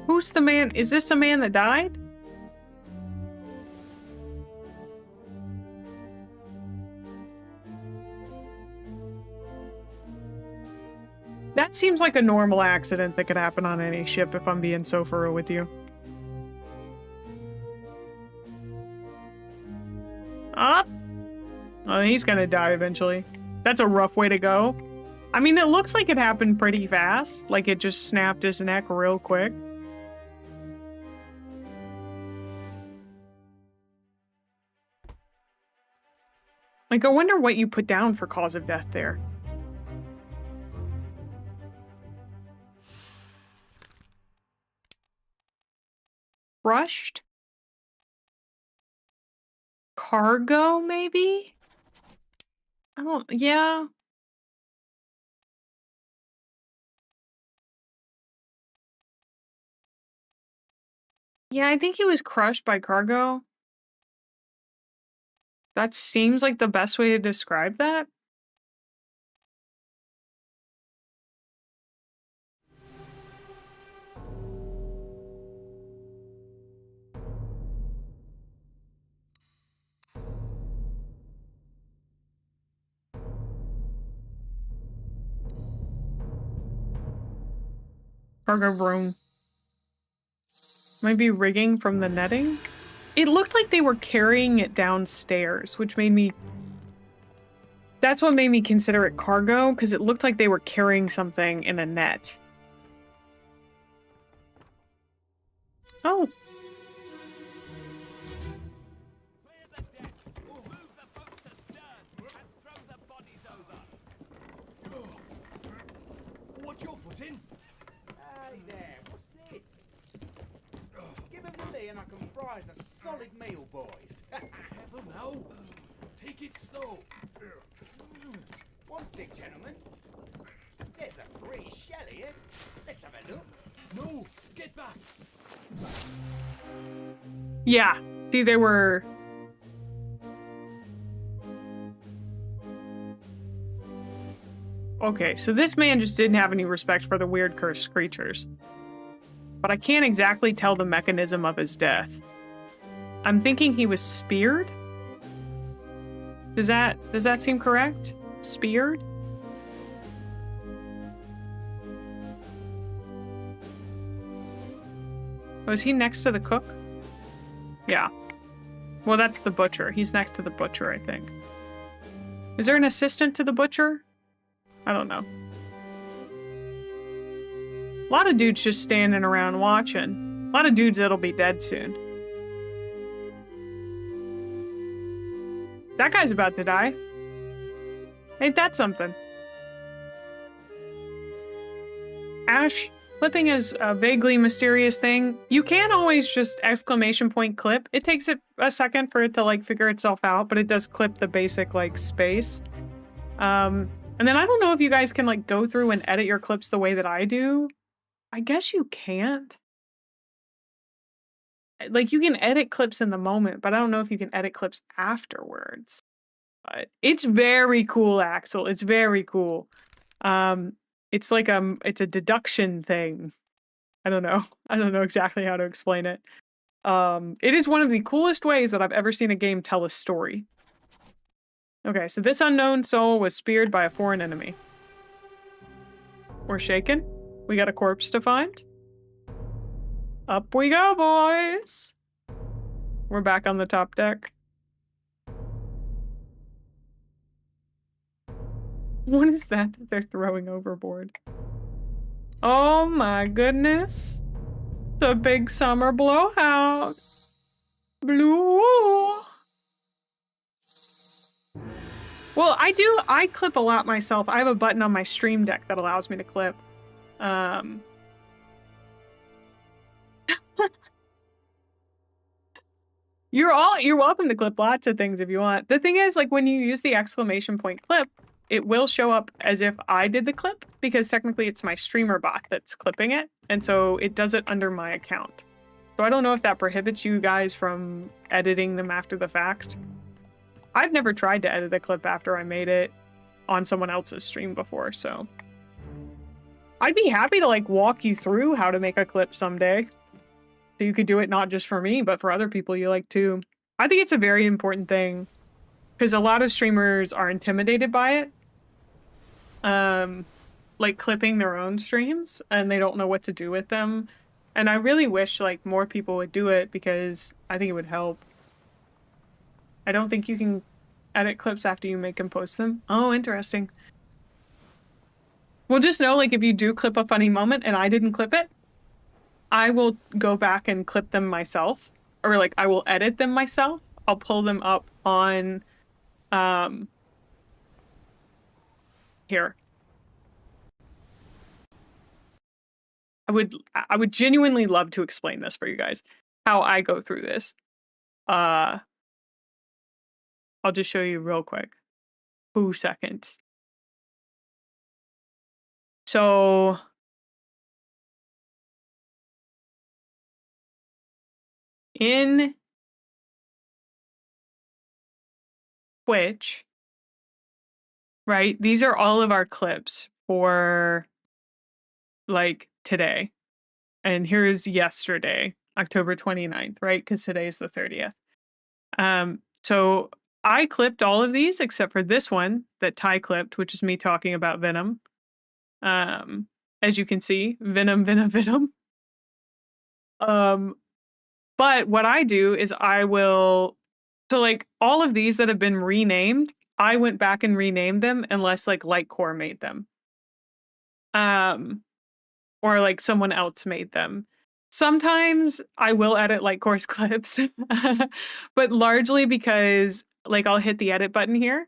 Who's the man? Is this the man that died? That seems like a normal accident that could happen on any ship, if I'm being so for real with you. Up. Oh, he's gonna die eventually. That's a rough way to go. I mean, it looks like it happened pretty fast. Like it just snapped his neck real quick. Like, I wonder what you put down for cause of death there. Crushed? Cargo, maybe? I don't... Yeah. Yeah, I think he was crushed by cargo. That seems like the best way to describe that. Cargo room. Might be rigging from the netting? It looked like they were carrying it downstairs, which made me... That's what made me consider it cargo, because it looked like they were carrying something in a net. Oh. What's your foot in? Hey there, what's this? Give him to me and I can fry us a solid meal, boys. Careful now. Take it slow. One tick, gentlemen. There's a pretty shell here. Let's have a look. No, get back. Yeah. See, they were... Okay, so this man just didn't have any respect for the weird cursed creatures. But I can't exactly tell the mechanism of his death. I'm thinking he was speared? Does that seem correct? Speared? Oh, is he next to the cook? Yeah. Well, that's the butcher. He's next to the butcher, I think. Is there an assistant to the butcher? I don't know. A lot of dudes just standing around watching. A lot of dudes that'll be dead soon. That guy's about to die. Ain't that something? Ash, clipping is a vaguely mysterious thing. You can't always just exclamation point clip. It takes it a second for it to like figure itself out, but it does clip the basic like space. And then I don't know if you guys can like go through and edit your clips the way that I do. I guess you can't. Like you can edit clips in the moment, but I don't know if you can edit clips afterwards. But it's very cool, Axel. It's very cool. It's like it's a deduction thing. I don't know. I don't know exactly how to explain it. It is one of the coolest ways that I've ever seen a game tell a story. Okay, so this unknown soul was speared by a foreign enemy. We're shaken. We got a corpse to find. Up we go, boys! We're back on the top deck. What is that they're throwing overboard? Oh my goodness. The big summer blowout. Blue. Well, I clip a lot myself. I have a button on my stream deck that allows me to clip. You're welcome to clip lots of things if you want. The thing is, like when you use the exclamation point clip, it will show up as if I did the clip because technically it's my streamer bot that's clipping it. And so it does it under my account. So I don't know if that prohibits you guys from editing them after the fact. I've never tried to edit a clip after I made it. on someone else's stream before, so I'd be happy to like walk you through how to make a clip someday. So you could do it not just for me, but for other people you like too. I think it's a very important thing because a lot of streamers are intimidated by it. Like clipping their own streams and they don't know what to do with them. And I really wish like more people would do it because I think it would help. I don't think you can edit clips after you make and post them. Oh, interesting. Well, just know like if you do clip a funny moment and I didn't clip it, I will go back and clip them myself, or like I will edit them myself. I'll pull them up on here. I would genuinely love to explain this for you guys, how I go through this. I'll just show you real quick. 2 seconds. So in Twitch, right? These are all of our clips for like today. And here's yesterday, October 29th, right? Because today's the 30th. So I clipped all of these except for this one that Ty clipped, which is me talking about Venom. As you can see, Venom. But what I do is I will, so like all of these that have been renamed, I went back and renamed them unless like Litecore made them. Or like someone else made them. Sometimes I will edit Litecore's clips, but largely because like I'll hit the edit button here.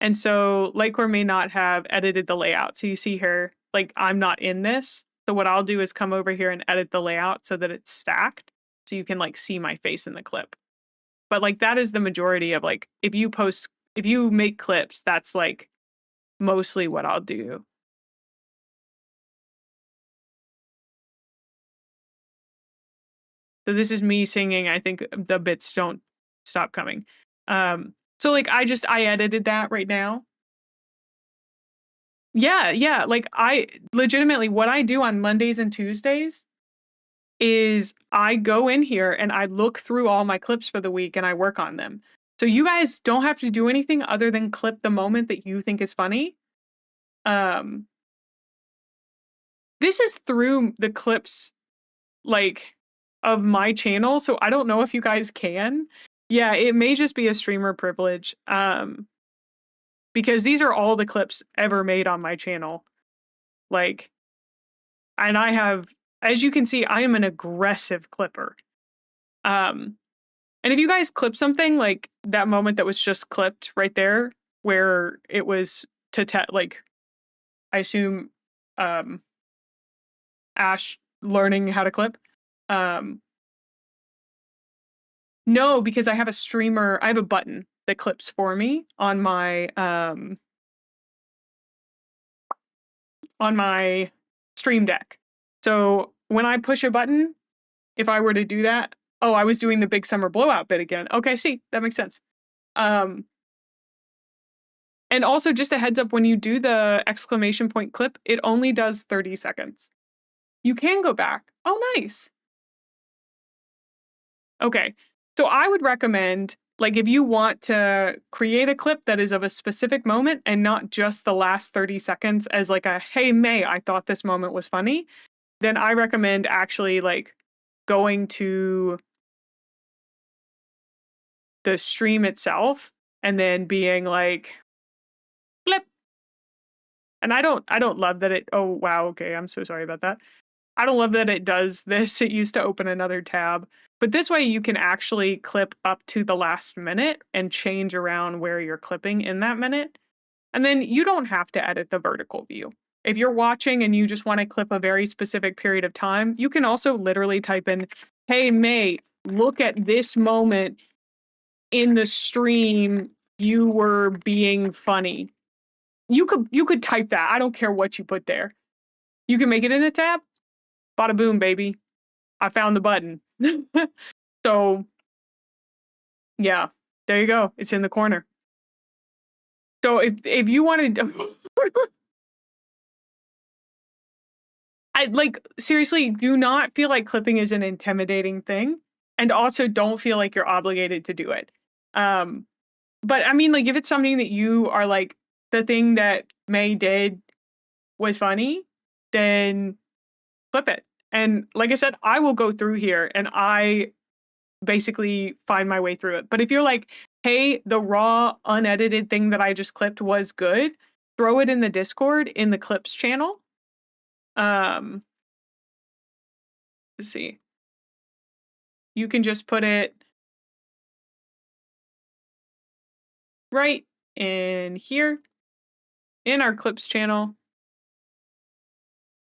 And so Litecore may not have edited the layout. So you see here, like I'm not in this. So what I'll do is come over here and edit the layout so that it's stacked. So you can like see my face in the clip. But like that is the majority of like, if you make clips, that's like mostly what I'll do. So this is me singing. I think the bits don't stop coming. So like I edited that right now. Yeah. Like I legitimately, what I do on Mondays and Tuesdays is I go in here and I look through all my clips for the week and I work on them. So you guys don't have to do anything other than clip the moment that you think is funny. This is through the clips like of my channel, so I don't know if you guys can. Yeah, it may just be a streamer privilege. Because these are all the clips ever made on my channel. Like, and I have, as you can see, I am an aggressive clipper. And if you guys clip something like that moment that was just clipped right there, where it was to like, I assume Ash learning how to clip. No, because I have a streamer, I have a button that clips for me on my Stream Deck. So when I push a button, if I were to do that, oh, I was doing the big summer blowout bit again. Okay, see, that makes sense. And also just a heads up, when you do the exclamation point clip, it only does 30 seconds. You can go back. Oh, nice. Okay, so I would recommend, like, if you want to create a clip that is of a specific moment and not just the last 30 seconds as like a, hey, May, I thought this moment was funny, then I recommend actually like going to the stream itself and then being like, clip. And I don't love that it, oh, wow, okay, I'm so sorry about that. I don't love that it does this. It used to open another tab. But this way you can actually clip up to the last minute and change around where you're clipping in that minute. And then you don't have to edit the vertical view. If you're watching and you just want to clip a very specific period of time, you can also literally type in, hey, May, look at this moment in the stream. You were being funny. You could type that. I don't care what you put there. You can make it in a tab. Bada boom, baby. I found the button. So, yeah, there you go. It's in the corner. So if you wanted I like seriously do not feel like clipping is an intimidating thing, and also don't feel like you're obligated to do it. But I mean, like, if it's something that you are like, the thing that May did was funny, then clip it. And like I said, I will go through here and I basically find my way through it. But if you're like, hey, the raw, unedited thing that I just clipped was good, throw it in the Discord in the clips channel. Let's see. You can just put it right in here in our clips channel.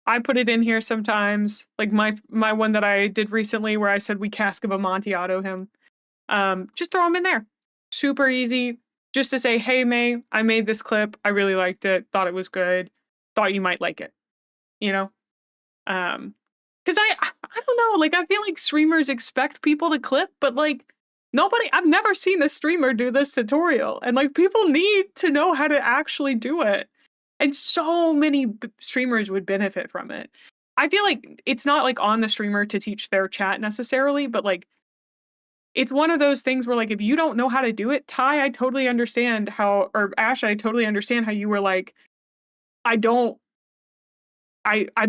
I put it in here sometimes, like my one that I did recently where I said we cask of Amontillado him. Just throw them in there. Super easy. Just to say, hey May, I made this clip. I really liked it. Thought it was good. Thought you might like it. You know? Because I don't know, like I feel like streamers expect people to clip, but like I've never seen a streamer do this tutorial, and like people need to know how to actually do it. And so many streamers would benefit from it. I feel like it's not like on the streamer to teach their chat necessarily, but like it's one of those things where like if you don't know how to do it, Ty, I totally understand how, or Ash, I totally understand how you were like, I've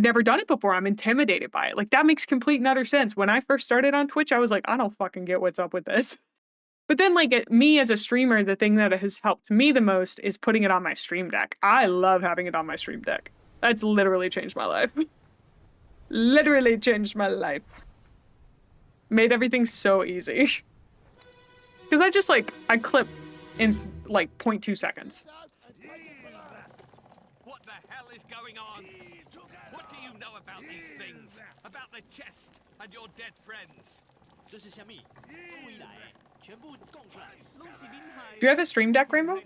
never done it before. I'm intimidated by it. Like that makes complete and utter sense. When I first started on Twitch, I was like, I don't fucking get what's up with this. But then, like, me as a streamer, the thing that has helped me the most is putting it on my stream deck. I love having it on my stream deck. That's literally changed my life. Literally changed my life. Made everything so easy. Because I just, like, I clip in, like, 0.2 seconds. What the hell is going on? What do you know about these things? About the chest and your dead friends? Do you have a stream deck, Rainbow?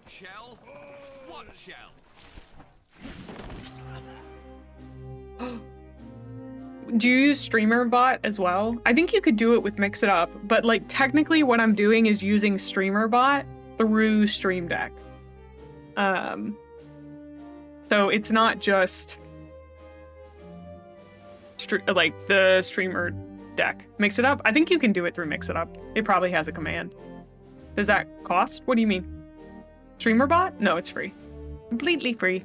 Shell? What shell? Do you use Streamer Bot as well? I think you could do it with Mix It Up, but like technically what I'm doing is using Streamer Bot through Stream Deck. So it's not just like the streamer deck. Mix It Up? I think you can do it through Mix It Up. It probably has a command. Does that cost? What do you mean? Streamer Bot? No, it's free. Completely free.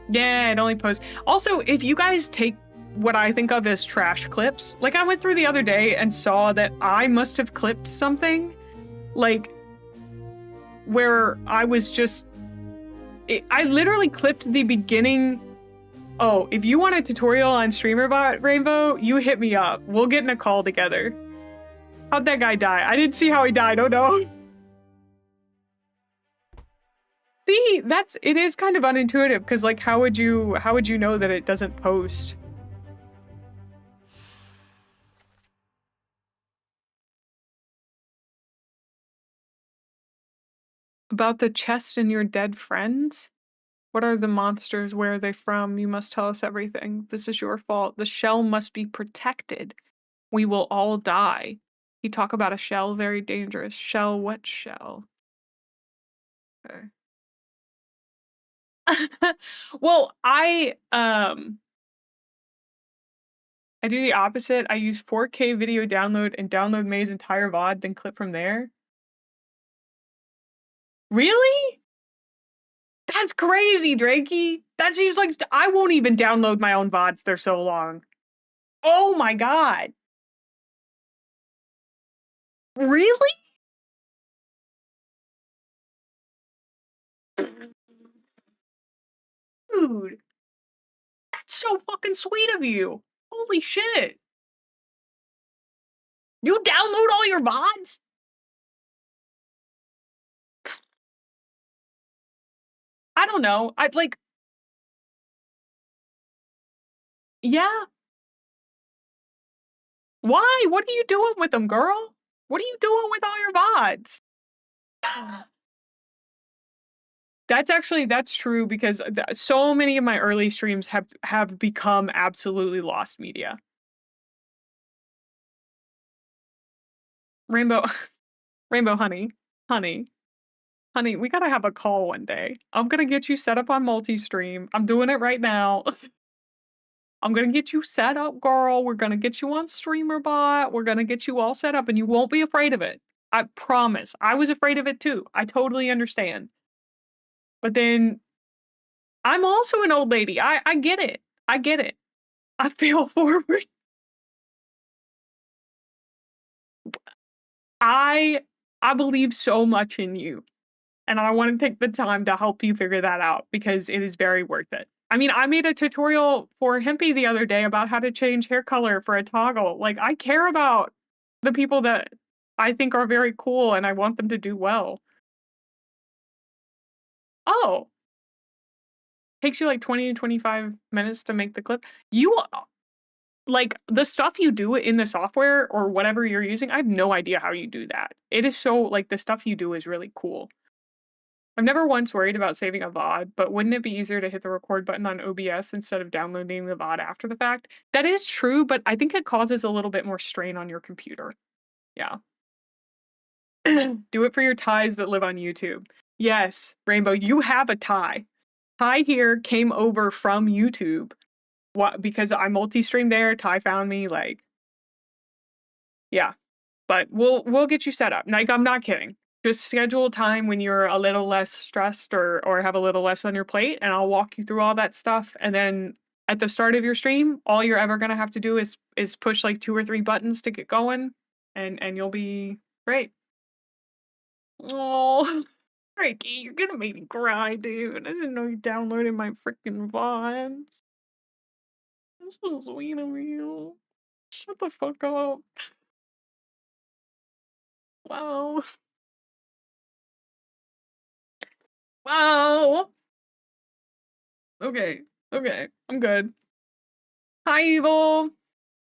Yeah, it only posts. Also, if you guys take what I think of as trash clips, like I went through the other day and saw that I must have clipped something, like where I was just, I literally clipped the beginning. Oh, if you want a tutorial on StreamerBot, Rainbow, you hit me up. We'll get in a call together. How'd that guy die? I didn't see how he died. Oh no. See, it is kind of unintuitive because like how would you know that it doesn't post? About the chest and your dead friends? What are the monsters? Where are they from? You must tell us everything. This is your fault. The shell must be protected. We will all die. You talk about a shell, very dangerous. Shell, what shell? Okay. Well, I do the opposite. I use 4K video download and download May's entire VOD, then clip from there. Really? That's crazy, Drakey. That seems like I won't even download my own VODs. They're so long. Oh my god. Really? Dude. That's so fucking sweet of you. Holy shit. You download all your VODs? I don't know. I'd like. Yeah. Why? What are you doing with them, girl? What are you doing with all your VODs? That's true because so many of my early streams have become absolutely lost media. Rainbow, Rainbow, honey, we gotta have a call one day. I'm gonna get you set up on multi-stream. I'm doing it right now. I'm gonna get you set up, girl. We're gonna get you on StreamerBot. We're gonna get you all set up, and you won't be afraid of it. I promise. I was afraid of it too. I totally understand. But then I'm also an old lady. I get it. I get it. I fail forward. I believe so much in you. And I want to take the time to help you figure that out because it is very worth it. I mean, I made a tutorial for Hempy the other day about how to change hair color for a toggle. Like, I care about the people that I think are very cool and I want them to do well. Oh. Takes you like 20 to 25 minutes to make the clip. You, like, the stuff you do in the software or whatever you're using, I have no idea how you do that. It is so, like, the stuff you do is really cool. I've never once worried about saving a VOD, but wouldn't it be easier to hit the record button on OBS instead of downloading the VOD after the fact? That is true, but I think it causes a little bit more strain on your computer. Yeah. Do it for your ties that live on YouTube. Yes, Rainbow, you have a tie. Ty here came over from YouTube. What? Because I multi-streamed there. Ty found me. Like, yeah. But we'll get you set up. Like, I'm not kidding. Just schedule time when you're a little less stressed or have a little less on your plate, and I'll walk you through all that stuff. And then at the start of your stream, all you're ever gonna have to do is push like 2 or 3 buttons to get going, and you'll be great. Oh, Ricky, you're gonna make me cry, dude. I didn't know you downloaded my freaking VODs. That's so sweet of you. Shut the fuck up. Wow. Wow. Okay. Okay. I'm good. Hi, Evil.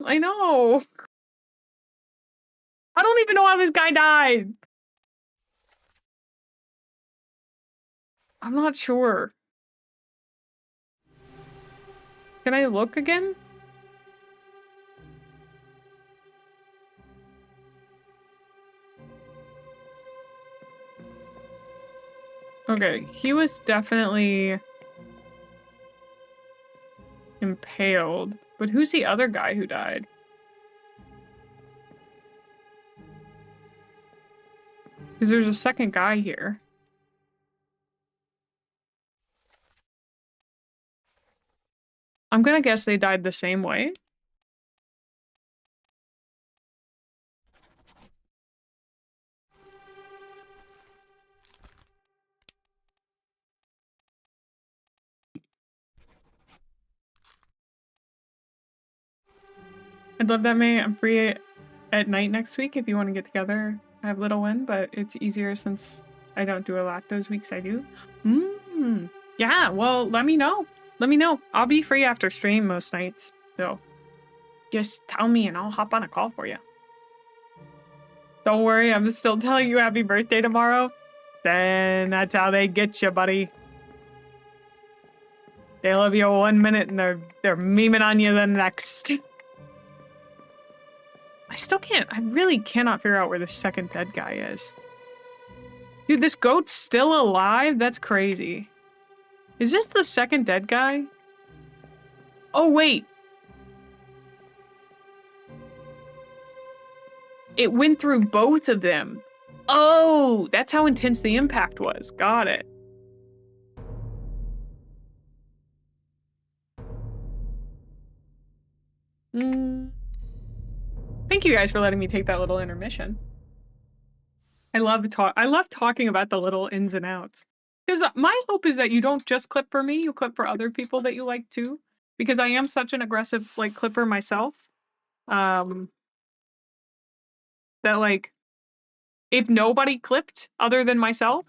I know. I don't even know how this guy died. I'm not sure. Can I look again? Okay, he was definitely impaled. But who's the other guy who died? Because there's a second guy here. I'm gonna guess they died the same way. I'd love that, May. I'm free at night next week if you want to get together. I have little one, but it's easier since I don't do a lot those weeks I do. Yeah, well, let me know. Let me know. I'll be free after stream most nights, so just tell me and I'll hop on a call for you. Don't worry, I'm still telling you happy birthday tomorrow. Then that's how they get you, buddy. They love you 1 minute and they're memeing on you the next. I really cannot figure out where the second dead guy is. Dude, this goat's still alive? That's crazy. Is this the second dead guy? Oh, wait. It went through both of them. Oh, that's how intense the impact was. Got it. Thank you guys for letting me take that little intermission. I love talking about the little ins and outs. Because my hope is that you don't just clip for me, you clip for other people that you like too. Because I am such an aggressive like clipper myself. That like if nobody clipped other than myself,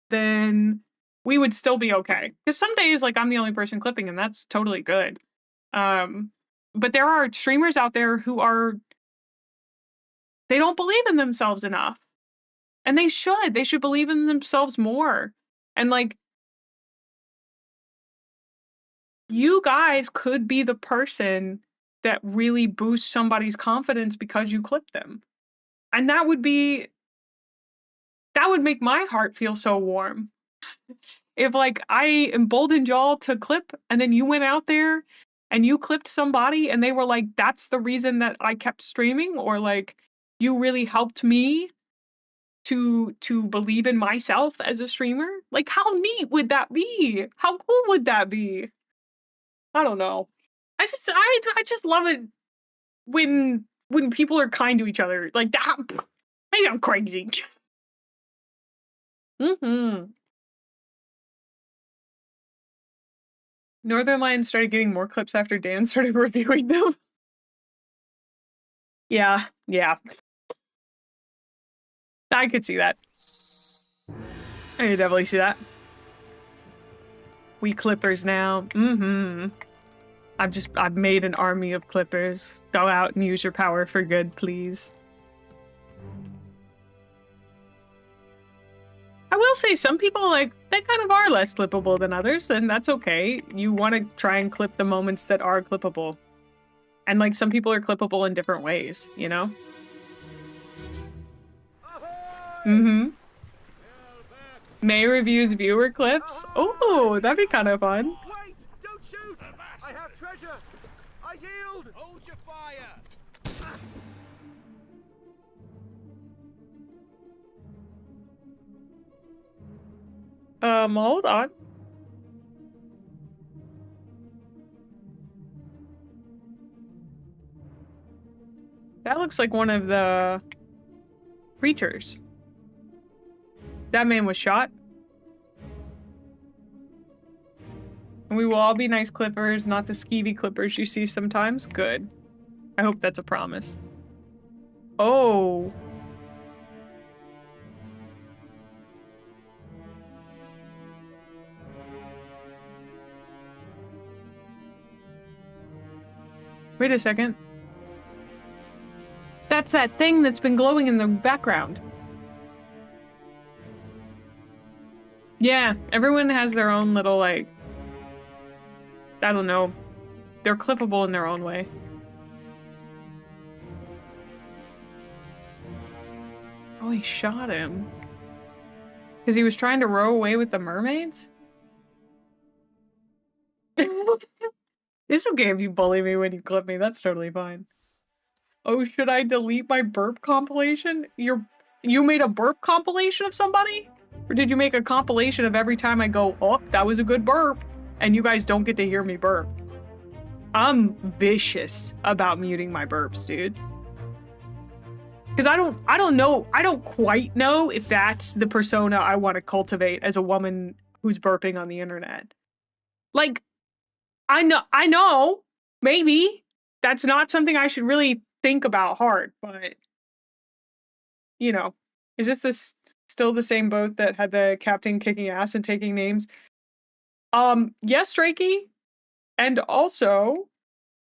then we would still be okay. Because some days like I'm the only person clipping and that's totally good. But there are streamers out there who they don't believe in themselves enough. And they should. They should believe in themselves more. And like you guys could be the person that really boosts somebody's confidence because you clip them. And that would make my heart feel so warm. If like I emboldened y'all to clip and then you went out there and you clipped somebody and they were like, that's the reason that I kept streaming, or like you really helped me to believe in myself as a streamer. Like, how neat would that be? How cool would that be? I don't know. I just love it when people are kind to each other. Like that. Maybe I'm crazy. Northern Lions started getting more clips after Dan started reviewing them. Yeah. I could see that. I could definitely see that. We clippers now. I've made an army of clippers. Go out and use your power for good, please. I will say some people, like, they kind of are less clippable than others, and that's okay. You want to try and clip the moments that are clippable. And, like, some people are clippable in different ways, you know? May reviews viewer clips. Oh, that'd be kind of fun. Wait! Don't shoot! I have treasure! I yield! Hold your fire! Hold on. That looks like one of the creatures. That man was shot. And we will all be nice clippers, not the skeevy clippers you see sometimes. Good. I hope that's a promise. Oh. Wait a second. That's that thing that's been glowing in the background. Yeah, everyone has their own little, like, I don't know. They're clippable in their own way. Oh, he shot him. Because he was trying to row away with the mermaids? It's okay if you bully me when you clip me. That's totally fine. Oh, should I delete my burp compilation? You made a burp compilation of somebody? Or did you make a compilation of every time I go, oh, that was a good burp, and you guys don't get to hear me burp? I'm vicious about muting my burps, dude. Because I don't quite know if that's the persona I want to cultivate as a woman who's burping on the internet. Like, I know, maybe that's not something I should really think about hard, but you know, is this still the same boat that had the captain kicking ass and taking names? Yes, Drakey. And also,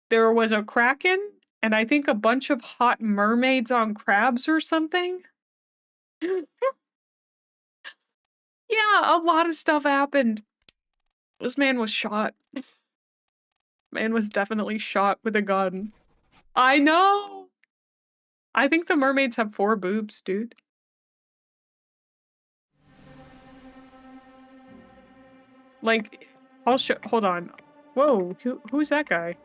there was a kraken, and I think a bunch of hot mermaids on crabs or something. Yeah, a lot of stuff happened. This man was shot. This man was definitely shot with a gun. I know! I think the mermaids have 4 boobs, dude. Like, I'll show- hold on. Whoa, who's that guy?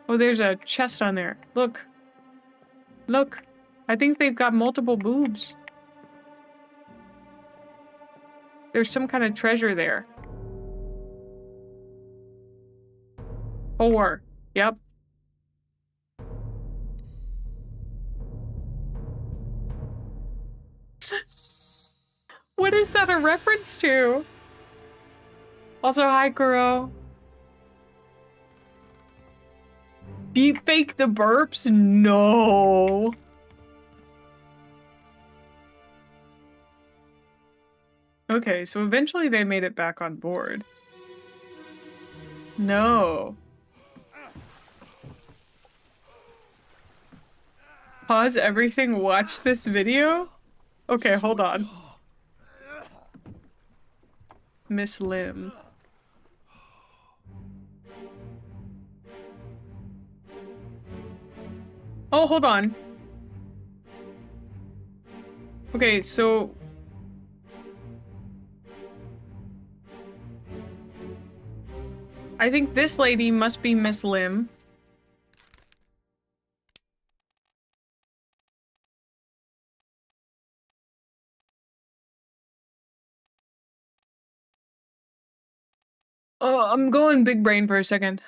Oh, there's a chest on there. Look. Look. I think they've got multiple boobs. There's some kind of treasure there. 4. Yep. What is that a reference to? Also, hi, Kuro. Deepfake the burps? No. Okay, so eventually they made it back on board. No. Pause everything, watch this video? Okay, hold on. Miss Lim. Oh, hold on. Okay, so... I think this lady must be Miss Lim. Oh, I'm going big brain for a second.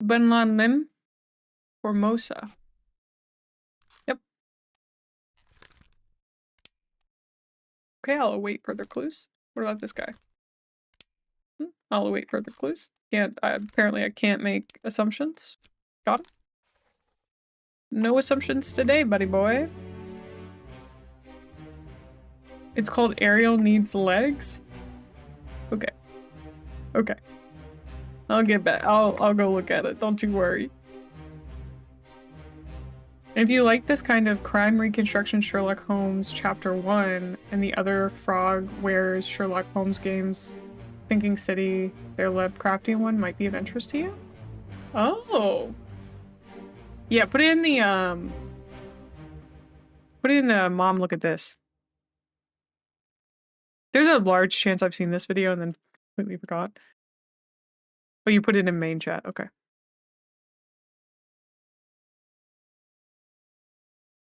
Bunlan Lim? Formosa. Yep. Okay, I'll await further clues. What about this guy? I'll await further clues. Apparently I can't make assumptions. Got it. No assumptions today, buddy boy. It's called Ariel Needs Legs? Okay. Okay. I'll get back. I'll go look at it. Don't you worry. If you like this kind of crime reconstruction Sherlock Holmes Chapter 1 and the other Frog Wears Sherlock Holmes games, Thinking City, their Lovecraftian one might be of interest to you? Oh. Yeah, put it in the mom look at this. There's a large chance I've seen this video and then completely forgot. Oh, you put it in main chat. Okay.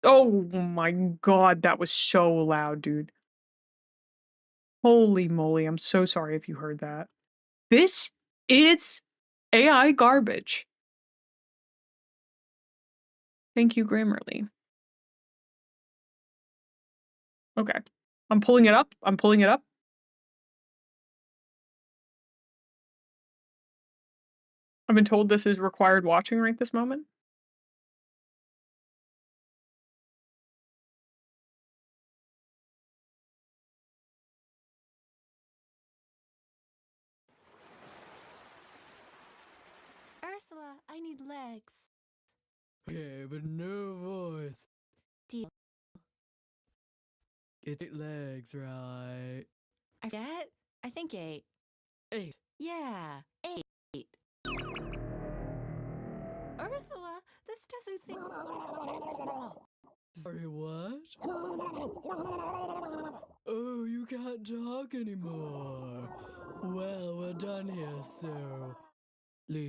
Oh my god, that was so loud, dude. Holy moly, I'm so sorry if you heard that. This is AI garbage. Thank you, Grammarly. Okay. I'm pulling it up. I'm pulling it up. I've been told this is required watching right this moment. Ursula, I need legs. Okay, but no voice. Deal. It's 8 legs, right? I forget? I think 8. 8. Yeah, 8. Ursula, this doesn't seem... Sorry, what? Oh, you can't talk anymore. Well, we're done here, so... leave.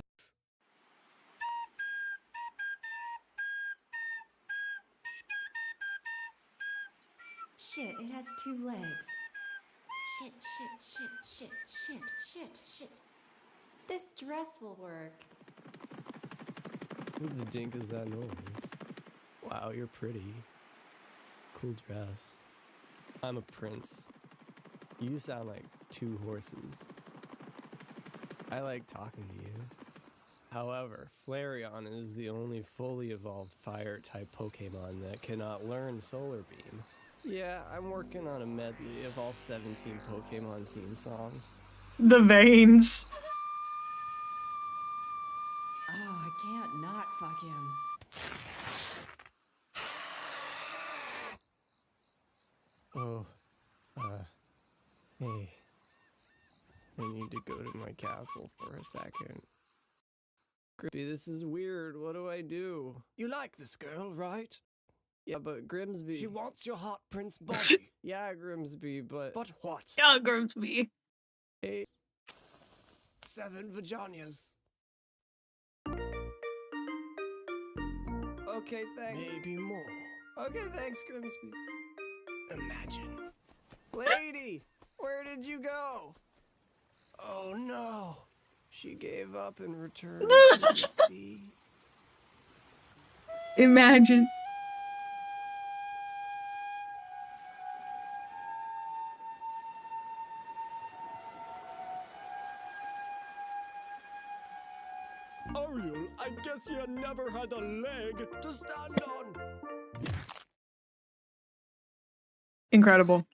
Shit, it has 2 legs. Shit, shit, shit, shit, shit, shit, shit. This dress will work. Who the dink is that noise? Wow, you're pretty. Cool dress. I'm a prince. You sound like 2 horses. I like talking to you. However, Flareon is the only fully evolved fire-type Pokemon that cannot learn Solar Beam. Yeah, I'm working on a medley of all 17 Pokemon theme songs. The veins. Oh, I can't not fuck him. Oh, hey. I need to go to my castle for a second. Grippy, this is weird. What do I do? You like this girl, right? Yeah, but Grimsby... She wants your hot prince body. Yeah, Grimsby, but... But what? Yeah, Grimsby. Hey. 7 vaginas. Okay, thanks. Maybe more. Okay, thanks, Grimsby. Imagine. Lady! Where did you go? Oh no. She gave up and returned to the sea. Imagine. Ariel, I guess you never had a leg to stand on. Incredible.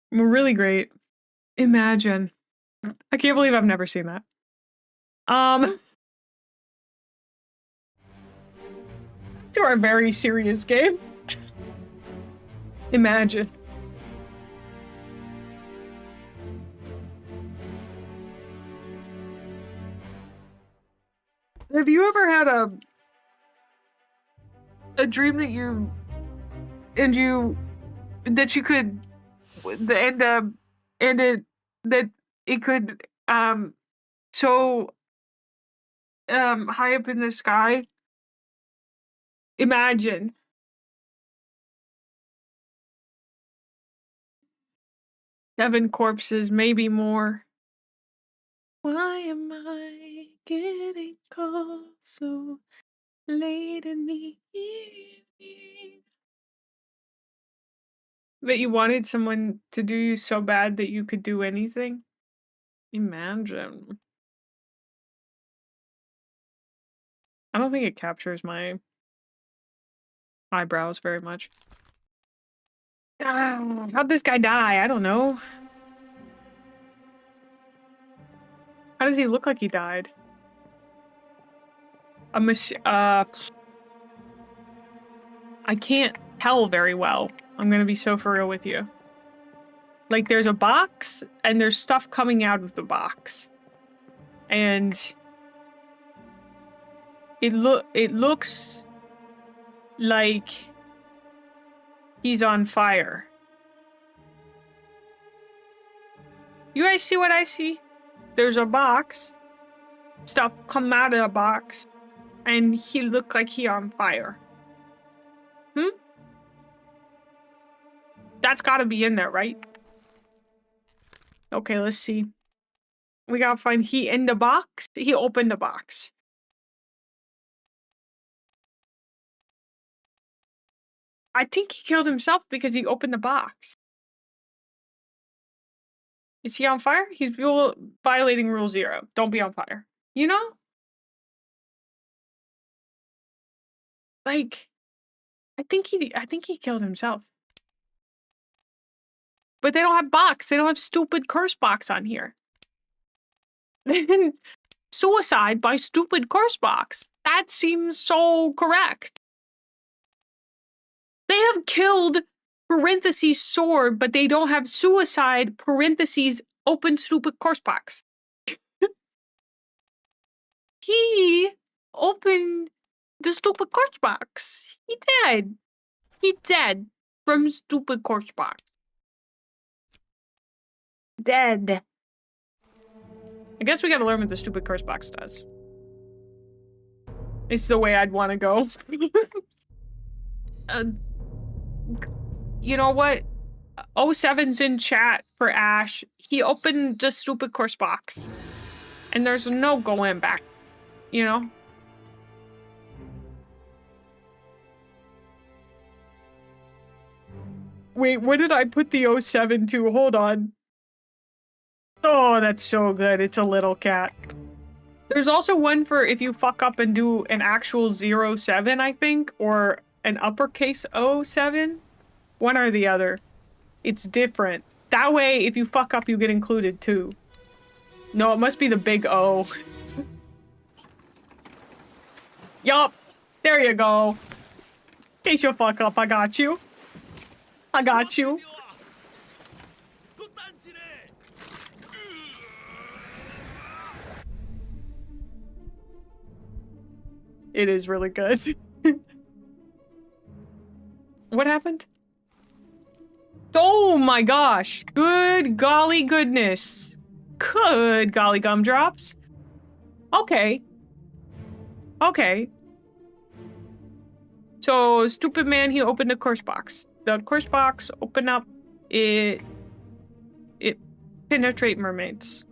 Really great. Imagine. I can't believe I've never seen that. To our very serious game. Imagine. Have you ever had a dream that you could it could so high up in the sky? Imagine. 7 corpses, maybe more. Why am I getting cold so late in the evening? That you wanted someone to do you so bad that you could do anything? Imagine. I don't think it captures my eyebrows very much. How'd this guy die? I don't know. How does he look like he died? I can't tell very well. I'm gonna be so for real with you. Like, there's a box, and there's stuff coming out of the box. And it looks like he's on fire. You guys see what I see? There's a box. Stuff come out of the box. And he looked like he on fire. That's gotta be in there, right? Okay, let's see. We gotta find he in the box. He opened the box. I think he killed himself because he opened the box. Is he on fire? He's violating rule 0. Don't be on fire. You know? Like, I think he killed himself. But they don't have box. They don't have stupid curse box on here. Suicide by stupid curse box. That seems so correct. They have killed parentheses sword, but they don't have suicide parentheses open stupid curse box. He opened the stupid curse box. He dead. He dead from stupid curse box. Dead. I guess we gotta learn what the stupid curse box does. It's the way I'd want to go. You know what? 07's in chat for Ash. He opened the stupid curse box. And there's no going back. You know? Wait, where did I put the 07 to? Hold on. Oh, that's so good. It's a little cat. There's also one for if you fuck up and do an actual 07, I think, or an uppercase 07. One or the other. It's different. That way, if you fuck up, you get included too. No, it must be the big O. Yup. There you go. In case you fuck up, I got you. I got you. It is really good. What happened? Oh my gosh. Good golly goodness. Good golly gumdrops. Okay. Okay. So, stupid man, he opened a curse box. The curse box opened up. It penetrate mermaids.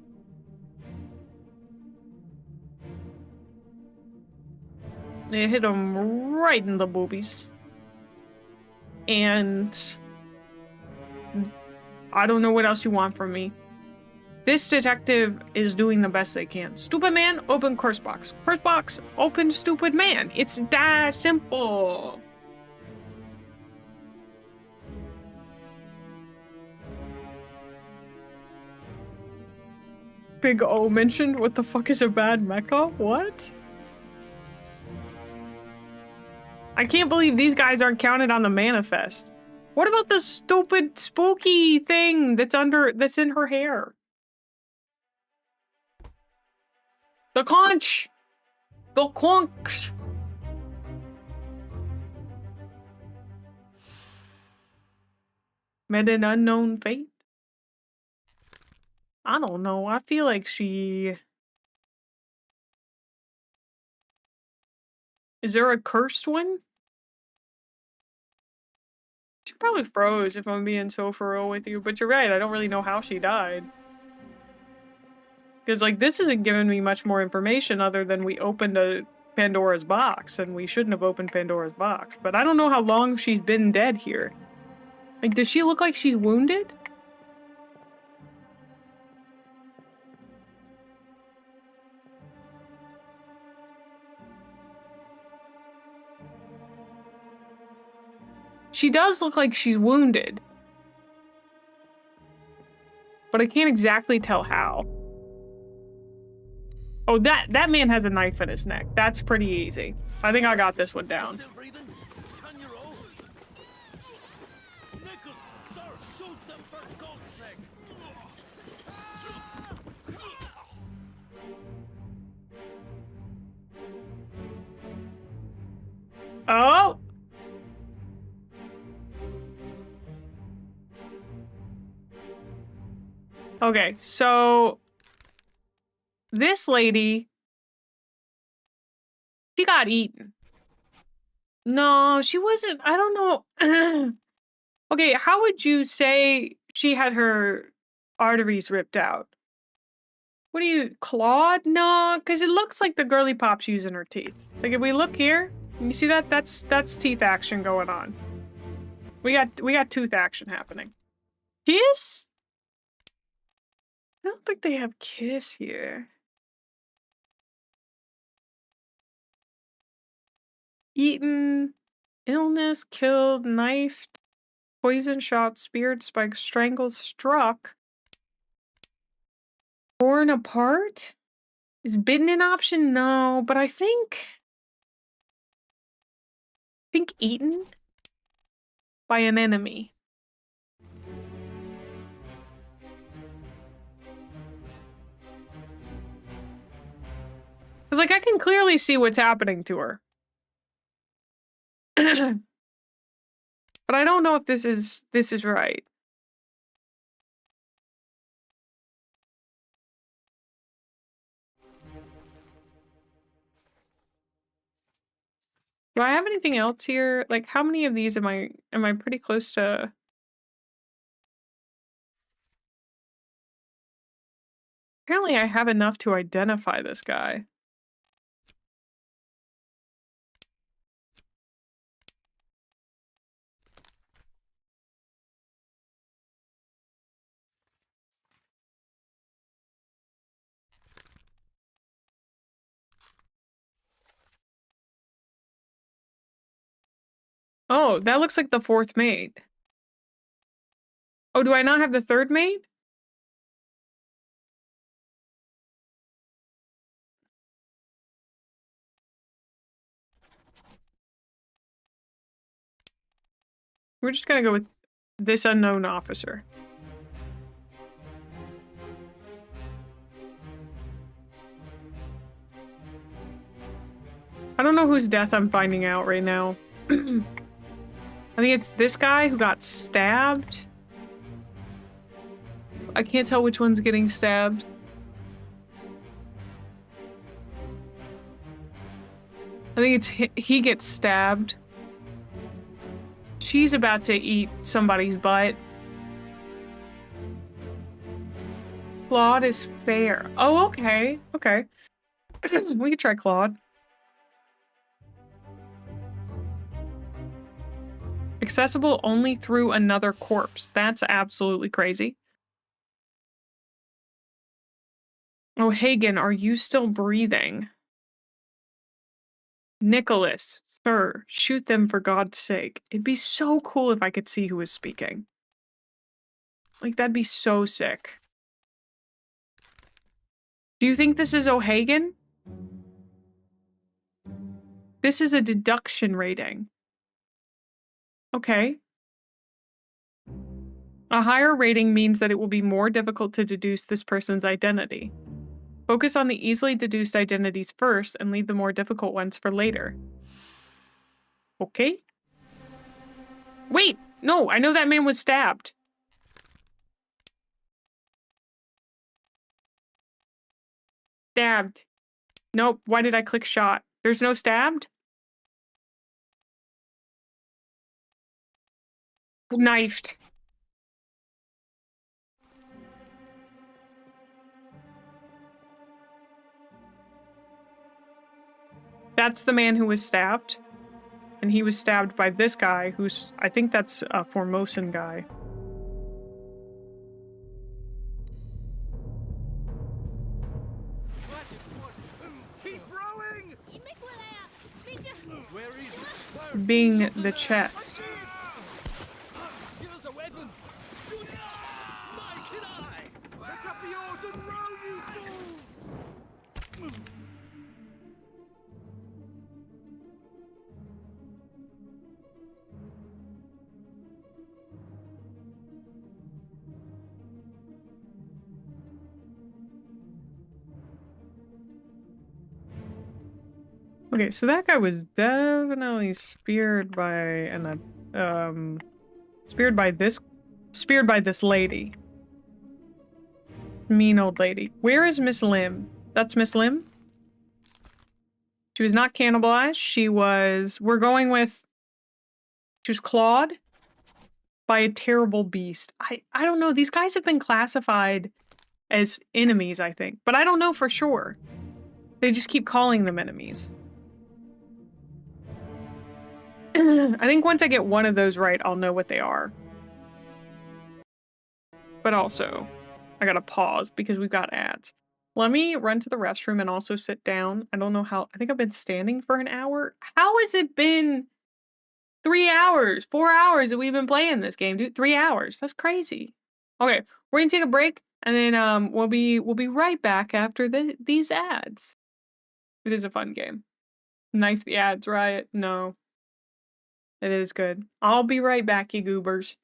It hit him right in the boobies. And I don't know what else you want from me. This detective is doing the best they can. Stupid man, open curse box. Curse box, open stupid man. It's that simple. Big O mentioned, what the fuck is a bad mecha? What? I can't believe these guys aren't counted on the manifest. What about the stupid spooky thing that's in her hair? The conch! The conch! Met an unknown fate? I don't know. I feel like she... Is there a cursed one? She probably froze if I'm being so for real with you, but you're right, I don't really know how she died. Because, like, this isn't giving me much more information other than we opened a Pandora's box, and we shouldn't have opened Pandora's box. But I don't know how long she's been dead here. Like, does she look like she's wounded? She does look like she's wounded. But I can't exactly tell how. Oh, that man has a knife in his neck. That's pretty easy. I think I got this one down. Oh! Okay, so this lady, she got eaten. No, she wasn't. I don't know. Okay, how would you say she had her arteries ripped out? What do you, clawed? No, because it looks like the girly pop's using her teeth. Like if we look here, you see that? That's teeth action going on. We got tooth action happening. Kiss? I don't think they have kiss here. Eaten, illness, killed, knifed, poison shot, speared, spiked, strangled, struck. Torn apart? Is bitten an option? No, but I think eaten by an enemy. Cause like I can clearly see what's happening to her. But I don't know if this is right. Do I have anything else here? Like how many of these am I pretty close to? Apparently I have enough to identify this guy. Oh, that looks like the fourth maid. Oh, do I not have the third maid? We're just gonna go with this unknown officer. I don't know whose death I'm finding out right now. I think it's this guy who got stabbed. I can't tell which one's getting stabbed. I think it's he gets stabbed. She's about to eat somebody's butt. Claude is fair. Oh, okay. Okay. We could try Claude. Accessible only through another corpse. That's absolutely crazy. Oh, Hagen, are you still breathing? Nicholas, sir, shoot them for God's sake. It'd be so cool if I could see who is speaking. Like, that'd be so sick. Do you think this is O'Hagan? This is a deduction rating. Okay. A higher rating means that it will be more difficult to deduce this person's identity. Focus on the easily deduced identities first and leave the more difficult ones for later. Okay. Wait, no, I know that man was stabbed. Stabbed. Nope, why did I click shot? There's no stabbed? Knifed. That's the man who was stabbed. And he was stabbed by this guy who's, I think that's a Formosan guy. Keep rowing! Where is it? Being the chest. Give us a weapon! Shoot it! Mike and I! Pick up the oars and row, you fools! Okay, so that guy was definitely speared by speared by this lady. Mean old lady. Where is Miss Lim? That's Miss Lim? She was not cannibalized. She was clawed by a terrible beast. I don't know. These guys have been classified as enemies, I think, but I don't know for sure. They just keep calling them enemies. I think once I get one of those right, I'll know what they are. But also, I gotta pause because we've got ads. Let me run to the restroom and also sit down. I don't know how, I think I've been standing for an hour. How has it been 3 hours, 4 hours that we've been playing this game, dude? 3 hours, that's crazy. Okay, we're gonna take a break and then we'll be right back after these ads. It is a fun game. Knife the ads, right? No. It is good. I'll be right back, you goobers.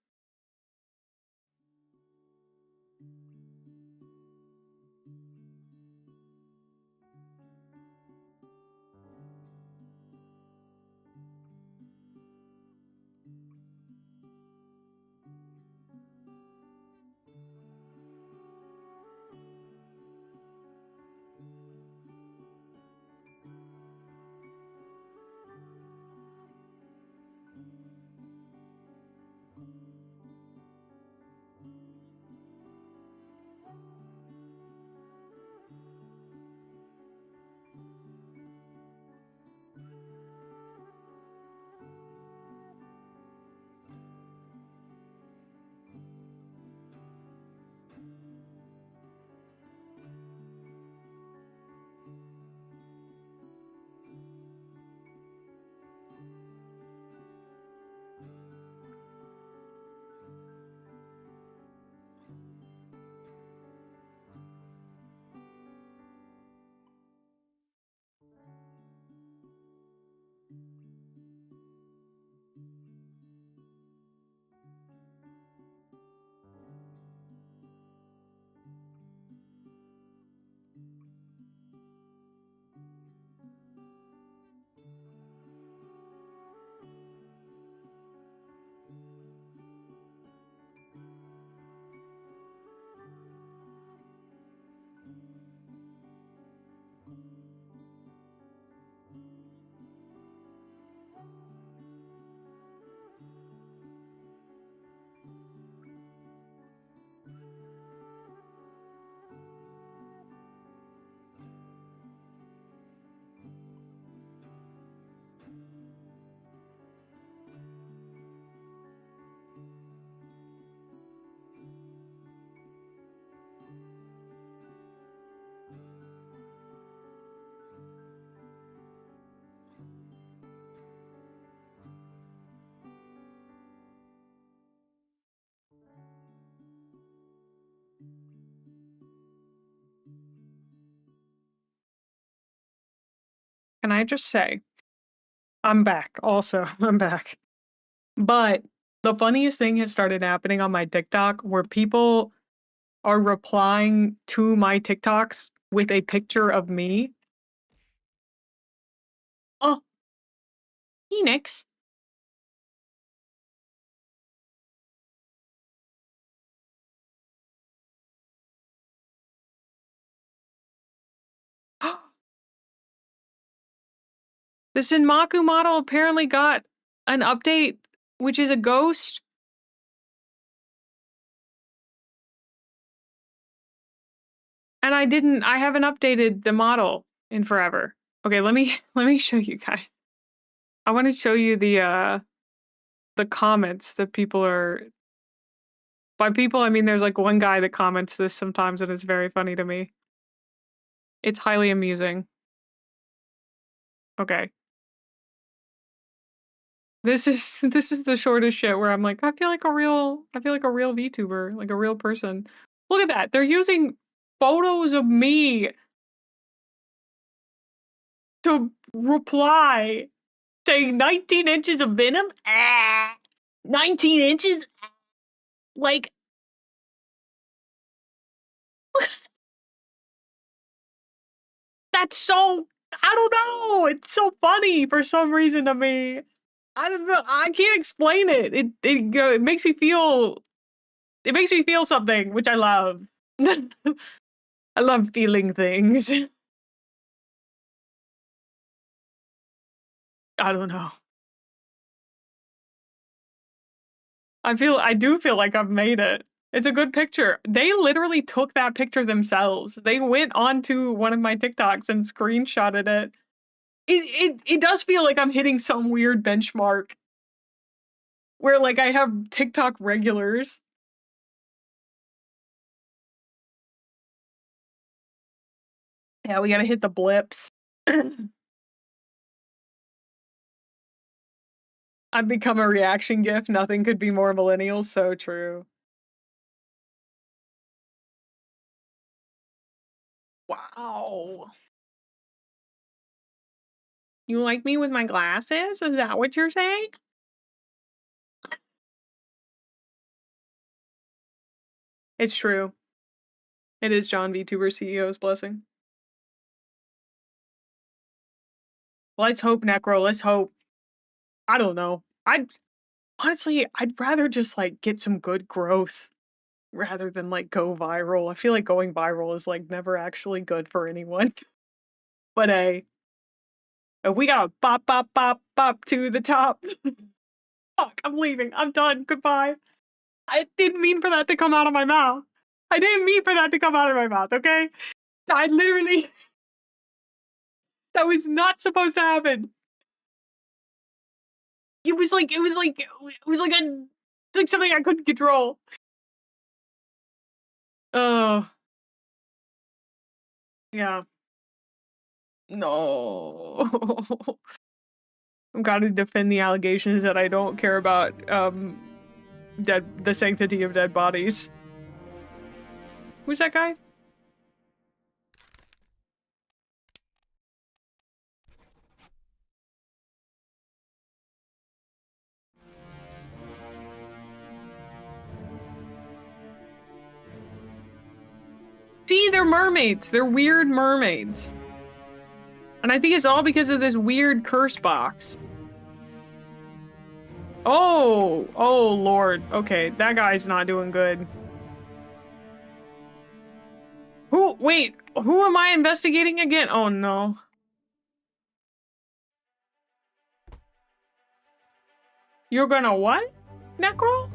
Can I just say, I'm back. Also, I'm back. But The funniest thing has started happening on my TikTok where people are replying to my TikToks with a picture of me. Oh, Phoenix. The Sinmaku model apparently got an update, which is a ghost. And I haven't updated the model in forever. Okay, let me show you guys. I want to show you the comments that people are. By people, I mean there's like one guy that comments this sometimes and it's very funny to me. It's highly amusing. Okay. This is the shortest shit where I'm like, I feel like a real VTuber, like a real person. Look at that. They're using photos of me to reply saying 19 inches of venom? 19 inches? Like that's so I don't know. It's so funny for some reason to me. I don't know. I can't explain it. It makes me feel something, which I love. I love feeling things. I don't know. I do feel like I've made it. It's a good picture. They literally took that picture themselves. They went onto one of my TikToks and screenshotted it. It does feel like I'm hitting some weird benchmark where like I have TikTok regulars. Yeah, we gotta hit the blips. I've become a reaction gif. Nothing could be more millennial. So true. Wow. You like me with my glasses? Is that what you're saying? It's true. It is John VTuber CEO's blessing. Let's hope, Necro. Let's hope. I don't know. Honestly, I'd rather just like get some good growth rather than like go viral. I feel like going viral is like never actually good for anyone. But hey, if we gotta bop, bop, bop, bop to the top. Fuck, I'm leaving. I'm done. Goodbye. I didn't mean for that to come out of my mouth. I didn't mean for that to come out of my mouth, okay? I literally. That was not supposed to happen. It was like something I couldn't control. Oh. Yeah. No. I've got to defend the allegations that I don't care about the sanctity of dead bodies. Who's that guy? See, they're mermaids. They're weird mermaids. And I think it's all because of this weird curse box. Oh Lord. Okay, that guy's not doing good. Wait, who am I investigating again? Oh no. You're gonna what? Necro?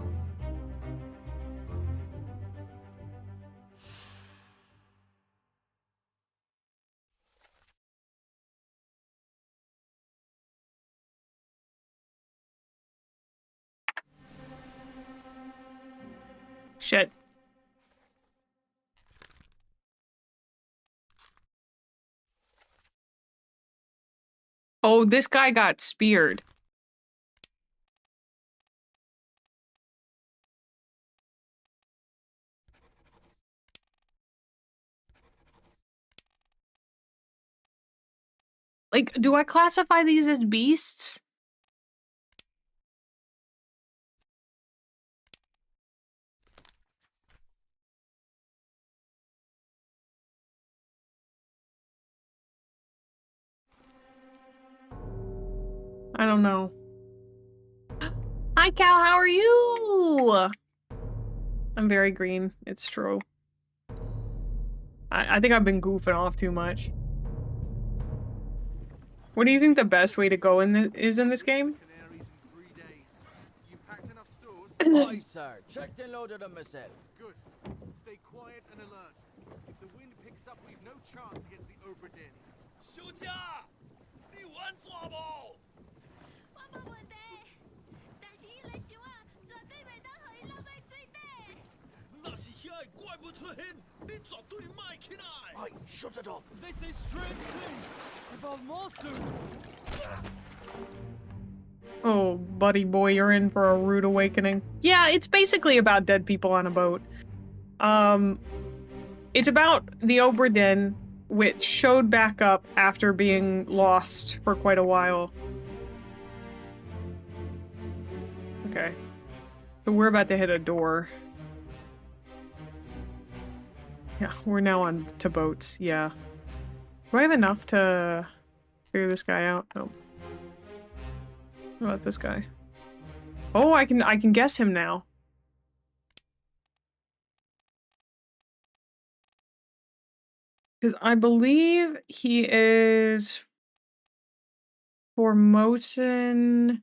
Shit. Oh, this guy got speared. Like, do I classify these as beasts? I don't know. Hi, Cal. How are you? I'm very green. It's true. I think I've been goofing off too much. What do you think the best way to go is in this game? Aye, sir. Checked and loaded them myself. Good. Stay quiet and alert. If the wind picks up, we've no chance against the Obra Dinn. 休假，你玩抓不？我冇问题，但是伊来想啊，绝对袂当互伊落在水底。那是遐个怪物出现，你绝对卖起来。Aye, shut it up. They say strange things about monsters. Oh, buddy boy, you're in for a rude awakening. Yeah, it's basically about dead people on a boat. It's about the Obra Dinn, which showed back up after being lost for quite a while. Okay. So we're about to hit a door. Yeah, we're now on to boats, yeah. Do I have enough to figure this guy out? No. What about this guy? Oh, I can guess him now. Because I believe he is Formosan.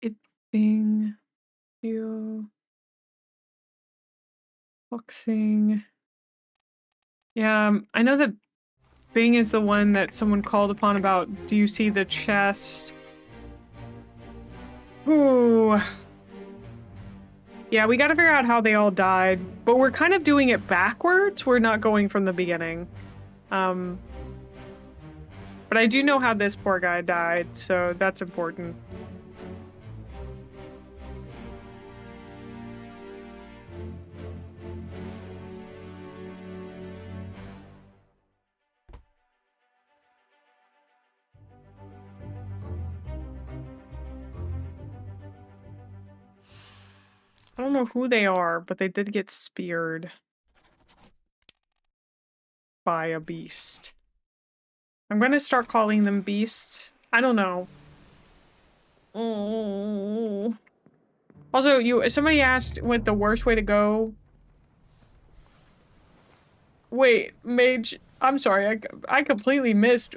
It being you boxing. Yeah, I know that Bing is the one that someone called upon about, do you see the chest? Ooh. Yeah, we gotta figure out how they all died, but we're kind of doing it backwards. We're not going from the beginning. But I do know how this poor guy died, so that's important. I don't know who they are, but they did get speared by a beast. I'm gonna start calling them beasts. I don't know. Oh. Also, somebody asked what the worst way to go. Wait, Mage, I'm sorry, I completely missed.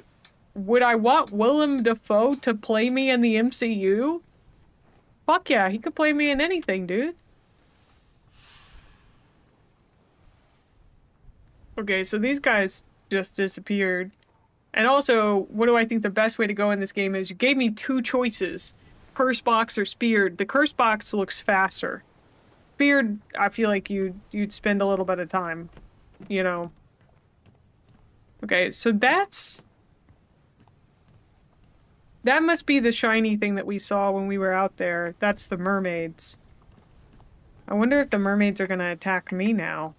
Would I want Willem Dafoe to play me in the MCU? Fuck yeah, he could play me in anything, dude. Okay, so these guys just disappeared. And also, what do I think the best way to go in this game is? You gave me two choices. Curse box or speared. The curse box looks faster. Speared, I feel like you'd spend a little bit of time, you know. Okay, so that must be the shiny thing that we saw when we were out there. That's the mermaids. I wonder if the mermaids are gonna attack me now.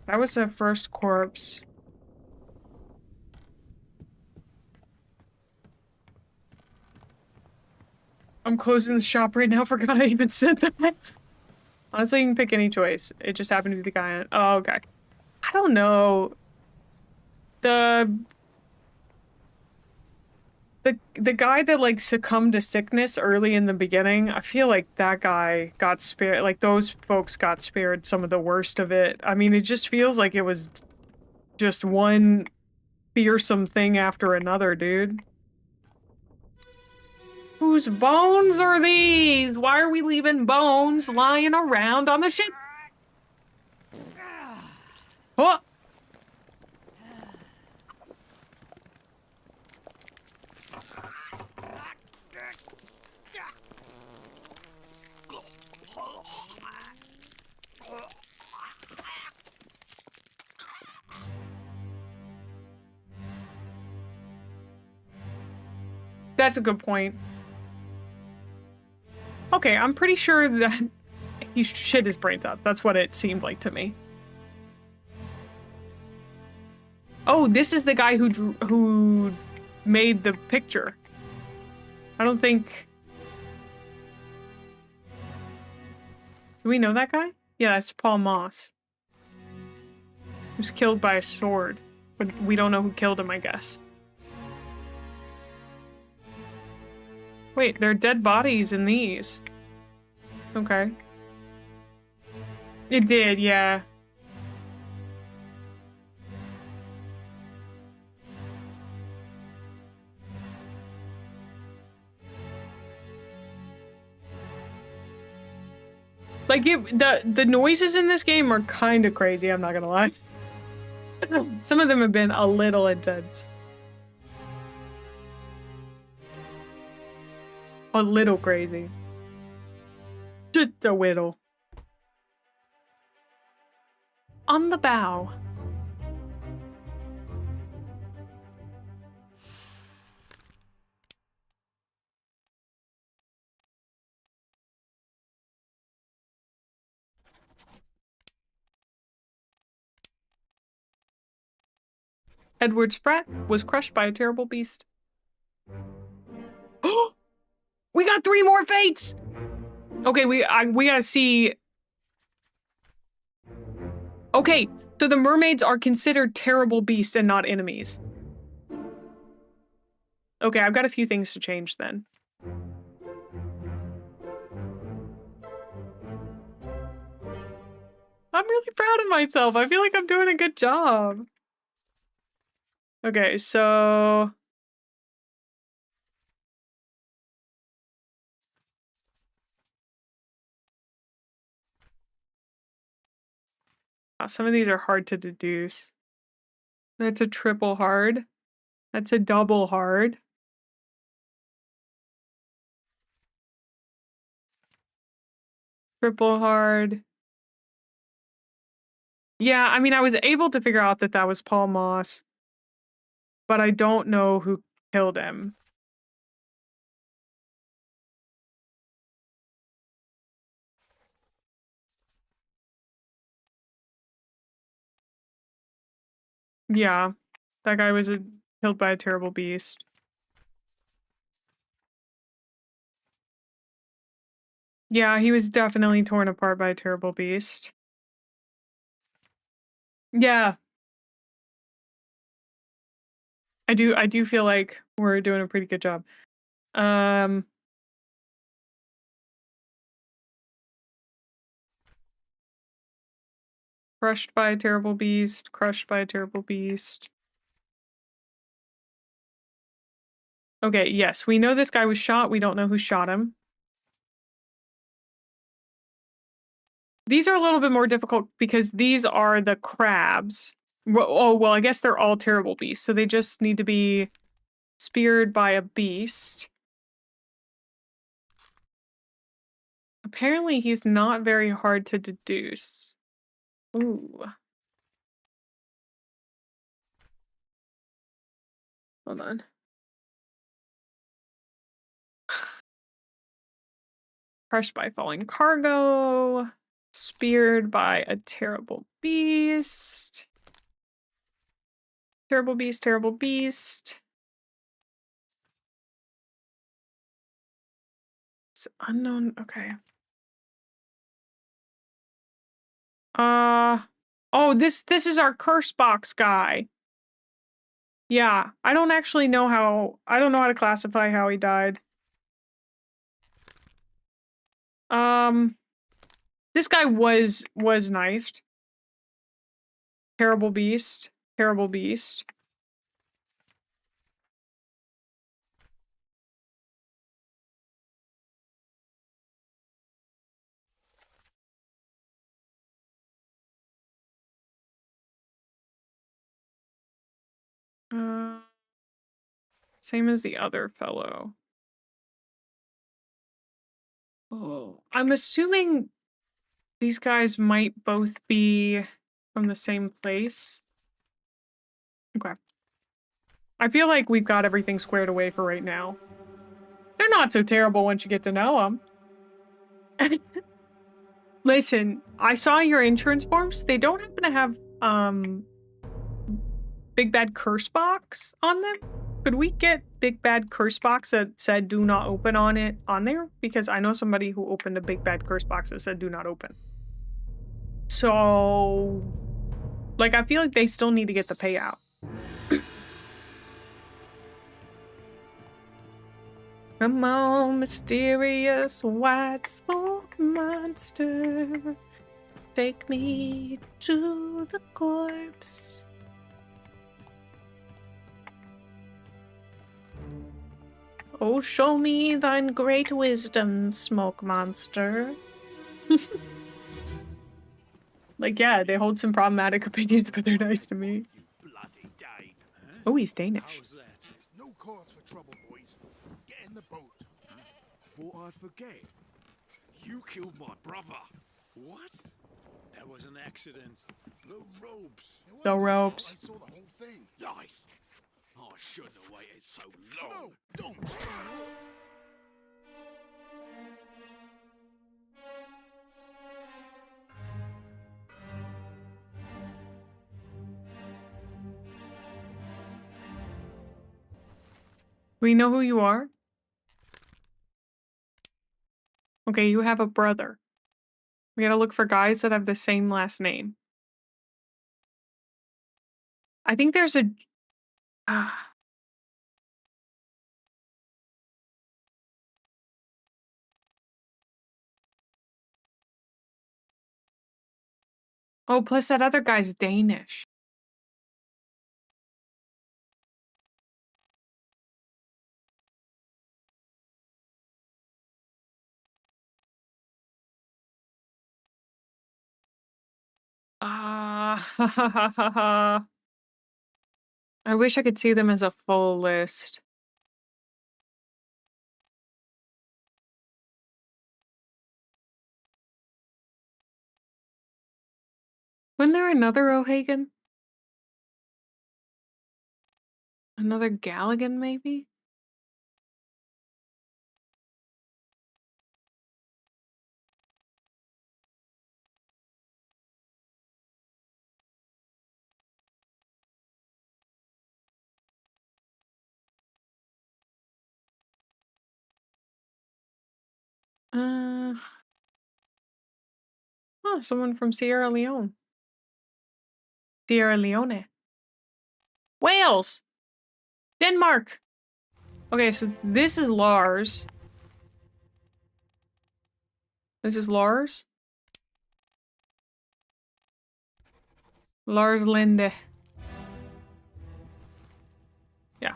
That was the first corpse. I'm closing the shop right now. Forgot I even said that. Honestly, you can pick any choice. It just happened to be the guy on... Oh, okay. I don't know. The guy that, like, succumbed to sickness early in the beginning, I feel like that guy got spared. Like, those folks got spared some of the worst of it. I mean, it just feels like it was just one fearsome thing after another, dude. Whose bones are these? Why are we leaving bones lying around on the ship? Oh! That's a good point. Okay, I'm pretty sure that he shit his brains out. That's what it seemed like to me. Oh, this is the guy who made the picture. I don't think... Do we know that guy? Yeah, that's Paul Moss. He was killed by a sword, but we don't know who killed him, I guess. Wait, there are dead bodies in these. Okay. It did, yeah. Like, the noises in this game are kind of crazy, I'm not gonna lie. Some of them have been a little intense. A little crazy. Just a little. On the bow. Edward Spratt was crushed by a terrible beast. We got 3 more fates! Okay, we gotta see. Okay, so the mermaids are considered terrible beasts and not enemies. Okay, I've got a few things to change then. I'm really proud of myself. I feel like I'm doing a good job. Okay, so... some of these are hard to deduce. That's a triple hard. That's a double hard. Triple hard. Yeah, I mean, I was able to figure out that that was Paul Moss, but I don't know who killed him. Yeah, that guy was killed by a terrible beast. Yeah, he was definitely torn apart by a terrible beast. Yeah. I do feel like we're doing a pretty good job. Crushed by a terrible beast, crushed by a terrible beast. Okay, yes, we know this guy was shot. We don't know who shot him. These are a little bit more difficult because these are the crabs. Oh, well, I guess they're all terrible beasts, so they just need to be speared by a beast. Apparently, he's not very hard to deduce. Ooh. Hold on. Crushed by falling cargo. Speared by a terrible beast. Terrible beast, terrible beast. It's unknown. Okay. Oh, this is our curse box guy. Yeah, I don't actually know how. I don't know how to classify how he died. This guy was knifed. Terrible beast. Terrible beast. Same as the other fellow. Oh, I'm assuming these guys might both be from the same place. Okay. I feel like we've got everything squared away for right now. They're not so terrible once you get to know them. Listen, I saw your insurance forms. They don't happen to have, Big Bad Curse Box on them? Could we get Big Bad Curse Box that said do not open on it on there? Because I know somebody who opened a Big Bad Curse Box that said do not open. So, like, I feel like they still need to get the payout. Come on, mysterious white smoke monster. Take me to the corpse. Oh, show me thine great wisdom, smoke monster. Like, yeah, they hold some problematic opinions, but they're nice to me. Oh, he's Danish. There's no cause for trouble, boys. Get in the boat. Thought I'd forget. You killed my brother. What? That was an accident. The ropes. The ropes. I saw the whole thing. Lies. I shouldn't have waited so long. No, don't. We know who you are? Okay, you have a brother. We gotta look for guys that have the same last name. I think there's a... Oh, plus that other guy's Danish. I wish I could see them as a full list. Wasn't there another O'Hagan? Another Galligan, maybe? Oh, someone from Sierra Leone. Sierra Leone. Wales! Denmark! Okay, so this is Lars. This is Lars. Lars Linde. Yeah.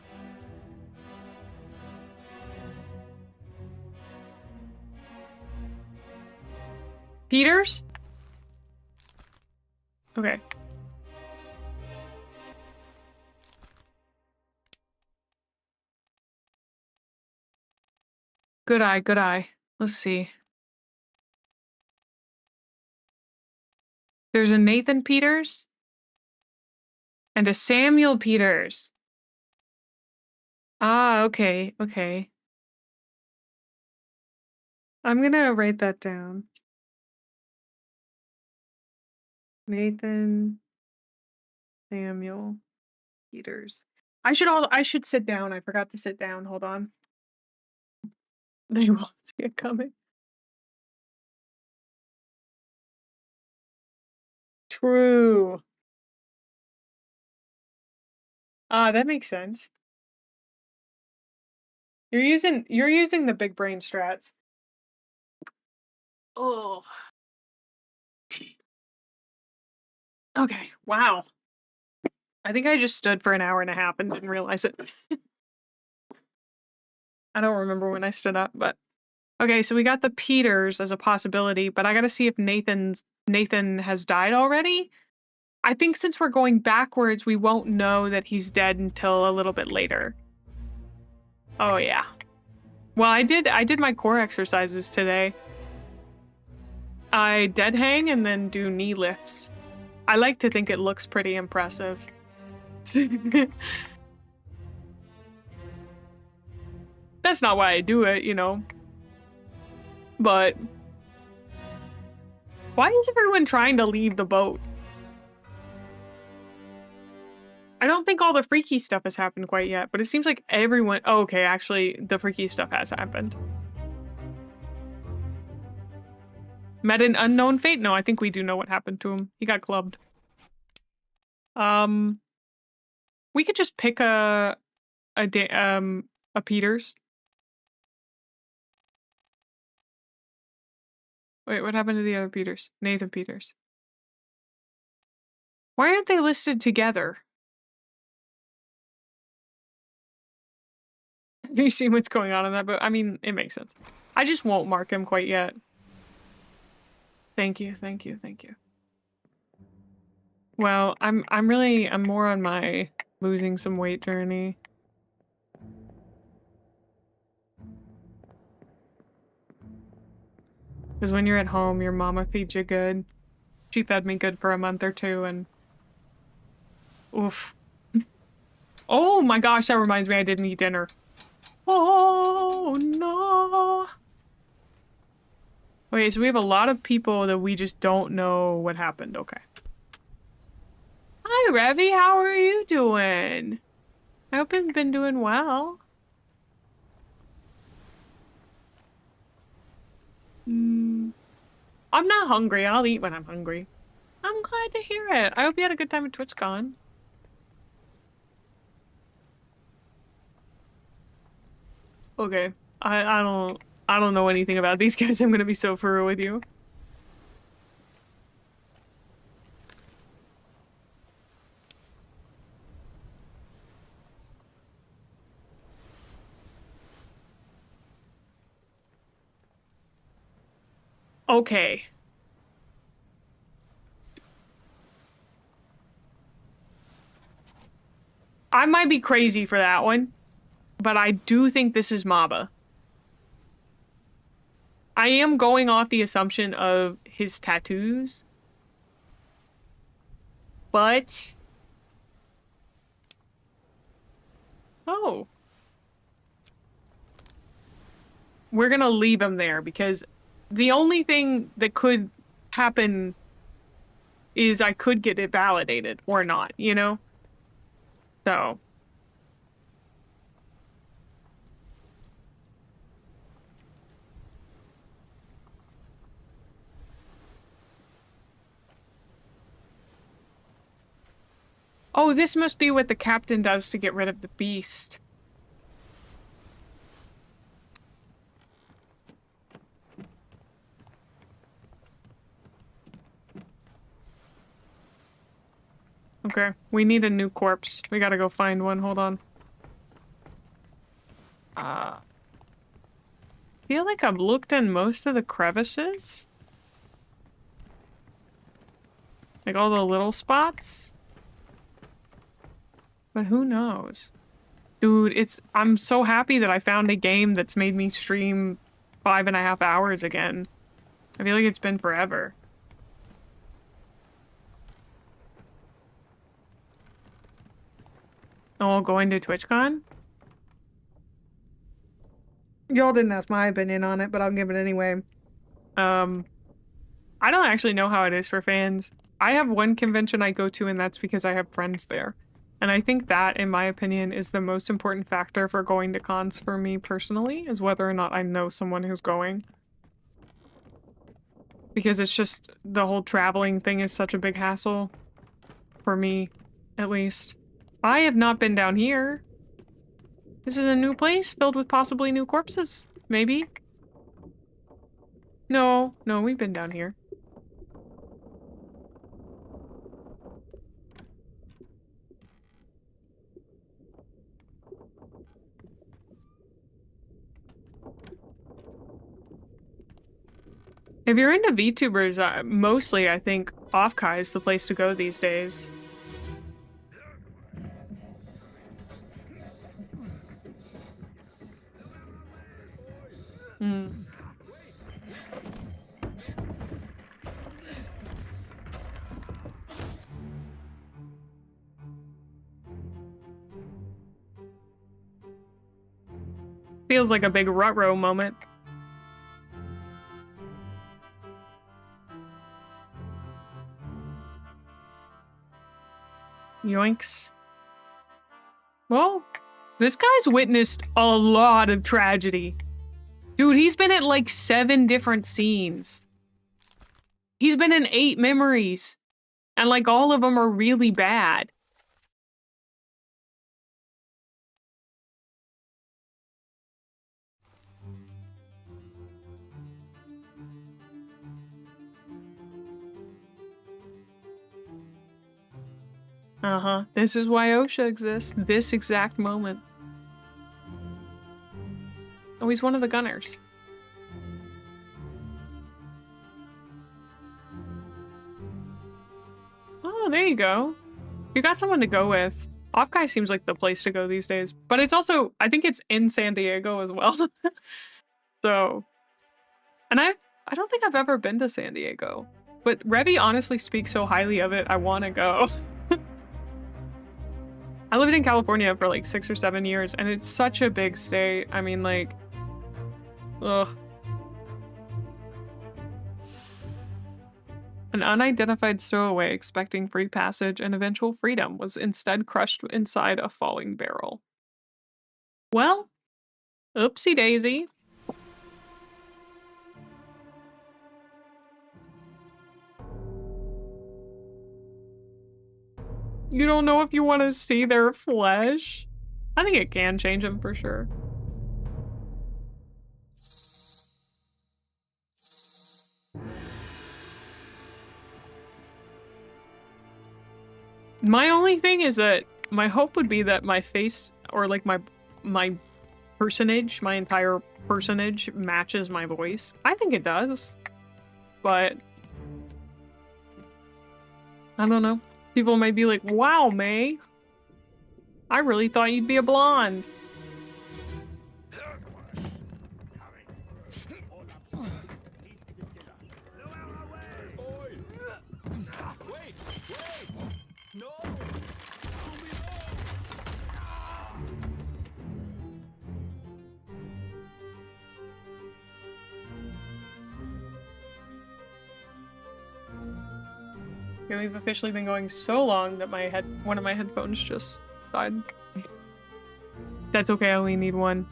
Peters? Okay. Good eye, good eye. Let's see. There's a Nathan Peters and a Samuel Peters. Ah, okay, okay. I'm gonna write that down. Nathan Samuel Peters. I should sit down. I forgot to sit down. Hold on. They won't see it coming. True. Ah, that makes sense. You're using the big brain strats. Oh. Okay, wow. I think I just stood for an hour and a half and didn't realize it. I don't remember when I stood up, but okay, so we got the Peters as a possibility, but I gotta see if Nathan has died already. I think since we're going backwards, we won't know that he's dead until a little bit later. Oh yeah. Well, I did my core exercises today. I dead hang and then do knee lifts. I like to think it looks pretty impressive. That's not why I do it, you know. But why is everyone trying to leave the boat? I don't think all the freaky stuff has happened quite yet, but it seems like everyone... Oh, okay, actually, the freaky stuff has happened. Met an unknown fate? No, I think we do know what happened to him. He got clubbed. We could just pick a Peters. Wait, what happened to the other Peters? Nathan Peters. Why aren't they listed together? Have you seen what's going on in that book? I mean, it makes sense. I just won't mark him quite yet. Thank you, thank you, thank you. Well, I'm more on my losing some weight journey. Because when you're at home, your mama feeds you good. She fed me good for a month or two, and... Oof. Oh my gosh, that reminds me I didn't eat dinner. Oh no. Wait, so we have a lot of people that we just don't know what happened. Okay. Hi, Revy. How are you doing? I hope you've been doing well. I'm not hungry. I'll eat when I'm hungry. I'm glad to hear it. I hope you had a good time at TwitchCon. Okay. I don't know anything about these guys. I'm gonna be so for real with you. Okay. I might be crazy for that one, but I do think this is Maba. I am going off the assumption of his tattoos, but... Oh. We're gonna leave him there because the only thing that could happen is I could get it validated or not, you know? So... Oh, this must be what the captain does to get rid of the beast. Okay, we need a new corpse. We gotta go find one. Hold on. Feel like I've looked in most of the crevices. Like all the little spots. But who knows? Dude, I'm so happy that I found a game that's made me stream 5.5 hours again. I feel like it's been forever. Oh, going to TwitchCon? Y'all didn't ask my opinion on it, but I'll give it anyway. I don't actually know how it is for fans. I have one convention I go to, and that's because I have friends there. And I think that, in my opinion, is the most important factor for going to cons for me personally, is whether or not I know someone who's going. Because it's just, the whole traveling thing is such a big hassle. For me, at least. I have not been down here. This is a new place filled with possibly new corpses. Maybe? No, we've been down here. If you're into VTubers, mostly I think Offkai is the place to go these days. Feels like a big Rutrow moment. Yoinks. Well, this guy's witnessed a lot of tragedy. Dude, he's been at like 7 different scenes. He's been in 8 memories. And like all of them are really bad. Uh-huh. This is why OSHA exists. This exact moment. Oh, he's one of the gunners. Oh, there you go. You got someone to go with. Off Guy seems like the place to go these days. But it's also, I think it's in San Diego as well. So, and I don't think I've ever been to San Diego. But Revy honestly speaks so highly of it, I want to go. I lived in California for like 6 or 7 years, and it's such a big state. I mean, like, ugh. An unidentified stowaway expecting free passage and eventual freedom was instead crushed inside a falling barrel. Well, oopsie daisy. You don't know if you want to see their flesh? I think it can change them for sure. My only thing is that my hope would be that my face or like my personage, my entire personage matches my voice. I think it does. But I don't know. People might be like, "Wow, Mae. I really thought you'd be a blonde." Okay, we've officially been going so long that one of my headphones just died. That's okay, I only need one.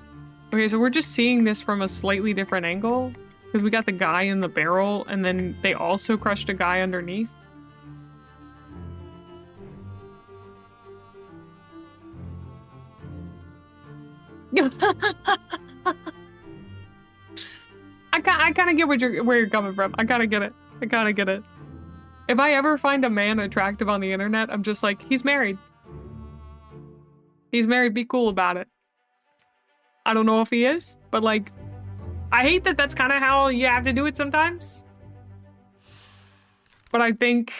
Okay, so we're just seeing this from a slightly different angle. Because we got the guy in the barrel, and then they also crushed a guy underneath. I kind of get where you're coming from. I kind of get it. I kind of get it. If I ever find a man attractive on the internet, I'm just like, he's married. He's married, be cool about it. I don't know if he is, but like, I hate that that's kind of how you have to do it sometimes. But I think,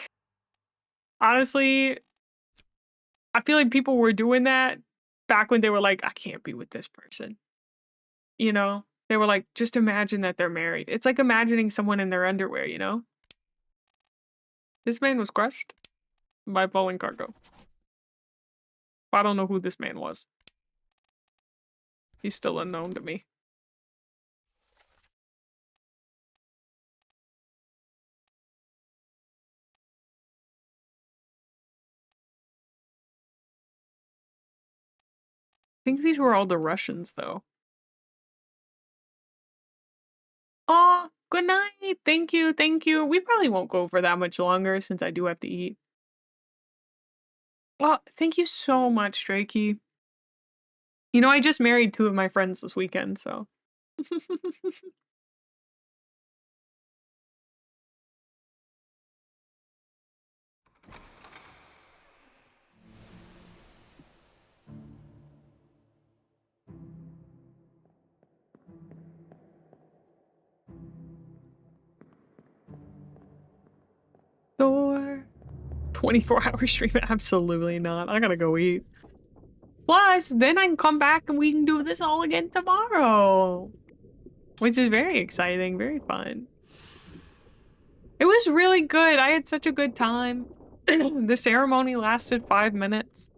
honestly, I feel like people were doing that back when they were like, I can't be with this person. You know? They were like, just imagine that they're married. It's like imagining someone in their underwear, you know? This man was crushed by falling cargo. I don't know who this man was. He's still unknown to me. I think these were all the Russians, though. Oh, good night. Thank you. Thank you. We probably won't go for that much longer since I do have to eat. Well, thank you so much, Drakey. You know, I just married 2 of my friends this weekend, so. Door. 24-hour stream? Absolutely not. I gotta go eat. Plus, then I can come back and we can do this all again tomorrow. Which is very exciting, very fun. It was really good. I had such a good time. The ceremony lasted 5 minutes.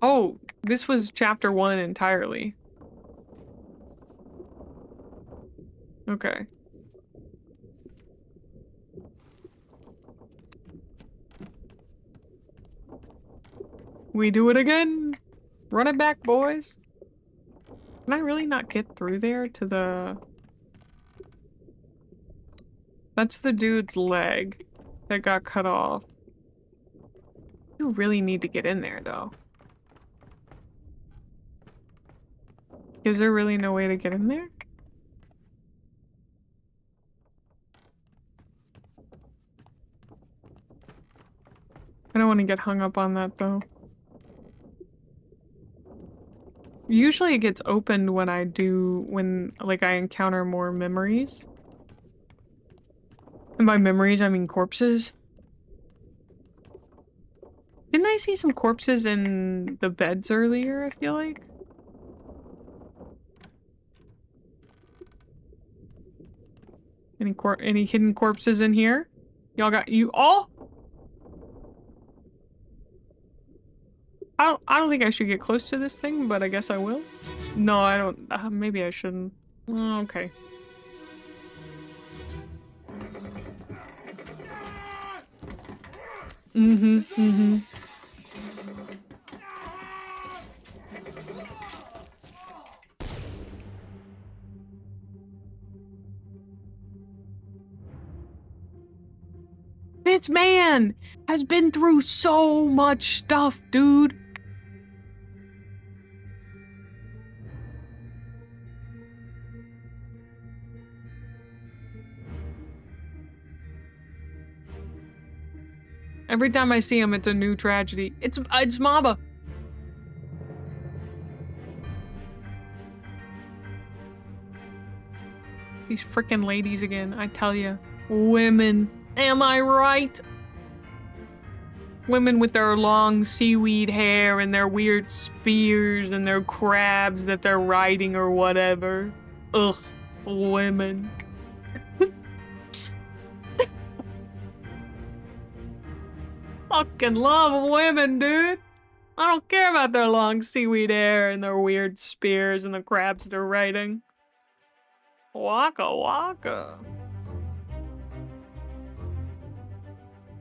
Oh, this was chapter 1 entirely. Okay. We do it again. Run it back, boys. Can I really not get through there to the... That's the dude's leg that got cut off. You really need to get in there, though. Is there really no way to get in there? I don't want to get hung up on that, though. Usually it gets opened when like, I encounter more memories. And by memories, I mean corpses. Didn't I see some corpses in the beds earlier, I feel like? Any hidden corpses in here? Y'all got you all? I don't think I should get close to this thing, but I guess I will. No, I don't. Maybe I shouldn't. Okay. Mm-hmm. This man has been through so much stuff, dude. Every time I see him, it's a new tragedy. It's Maba. These frickin' ladies again, I tell ya. Women. Am I right? Women with their long seaweed hair and their weird spears and their crabs that they're riding or whatever. Ugh. Women. Fucking love women, dude. I don't care about their long seaweed hair and their weird spears and the crabs they're riding. Waka waka.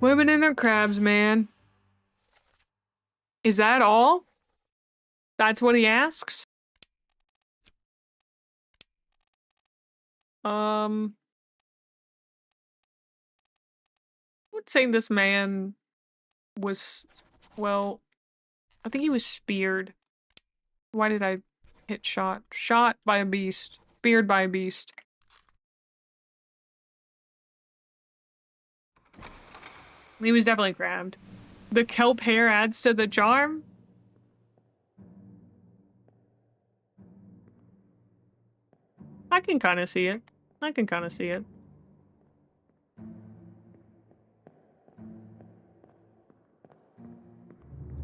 Women and their crabs, man. Is that all? That's what he asks? I would say this man was, well, I think he was speared. Why did I hit shot? Shot by a beast. Speared by a beast. He was definitely grabbed. The kelp hair adds to the charm? I can kind of see it. I can kind of see it.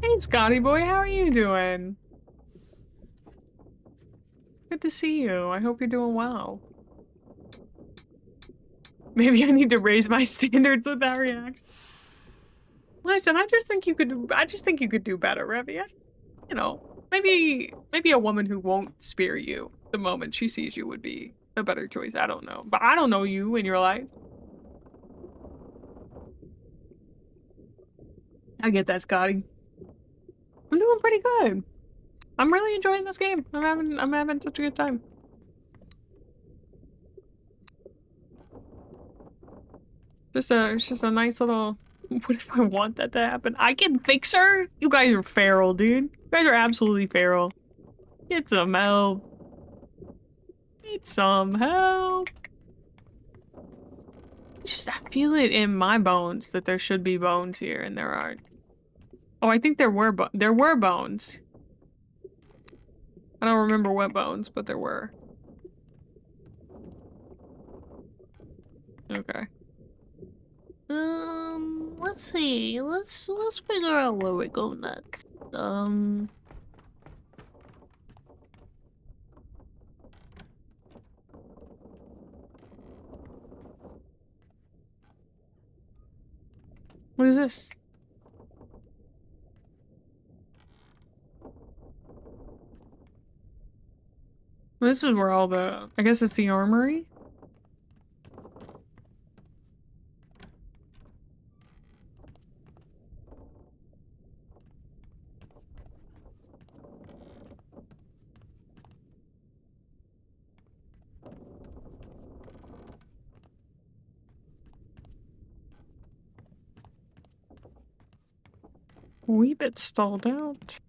Hey, Scotty boy, how are you doing? Good to see you. I hope you're doing well. Maybe I need to raise my standards with that reaction. Listen, I just think you could do better, Revy. You know, maybe a woman who won't spear you the moment she sees you would be a better choice. I don't know. But I don't know you in your life. I get that, Scotty. I'm doing pretty good. I'm really enjoying this game. I'm having such a good time. It's just a nice little... What if I want that to happen? I can fix her? You guys are feral, dude. You guys are absolutely feral. Get some help. Need some help. Just, I feel it in my bones that there should be bones here, and there aren't. Oh, I think there were bones. I don't remember what bones, but there were. Okay. Let's see. Let's figure out where we go next. What is this? This is where all the... I guess it's the armory? wee bit stalled out.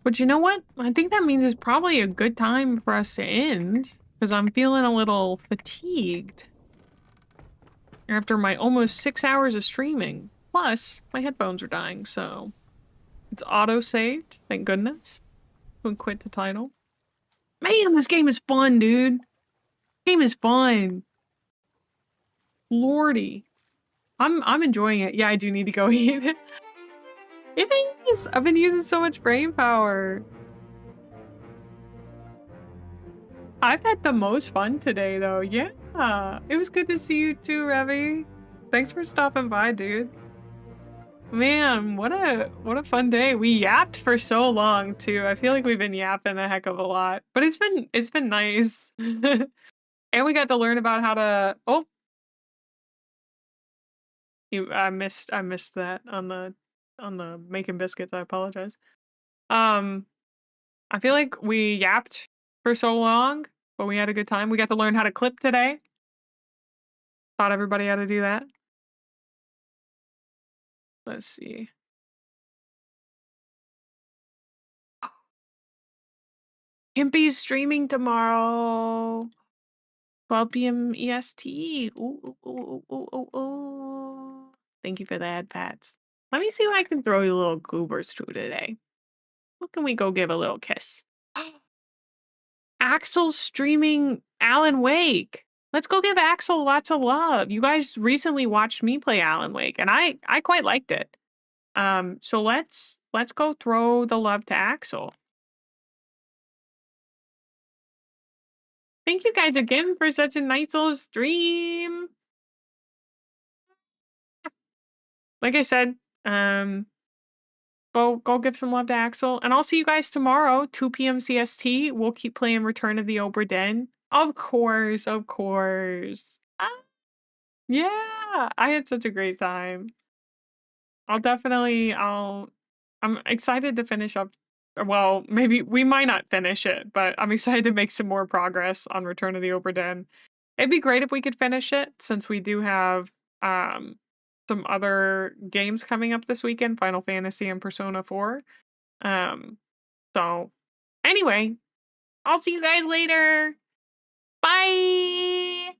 But you know what? I think that means it's probably a good time for us to end, because I'm feeling a little fatigued after my almost 6 hours of streaming. Plus, my headphones are dying, so it's auto-saved, thank goodness. We'll quit the title. Man, this game is fun, dude. Game is fun. Lordy. I'm enjoying it. Yeah, I do need to go eat it. It is! I've been using so much brain power. I've had the most fun today, though. Yeah. It was good to see you too, Revy. Thanks for stopping by, dude. Man, what a fun day. We yapped for so long, too. I feel like we've been yapping a heck of a lot. But it's been nice. And we got to learn about how to... Oh! I missed that on the making biscuits. I apologize. I feel like we yapped for so long, but we had a good time. We got to learn how to clip today. Thought everybody had to do that. Let's see. Kimpy's streaming tomorrow. 12 p.m. EST. Ooh, ooh, ooh, ooh, ooh, ooh. Thank you for the ad pats. Let me see what I can throw you little goobers to today. What can we go give a little kiss? Axel's streaming Alan Wake. Let's go give Axel lots of love. You guys recently watched me play Alan Wake, and I quite liked it. So let's go throw the love to Axel. Thank you guys again for such a nice little stream. Like I said, go give some love to Axel, and I'll see you guys tomorrow, 2 p.m. CST. We'll keep playing Return of the Obra Dinn. Of course, of course. Yeah, I had such a great time. I'm excited to finish up. Well, maybe we might not finish it, but I'm excited to make some more progress on Return of the Obra Dinn. It'd be great if we could finish it, since we do have some other games coming up this weekend, Final Fantasy and Persona 4. So anyway, I'll see you guys later. Bye!